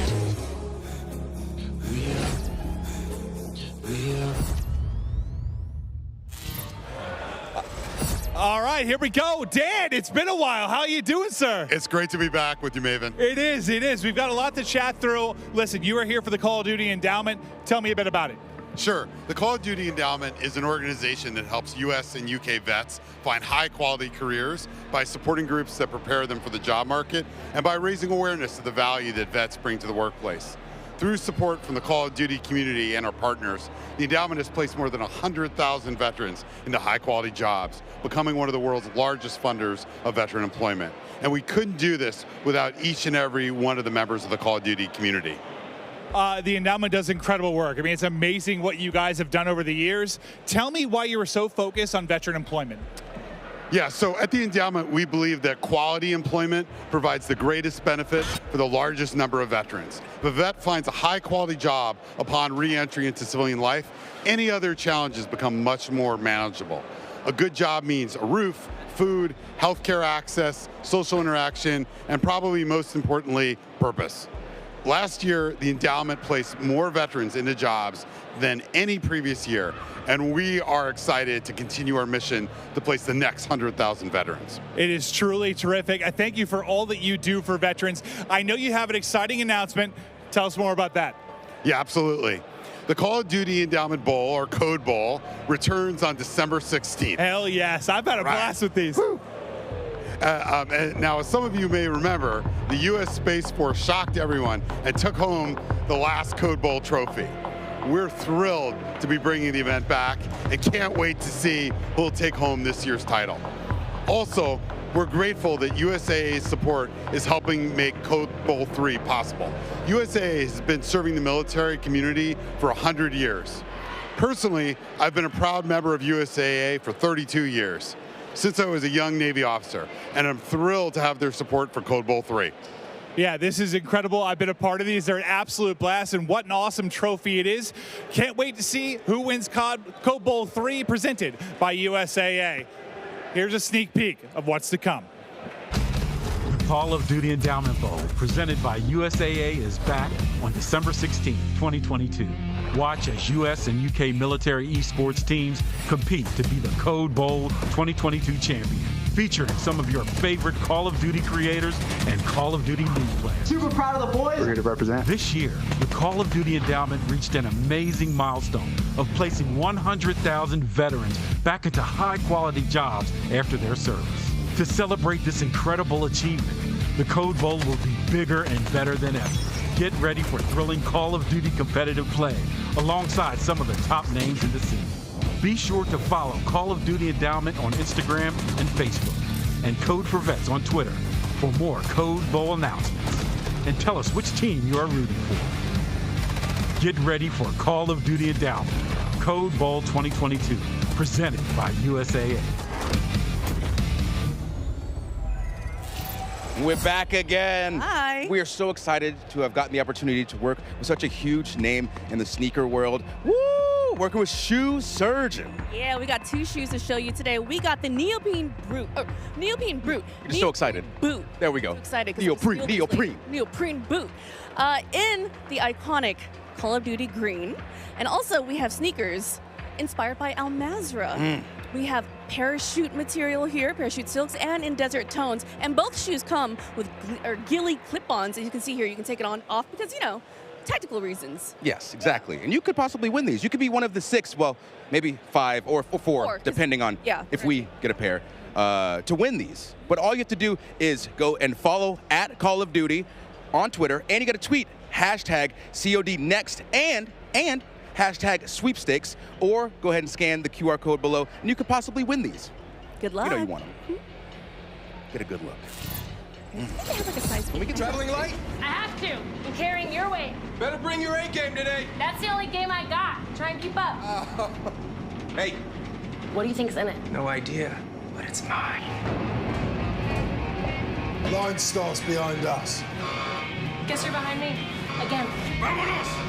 right, here we go. Dan, it's been a while. How are you doing, sir? It's great to be back with you, Maven. It is, it is. We've got a lot to chat through. Listen, you are here for the Call of Duty Endowment. Tell me a bit about it. Sure. The Call of Duty Endowment is an organization that helps US and UK vets find high-quality careers by supporting groups that prepare them for the job market and by raising awareness of the value that vets bring to the workplace. Through support from the Call of Duty community and our partners, the endowment has placed more than 100,000 veterans into high-quality jobs, becoming one of the world's largest funders of veteran employment. And we couldn't do this without each and every one of the members of the Call of Duty community. The endowment does incredible work. I mean, it's amazing what you guys have done over the years. Tell me why you were so focused on veteran employment. Yeah, so at the endowment, we believe that quality employment provides the greatest benefit for the largest number of veterans. If a vet finds a high-quality job upon re-entry into civilian life, any other challenges become much more manageable. A good job means a roof, food, healthcare access, social interaction, and probably most importantly, purpose. Last year, the endowment placed more veterans into jobs than any previous year, and we are excited to continue our mission to place the next 100,000 veterans. It is truly terrific. I thank you for all that you do for veterans. I know you have an exciting announcement. Tell us more about that. Yeah, absolutely. The Call of Duty Endowment Bowl, or Code Bowl, returns on December 16th. Hell yes, I've had a blast with these. And now, as some of you may remember, the U.S. Space Force shocked everyone and took home the last Code Bowl trophy. We're thrilled to be bringing the event back and can't wait to see who'll take home this year's title. Also, we're grateful that USAA's support is helping make Code Bowl 3 possible. USAA has been serving the military community for 100 years. Personally, I've been a proud member of USAA for 32 years. Since I was a young Navy officer, and I'm thrilled to have their support for Code Bowl 3. Yeah, this is incredible. I've been a part of these. They're an absolute blast, and what an awesome trophy it is. Can't wait to see who wins Code Bowl 3 presented by USAA. Here's a sneak peek of what's to come. The Call of Duty Endowment Bowl, presented by USAA, is back on December 16, 2022. Watch as U.S. and UK military esports teams compete to be the Code Bowl 2022 champion, featuring some of your favorite Call of Duty creators and Call of Duty League players. Super proud of the boys. We're here to represent. This year, the Call of Duty Endowment reached an amazing milestone of placing 100,000 veterans back into high-quality jobs after their service. To celebrate this incredible achievement, the Code Bowl will be bigger and better than ever. Get ready for thrilling Call of Duty competitive play alongside some of the top names in the scene. Be sure to follow Call of Duty Endowment on Instagram and Facebook, and Code for Vets on Twitter for more Code Bowl announcements. And tell us which team you are rooting for. Get ready for Call of Duty Endowment, Code Bowl 2022, presented by USAA. We're back again. Hi. We are so excited to have gotten the opportunity to work with such a huge name in the sneaker world. Woo! Working with Shoe Surgeon. Yeah, we got two shoes to show you today. We got the Neoprene Brute. Neoprene Brute. You're so excited. Boot. There we go. So excited. Neoprene Boot. In the iconic Call of Duty green. And also we have sneakers inspired by Al Mazrah. We have parachute material here, parachute silks, and in desert tones. And both shoes come with ghillie clip-ons. As you can see here, you can take it off because, you know, tactical reasons. Yes, exactly. And you could possibly win these. You could be one of the 6, well, maybe 5 or 4 depending on if we get a pair, to win these. But all you have to do is go and follow at Call of Duty on Twitter, and you got to tweet hashtag CODNext and hashtag sweepstakes, or go ahead and scan the QR code below, and you could possibly win these. Good luck. You know you want them. Get a good look. Can we get traveling light? I have to. I'm carrying your weight. Better bring your A game today. That's the only game I got. Try and keep up. Hey. What do you think's in it? No idea, but it's mine. Line starts behind us. Guess you're behind me. Again. Vámonos!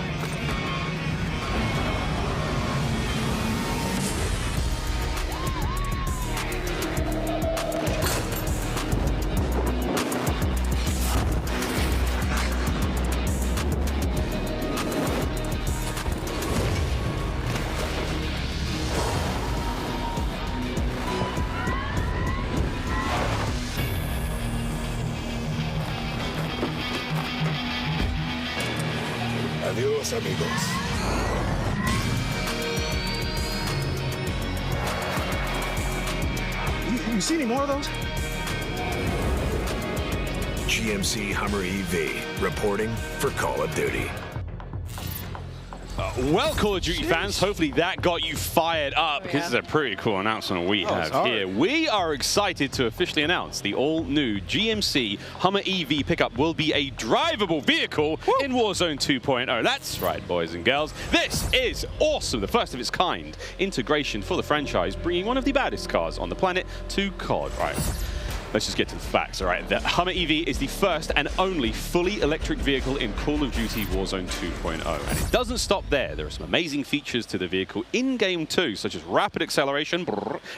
Adios, amigos. You see any more of those? GMC Hummer EV, reporting for Call of Duty. Well, Call of Duty fans, hopefully that got you fired up, because it's a pretty cool announcement we have here. We are excited to officially announce the all-new GMC Hummer EV pickup will be a drivable vehicle in Warzone 2.0. That's right, boys and girls. This is awesome, the first of its kind integration for the franchise, bringing one of the baddest cars on the planet to COD. Right. Let's just get to the facts, all right? The Hummer EV is the first and only fully electric vehicle in Call of Duty Warzone 2.0. And it doesn't stop there. There are some amazing features to the vehicle in-game too, such as rapid acceleration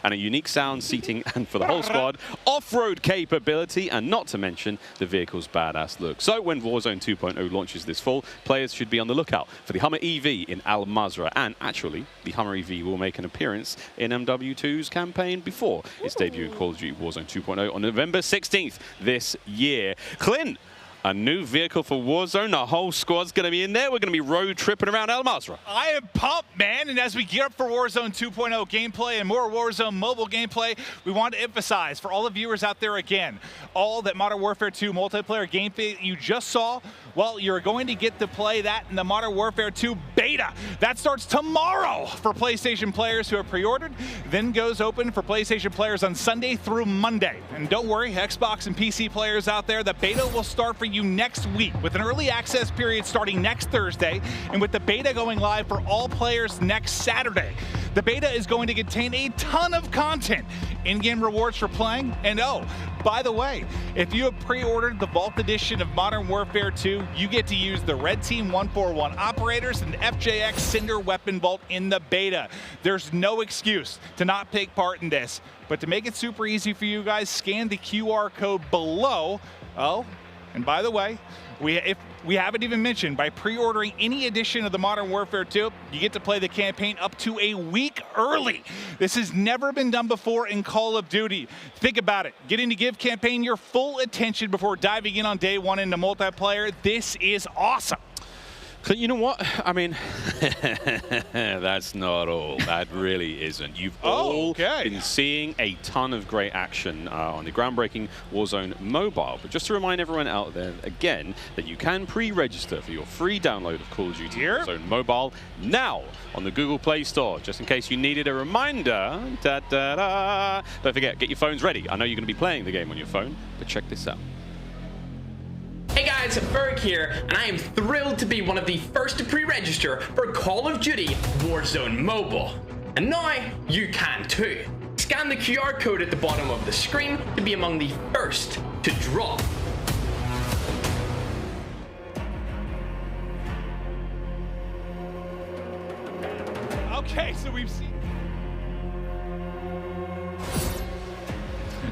and a unique sound seating and for the whole squad, off-road capability, and not to mention the vehicle's badass look. So when Warzone 2.0 launches this fall, players should be on the lookout for the Hummer EV in Al Mazrah. And actually, the Hummer EV will make an appearance in MW2's campaign before its debut in Call of Duty Warzone 2.0 on November 16th this year. Clint, a new vehicle for Warzone. The whole squad's going to be in there. We're going to be road tripping around Al Mazrah. I am pumped, man. And as we gear up for Warzone 2.0 gameplay and more Warzone mobile gameplay, we want to emphasize for all the viewers out there again, all that Modern Warfare 2 multiplayer gameplay you just saw, well, you're going to get to play that in the Modern Warfare 2 beta. That starts tomorrow for PlayStation players who have pre-ordered, then goes open for PlayStation players on Sunday through Monday. And don't worry, Xbox and PC players out there, the beta will start for you next week with an early access period starting next Thursday and with the beta going live for all players next Saturday. The beta is going to contain a ton of content, in-game rewards for playing, and oh, by the way, if you have pre-ordered the Vault Edition of Modern Warfare 2, you get to use the Red Team 141 operators and the FJX Cinder Weapon Vault in the beta. There's no excuse to not take part in this, but to make it super easy for you guys, scan the QR code below. Oh, and by the way, if we haven't even mentioned, by pre-ordering any edition of the Modern Warfare 2, you get to play the campaign up to a week early. This has never been done before in Call of Duty. Think about it. Getting to give campaign your full attention before diving in on day one into multiplayer. This is awesome. You know what? I mean, that's not all. That really isn't. You've all been seeing a ton of great action on the groundbreaking Warzone mobile. But just to remind everyone out there, again, that you can pre-register for your free download of Call of Duty Warzone mobile now on the Google Play Store. Just in case you needed a reminder, don't forget, get your phones ready. I know you're going to be playing the game on your phone, but check this out. Hey guys, Berg here, and I am thrilled to be one of the first to pre-register for Call of Duty Warzone Mobile. And now you can too. Scan the QR code at the bottom of the screen to be among the first to drop. Okay, so we've seen...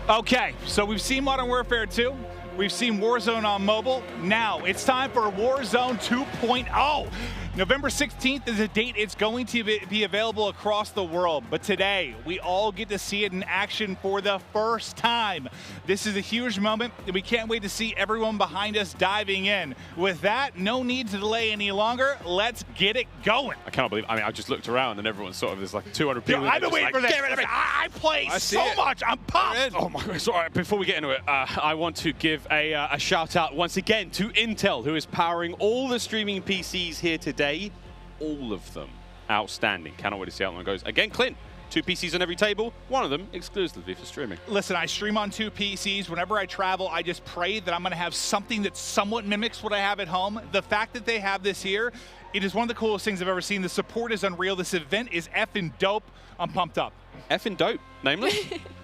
Okay, so we've seen Modern Warfare 2. We've seen Warzone on mobile. Now it's time for Warzone 2.0. November 16th is a date it's going to be available across the world. But today, we all get to see it in action for the first time. This is a huge moment, and we can't wait to see everyone behind us diving in. With that, no need to delay any longer. Let's get it going. I cannot believe, I mean, I just looked around and everyone's sort of, there's like 200 people. I've been waiting for this. I play so much. I'm pumped. Oh my God. Sorry, before we get into it, I want to give a shout out once again to Intel, who is powering all the streaming PCs here today. All of them outstanding. Cannot wait to see how that one goes. Again, Clint, 2 PCs on every table, one of them exclusively for streaming. Listen, I stream on 2 PCs. Whenever I travel, I just pray that I'm going to have something that somewhat mimics what I have at home. The fact that they have this here, it is one of the coolest things I've ever seen. The support is unreal. This event is effing dope. I'm pumped up. Effing dope, namely?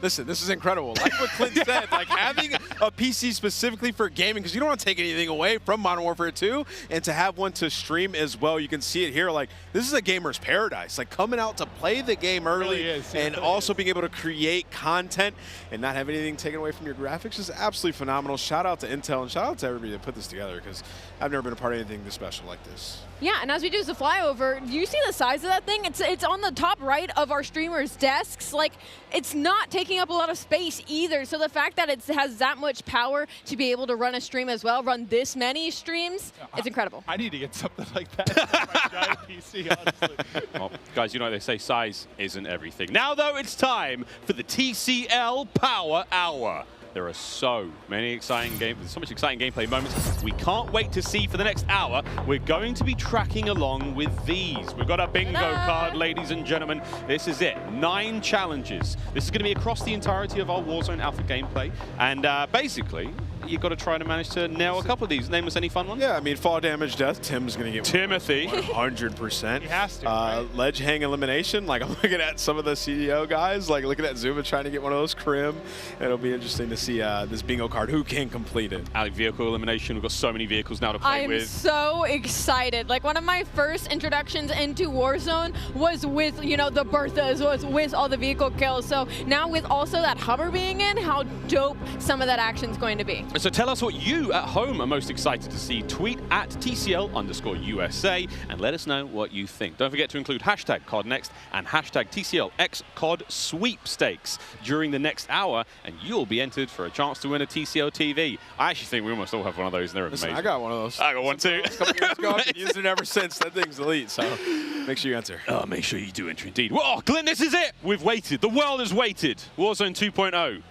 Listen, this is incredible. Like what Clint said, like having a PC specifically for gaming, because you don't want to take anything away from Modern Warfare 2, and to have one to stream as well. You can see it here. Like, this is a gamer's paradise. Like, coming out to play the game early and also being able to create content and not have anything taken away from your graphics is absolutely phenomenal. Shout out to Intel and shout out to everybody that put this together, because I've never been a part of anything this special like this. Yeah, Yeah, and as we do the flyover, do you see the size of that thing? It's on the top right of our streamers' desks. Like, it's not taking up a lot of space either. So the fact that it has that much power to be able to run a stream as well, run this many streams, it's incredible. I need to get something like that for my giant PC, honestly. Well, guys, you know they say size isn't everything. Now, though, it's time for the TCL Power Hour. There are so many exciting games, so much exciting gameplay moments we can't wait to see for the next hour. We're going to be tracking along with these. We've got a bingo card, ladies and gentlemen. This is it, 9 challenges. This is going to be across the entirety of our Warzone Alpha gameplay. And basically, you've got to try to manage to nail a couple of these. Name us any fun ones? Yeah, I mean, fall damage death, Tim's going to get Timothy. 100%. He has to, right? Ledge hang elimination, like I'm looking at some of the CDO guys, like looking at Zuma trying to get one of those Crim. It'll be interesting to see this bingo card, who can complete it. Alec, vehicle elimination. We've got so many vehicles now to play with. I'm so excited. Like, one of my first introductions into Warzone was with, you know, the Berthas, was with all the vehicle kills. So now with also that hover being in, how dope some of that action's going to be. So tell us what you at home are most excited to see. Tweet at TCL_USA and let us know what you think. Don't forget to include hashtag CODNext and hashtag TCLXCOD sweepstakes during the next hour, and you'll be entered for a chance to win a TCL TV. I actually think we almost all have one of those, and they're Listen, amazing. I got one of those. I got one too. A couple years ago, I've been using it ever since. That thing's elite, so make sure you enter. Oh, make sure you do enter indeed. Well, Clint, this is it. We've waited. The world has waited. Warzone 2.0.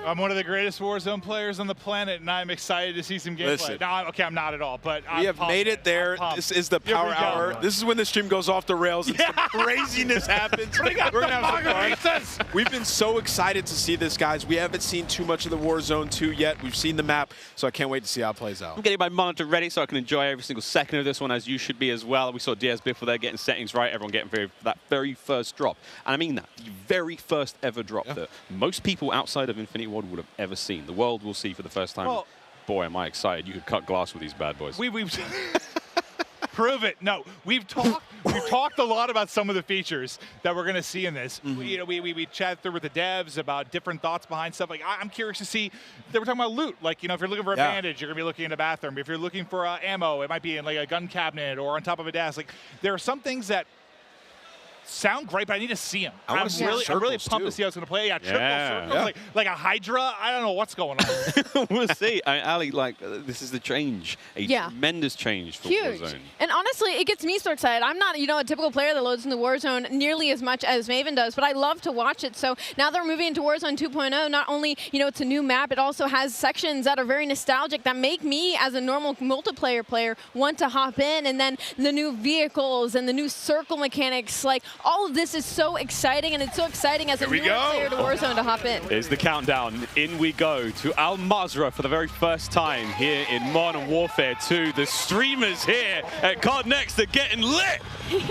I'm one of the greatest Warzone players on the planet, and I'm excited to see some gameplay. Listen. No, okay, I'm not at all, but We have made it there. This is the power hour. This is when the stream goes off the rails and some craziness happens. We're gonna have some fun. We've been so excited to see this, guys. We haven't seen too much of the Warzone 2 yet. We've seen the map, so I can't wait to see how it plays out. I'm getting my monitor ready so I can enjoy every single second of this one, as you should be as well. We saw DS Biffle there getting settings right, everyone getting that very first drop. And I mean that, the very first ever drop that most people outside of Infinity Ward would have ever seen. The world will see for the first time. Well, boy, am I excited. You could cut glass with these bad boys. We've prove it. No, we've talked a lot about some of the features that we're going to see in this. You know, we chatted through with the devs about different thoughts behind stuff. Like, I'm curious to see. They were talking about loot. Like, you know, if you're looking for a bandage, you're going to be looking in a bathroom. If you're looking for ammo, it might be in like a gun cabinet or on top of a desk. Like, there are some things that sound great, but I need to see them. I'm really pumped to see how it's going to play. Yeah, triple circles, like a Hydra. I don't know what's going on. We'll see. Ali, like, this is the change. A tremendous change for Warzone. And honestly, it gets me so excited. I'm not, you know, a typical player that loads into Warzone nearly as much as Maven does, but I love to watch it. So now that we're moving into Warzone 2.0, not only, you know, it's a new map, it also has sections that are very nostalgic that make me, as a normal multiplayer player, want to hop in. And then the new vehicles and the new circle mechanics, like, all of this is so exciting, and it's so exciting as a new player to Warzone to hop in. Here's the countdown. In we go to Al Mazrah for the very first time here in Modern Warfare 2. The streamers here at CODNext are getting lit.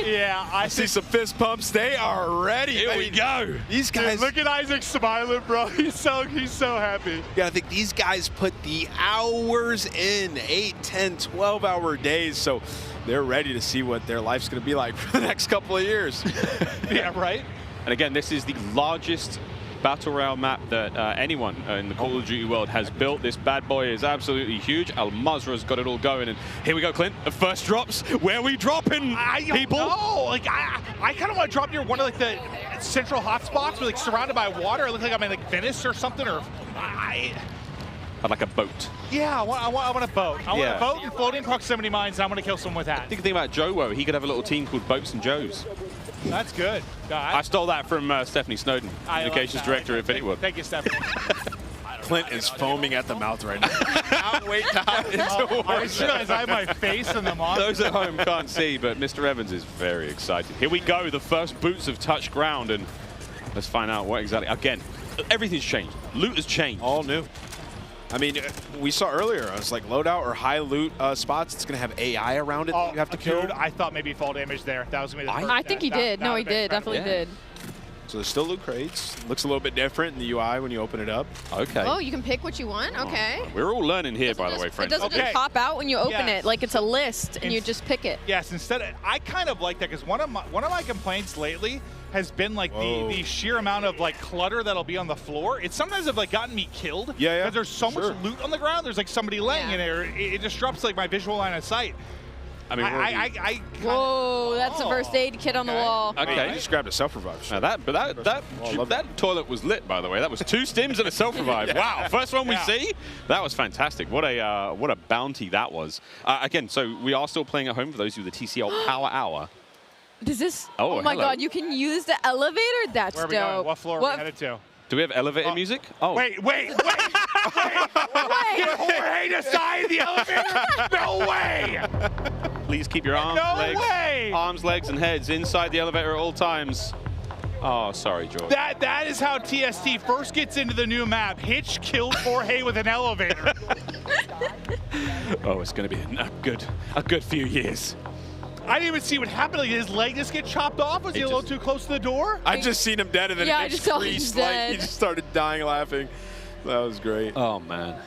Yeah, I see some fist pumps. They are ready. Here we go. These guys. Dude, look at Isaac smiling, bro. He's so happy. Yeah, I think these guys put the hours in, 8, 10, 12-hour days. So they're ready to see what their life's going to be like for the next couple of years. Yeah, right? And again, this is the largest Battle Royale map that anyone in the Call of Duty world has built. This bad boy is absolutely huge. Al Mazrah's got it all going. And here we go, Clint. The first drops. Where are we dropping, people? No, like, I kind of want to drop near one of, like, the central hotspots, like, surrounded by water. It looks like I'm in, like, Venice or something, or I'd like a boat. Yeah, I want a boat. I want a boat and floating proximity mines, and I want to kill someone with that. Think about Joe. He could have a little team called Boats and Joes. That's good. I stole that from Stephanie Snowden, Communications Director at Infinity Ward. Thank you, Stephanie. Clint is foaming at the mouth right now. Can't wait to hop into Warzone. I just realized I have my face in the monitor. Those at home can't see, but Mr. Evans is very excited. Here we go. The first boots have touched ground, and let's find out what exactly. Again, everything's changed. Loot has changed. All new. I mean, we saw earlier, it was like loadout or high loot spots. It's going to have AI around it that you have to kill. Dude, I thought maybe fall damage there. That was going to be the first. I think he did. No, he did. Definitely did. So there's still loot crates. Looks a little bit different in the UI when you open it up. Okay. Oh, you can pick what you want? Okay. We're all learning here, by the way, friends. It doesn't just pop out when you open it. Like, it's a list, and you just pick it. Yes, I kind of like that, because one of my complaints lately has been like the sheer amount of like clutter that'll be on the floor. It sometimes have like gotten me killed. Yeah. Because there's so much loot on the ground. There's like somebody laying in there. It disrupts like my visual line of sight. I mean, whoa, that's the first aid kit on the wall. Okay. I just grabbed a self-revive. Now that toilet was lit, by the way. That was 2 stims and a self-revive. Yeah. Wow, first one we see. That was fantastic. What a bounty that was. Again, so we are still playing at home for those of you with the TCL Power Hour. Does this? Oh, my hello. God, you can use the elevator? That's Where are we dope. going? What floor are we headed to? Do we have elevator music? Oh. Wait. Did Jorge decide the elevator? No way! Please keep your arms, legs, and heads inside the elevator at all times. Oh, sorry, George. That is how TST first gets into the new map. Hitch killed Jorge with an elevator. Oh, it's going to be a good few years. I didn't even see what happened. Like, did his leg just get chopped off? Was he a little too close to the door? I just seen him dead, and then I it just saw him creased, dead. like he just started dying laughing. That was great. Oh, man.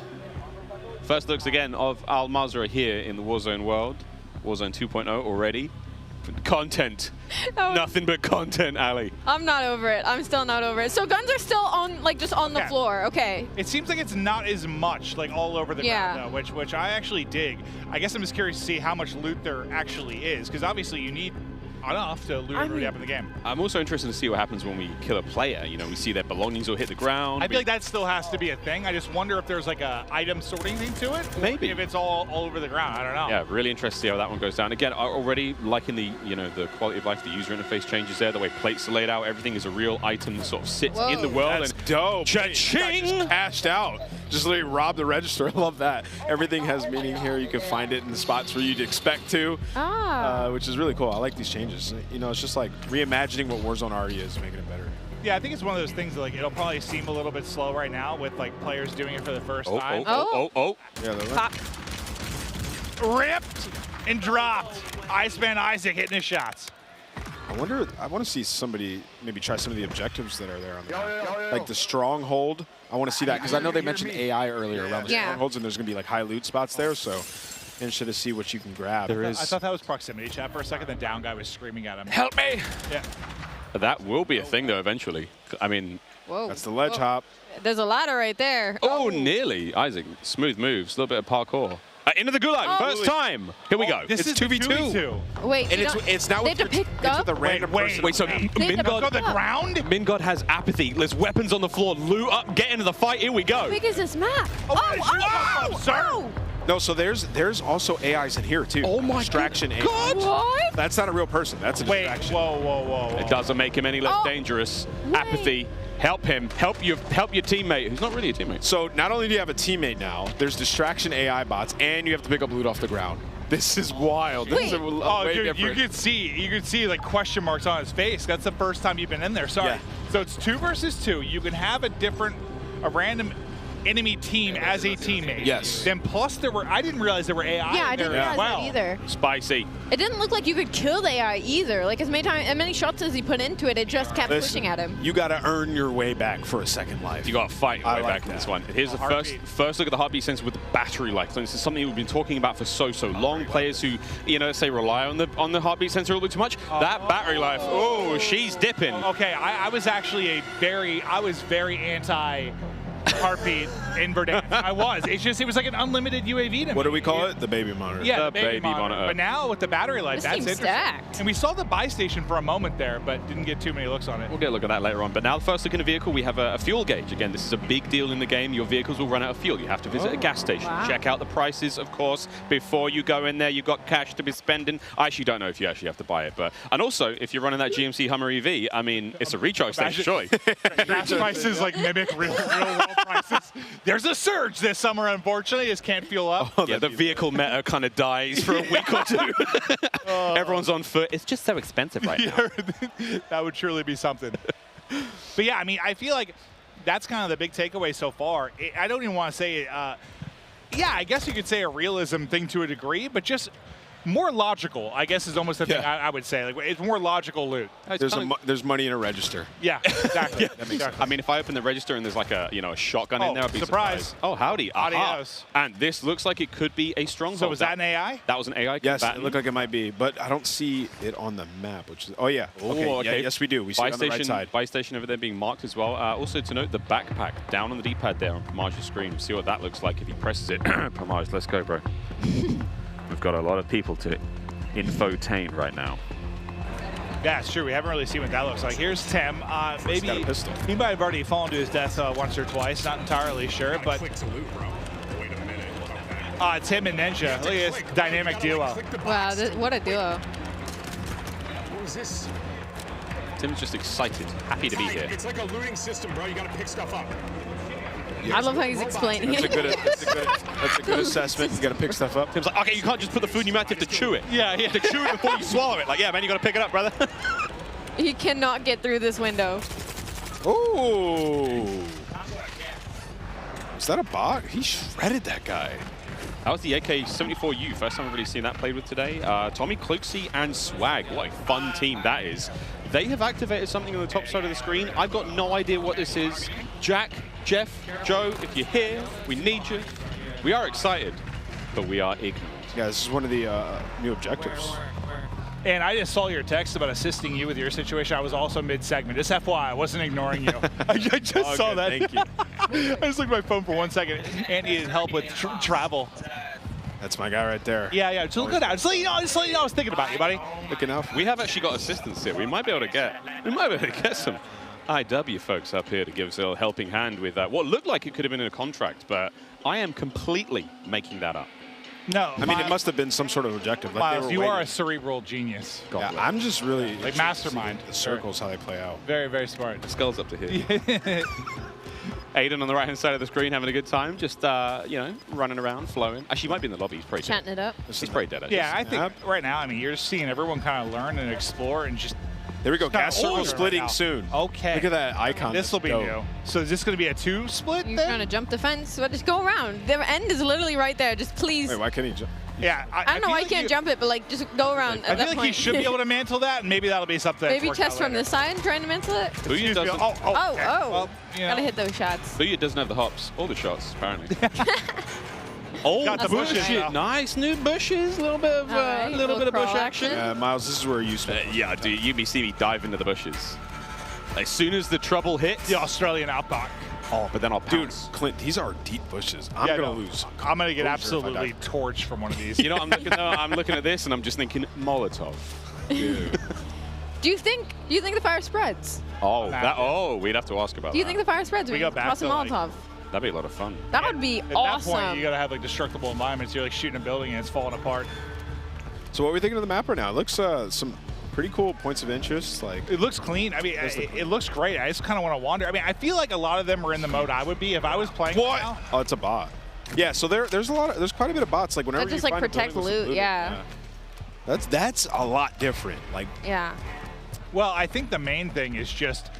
First looks again of Al Mazrah here in the Warzone world. Warzone 2.0 already. Content. Nothing but content, Ali. I'm not over it. I'm still not over it. So guns are still on, like, just on the floor. Okay. It seems like it's not as much, like, all over the ground, though, which I actually dig. I guess I'm just curious to see how much loot there actually is, because obviously you need enough to loot everybody up in the game. I'm also interested to see what happens when we kill a player. You know, we see their belongings will hit the ground. I feel like that still has to be a thing. I just wonder if there's like a item sorting thing to it. Maybe. If it's all over the ground. I don't know. Yeah, really interested to see how that one goes down. Again, already liking the, the quality of life, the user interface changes there, the way plates are laid out, everything is a real item that sort of sits in the world. That's dope. Cha-ching! Just cashed out. Just literally robbed the register. I love that. Everything has meaning here. You can find it in the spots where you'd expect to, which is really cool. I like these changes. You know, it's just like reimagining what Warzone already is, making it better. Yeah, I think it's one of those things that, like, it'll probably seem a little bit slow right now with, like, players doing it for the first time. Yeah, they're Pop. Ripped and dropped. Iceman Isaac hitting his shots. I want to see somebody maybe try some of the objectives that are there on the map. Like the stronghold. I want to see that because I know they mentioned AI earlier around the strongholds, and there's going to be like high loot spots there. So interested to see what you can grab. I thought that was proximity chat for a second. The down guy was screaming at him. Help me! Yeah. That will be a thing, though, eventually. I mean... Whoa. That's the ledge hop. There's a ladder right there. Oh, nearly. Isaac, smooth moves, a little bit of parkour. Into the gulag, first time. Here we go. This it's is 2v2. Wait, and it's now they have to pick up? the random person. Wait, so Mingod has apathy. There's weapons on the floor. Loot up, get into the fight. Here we go. How big is this map? No, so there's also AIs in here too. Oh my distraction AI. God! What? That's not a real person. That's a distraction. Whoa. It doesn't make him any less dangerous. Apathy. Help him. Help your teammate, who's not really a teammate. So not only do you have a teammate now, there's distraction AI bots, and you have to pick up loot off the ground. This is wild. This is way different. You could see like question marks on his face. That's the first time you've been in there. Sorry. Yeah. So it's 2 versus 2. You can have a random enemy team as a teammate. Yes. Then plus I didn't realize there were AI Yeah, I in there didn't realize as well. that either. Spicy. It didn't look like you could kill the AI either. Like as many shots as he put into it, it just kept pushing at him. You got to earn your way back for a second life. You got to fight your way like back in this one. Here's the first look at the heartbeat sensor with the battery life. So this is something we've been talking about for so long. Players who, say rely on the heartbeat sensor a little bit too much. That battery life, she's dipping. Okay, I was actually very anti heartbeat in Verdansk. I was. It was like an unlimited UAV to me. What do we call it? The baby monitor. Yeah, the baby monitor. But now with the battery life, that's interesting. Stacked. And we saw the buy station for a moment there, but didn't get too many looks on it. We'll get a look at that later on. But now the first look in a vehicle, we have a fuel gauge. Again, this is a big deal in the game. Your vehicles will run out of fuel. You have to visit a gas station. Wow. Check out the prices, of course, before you go in there. You've got cash to be spending. I actually don't know if you actually have to buy it. And also, if you're running that GMC Hummer EV, I mean, it's a recharge station, surely. Gas prices like mimic real world prices. There's a surge this summer, unfortunately. Just can't fuel up. Yeah, the vehicle meta kind of dies for a week or two. Everyone's on foot. It's just so expensive right now. That would truly be something. But yeah, I mean, I feel like that's kind of the big takeaway so far. I don't even want to say, yeah, I guess you could say a realism thing to a degree, but just more logical, I guess, is almost the thing I would say. Like, it's more logical loot. There's money in a register. Yeah, exactly. That makes sense. I mean, if I open the register and there's like a shotgun in there, I'd be surprised. surprised. Oh, howdy. Adios. And this looks like it could be a stronghold. So was that an AI? That was an AI. Yes, it looked like it might be, but I don't see it on the map. Which is, okay. Yeah, yes, we do. We see it on the right side. Buy station over there being marked as well. Also to note, the backpack down on the D-pad there on Pramage's screen. See what that looks like if he presses it. Pramage, let's go, bro. We've got a lot of people to infotained right now. Yeah, it's true. We haven't really seen what that looks like. Here's Tim. Maybe he might have already fallen to his death once or twice. Not entirely sure, but Tim and Ninja. Look at this dynamic duo. Wow, what a duo. What was this? Tim's just excited, happy to be here. It's like a looting system, bro. You gotta pick stuff up. I love how he's explaining That's it. a good assessment. You got to pick stuff up. Tim's like, okay, you can't just put the food in your mouth, you have to chew it. Yeah, you have to chew it before you swallow it. Like, yeah, man, you got to pick it up, brother. He cannot get through this window. Ooh. Is that a bot? He shredded that guy. That was the AK-74U. First time I've really seen that played with today. Tommy, Kluxy, and Swag. What a fun team that is. They have activated something on the top side of the screen. I've got no idea what this is. Jack, Jeff, Joe, if you're here, we need you. We are excited, but we are ignorant. Yeah, this is one of the new objectives. And I just saw your text about assisting you with your situation. I was also mid-segment. Just FYI, I wasn't ignoring you. I just saw that. Thank you. I just looked at my phone for 1 second and needed help with travel. That's my guy right there. Yeah, just look out. Just let you know, I was thinking about you, buddy. Looking out. We have actually got assistance here. We might be able to get some IW folks up here to give us a little helping hand with what looked like it could have been in a contract, but I am completely making that up. No, I mean, it must have been some sort of objective. Like Miles, you are a cerebral genius. Yeah, I'm just really like mastermind. The circles, how they play out. Very, very smart. The skull's up to here. Aiden on the right-hand side of the screen having a good time, just, you know, running around, flowing. Actually, he might be in the lobby. He's probably chatting it up. He's probably dead. Yeah, I think right now, I mean, you're just seeing everyone kind of learn and explore and just. There we go. Gas circle splitting soon. Okay. Look at that icon. This will be new. So is this going to be a 2 split? You're trying to jump the fence, but just go around. The end is literally right there. Just please. Wait, why can't he jump? Yeah, I don't know why you can't jump it, but like just go around. I feel like he should be able to mantle that, and maybe that'll be something. Maybe test from the side, trying to mantle it. Booyah doesn't. Well, you know. Gotta hit those shots. Booyah doesn't have the hops or the shots, apparently. Got the bushes. Nice new bushes. A little bit of little bit of bush action. Miles, this is where you spend. Yeah, dude, you see me dive into the bushes. As soon as the trouble hits, the Australian outback. Oh, but then I'll pounce. Dude, Clint, these are deep bushes. I'm gonna lose. I'm gonna get absolutely torched from one of these. You know, I'm looking at this and I'm just thinking Molotov. Dude. Do you think the fire spreads? Oh, we'd have to ask about that. Do you think the fire spreads? We go back toss a to Molotov. That'd be a lot of fun. That would be At awesome. that point, you gotta have like destructible environments. You're like shooting a building and it's falling apart. So what are we thinking of the map right now? It looks some pretty cool points of interest. Like it looks clean. I mean, it looks great. I just kind of want to wander. I mean, I feel like a lot of them are in the mode I would be if I was playing. What? Now. Oh, it's a bot. Yeah. So there's quite a bit of bots. Like whenever that just you like find protect a building with loot. Yeah. That's a lot different. Like. Yeah. Well, I think the main thing is just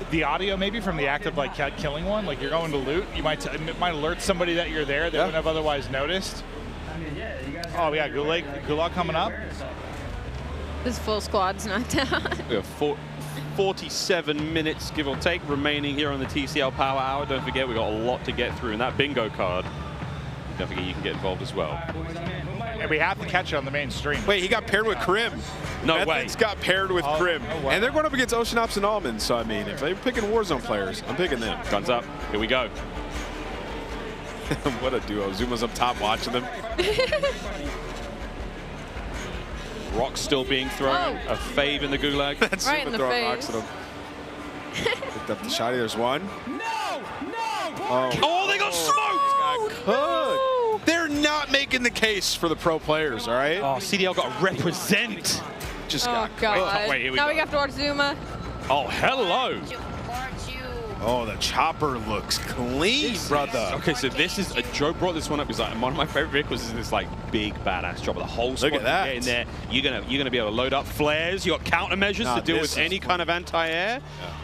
the audio, maybe from the act of like killing one. Like you're going to loot, you might alert somebody that you're there that wouldn't have otherwise noticed. Oh, we got Gulag coming up. This full squad's not down. We have 47 minutes, give or take, remaining here on the TCL Power Hour. Don't forget, we've got a lot to get through, and that bingo card, don't forget you can get involved as well. And we have to catch it on the main stream. Wait, he got paired with Krim. No way. Method's got paired with Krim. No way. And they're going up against Ocean Ops and Almonds, so I mean, if they're picking Warzone players, I'm picking them. Guns up, here we go. What a duo. Zuma's up top watching them. Rocks still being thrown. Oh. A fave in the gulag. That's Right in Zuma the throwing face. rocks at him. Picked up the shotty. There's one. Oh, they got smoked! Cooked. They're not making the case for the pro players, all right? Oh, CDL got to represent. Just Oh got God. Wait, here we now go. we have to watch Zuma. Oh, hello. Oh, the chopper looks clean, brother. Okay, so this is Joe brought this one up because like, one of my favorite vehicles is this like big badass chopper. The whole squad Look at that. can get in there. You're gonna be able to load up flares. You got countermeasures to deal with any kind of anti-air. Yeah.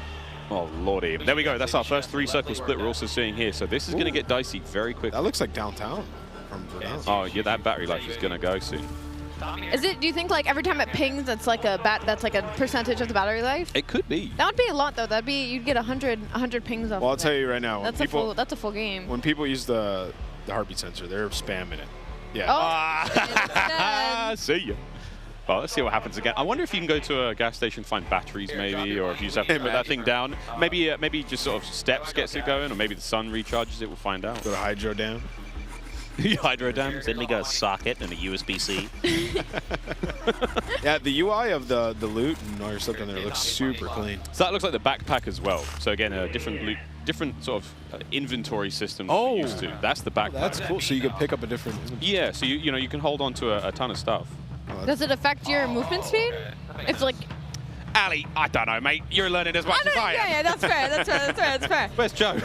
Oh lordy, there we go. That's our first 3-circle split we're also seeing here. So this is gonna get dicey very quickly. That looks like downtown. Oh yeah, that battery life is gonna go soon. Is it? Do you think like every time it pings, that's like a percentage of the battery life? It could be. That would be a lot though. That'd be you'd get 100 pings off. Well, I'll of tell it. you right now. That's a full game. When people use the heartbeat sensor, they're spamming it. Yeah. Oh. See ya. Well, let's see what happens again. I wonder if you can go to a gas station, find batteries maybe, or if you just have to put that thing down. Maybe just sort of steps gets it going, or maybe the sun recharges it. We'll find out. Go to Hydro Dam. Hydro dams. Then we got a socket and a USB-C. Yeah, the UI of the loot and all your stuff in there looks super clean. So that looks like the backpack as well. So again, a different loot, different sort of inventory system Oh. we're used to. That's the backpack. That's cool. So you can pick up a different. Yeah, so you know you can hold on to a ton of stuff. Does it affect your movement speed? It's like. Ali, I don't know, mate. You're learning as much as I am. Yeah, that's fair. That's fair. Where's Joe?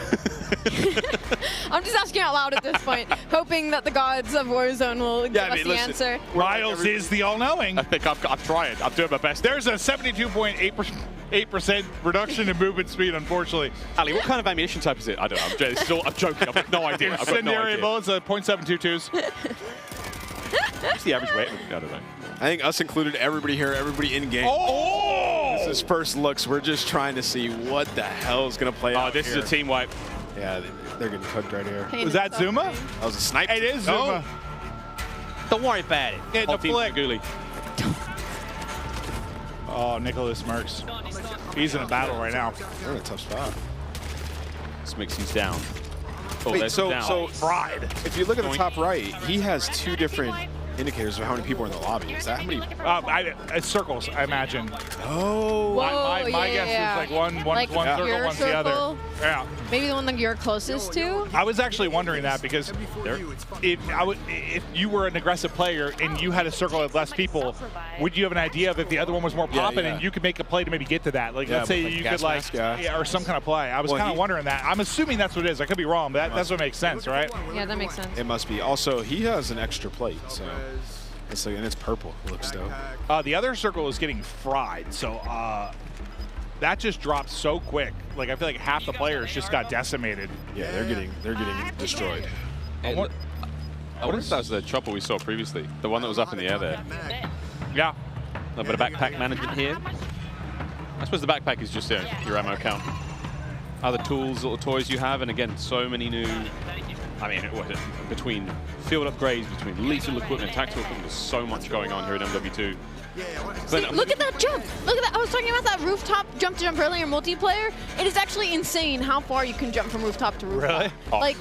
I'm just asking out loud at this point, hoping that the gods of Warzone will give us the answer. Riles is the all-knowing. I think I'm trying. I'm doing my best. There's a 72.8% reduction in movement speed, unfortunately. Ali, what kind of ammunition type is it? I don't know. I'm joking. I've got no idea. I've got no Incendiary idea. bullets, .722s. What's the average weight? I don't know. I think us included, everybody here, everybody in game. Oh! This is first looks. We're just trying to see what the hell is going to play out. Oh, this is a team wipe. Yeah, they're getting cooked right here. Was that Zuma? That was a sniper. It is Zuma. Don't worry about it. Hit the flick. Gooly. Oh, Nicholas Merckx. He's in a battle right now. They're in a tough spot. Smixy's down. Oh, Wait, there's so down. Fried. If you look at the top right, he has 2 different indicators of how many people are in the lobby. Is that how many? It's circles, I imagine. Oh. My guess is like one circle, your one's the other. Yeah. Maybe the one that you're closest to? I was actually wondering that because if you were an aggressive player and you had a circle of less people, would you have an idea of if the other one was more popping and you could make a play to maybe get to that? Like, let's say you could or some kind of play. I was kind of wondering that. I'm assuming that's what it is. I could be wrong, but that's what makes sense, right? Yeah, that makes sense. It must be. Also, he has an extra plate, so it's like, and it's purple. It looks dope. The other circle is getting fried, so that just dropped so quick. Like, I feel like half the players just got decimated. Yeah, they're getting destroyed. I wonder if that was the chopper we saw previously, the one that was up in the air there. Yeah. A little bit of backpack management here. I suppose the backpack is just your ammo count. Other tools, little toys you have, and again, so many new. I mean, between field upgrades, between lethal equipment, tactical equipment, there's so much going on here at MW2. See, look at that jump. Look at that. I was talking about that rooftop jump to jump earlier multiplayer. It is actually insane how far you can jump from rooftop to rooftop. Really? Like,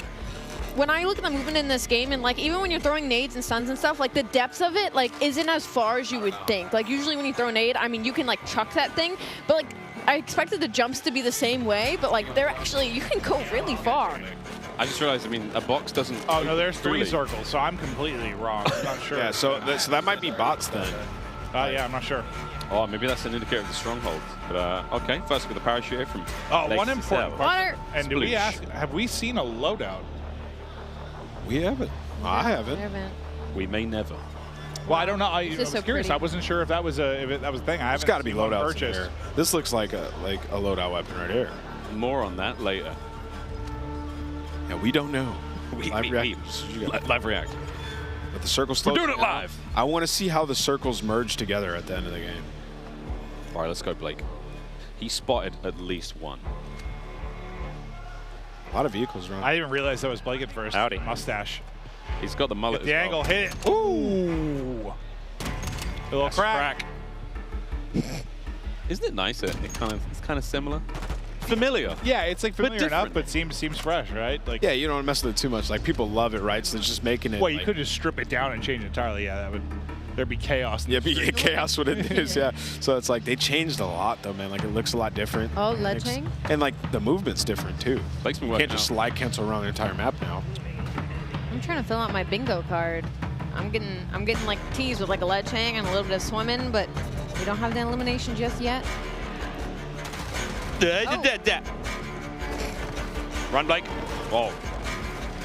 when I look at the movement in this game, and like even when you're throwing nades and stuns and stuff, like the depth of it like isn't as far as you would think. Like usually when you throw a nade, I mean you can like chuck that thing, but like I expected the jumps to be the same way, but like they're actually, you can go really far. I just realized, I mean, a box doesn't. Oh no, there's 3 circles, so I'm completely wrong. I'm not sure. Yeah, so that might be bots then. Yeah, I'm not sure. Oh, maybe that's an indicator of the stronghold. But okay, first with the parachute here from. One important question. And do we Sploosh. ask? Have we seen a loadout? We haven't. I haven't. We may never. Well, I don't know. I was so curious. pretty. I wasn't sure if that was a thing. I There's haven't got to be seen one loadouts in purchased. here. This looks like a loadout weapon right here. More on that later. Yeah, we don't know. Live react. But the circles. We're doing it live. I want to see how the circles merge together at the end of the game. All right, let's go, Blake. He spotted at least one. A lot of vehicles around. I didn't realize that was Blake at first. Howdy. Mustache. He's got the mullet. Get the as angle, well. hit it. Ooh. A little crack. Isn't it nice? It's kind of similar. Familiar. Yeah, it's like familiar enough, different. but seems fresh, right? Like, Yeah, you don't want to mess with it too much. Like people love it, right? So it's just making it. well, you like, could just strip it down and change it entirely. Yeah, there'd be chaos. Yeah, be chaos what it is. Yeah. So it's like they changed a lot though, man. Like it looks a lot different. Oh, ledging? And like the movement's different too. Makes me You work can't just slide cancel around the entire map now. I'm trying to fill out my bingo card. I'm getting like teased with like a ledge hang and a little bit of swimming, but we don't have the elimination just yet. Run, Blake. Oh.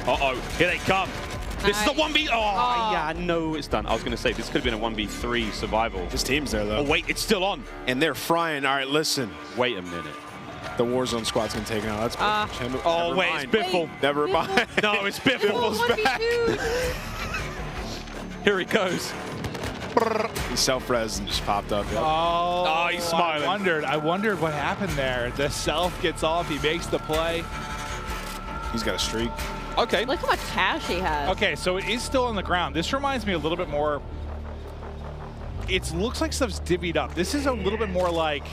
Uh-oh. Here they come. This is a 1v. Oh, yeah, no, it's done. I was going to say, this could have been a 1v3 survival. This team's there, though. Oh, wait, it's still on. And they're frying. All right, listen. Wait a minute. The Warzone squad's going to take it out. That's Never oh, wait, mind. it's Biffle. Never mind. No, it's Biffle's back. Here he goes. He self-res and just popped up. Yep. Oh, he's smiling. I wondered what happened there. The self gets off. He makes the play. He's got a streak. Okay. Look how much cash he has. Okay, so it is still on the ground. This reminds me a little bit more. It looks like stuff's divvied up. This is a little bit more like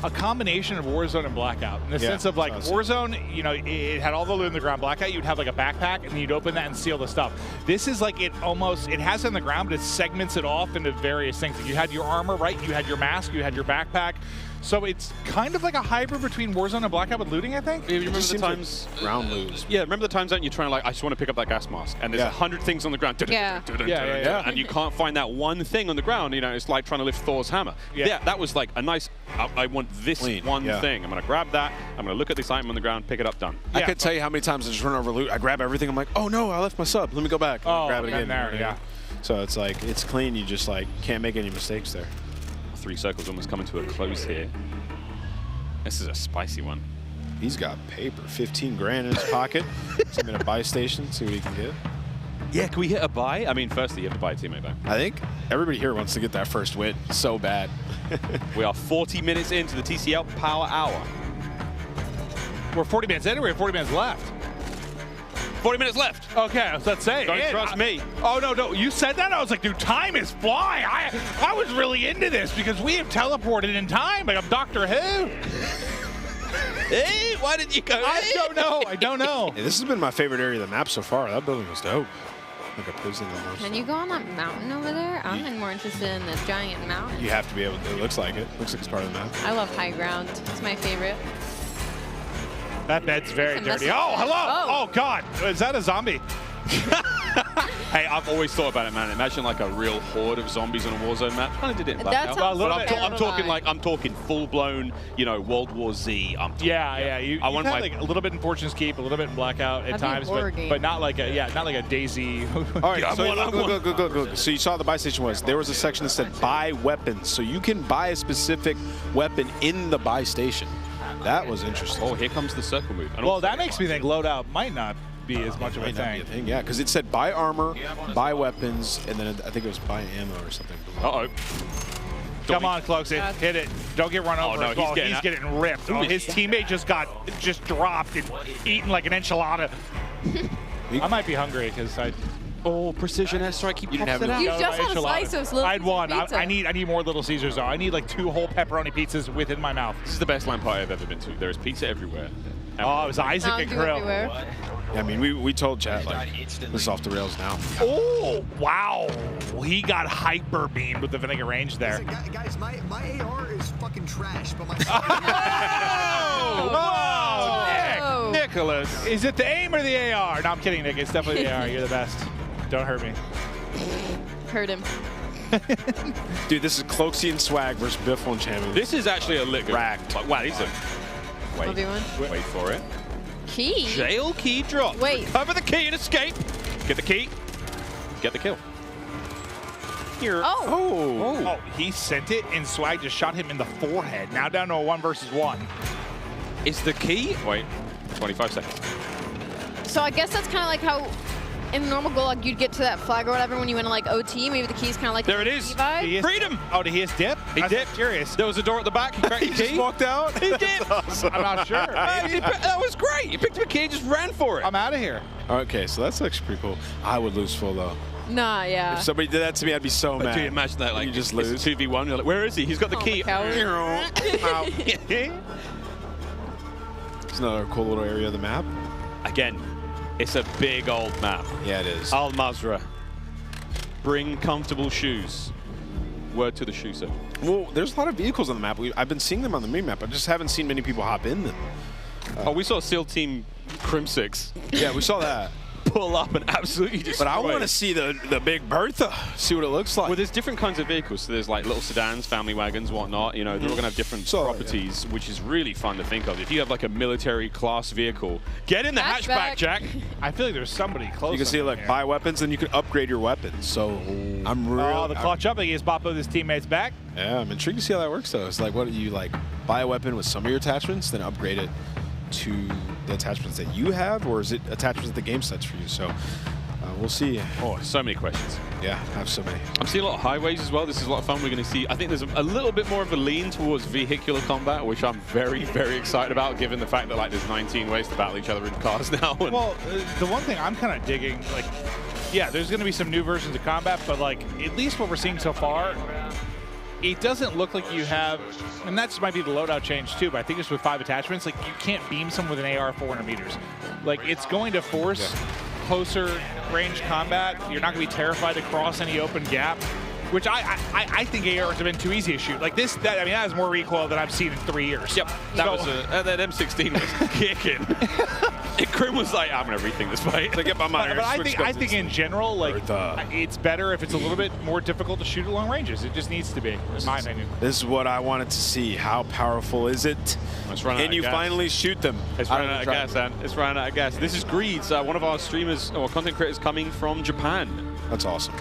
a combination of Warzone and Blackout in the sense of like Warzone, you know, it had all the loot in the ground. Blackout, you'd have like a backpack and you'd open that and steal the stuff. This is like it has it in the ground, but it segments it off into various things. Like you had your armor, right? You had your mask, you had your backpack. So it's kind of like a hybrid between Warzone and Blackout with looting, I think. You remember the times round loot? Yeah, remember the times that you're trying to like, I just want to pick up that gas mask, and there's 100 things on the ground. And you can't find that one thing on the ground. You know, it's like trying to lift Thor's hammer. Yeah, that was like a nice. I want this one thing. I'm gonna grab that. I'm gonna look at this item on the ground, pick it up, done. I could tell you how many times I just run over loot. I grab everything. I'm like, oh no, I left my sub. Let me go back. Grab it again. There, So it's like it's clean. You just like can't make any mistakes there. 3 circles almost coming to a close here. This is a spicy one. He's got paper, 15 grand in his pocket. He's going to buy station, see what he can get. Yeah, can we hit a buy? I mean, firstly, you have to buy a teammate though. I think everybody here wants to get that first win so bad. We are 40 minutes into the TCL Power Hour. We're 40 minutes in, or we have 40 minutes left? 40 minutes left. Okay, let's say. Don't trust me. Oh, no. You said that? I was like, dude, time is flying. I was really into this because we have teleported in time. Like I'm Doctor Who. Hey, why did you go? I don't know. Hey, this has been my favorite area of the map so far. That building was dope. Like a prison almost. Can you go on that mountain over there? I'm more interested in the giant mountain. You have to be able to. It looks like it. Looks like it's part of the map. I love high ground. It's my favorite. That bed's very dirty. Oh, hello! Oh, God! Is that a zombie? Hey, I've always thought about it, man. Imagine like a real horde of zombies on a Warzone map. Kind of did it in Blackout. I'm talking full-blown, you know, World War Z. I want like a little bit in Fortune's Keep, a little bit in Blackout at times, but not like a Daisy. All right, go. So you saw the buy station there was a section that said buy weapons, so you can buy a specific weapon in the buy station. That was interesting. Oh, here comes the circle move. Well, that makes me think loadout might not be as much of a thing. Yeah, because it said buy armor, buy weapons, and then I think it was buy ammo or something. Uh-oh. Come on, Cloaksy. Hit it. Don't get run over. Oh, no, he's getting ripped. Oh, his teammate just dropped and eaten like an enchilada. I might be hungry because I... Oh, precision airstrike. Keep pops it out. You just had a slice of Little I had one. Pizza. I need more Little Caesars, though. I need like 2 whole pepperoni pizzas within my mouth. This is the best LAN party I've ever been to. There is pizza everywhere. Oh, it was Isaac and Grill. Yeah, I mean, we told chat, like, this is off the rails now. Oh, wow. He got hyper beamed with the vinegar range there. Listen, guys, my AR is fucking trash, but my... Whoa, Nick. Nicholas. Is it the aim or the AR? No, I'm kidding, Nick. It's definitely the AR. You're the best. Don't hurt me. Hurt him. Dude, this is Cloaksy and Swag versus Biffle and Champion. This is actually a lick. Racked. Like, wow, these are... Wait for it. Key? Jail key drop. Wait. Recover the key and escape. Get the key. Get the kill. Here. Oh, he sent it and Swag just shot him in the forehead. Now down to a 1 versus 1. Is the key? Wait, 25 seconds. So I guess that's kind of like how in normal Gulag you'd get to that flag or whatever when you went to like OT. Maybe the key's kind of like there it is. Freedom. Oh, did he just dip? He dipped. Curious. There was a door at the back. He cracked the key. Just walked out. He dipped. Awesome. I'm not sure. That was great. He picked up a key and just ran for it. I'm out of here. Okay, so that's actually pretty cool. I would lose full though. Nah, yeah. If somebody did that to me, I'd be so mad. Dude, imagine that. Like you just lose 2v1. You're like, where is he? He's got the key. It's another cool little area of the map. Again, it's a big old map. Yeah, it is. Al Mazrah. Bring comfortable shoes. Word to the shoe set. Well, there's a lot of vehicles on the map. I've been seeing them on the mini-map. I just haven't seen many people hop in them. We saw SEAL Team Crim6. Yeah, we saw that. Pull up and absolutely destroy. But I want to see the big Bertha, see what it looks like. Well, there's different kinds of vehicles. So there's like little sedans, family wagons, whatnot. You know, they're all going to have different properties, which is really fun to think of. If you have like a military class vehicle, get in the hatchback, Jack. I feel like there's somebody close. You can see like buy weapons, and you can upgrade your weapons. So I'm really... Oh, the clutch up. He gets Bop with his teammates back. Yeah, I'm intrigued to see how that works, though. It's like, what do you like buy a weapon with some of your attachments, then upgrade it to the attachments that you have, or is it attachments that the game sets for you? So we'll see. Oh, so many questions. Yeah, I have so many. I'm seeing a lot of highways as well. This is a lot of fun. We're going to see, I think there's a little bit more of a lean towards vehicular combat, which I'm very, very excited about, given the fact that like there's 19 ways to battle each other in cars now. Well, the one thing I'm kind of digging, like, yeah, there's going to be some new versions of combat, but like at least what we're seeing so far, it doesn't look like you have, and that might be the loadout change too, but I think just with 5 attachments, like you can't beam someone with an AR 400 meters. Like it's going to force closer range combat. You're not going to be terrified to cross any open gap, which I think ARs have been too easy to shoot. Like this, I mean, that has more recoil than I've seen in 3 years. Yep, that was that M16 was kicking. And Krim was like, I'm gonna rethink this fight. To get my mind. But I think in general, like it's better if it's a little bit more difficult to shoot at long ranges. It just needs to be, in my opinion. This is what I wanted to see. How powerful is it? Can you finally shoot them? It's running out of gas, man. It's running out of gas. This is Greeds, one of our streamers or content creators coming from Japan. That's awesome.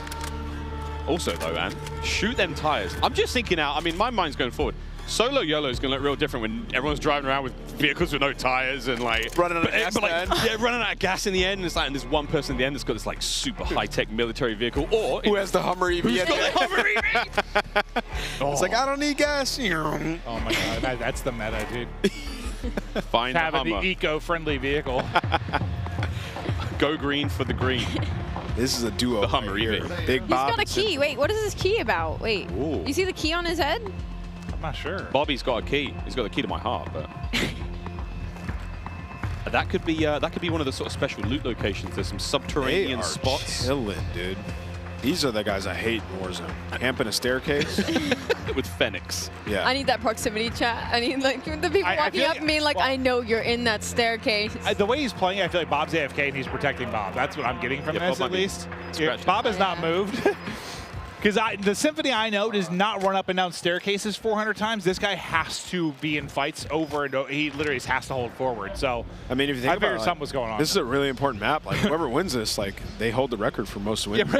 Also, though, man, shoot them tires. I'm just thinking out. I mean, my mind's going forward. Solo YOLO is going to look real different when everyone's driving around with vehicles with no tires and like running out of gas. Running out of gas in the end. And it's like, and there's one person in the end that's got this like super high-tech military vehicle, or who has the Hummer EV? Who's got the Hummer EV? It's like, I don't need gas. Oh my God, that's the meta, dude. Find having the the eco-friendly vehicle. Go green for the green. This is a duo. The Hummer EV. Big Bob. He's got a key. Wait, what is this key about? Wait, you see the key on his head? I'm not sure. Bobby's got a key. He's got the key to my heart, but that could be one of the sort of special loot locations. There's some subterranean spots. Killing, dude. These are the guys I hate in Warzone. Camp in a staircase with Phoenix. Yeah. I need that proximity chat. I need like the people walking up me like, I know you're in that staircase. The way he's playing, I feel like Bob's AFK and he's protecting Bob. That's what I'm getting from this, at least. Bob has not moved. Because the Symphony I know does not run up and down staircases 400 times. This guy has to be in fights over and over. He literally has to hold forward. So I mean, if you think about it, something was going on. This is a really important map. Like whoever wins this, like they hold the record for most wins. Yeah,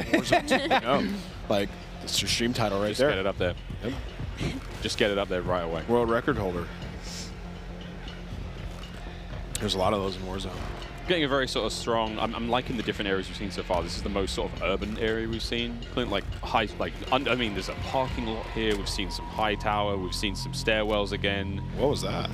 right. Like it's your stream title right there. Just get it up there. Yep. Just get it up there right away. World record holder. There's a lot of those in Warzone. Getting a very sort of strong. I'm liking the different areas we've seen so far. This is the most sort of urban area we've seen. Like high, I mean, there's a parking lot here. We've seen some high tower. We've seen some stairwells again. What was that?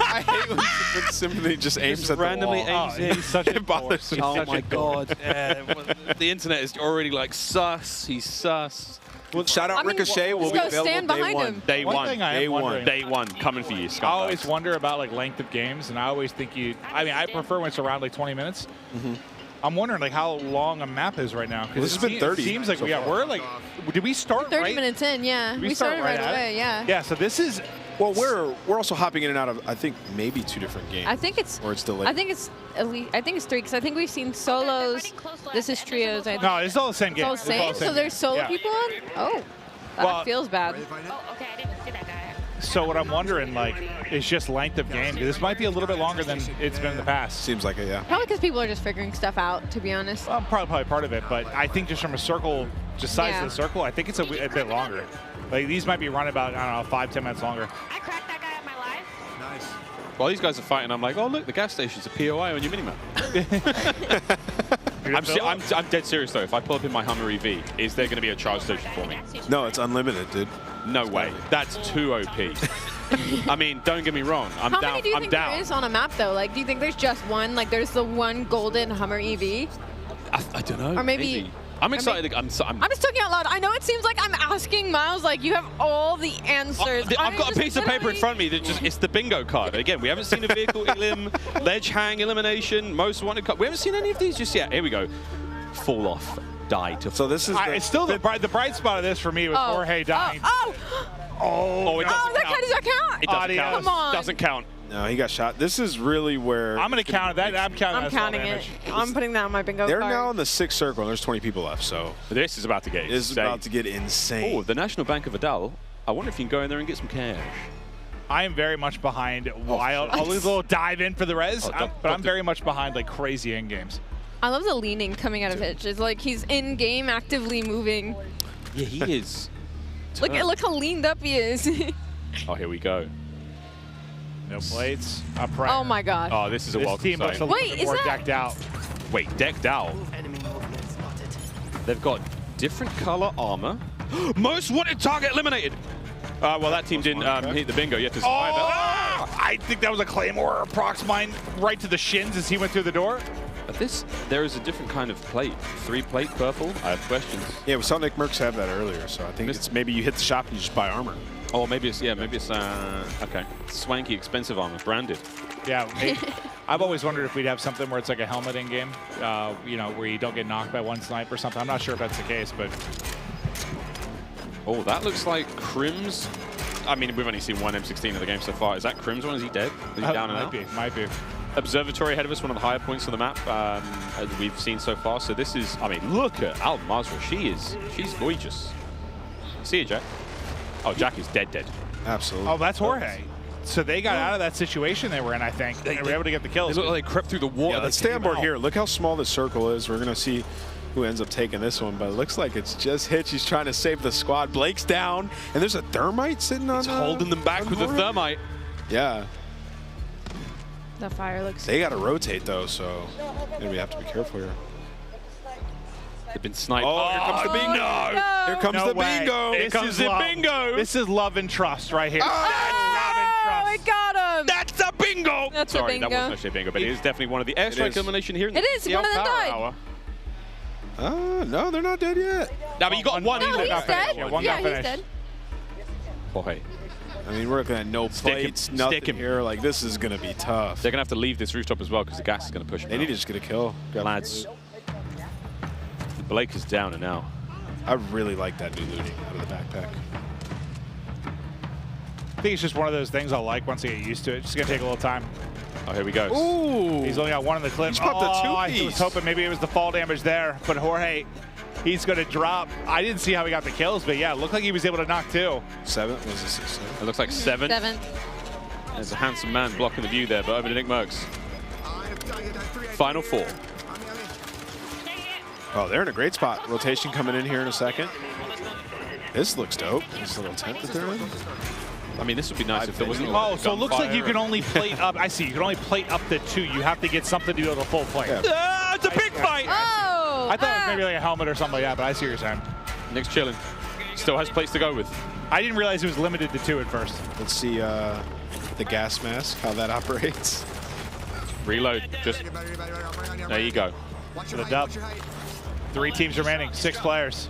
I hate when Symphony just aims at randomly the wall. aims in. Such a bothers me. Oh my God! The internet is already like sus. He's sus. Well, shout out Ricochet. Will be available stand behind him. Day one. Day one. Coming for you, scumbags. I always wonder about like length of games, and I always think I prefer when it's around like 20 minutes. I'm wondering like how long a map is right now. Well, this has been 30. It seems like we're like, did we start 30 minutes in, yeah. We started right away, yeah. Yeah, so this is. Well, we're also hopping in and out of I think maybe 2 different games. I think it's. Or it's delayed. I think it's at least. I think it's 3 because I think we've seen solos. This is trios. I think. No, it's all the same game. It's all the same. So there's solo people on. Oh, that feels bad. Okay, I didn't see that guy. So what I'm wondering, like, is just length of game. This might be a little bit longer than it's been in the past. Seems like it, yeah. Probably because people are just figuring stuff out, to be honest. Well, probably part of it, but I think just from a circle, just size of the circle, I think it's a bit longer. Like, these might be running about, I don't know, 5-10 minutes longer. I cracked that guy at my life. Nice. While these guys are fighting, I'm like, oh, look, the gas station's a POI on your minimap. I'm dead serious, though. If I pull up in my Hummer EV, is there going to be a charge station for me? No, it's unlimited, dude. No way. That's too OP. I mean, don't get me wrong. I'm How down. many do you think there is on a map, though? Like, do you think there's just one? Like, there's the one golden Hummer EV? I don't know. Or maybe. I'm excited. I'm just talking out loud. I know it seems like I'm asking Miles, like, you have all the answers. I've got a piece of paper in front of me that just, it's the bingo card. Again, we haven't seen a vehicle elim, ledge hang elimination, most wanted card. We haven't seen any of these just yet. Here we go. Fall off, die to. So this is it's still the bright spot of this for me was Jorge dying. Oh, it doesn't count. Does that count? It doesn't count. Come on. Doesn't count. No, he got shot. This is really where... I'm going to count that. I'm counting it. I'm putting that on my bingo They're card. now in the 6th circle, and there's 20 people left, so... This is about to get insane. This is about to get insane. Oh, the National Bank of Vidal. I wonder if you can go in there and get some cash. I am very much behind Wild. I'll lose a little dive in for the res, but I'm very much behind like crazy end games. I love the leaning coming out of Hitch. It's like he's in game, actively moving. Yeah, he is. Look how leaned up he is. Oh, here we go. No plates. Oh my God. Oh, this is a welcome team looks a little bit more decked out. Wait, decked out? They've got different color armor. Most wanted target eliminated. Well, that team didn't hit the bingo yet to survive that. I think that was a Claymore or Prox mine right to the shins as he went through the door. this, there is a different kind of plate. 3-plate purple? I have questions. Yeah, we saw Nick Merckx have that earlier, so I think it's maybe you hit the shop and you just buy armor. Oh, maybe it's, okay. Swanky, expensive armor, branded. Yeah, I've always wondered if we'd have something where it's like a helmet in game, you know, where you don't get knocked by one snipe or something. I'm not sure if that's the case, but. Oh, that looks like Crim's. I mean, we've only seen one M16 of the game so far. Is that Crim's one? Is he dead? Is he down and out? Might be. Observatory ahead of us, one of the higher points on the map as we've seen so far. So this is, I mean, look at Al Mazrah. She's gorgeous. See you, Jack. Oh, Jack is dead. Absolutely. Oh, that's Jorge. So they got out of that situation they were in, I think. They were able to get the kills. They look like they crept through the water. Yeah, let's stay on board here. Look how small this circle is. We're going to see who ends up taking this one, but it looks like it's just Hitch. He's trying to save the squad. Blake's down, and there's a thermite sitting on. He's holding them back with the thermite. Yeah. The fire looks. They got to rotate though, so maybe we have to be careful here. They've been sniped. Oh, here comes the bingo! No. Here comes the bingo! Here comes the bingo! This is love and trust right here. Oh, I got him! That's a bingo! That's Sorry, a bingo. that wasn't actually a bingo, but it is definitely one of the airstrike elimination here. It is. One of them died. No, they're not dead yet. No, but you got one. No, he's dead. Yeah, he's dead. Jorge. I mean, we're looking at no plates, nothing here. Like, this is going to be tough. They're going to have to leave this rooftop as well because the gas is going to push them They need to just get a kill. Lads. Blake is down and now. I really like that new looting out of the backpack. I think it's just one of those things I'll like once I get used to it. It's going to take a little time. Oh, here we go. Ooh. He's only got one in the clip. He's popped a I was hoping maybe it was the fall damage there, but Jorge, he's going to drop. I didn't see how he got the kills, but yeah, it looked like he was able to knock 2. 7? Was it 6? 7? It looks like 7. 7. There's a handsome man blocking the view there, but over to Nick Merckx. Final 4. Oh, they're in a great spot. Rotation coming in here in a second. This looks dope. This little tent that they're in. I mean, this would be nice if there wasn't. Oh, so it looks like you can only plate up. I see. You can only plate up to 2. You have to get something to be able to full plate. Yeah. It's a big fight. Oh! I thought it was maybe like a helmet or something like that, but I see what you're saying. Nick's chilling. Still has plates to go with. I didn't realize it was limited to 2 at first. Let's see the gas mask, how that operates. Reload. Just. There you go. For the dub. 3 teams remaining, 6 players.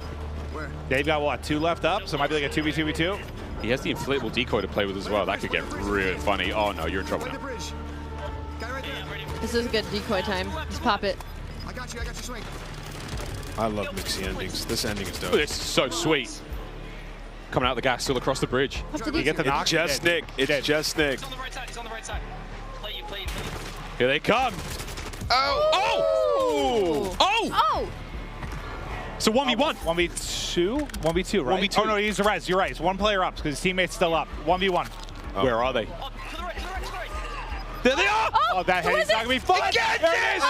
They've got, what, 2 left up? So it might be like a 2v2v2. He has the inflatable decoy to play with as well. That could get really funny. Oh, no, you're in trouble now. This is a good decoy time. Just pop it. I got you, swing. I love mixy endings. This ending is dope. This is so sweet. Coming out the gas, still across the bridge. You get the knock? It's just Nick. It's just Nick. It's on the right side. Plate. Here they come. Oh! Oh! So 1v1. 1v2? 1v2, right? 1v2. Oh, no, he's the res. You're right. It's 1 player up because his teammate's still up. 1v1. Oh. Where are they? There they are! Oh, that hit is not going to be fun. There it is!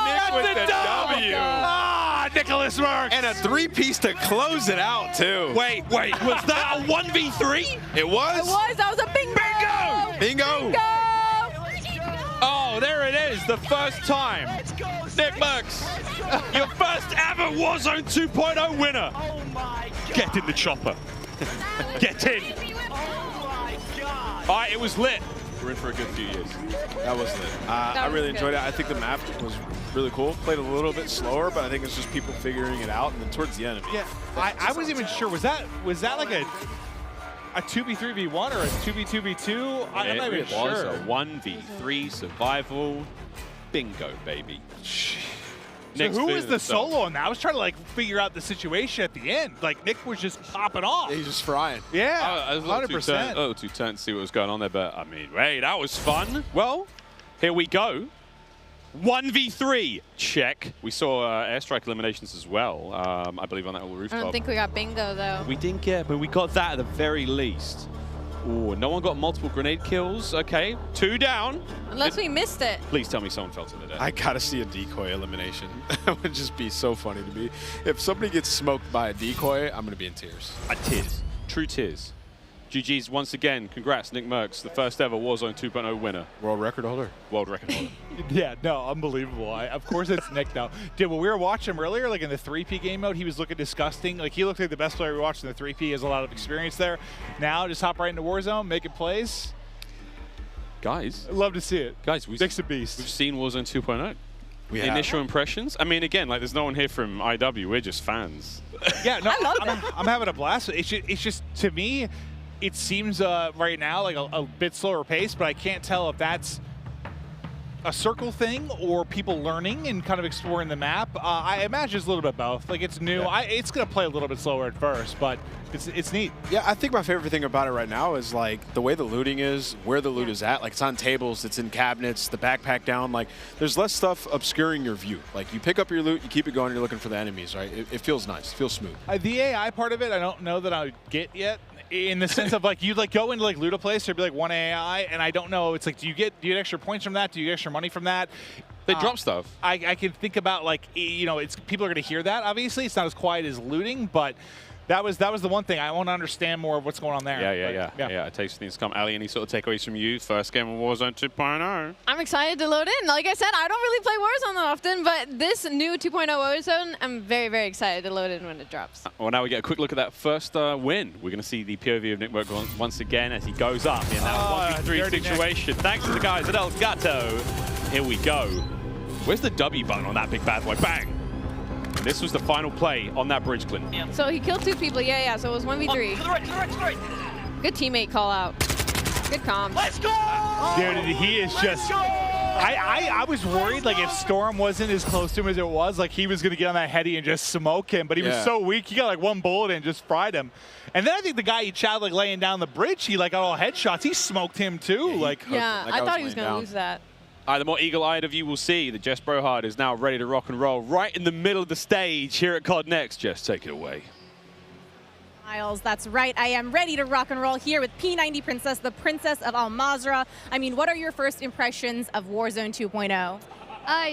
Nick with the W. Ah, Nicholas Merckx. And a 3-piece to close it out, too. Wait. Was that a 1v3? It was? That was a bingo! Bingo! Oh, there it is. The first time. Nick Merckx, your first ever Warzone 2.0 winner. Oh my God. Get in the chopper. Get in. All right, it was lit. We're in for a good few years. That was lit. I really enjoyed it. I think the map was really cool. Played a little bit slower, but I think it's just people figuring it out. And then towards the end, yeah, I wasn't even sure. Was that like a 2v3v1 or a 2v2v2? I'm not even sure. It was a 1v3 survival bingo, baby. So who was the solo on that? I was trying to like figure out the situation at the end. Like Nick was just popping off. He's just frying. Yeah, I was 100%. a little too tense to see what was going on there, but I mean, hey, that was fun. Well, here we go. 1v3, check. We saw airstrike eliminations as well, I believe, on that little rooftop. I don't think we got bingo, though. We didn't get, but we got that at the very least. Ooh, no one got multiple grenade kills. Okay, 2 down. Unless we missed it. Please tell me someone fell to the death. I gotta see a decoy elimination. That would just be so funny to me. If somebody gets smoked by a decoy, I'm gonna be in tears. Tears. True tears. GG's once again. Congrats, Nick Merckx, the first ever Warzone 2.0 winner. World record holder. World record holder. Yeah, no, unbelievable. Of course it's Nick now. Dude, when we were watching him earlier, like in the 3P game mode, he was looking disgusting. Like he looked like the best player we watched in the 3P. He has a lot of experience there. Now, just hop right into Warzone, making plays. Guys. I'd love to see it. Guys, we've Nick's a beast. We've seen Warzone 2.0. Initial impressions? I mean, again, like, there's no one here from IW. We're just fans. Yeah, no, I'm having a blast. It's just, to me, it seems right now like a bit slower pace, but I can't tell if that's a circle thing or people learning and kind of exploring the map. I imagine it's a little bit both. Like, it's new. Yeah. It's going to play a little bit slower at first, but it's neat. Yeah, I think my favorite thing about it right now is like the way the looting is, where the loot is at. Like, it's on tables, it's in cabinets, the backpack down. Like, there's less stuff obscuring your view. Like, you pick up your loot, you keep it going, you're looking for the enemies, right? It feels nice, it feels smooth. The AI part of it, I don't know that I would get yet. In the sense of, like, you'd like go into like loot a place, there'd be like one AI, and I don't know. It's like, do you get extra points from that? Do you get extra money from that? They drop stuff. I can think about, like, you know, it's people are going to hear that. Obviously, it's not as quiet as looting, but that was the one thing. I want to understand more of what's going on there. Yeah. It takes things to come. Ali, any sort of takeaways from you? First game of Warzone 2.0. I'm excited to load in. Like I said, I don't really play Warzone that often, but this new 2.0 Warzone, I'm very, very excited to load in when it drops. Well, now we get a quick look at that first win. We're going to see the POV of Nick Berg once again as he goes up in that 1v3 situation. Thanks to the guys at El Gato. Here we go. Where's the W button on that big bad boy? Bang! And this was the final play on that bridge, Clinton. Yeah. So he killed 2 people. Yeah. So it was 1v3. To the right. Good teammate call out. Good comms. Let's go! Dude, he is just... I was worried, like, if Storm wasn't as close to him as it was, like, he was going to get on that heady and just smoke him. But he was so weak, he got, like, 1 bullet and just fried him. And then I think the guy he shot, like, laying down the bridge, he, like, got all headshots. He smoked him, too. Yeah, I thought he was going to lose that. The more eagle-eyed of you will see that Jess Brohard is now ready to rock and roll right in the middle of the stage here at COD Next. Jess, take it away. Miles, that's right. I am ready to rock and roll here with P90 Princess, the Princess of Al Mazrah. I mean, what are your first impressions of Warzone 2.0?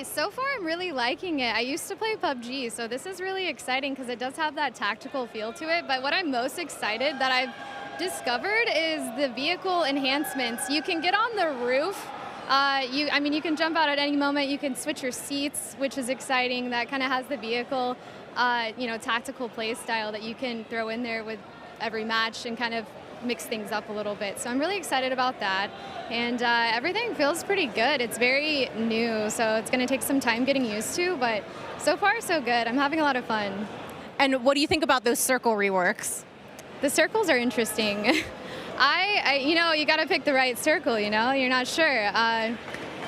So far, I'm really liking it. I used to play PUBG, so this is really exciting because it does have that tactical feel to it. But what I'm most excited that I've discovered is the vehicle enhancements. You can get on the roof. You can jump out at any moment. You can switch your seats, which is exciting. That kind of has the vehicle, tactical play style that you can throw in there with every match and kind of mix things up a little bit. So I'm really excited about that. And everything feels pretty good. It's very new, so it's going to take some time getting used to, but so far so good. I'm having a lot of fun. And what do you think about those circle reworks? The circles are interesting. You got to pick the right circle, you're not sure. I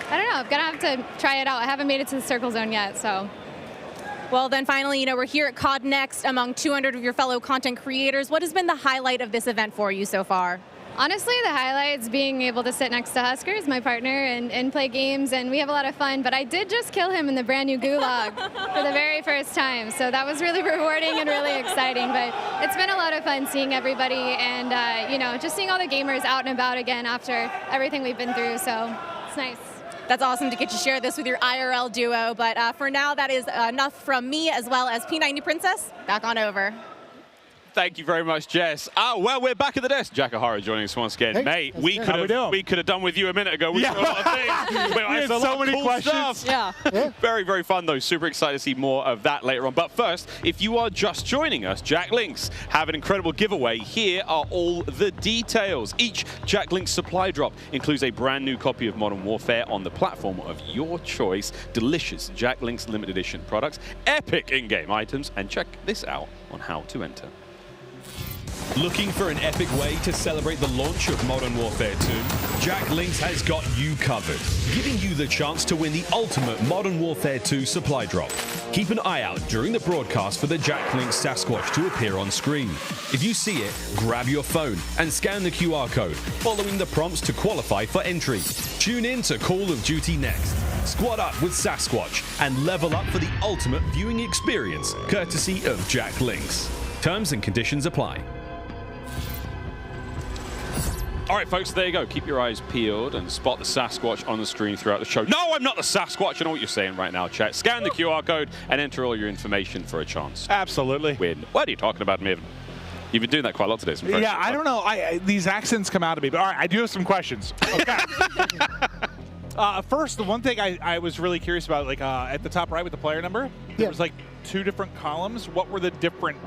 don't know, I'm going to have to try it out. I haven't made it to the circle zone yet, so. Well, then finally, we're here at COD Next among 200 of your fellow content creators. What has been the highlight of this event for you so far? Honestly, the highlight's being able to sit next to Huskers, my partner, and play games, and we have a lot of fun. But I did just kill him in the brand new Gulag for the very first time, so that was really rewarding and really exciting. But it's been a lot of fun seeing everybody and, just seeing all the gamers out and about again after everything we've been through, so it's nice. That's awesome to get to share this with your IRL duo, but for now, that is enough from me as well as P90 Princess. Back on over. Thank you very much, Jess. Well, we're back at the desk. Jack O'Hara joining us once again. Hey, mate, we could have done with you a minute ago. We saw a lot of things. We had so many cool questions. Stuff. Yeah. Very, very fun, though. Super excited to see more of that later on. But first, if you are just joining us, Jack Links have an incredible giveaway. Here are all the details. Each Jack Links supply drop includes a brand new copy of Modern Warfare on the platform of your choice. Delicious Jack Links limited edition products, epic in-game items, and check this out on how to enter. Looking for an epic way to celebrate the launch of Modern Warfare 2? Jack Links has got you covered, giving you the chance to win the ultimate Modern Warfare 2 supply drop. Keep an eye out during the broadcast for the Jack Links Sasquatch to appear on screen. If you see it, grab your phone and scan the QR code, following the prompts to qualify for entry. Tune in to Call of Duty Next. Squad up with Sasquatch and level up for the ultimate viewing experience, courtesy of Jack Links. Terms and conditions apply. All right, folks, there you go. Keep your eyes peeled and spot the Sasquatch on the screen throughout the show. No, I'm not the Sasquatch. I know what you're saying right now, chat. Scan the QR code and enter all your information for a chance. Absolutely. Win. What are you talking about, Miv? You've been doing that quite a lot today. Yeah, I don't know. These accents come out of me. But all right, I do have some questions. Okay. First, the one thing I was really curious about, like at the top right with the player number, there was like 2 different columns. What were the different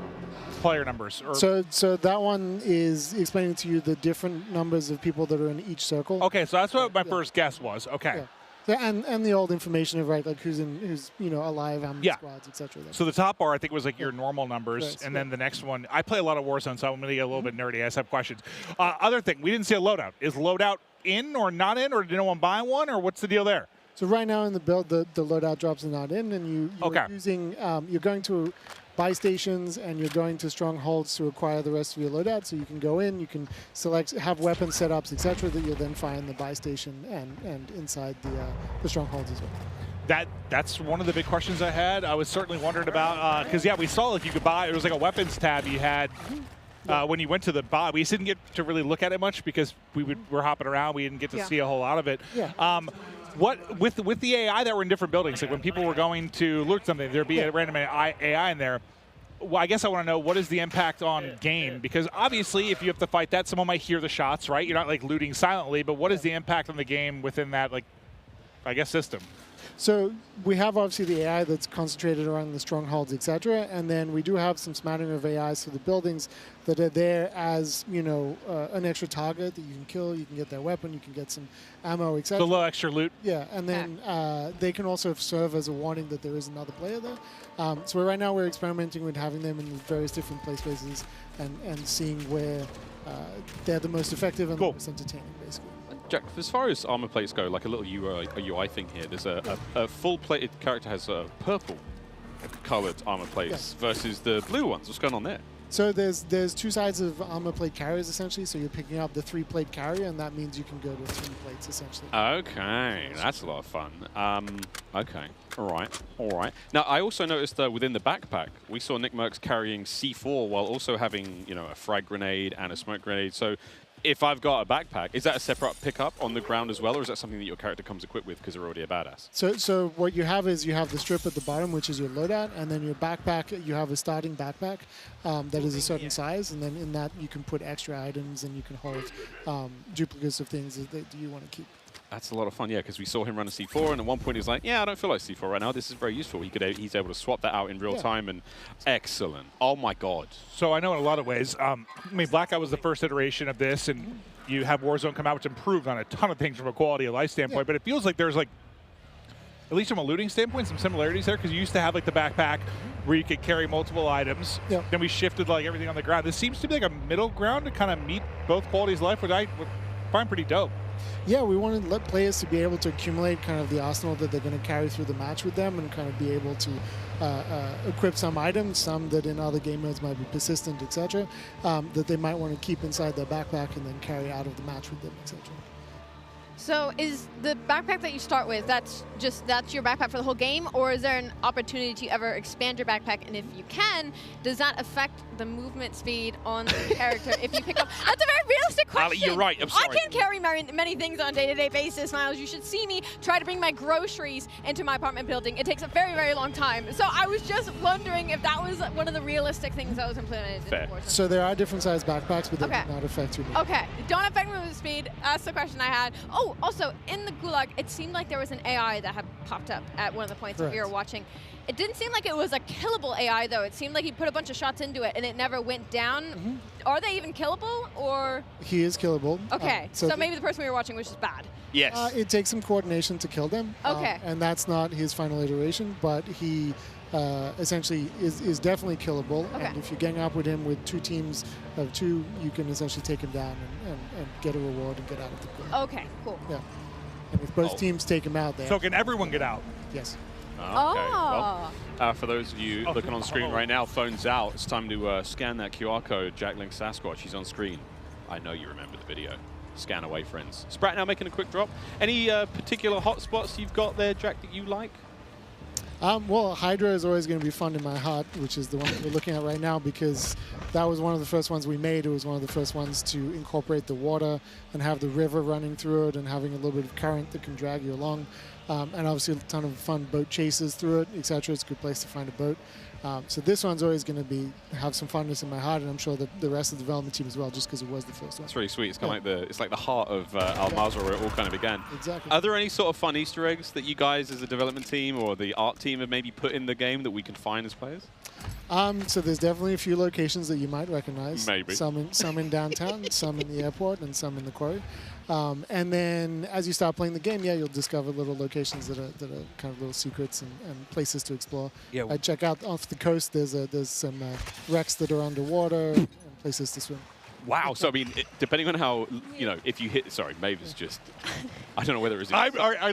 player numbers? So that one is explaining to you the different numbers of people that are in each circle. Okay, so that's what my first guess was. Okay. And the old information of like who's alive, how many squads, etc. So the top bar I think was like your normal numbers, Correct, and then the next one. I play a lot of Warzone, so I'm going to get a little bit nerdy. I just have questions. Other thing, we didn't see a loadout. Is loadout in or not in, or did no one buy one, or what's the deal there? So right now in the build, the loadout drops are not in, and you're using you're going to buy stations and you're going to strongholds to acquire the rest of your loadout. So you can go in, you can select, have weapon setups, etc. that you'll then find the buy station and inside the strongholds as well. That's one of the big questions I had. I was certainly wondering about because we saw like you could buy. It was like a weapons tab you had. When you went to the buy, we just didn't get to really look at it much because we're hopping around. We didn't get to see a whole lot of it. Yeah. What with the AI that were in different buildings, like when people were going to loot something, there'd be a random AI in there. Well, I guess I want to know what is the impact on game, because obviously if you have to fight that, someone might hear the shots, right? You're not like looting silently, but what is the impact on the game within that, like, I guess, system? So we have obviously the AI that's concentrated around the strongholds, etc., and then we do have some smattering of AIs for the buildings that are there as an extra target that you can kill. You can get their weapon, you can get some ammo, etc. So a little extra loot. Yeah, and then they can also serve as a warning that there is another player there. So right now we're experimenting with having them in various different play spaces and seeing where they're the most effective and the most entertaining, basically. Jack, as far as armor plates go, like a little UI thing here, there's a full-plated character has purple-colored armor plates versus the blue ones. What's going on there? So there's two sides of armor plate carriers, essentially. So you're picking up the 3-plate carrier, and that means you can go to 3 plates, essentially. Okay, that's a lot of fun. Okay, all right. Now, I also noticed within the backpack, we saw Nick Merckx carrying C4 while also having, a frag grenade and a smoke grenade. So if I've got a backpack, is that a separate pickup on the ground as well, or is that something that your character comes equipped with because they're already a badass? So what you have is you have the strip at the bottom, which is your loadout, and then your backpack, you have a starting backpack that is a certain size, and then in that you can put extra items and you can hold duplicates of things that you want to keep. That's a lot of fun, yeah, because we saw him run a C4, and at one point he was like, yeah, I don't feel like C4 right now. This is very useful. He's able to swap that out in real time, and excellent. Oh, my God. So I know in a lot of ways, Blackout was the first iteration of this, and you have Warzone come out, which improved on a ton of things from a quality of life standpoint, but it feels like there's, like, at least from a looting standpoint, some similarities there, because you used to have, like, the backpack where you could carry multiple items. Then we shifted, like, everything on the ground. This seems to be like a middle ground to kind of meet both qualities of life, which I find pretty dope. Yeah, we wanted to let players to be able to accumulate kind of the arsenal that they're going to carry through the match with them and kind of be able to equip some items, some that in other game modes might be persistent, etc., that they might want to keep inside their backpack and then carry out of the match with them, etc. So is the backpack that you start with, that's your backpack for the whole game, or is there an opportunity to ever expand your backpack? And if you can, does that affect the movement speed on the character if you pick up? That's a very realistic question. Ali, you're right. I'm sorry. I can't carry many things on a day-to-day basis, Miles. You should see me try to bring my groceries into my apartment building. It takes a very, very long time. So I was just wondering if that was one of the realistic things that was implemented. Fair. So there are different sized backpacks, but they do not affect your movement. Okay, don't affect movement speed. That's the question I had. Oh, also, in the Gulag, it seemed like there was an AI that had popped up at one of the points that we were watching. It didn't seem like it was a killable AI, though. It seemed like he put a bunch of shots into it, and it never went down. Are they even killable, or? He is killable. Okay, so maybe the person we were watching was just bad. Yes. It takes some coordination to kill them. Okay. And that's not his final iteration, but he essentially is definitely killable. Okay. And if you gang up with him with 2 teams of 2, you can essentially take him down and get a reward and get out of the game. Okay, cool. Yeah. And if both teams take him out, So can everyone get out? Yes. Okay. Well, for those of you looking on screen right now, phones out. It's time to scan that QR code. Jack Link Sasquatch, he's on screen. I know you remember the video. Scan away, friends. Sprat now making a quick drop. Any particular hotspots you've got there, Jack, that you like? Well, Hydra is always going to be fun in my heart, which is the one that we're looking at right now, because that was one of the first ones we made. It was one of the first ones to incorporate the water and have the river running through it and having a little bit of current that can drag you along. And obviously a ton of fun boat chases through it, etc. It's a good place to find a boat. So this one's always going to have some funness in my heart, and I'm sure that the rest of the development team as well, just because it was the first one. It's really sweet. It's kind of like the heart of Al Mazrah, where it all kind of began. Exactly. Are there any sort of fun Easter eggs that you guys, as a development team or the art team, have maybe put in the game that we can find as players? So there's definitely a few locations that you might recognize. Maybe. Some in downtown, some in the airport, and some in the quarry. And then as you start playing the game, you'll discover little locations that are kind of little secrets and places to explore. Yeah. I check out off the coast. There's some wrecks that are underwater and places to swim. Wow. So, I mean, depending on how, if you hit... Sorry, Maeve is just... I don't know whether it's...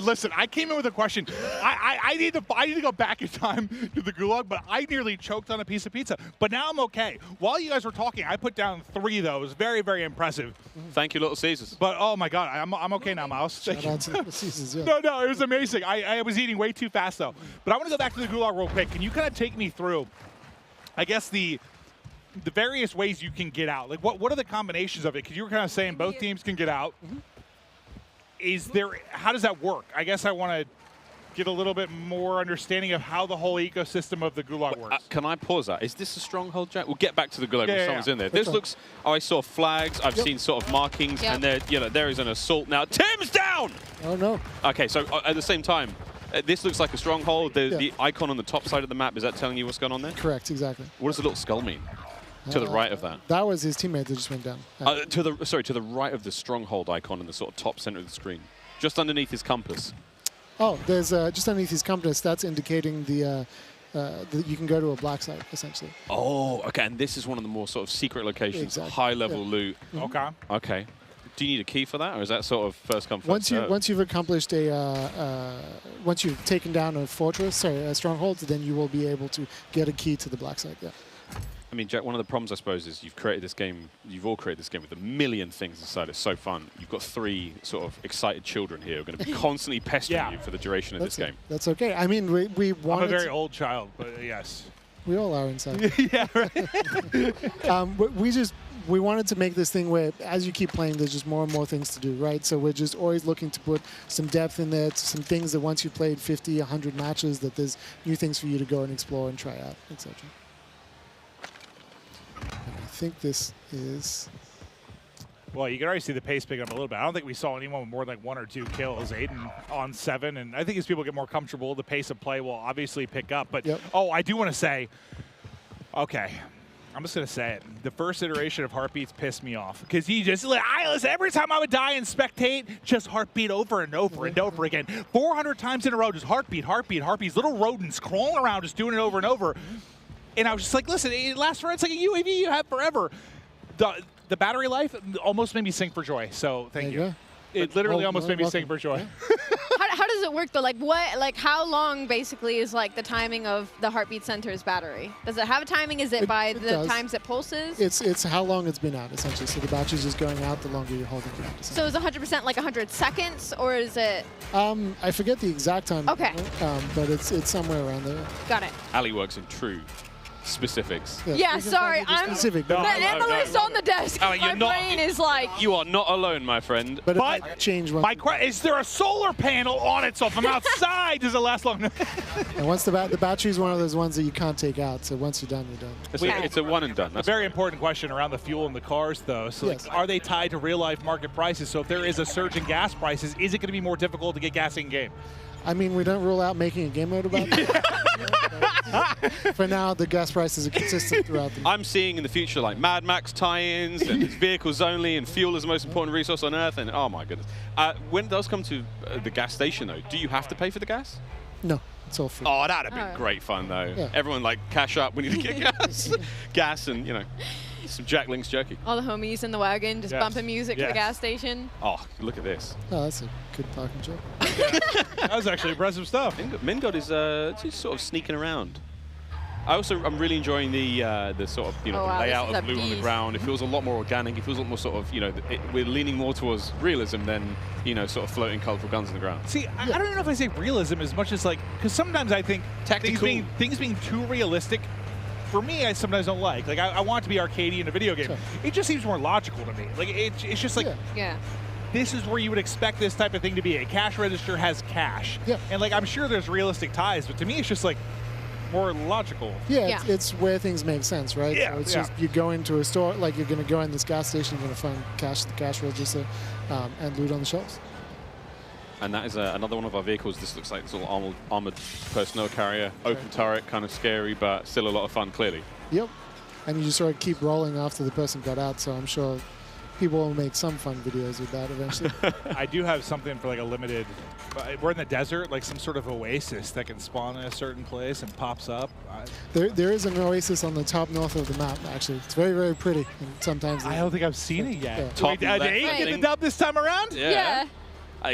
Listen, I came in with a question. I need to go back in time to the gulag, but I nearly choked on a piece of pizza. But now I'm okay. While you guys were talking, I put down 3 of those. Very, very impressive. Thank you, Little Caesars. But, oh, my God, I'm okay now, Miles. Shout out to Little Caesars, yeah. No, it was amazing. I was eating way too fast, though. But I want to go back to the gulag real quick. Can you kind of take me through, I guess, the various ways you can get out? Like, what are the combinations of it? Because you were kind of saying both teams can get out. How does that work? I guess I want to get a little bit more understanding of how the whole ecosystem of the gulag works. Can I pause that? Is this a stronghold, Jack? We'll get back to the gulag when someone's in there. Which This looks... I saw flags. I've seen sort of markings, and there is an assault now. Tim's down! Oh, no. Okay, so at the same time, this looks like a stronghold. The icon on the top side of the map, is that telling you what's going on there? Correct, exactly. What does the little skull mean? To the right of that. That was his teammate that just went down. To the right of the stronghold icon in the sort of top center of the screen, just underneath his compass. Oh, there's just underneath his compass. That's indicating that you can go to a black site essentially. Oh, okay. And this is one of the more sort of secret locations, Exactly. high-level loot. Okay. Okay. Do you need a key for that, or is that sort of first come first serve? Once you've accomplished once you've taken down a fortress, a stronghold, then you will be able to get a key to the black site. Yeah. I mean, Jack, one of the problems, I suppose, is you've created this game, you've all created this game with a million things inside. It's so fun. You've got 3 sort of excited children here who are going to be constantly pestering you for the duration of this game. That's okay. I mean, we wanted... I'm a very old child, but yes. We all are inside. Yeah, right. We wanted to make this thing where, as you keep playing, there's just more and more things to do, right? So we're just always looking to put some depth in there, some things that once you've played 50, 100 matches, that there's new things for you to go and explore and try out, etc. I think this is... Well, you can already see the pace pick up a little bit. I don't think we saw anyone with more than like 1 or 2 kills. Aiden on 7, and I think as people get more comfortable, the pace of play will obviously pick up. But, oh, I do want to say, okay, I'm just going to say it. The first iteration of Heartbeats pissed me off because he just, listen, every time I would die and spectate, just Heartbeat over and over and over again. 400 times in a row, just Heartbeat, Heartbeat, Heartbeats, little rodents crawling around just doing it over and over. And I was just like, listen, it lasts for, it's like a UAV you have forever. The battery life almost made me sing for joy. So thank you. It literally almost made me sing for joy. How does it work though? Like how long basically is like the timing of the Heartbeat Center's battery? Does it have a timing? Is it by the times it pulses? It's how long it's been out essentially. So the battery's just going out the longer you're holding it out. So is 100% like 100 seconds, or is it? I forget the exact time. Okay. But it's somewhere around there. Got it. Ali works in true specifics. Yeah, sorry, I'm specific. the analyst on the desk. Ali, my brain is like. You are not alone, my friend. But change. Is there a solar panel on it? So if I'm outside, does it last long? And once the battery is one of those ones that you can't take out. So once you're done, you're done. It's a one and done. That's a very important question around the fuel in the cars, though. So are they tied to real-life market prices? So if there is a surge in gas prices, is it going to be more difficult to get gas in game? I mean, we don't rule out making a game mode about that. For now, the gas prices are consistent throughout the... I'm seeing in the future like Mad Max tie-ins and it's vehicles only and fuel is the most important resource on Earth. And oh my goodness. When it does come to the gas station, though, do you have to pay for the gas? No, it's all free. Oh, that'd have been great fun, though. Yeah. Everyone, like, cash up. We need to get gas. Gas and, some Jack Link's jerky. All the homies in the wagon just bumping music to the gas station. Oh, look at this. Oh, that's a good parking job. That was actually impressive stuff. Mingod is just sort of sneaking around. I'm really enjoying the sort of the layout of loot on the ground. It feels a lot more organic. It feels a lot more sort of we're leaning more towards realism than sort of floating colorful guns on the ground. See, I don't know if I say realism as much as because sometimes I think things being too realistic. For me, I sometimes don't like. Like, I want it to be arcadey in a video game. Sure. It just seems more logical to me. Like, it's just like, this is where you would expect this type of thing to be. A cash register has cash. Yeah. And, like, I'm sure there's realistic ties, but to me, it's just, like, more logical. Yeah, it's where things make sense, right? Yeah, so it's just, you go into a store, like, you're going to go in this gas station, you're going to find cash at the cash register and loot on the shelves. And that is another one of our vehicles. This looks like this little armored personnel carrier. Open turret, kind of scary, but still a lot of fun, clearly. Yep. And you just sort of keep rolling after the person got out, so I'm sure people will make some fun videos with that eventually. I do have something for like a limited, we're in the desert, like some sort of oasis that can spawn in a certain place and pops up. There is an oasis on the top north of the map, actually. It's very, very pretty. And sometimes I don't think I've seen it yet. Yeah. Top Did Abe left get the thing. dub this time around? Yeah.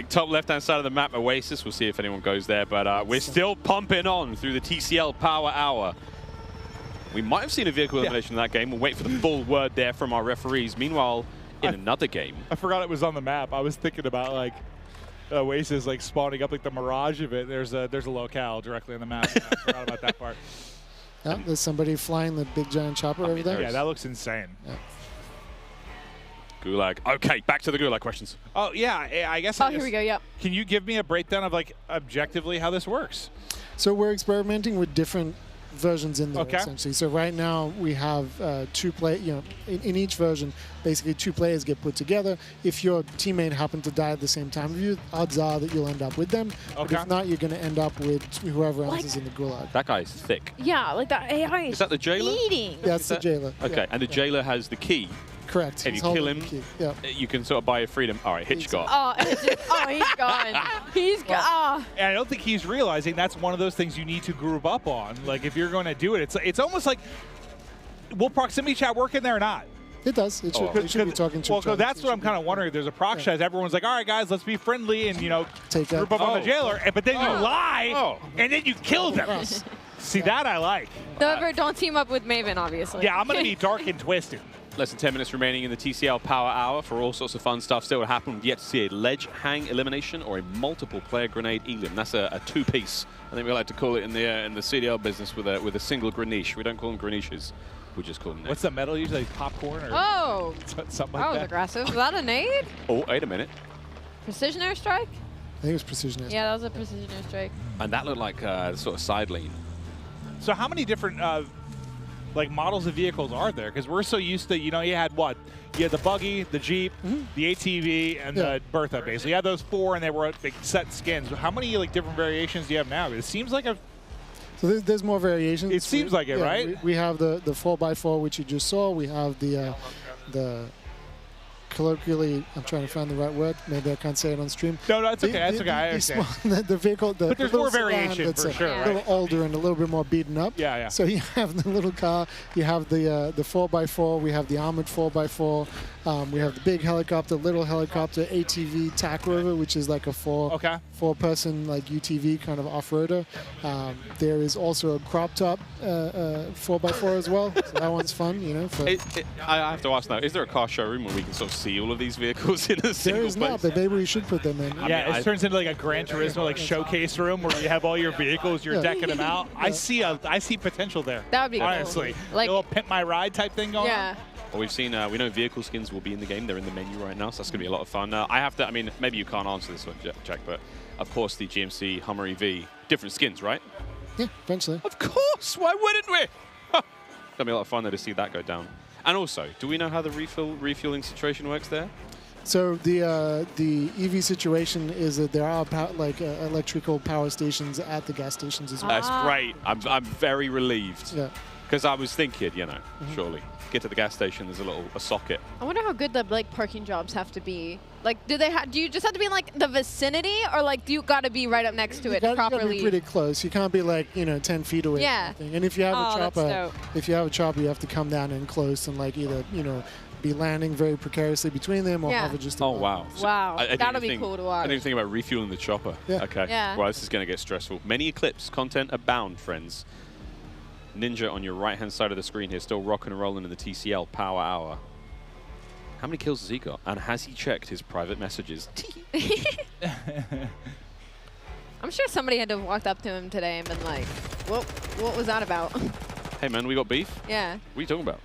Top left-hand side of the map, Oasis. We'll see if anyone goes there, but we're still pumping on through the TCL Power Hour. We might have seen a vehicle elimination in that game. We'll wait for the full word there from our referees. Meanwhile, in another game. I forgot it was on the map. I was thinking about like Oasis like spawning up like the mirage of it. There's a locale directly on the map. I forgot about that part. Yeah, there's somebody flying the big giant chopper over there. Yeah, that looks insane. Yeah. Gulag. Okay, back to the Gulag questions. Oh, yeah, I guess. Here we go, yep. Can you give me a breakdown of like objectively how this works? So we're experimenting with different versions in there, Okay. essentially. So right now we have in each version, basically 2 players get put together. If your teammate happened to die at the same time as you, odds are that you'll end up with them. But if not, you're going to end up with whoever else is in the gulag. That guy's thick. Yeah, like that AI Is that the jailer? eating. That's the jailer. Okay, yeah. and the jailer has the key. Correct. If He's you kill holding him, the key. Yeah. you can sort of buy your freedom. All right, Hitch got. Oh, he's gone. He's gone. And I don't think he's realizing that's one of those things you need to group up on. Like if you're going to do it, it's almost like, will proximity chat work in there or not? It does. It should, it should be talking to each Well, other. that's what I'm kind of wondering. If there's a proc chat, everyone's like, all right, guys, let's be friendly and, take group up on the jailer. But then you lie, and then you kill them. See, that I like. However, don't team up with Maven, obviously. Yeah, I'm going to be dark and twisted. Less than 10 minutes remaining in the TCL Power Hour for all sorts of fun stuff still to happen. We've yet to see a ledge hang elimination or a multiple player grenade elim. That's a 2-piece. I think we like to call it in the CDL business with a single greniche. We don't call them greniches. We just call them What's the metal usually? Popcorn or something like that was aggressive. Was that a nade? Oh, wait a minute. Precision airstrike? I think it was precision airstrike. Yeah, that was a precision airstrike. And that looked like sort of side lean. So how many different like models of vehicles are there? Because we're so used to, you had what? You had the buggy, the Jeep, the ATV, and the Bertha, basically. You had those 4, and they were big set skins. How many like different variations do you have now? It seems like So there's more variations. It seems like it, right? We have the 4x4, which you just saw. We have the colloquially, I'm trying to find the right word. Maybe I can't say it on stream. No, that's okay. That's okay. I understand. The vehicle, but there's more variation for sure, a little older and a little bit more beaten up. Yeah, yeah. So you have the little car, you have the 4x4, we have the armored 4x4, we have the big helicopter, little helicopter, ATV, TAC Rover, which is like a four-person like UTV kind of off-roader. There is also a crop top 4x4 as well. So that one's fun, I have to ask now, is there a car showroom where we can sort of see all of these vehicles in a single There is not, but maybe we should put them in. Yeah, it turns into like a Gran Turismo like showcase room where you have all your vehicles, you're decking them out. I see potential there. That would be cool. Honestly. Like a little pimp my ride type thing going on. Well, we've seen, we know vehicle skins will be in the game. They're in the menu right now, so that's going to be a lot of fun. I have to, maybe you can't answer this one, Jack, but of course the GMC Hummer EV, different skins, right? Yeah, eventually. Of course, why wouldn't we? Going to be a lot of fun there to see that go down. And also, do we know how the refueling situation works there? So the EV situation is that there are electrical power stations at the gas stations as well. That's great. I'm very relieved. Yeah. Because I was thinking, surely get to the gas station. There's a socket. I wonder how good the parking jobs have to be. Like, do you just have to be in like the vicinity, or like do you got to be right up next to it properly? You got to be pretty close. You can't be like 10 feet away. Yeah. And if you have a chopper, dope. you have to come down in close and like either be landing very precariously between them or hover just above. Oh wow! Wow, that'll be cool to watch. I didn't think about refueling the chopper. Yeah. Okay. Yeah. Well, this is going to get stressful. Many Eclipse content abound, friends. Ninja on your right-hand side of the screen here, still rocking and rolling in the TCL Power Hour. How many kills has he got? And has he checked his private messages? I'm sure somebody had to have walked up to him today and been like, what was that about? Hey man, we got beef? Yeah. What are you talking about?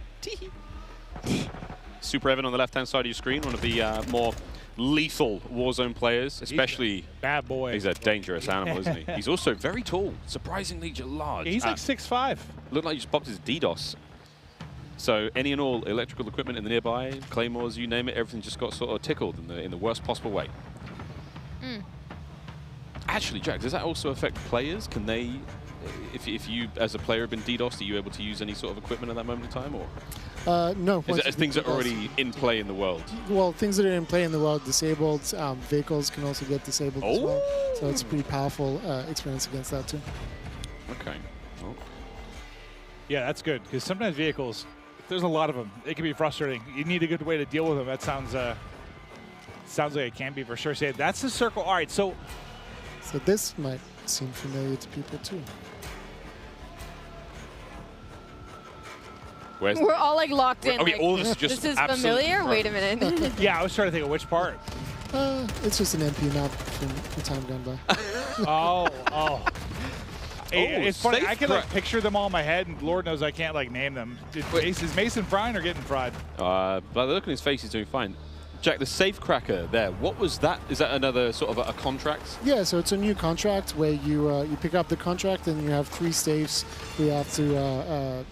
Super Evan on the left-hand side of your screen, one of the more lethal Warzone players, especially... Bad boy. He's a dangerous animal, isn't he? He's also very tall, surprisingly large. Yeah, he's like 6'5". Looked like he just popped his DDoS. So any and all electrical equipment in the nearby, claymores, you name it, everything just got sort of tickled in the worst possible way. Actually, Jack, does that also affect players? Can they, if you as a player have been DDoSed, are you able to use any sort of equipment at that moment in time, or? No. Is it things that are already in play in the world? Well, things that are in play in the world, disabled, vehicles can also get disabled as well. So it's a pretty powerful experience against that too. Okay. Oh. Yeah, that's good, because sometimes vehicles, if there's a lot of them, it can be frustrating. You need a good way to deal with them. That sounds like it can be for sure. Say that's the circle. All right, so this might seem familiar to people too. We're all like locked in. Okay, like, all this just is familiar? Wait a minute. yeah, I was trying to think of which part. It's just an MP map from the time gone by. oh. It's funny. safe I can like picture them all in my head, and Lord knows I can't like name them. Is Mason frying or getting fried? By the look on his face, he's doing fine. Jack, the safe cracker there, what was that? Is that another sort of a contract? Yeah, so it's a new contract where you pick up the contract and you have 3 safes. You have to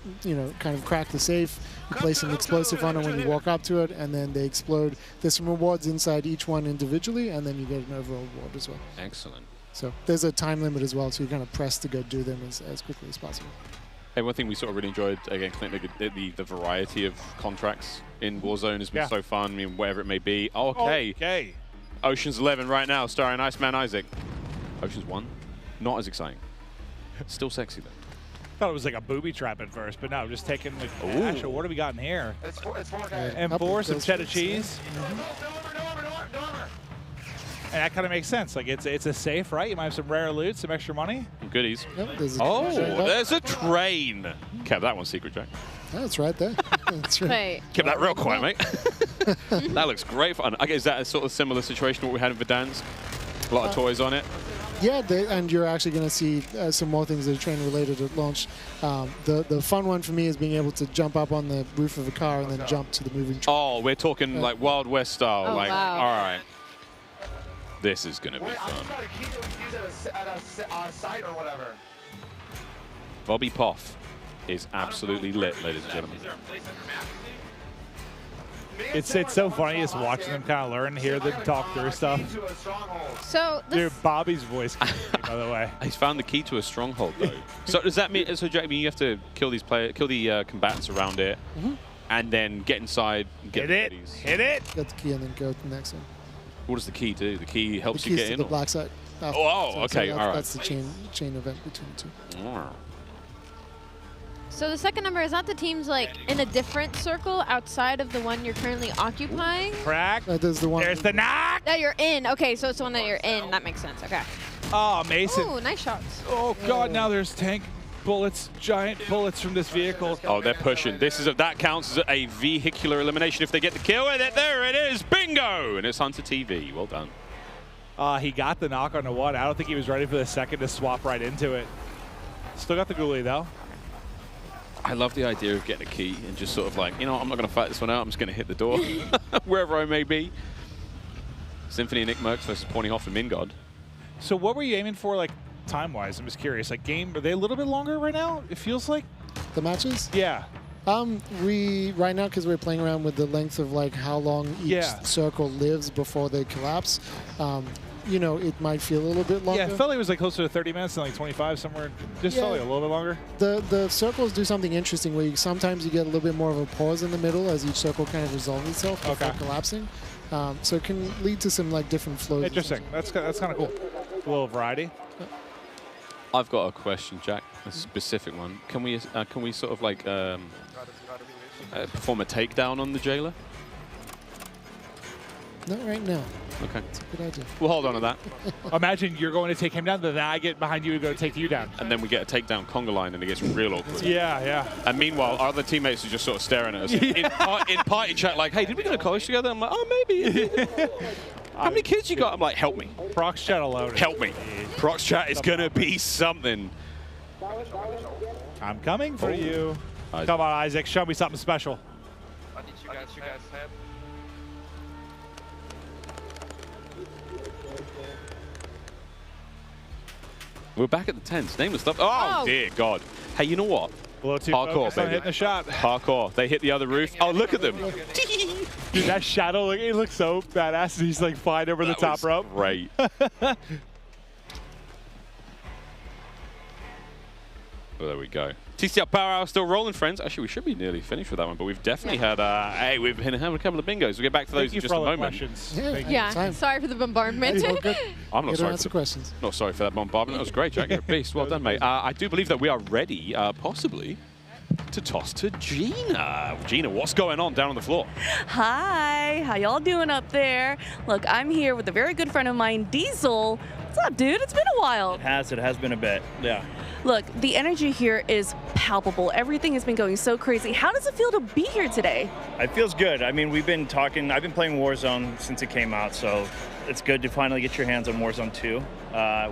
kind of crack the safe. You place an explosive on it when you walk up to it, and then they explode. There's some rewards inside each one individually, and then you get an overall reward as well. Excellent. So there's a time limit as well, so you're kind of pressed to go do them as quickly as possible. Hey, one thing we sort of really enjoyed, again, the variety of contracts in Warzone has been so fun. I mean, whatever it may be. Oh, okay. Ocean's 11 right now, starring Iceman Isaac. Ocean's 1, not as exciting. Still sexy, though. Thought it was like a booby trap at first, but no, just taking the cash. What do we got in here? It's four M4, some cheddar cheese. And that kind of makes sense. Like it's a safe, right? You might have some rare loot, some extra money. Goodies. Yep, there's a train. Kept that one secret, Jack. That's right there. That's right. Wait. Kept that real quiet, mate. That looks great fun. I guess is that a sort of similar situation to what we had in Verdansk? A lot of toys on it. Yeah, and you're actually going to see some more things that are train related at launch. The fun one for me is being able to jump up on the roof of a car and then jump to the moving train. Oh, we're talking like Wild West style. Oh, like, wow. all right. This is going to be fun. Site or whatever. Bobby Poff is absolutely lit, ladies and gentlemen. It's so funny just watching them kind of learn, hear them talk through stuff. So Dude, Bobby's voice, by the way. He's found the key to a stronghold, though. So does that mean? So Jack, I mean, you have to kill these combatants around it, and then get inside, and get Hit it. Get the key and then go to the next one. What does the key do? The key helps you The get keys in. to the black site. Okay, all right. That's the chain event between the two. So the second number, is that the teams like in a different circle outside of the one you're currently occupying? Crack. There's the one. There's the knock. That you're in. Okay, so it's the one that you're in. That makes sense. Okay. Oh, Mason. Ooh, nice shots. Oh, God, now there's tank bullets, giant bullets from this vehicle. Oh, they're pushing. That counts as a vehicular elimination if they get the kill with it. There it is. Bingo! And it's Hunter TV. Well done. He got the knock on the one. I don't think he was ready for the second to swap right into it. Still got the ghoulie, though. I love the idea of getting a key and just sort of like, you know, I'm not going to fight this one out. I'm just going to hit the door wherever I may be. Symphony and Nick Merckx versus Pawny Hoff and Mingod. So what were you aiming for, like, time-wise? I'm just curious. Like, are they a little bit longer right now? It feels like. The matches? Yeah. We right now, because we're playing around with the length of like how long each circle lives before they collapse. You know, it might feel a little bit longer. Yeah, it felt like it was like closer to 30 minutes than like 25 somewhere. Just felt like a little bit longer. The circles do something interesting where sometimes you get a little bit more of a pause in the middle as each circle kind of resolves itself before collapsing. So it can lead to some like different flows. Interesting. That's kind of cool. A little variety. I've got a question, Jack. A specific one. Can we sort of like perform a takedown on the jailer? Not right now. Okay. That's a good idea. We'll hold on to that. Imagine you're going to take him down, then I get behind you and go take you down. And then we get a takedown conga line and it gets real awkward. Yeah. And meanwhile, our other teammates are just sort of staring at us. In party chat, like, hey, did we go to college together? I'm like, oh, maybe. How many kids you got? I'm like, help me. Prox chat alone. Help me. Prox chat is going to be something. I'm coming for you. Come on, Isaac. Show me something special. I need you guys have. We're back at the tents. Nameless stuff. Oh, dear God. Hey, you know what? A little too Parkour, baby. hitting the shot. Parkour. They hit the other roof. Oh, look at them. Dude, that shadow, it looks so badass. He's like flying over the top rope. Great. Well, there we go. TCL Power Hour still rolling, friends. Actually, we should be nearly finished with that one, but we've definitely had, hey, we've been having a couple of bingos. We'll get back to those in just a moment. Yeah, sorry for the bombardment. I'm not sorry. Questions. Not sorry for that bombardment. That was great, Jack. You're a beast. Well done, mate. I do believe that we are ready, possibly, to toss to Gina. Gina, what's going on down on the floor? Hi, how y'all doing up there? Look, I'm here with a very good friend of mine, Diesel. What's up, dude? It's been a while. It has been a bit, yeah. Look, the energy here is palpable. Everything has been going so crazy. How does it feel to be here today? It feels good. I mean, we've been talking, I've been playing Warzone since it came out, so it's good to finally get your hands on Warzone 2,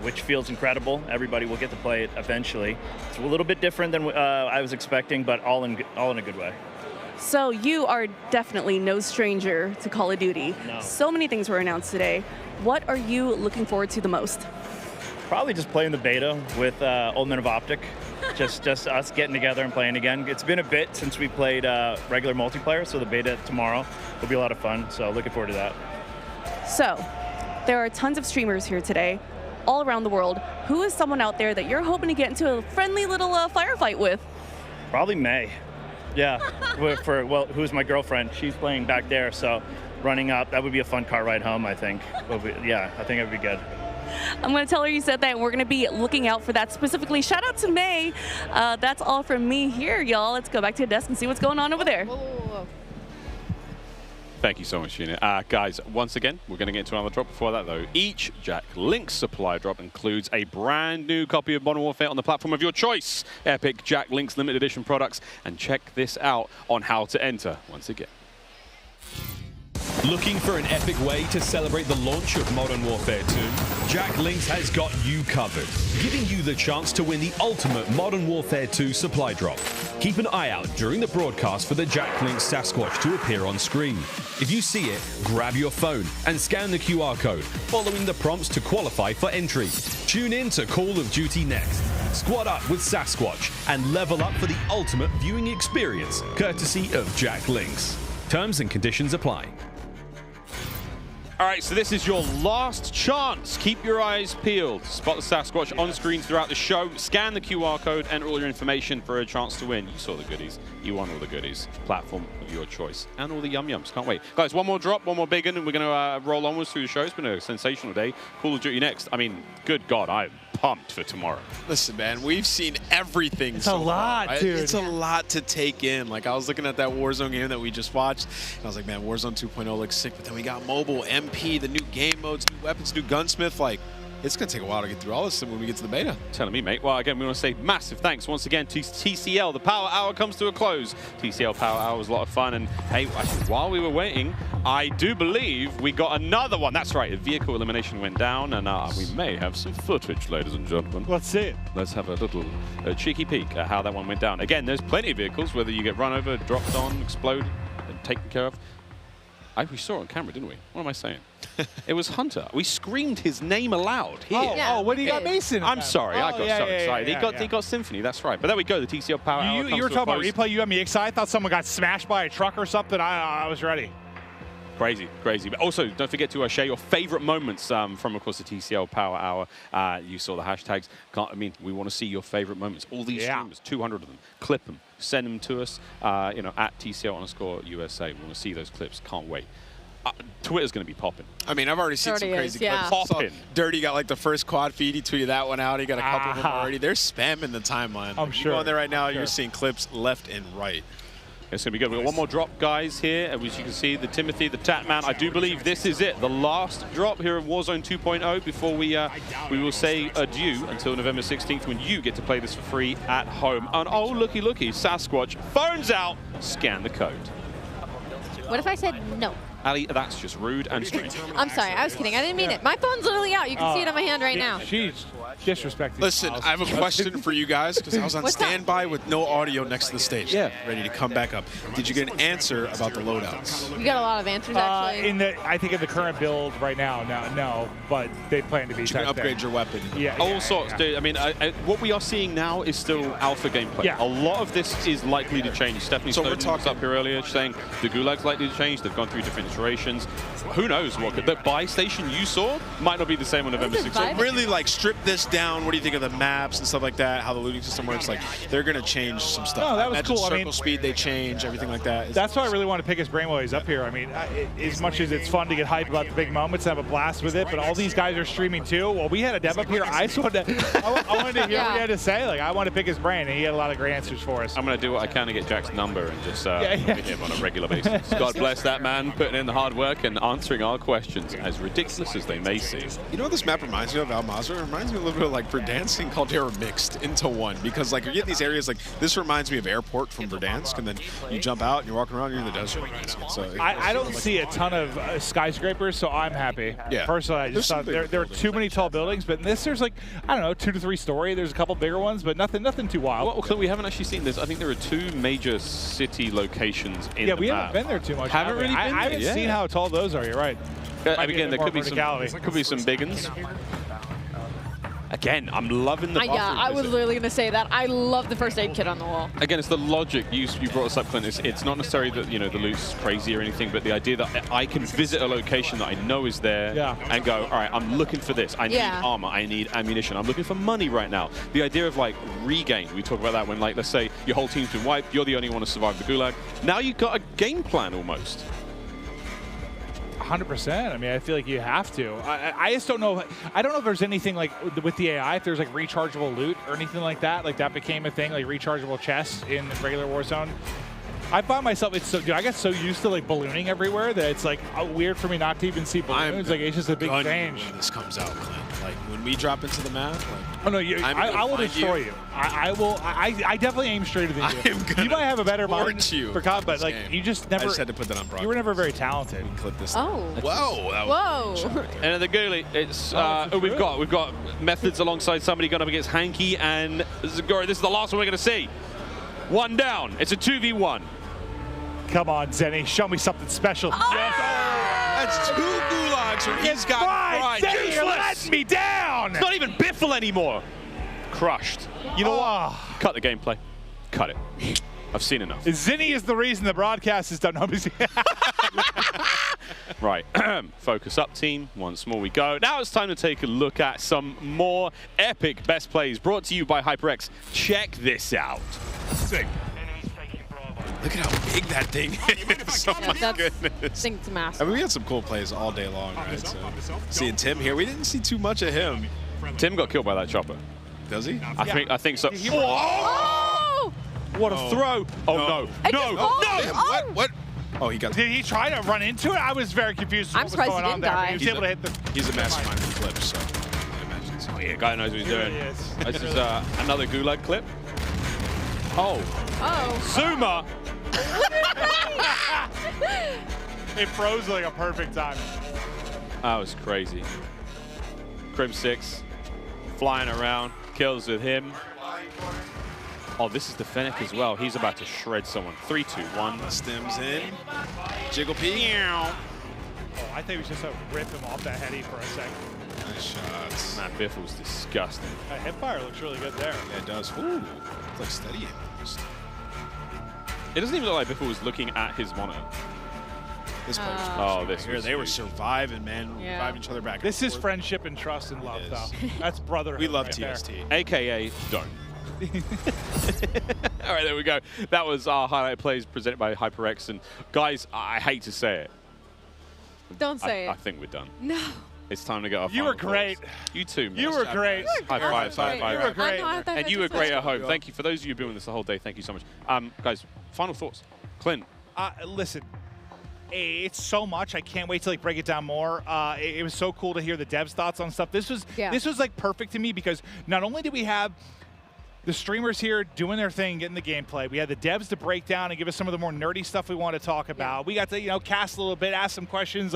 which feels incredible. Everybody will get to play it eventually. It's a little bit different than I was expecting, but all in a good way. So you are definitely no stranger to Call of Duty. No. So many things were announced today. What are you looking forward to the most? Probably just playing the beta with Old Men of Optic. just us getting together and playing again. It's been a bit since we played regular multiplayer, so the beta tomorrow will be a lot of fun. So looking forward to that. So, there are tons of streamers here today, all around the world. Who is someone out there that you're hoping to get into a friendly little firefight with? Probably May. Yeah, who's my girlfriend. She's playing back there, so running up, that would be a fun car ride home, I think. Yeah, I think it would be good. I'm going to tell her you said that, and we're going to be looking out for that specifically. Shout out to May. That's all from me here, y'all. Let's go back to the desk and see what's going on over there. Thank you so much, Gina. Guys, once again, we're going to get into another drop. Before that, though, each Jack Link's supply drop includes a brand new copy of Modern Warfare on the platform of your choice. Epic Jack Link's limited edition products. And check this out on how to enter once again. Looking for an epic way to celebrate the launch of Modern Warfare 2? Jack Links has got you covered, giving you the chance to win the ultimate Modern Warfare 2 supply drop. Keep an eye out during the broadcast for the Jack Links Sasquatch to appear on screen. If you see it, grab your phone and scan the QR code, following the prompts to qualify for entry. Tune in to Call of Duty next. Squad up with Sasquatch and level up for the ultimate viewing experience, courtesy of Jack Links. Terms and conditions apply. All right, so this is your last chance. Keep your eyes peeled. Spot the Sasquatch on screen throughout the show. Scan the QR code, enter all your information for a chance to win. You saw the goodies. You won all the goodies. Platform of your choice. And all the yum-yums. Can't wait. Guys, one more drop, one more big one, and we're going to roll onwards through the show. It's been a sensational day. Call of Duty next. I mean, good God, I'm pumped for tomorrow. Listen, man, we've seen everything. It's a lot, far, dude. It's a lot to take in. Like, I was looking at that Warzone game that we just watched, and I was like, man, Warzone 2.0 looks sick, but then we got mobile, MP, the new game modes, new weapons, new gunsmith. Like, it's going to take a while to get through all this when we get to the beta. Telling me, mate. Well, again, we want to say massive thanks once again to TCL. The Power Hour comes to a close. TCL Power Hour was a lot of fun. And, hey, actually, while we were waiting, I do believe we got another one. That's right. A vehicle elimination went down, and we may have some footage, ladies and gentlemen. Let's see it. Let's have a little cheeky peek at how that one went down. Again, there's plenty of vehicles, whether you get run over, dropped on, exploded, and taken care of. We saw it on camera, didn't we? What am I saying? It was Hunter. We screamed his name aloud here. Oh, when he got Mason. I'm sorry, I got so excited. He got Symphony, that's right. But there we go, the TCL Power Hour You were talking about replay, you got me excited. I thought someone got smashed by a truck or something. I was ready. Crazy, crazy. But also, don't forget to share your favorite moments from, of course, the TCL Power Hour. You saw the hashtags. We want to see your favorite moments. All these streamers, 200 of them. Clip them. Send them to us, at TCL_USA. We want to see those clips. Can't wait. Twitter's going to be popping. I mean, I've already seen some crazy clips. Popping. Dirty got like the first quad feed. He tweeted that one out. He got a couple of them already. They're spamming the timeline. I'm sure. You go on there right now, you're seeing clips left and right. It's going to be good. We've got one more drop, guys, here. As you can see, the Timothy, the Tatman. I do believe this is it. The last drop here at Warzone 2.0 before we will say adieu until November 16th when you get to play this for free at home. And oh, looky, Sasquatch. Phones out. Scan the code. What if I said no? Ali, that's just rude and strange. I'm sorry, I was kidding. I didn't mean it. My phone's literally out. You can see it on my hand right now. She's disrespecting. Listen, I have a question for you guys because I was on standby with no audio next to the stage. Yeah. Ready to come back up. Did you get an answer about the loadouts? You got a lot of answers, actually. I think in the current build right now, no, but they plan to be. You can upgrade your weapon. Yeah. All sorts, dude. I mean, what we are seeing now is still alpha gameplay. Yeah. A lot of this is likely to change. Stephanie Snowden was up here earlier saying the Gulag's likely to change. They've gone through different iterations. Who knows what the buy station you saw might not be the same on November 16th. Really, like, strip this down what do you think of the maps and stuff like that, how the looting system works. Like, they're going to change some stuff. No, that was cool. Circle speed, they change, everything like that. That's why I really want to pick his brain while he's up here. I mean, as much as it's fun to get hyped about the big moments and have a blast with it, but all these guys are streaming too. Well, we had a dev up here. I wanted to hear what he had to say. Like, I want to pick his brain, and he had a lot of great answers for us. I'm going to do what I can to get Jack's number and just meet him on a regular basis. God bless that man, putting in the hard work and answering our questions, as ridiculous as they may seem. You know what this map reminds me of, Almazra? It reminds me a little bit of like Verdansk and Caldera mixed into one, because like you get these areas like this reminds me of Airport from Verdansk, and then you jump out and you're walking around, you're in the desert. So I don't see a ton of skyscrapers, so I'm happy. Yeah. Personally, I just thought there were too many tall buildings, but in this there's like, I don't know, 2 to 3 story. There's a couple bigger ones, but nothing too wild. Well, Clint, we haven't actually seen this. I think there are 2 major city locations in the map. Yeah, we haven't been there too much. Haven't really been I haven't seen how tall those are. You're right. Again, there could be some big ones. Again, I'm loving the Yeah, I was literally going to say that. I love the first aid kit on the wall. Again, it's the logic. You brought us up, Clint. It's not necessarily that, you know, the loot's crazy or anything, but the idea that I can visit a location that I know is there and go, all right, I'm looking for this. I need armor. I need ammunition. I'm looking for money right now. The idea of, like, regain. We talk about that when, like, let's say your whole team's been wiped. You're the only one to survive the gulag. Now you've got a game plan almost. 100%. I mean, I feel like you have to. I just don't know. I don't know if there's anything like with the AI, if there's like rechargeable loot or anything like that. Like that became a thing, like rechargeable chests in regular Warzone. I find myself, dude, I get so used to like ballooning everywhere that it's like weird for me not to even see balloons. Like it's just a big change. When this comes out, Clint. Like when we drop into the map. Like, oh no, I will destroy you. I will. I definitely aim straighter than you. You might have a better mind for combat, but like you just never. I just had to put that on broadcast. You were never very talented. Clip this. Oh. Whoa. And the goalie, it's we've got methods alongside somebody going up against Hanky and Zagori. This is the last one we're going to see. One down. It's a 2v1. Come on, Zenny, show me something special. Oh! That's 2 gulags where he's got pride. Zenny, you're letting me down. It's not even Biffle anymore. Crushed. You know what? Cut the gameplay. Cut it. I've seen enough. Zenny is the reason the broadcast is done. Right. Focus up, team. Once more we go. Now it's time to take a look at some more epic best plays brought to you by HyperX. Check this out. Sick. Look at how big that thing is. Oh my goodness. I think it's massive. I mean, we had some cool plays all day long, right? So, seeing Tim here, we didn't see too much of him. Tim got killed by that chopper. Does he? I think so. Oh! What a throw! Oh no! What? Oh, he got. Did he try to run into it? I was very confused. I'm surprised going he on didn't there. die. He was able to hit the. He's a mastermind for clips, so I imagine so. Oh yeah, guy knows what he's doing. He is. This is another gulag clip. Oh. Zuma. It froze like a perfect time. That was crazy. Crim 6 flying around, kills with him. Oh, this is the Fennec as well. He's about to shred someone. 3, 2, 1. Stims in. Jiggle P. Oh, I think we should just rip him off that heady for a second. Nice shots. That Biffle was disgusting. That hipfire looks really good there. Yeah, it does. Ooh, it's like steadying. It doesn't even look like Biffle was looking at his monitor. This player this here. They were surviving, man. Yeah. Reviving each other back. This is friendship and trust and love, though. That's brotherhood. We love right TST. there. AKA don't. All right, there we go. That was our highlight plays presented by HyperX. And guys, I hate to say it. Don't say it. I think we're done. No. It's time to get off. You were great. You too, man. You were great. High five, high five. You were great. And you were great at home. Thank you. For those of you who've been with us the whole day, thank you so much. Guys, final thoughts. Clint. Listen, it's so much. I can't wait to like break it down more. It was so cool to hear the devs' thoughts on stuff. This was like perfect to me because not only did we have the streamers here doing their thing, getting the gameplay. We had the devs to break down and give us some of the more nerdy stuff we want to talk about. We got to, cast a little bit, ask some questions.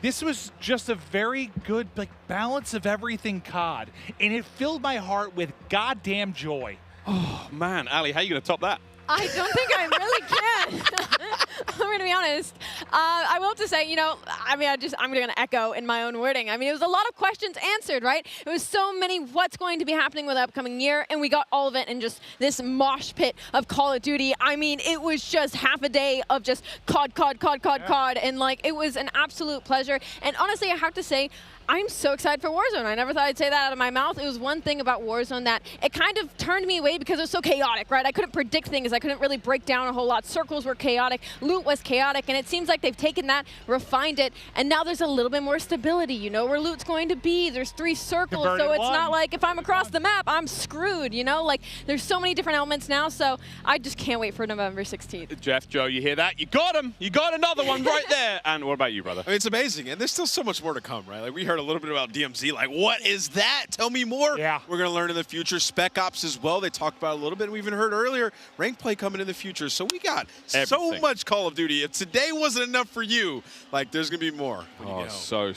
This was just a very good balance of everything COD, and it filled my heart with goddamn joy. Oh man, Ali, how are you gonna top that? I don't think I really can. I'm going to be honest. I will have to say, I mean, I'm going to echo in my own wording. I mean, it was a lot of questions answered, right? It was so many what's going to be happening with the upcoming year, and we got all of it in just this mosh pit of Call of Duty. I mean, it was just half a day of just COD, and like, it was an absolute pleasure. And honestly, I have to say, I'm so excited for Warzone. I never thought I'd say that out of my mouth. It was one thing about Warzone that it kind of turned me away because it was so chaotic, right? I couldn't predict things. I couldn't really break down a whole lot. Circles were chaotic. Loot was chaotic. And it seems like they've taken that, refined it, and now there's a little bit more stability. You know where loot's going to be. There's 3 circles, so it's not like if I'm across the map, I'm screwed, you know? Like, there's so many different elements now, so I just can't wait for November 16th. Jeff, Joe, you hear that? You got him. You got another one right there. And what about you, brother? I mean, it's amazing, and there's still so much more to come, right? Like, we heard a little bit about DMZ. Like, what is that? Tell me more. Yeah. We're going to learn in the future. Spec Ops as well. They talked about it a little bit. We even heard earlier rank play coming in the future. So we got so much Call of Duty. If today wasn't enough for you, like, there's going to be more. Oh, so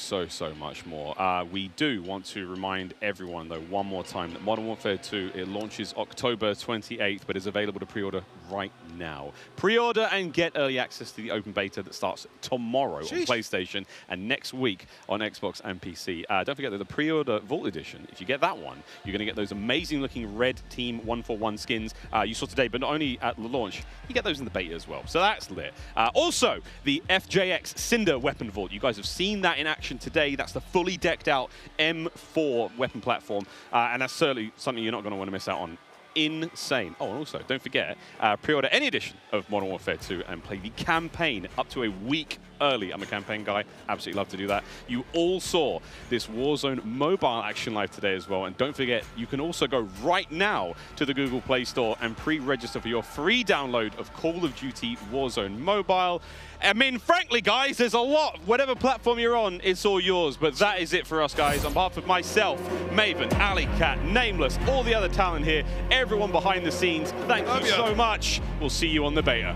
much more. We do want to remind everyone, though, one more time that Modern Warfare 2, it launches October 28th, but is available to pre-order right now. Pre-order and get early access to the open beta that starts tomorrow on PlayStation and next week on Xbox and PC. Don't forget that the pre-order Vault Edition, if you get that one, you're going to get those amazing-looking red Team 141 skins you saw today, but not only at the launch, you get those in the beta as well. So that's lit. Also, the FJX Cinder weapon vault. You guys have seen that in action today. That's the fully decked out M4 weapon platform, and that's certainly something you're not going to want to miss out on. Insane. Oh, and also, don't forget, pre-order any edition of Modern Warfare 2 and play the campaign up to a week early. I'm a campaign guy. Absolutely love to do that. You all saw this Warzone mobile action live today as well. And don't forget, you can also go right now to the Google Play Store and pre-register for your free download of Call of Duty Warzone Mobile. I mean, frankly, guys, there's a lot. Whatever platform you're on, it's all yours. But that is it for us, guys. On behalf of myself, Maven, Alley Cat, Nameless, all the other talent here, everyone behind the scenes, thank you so much. We'll see you on the beta.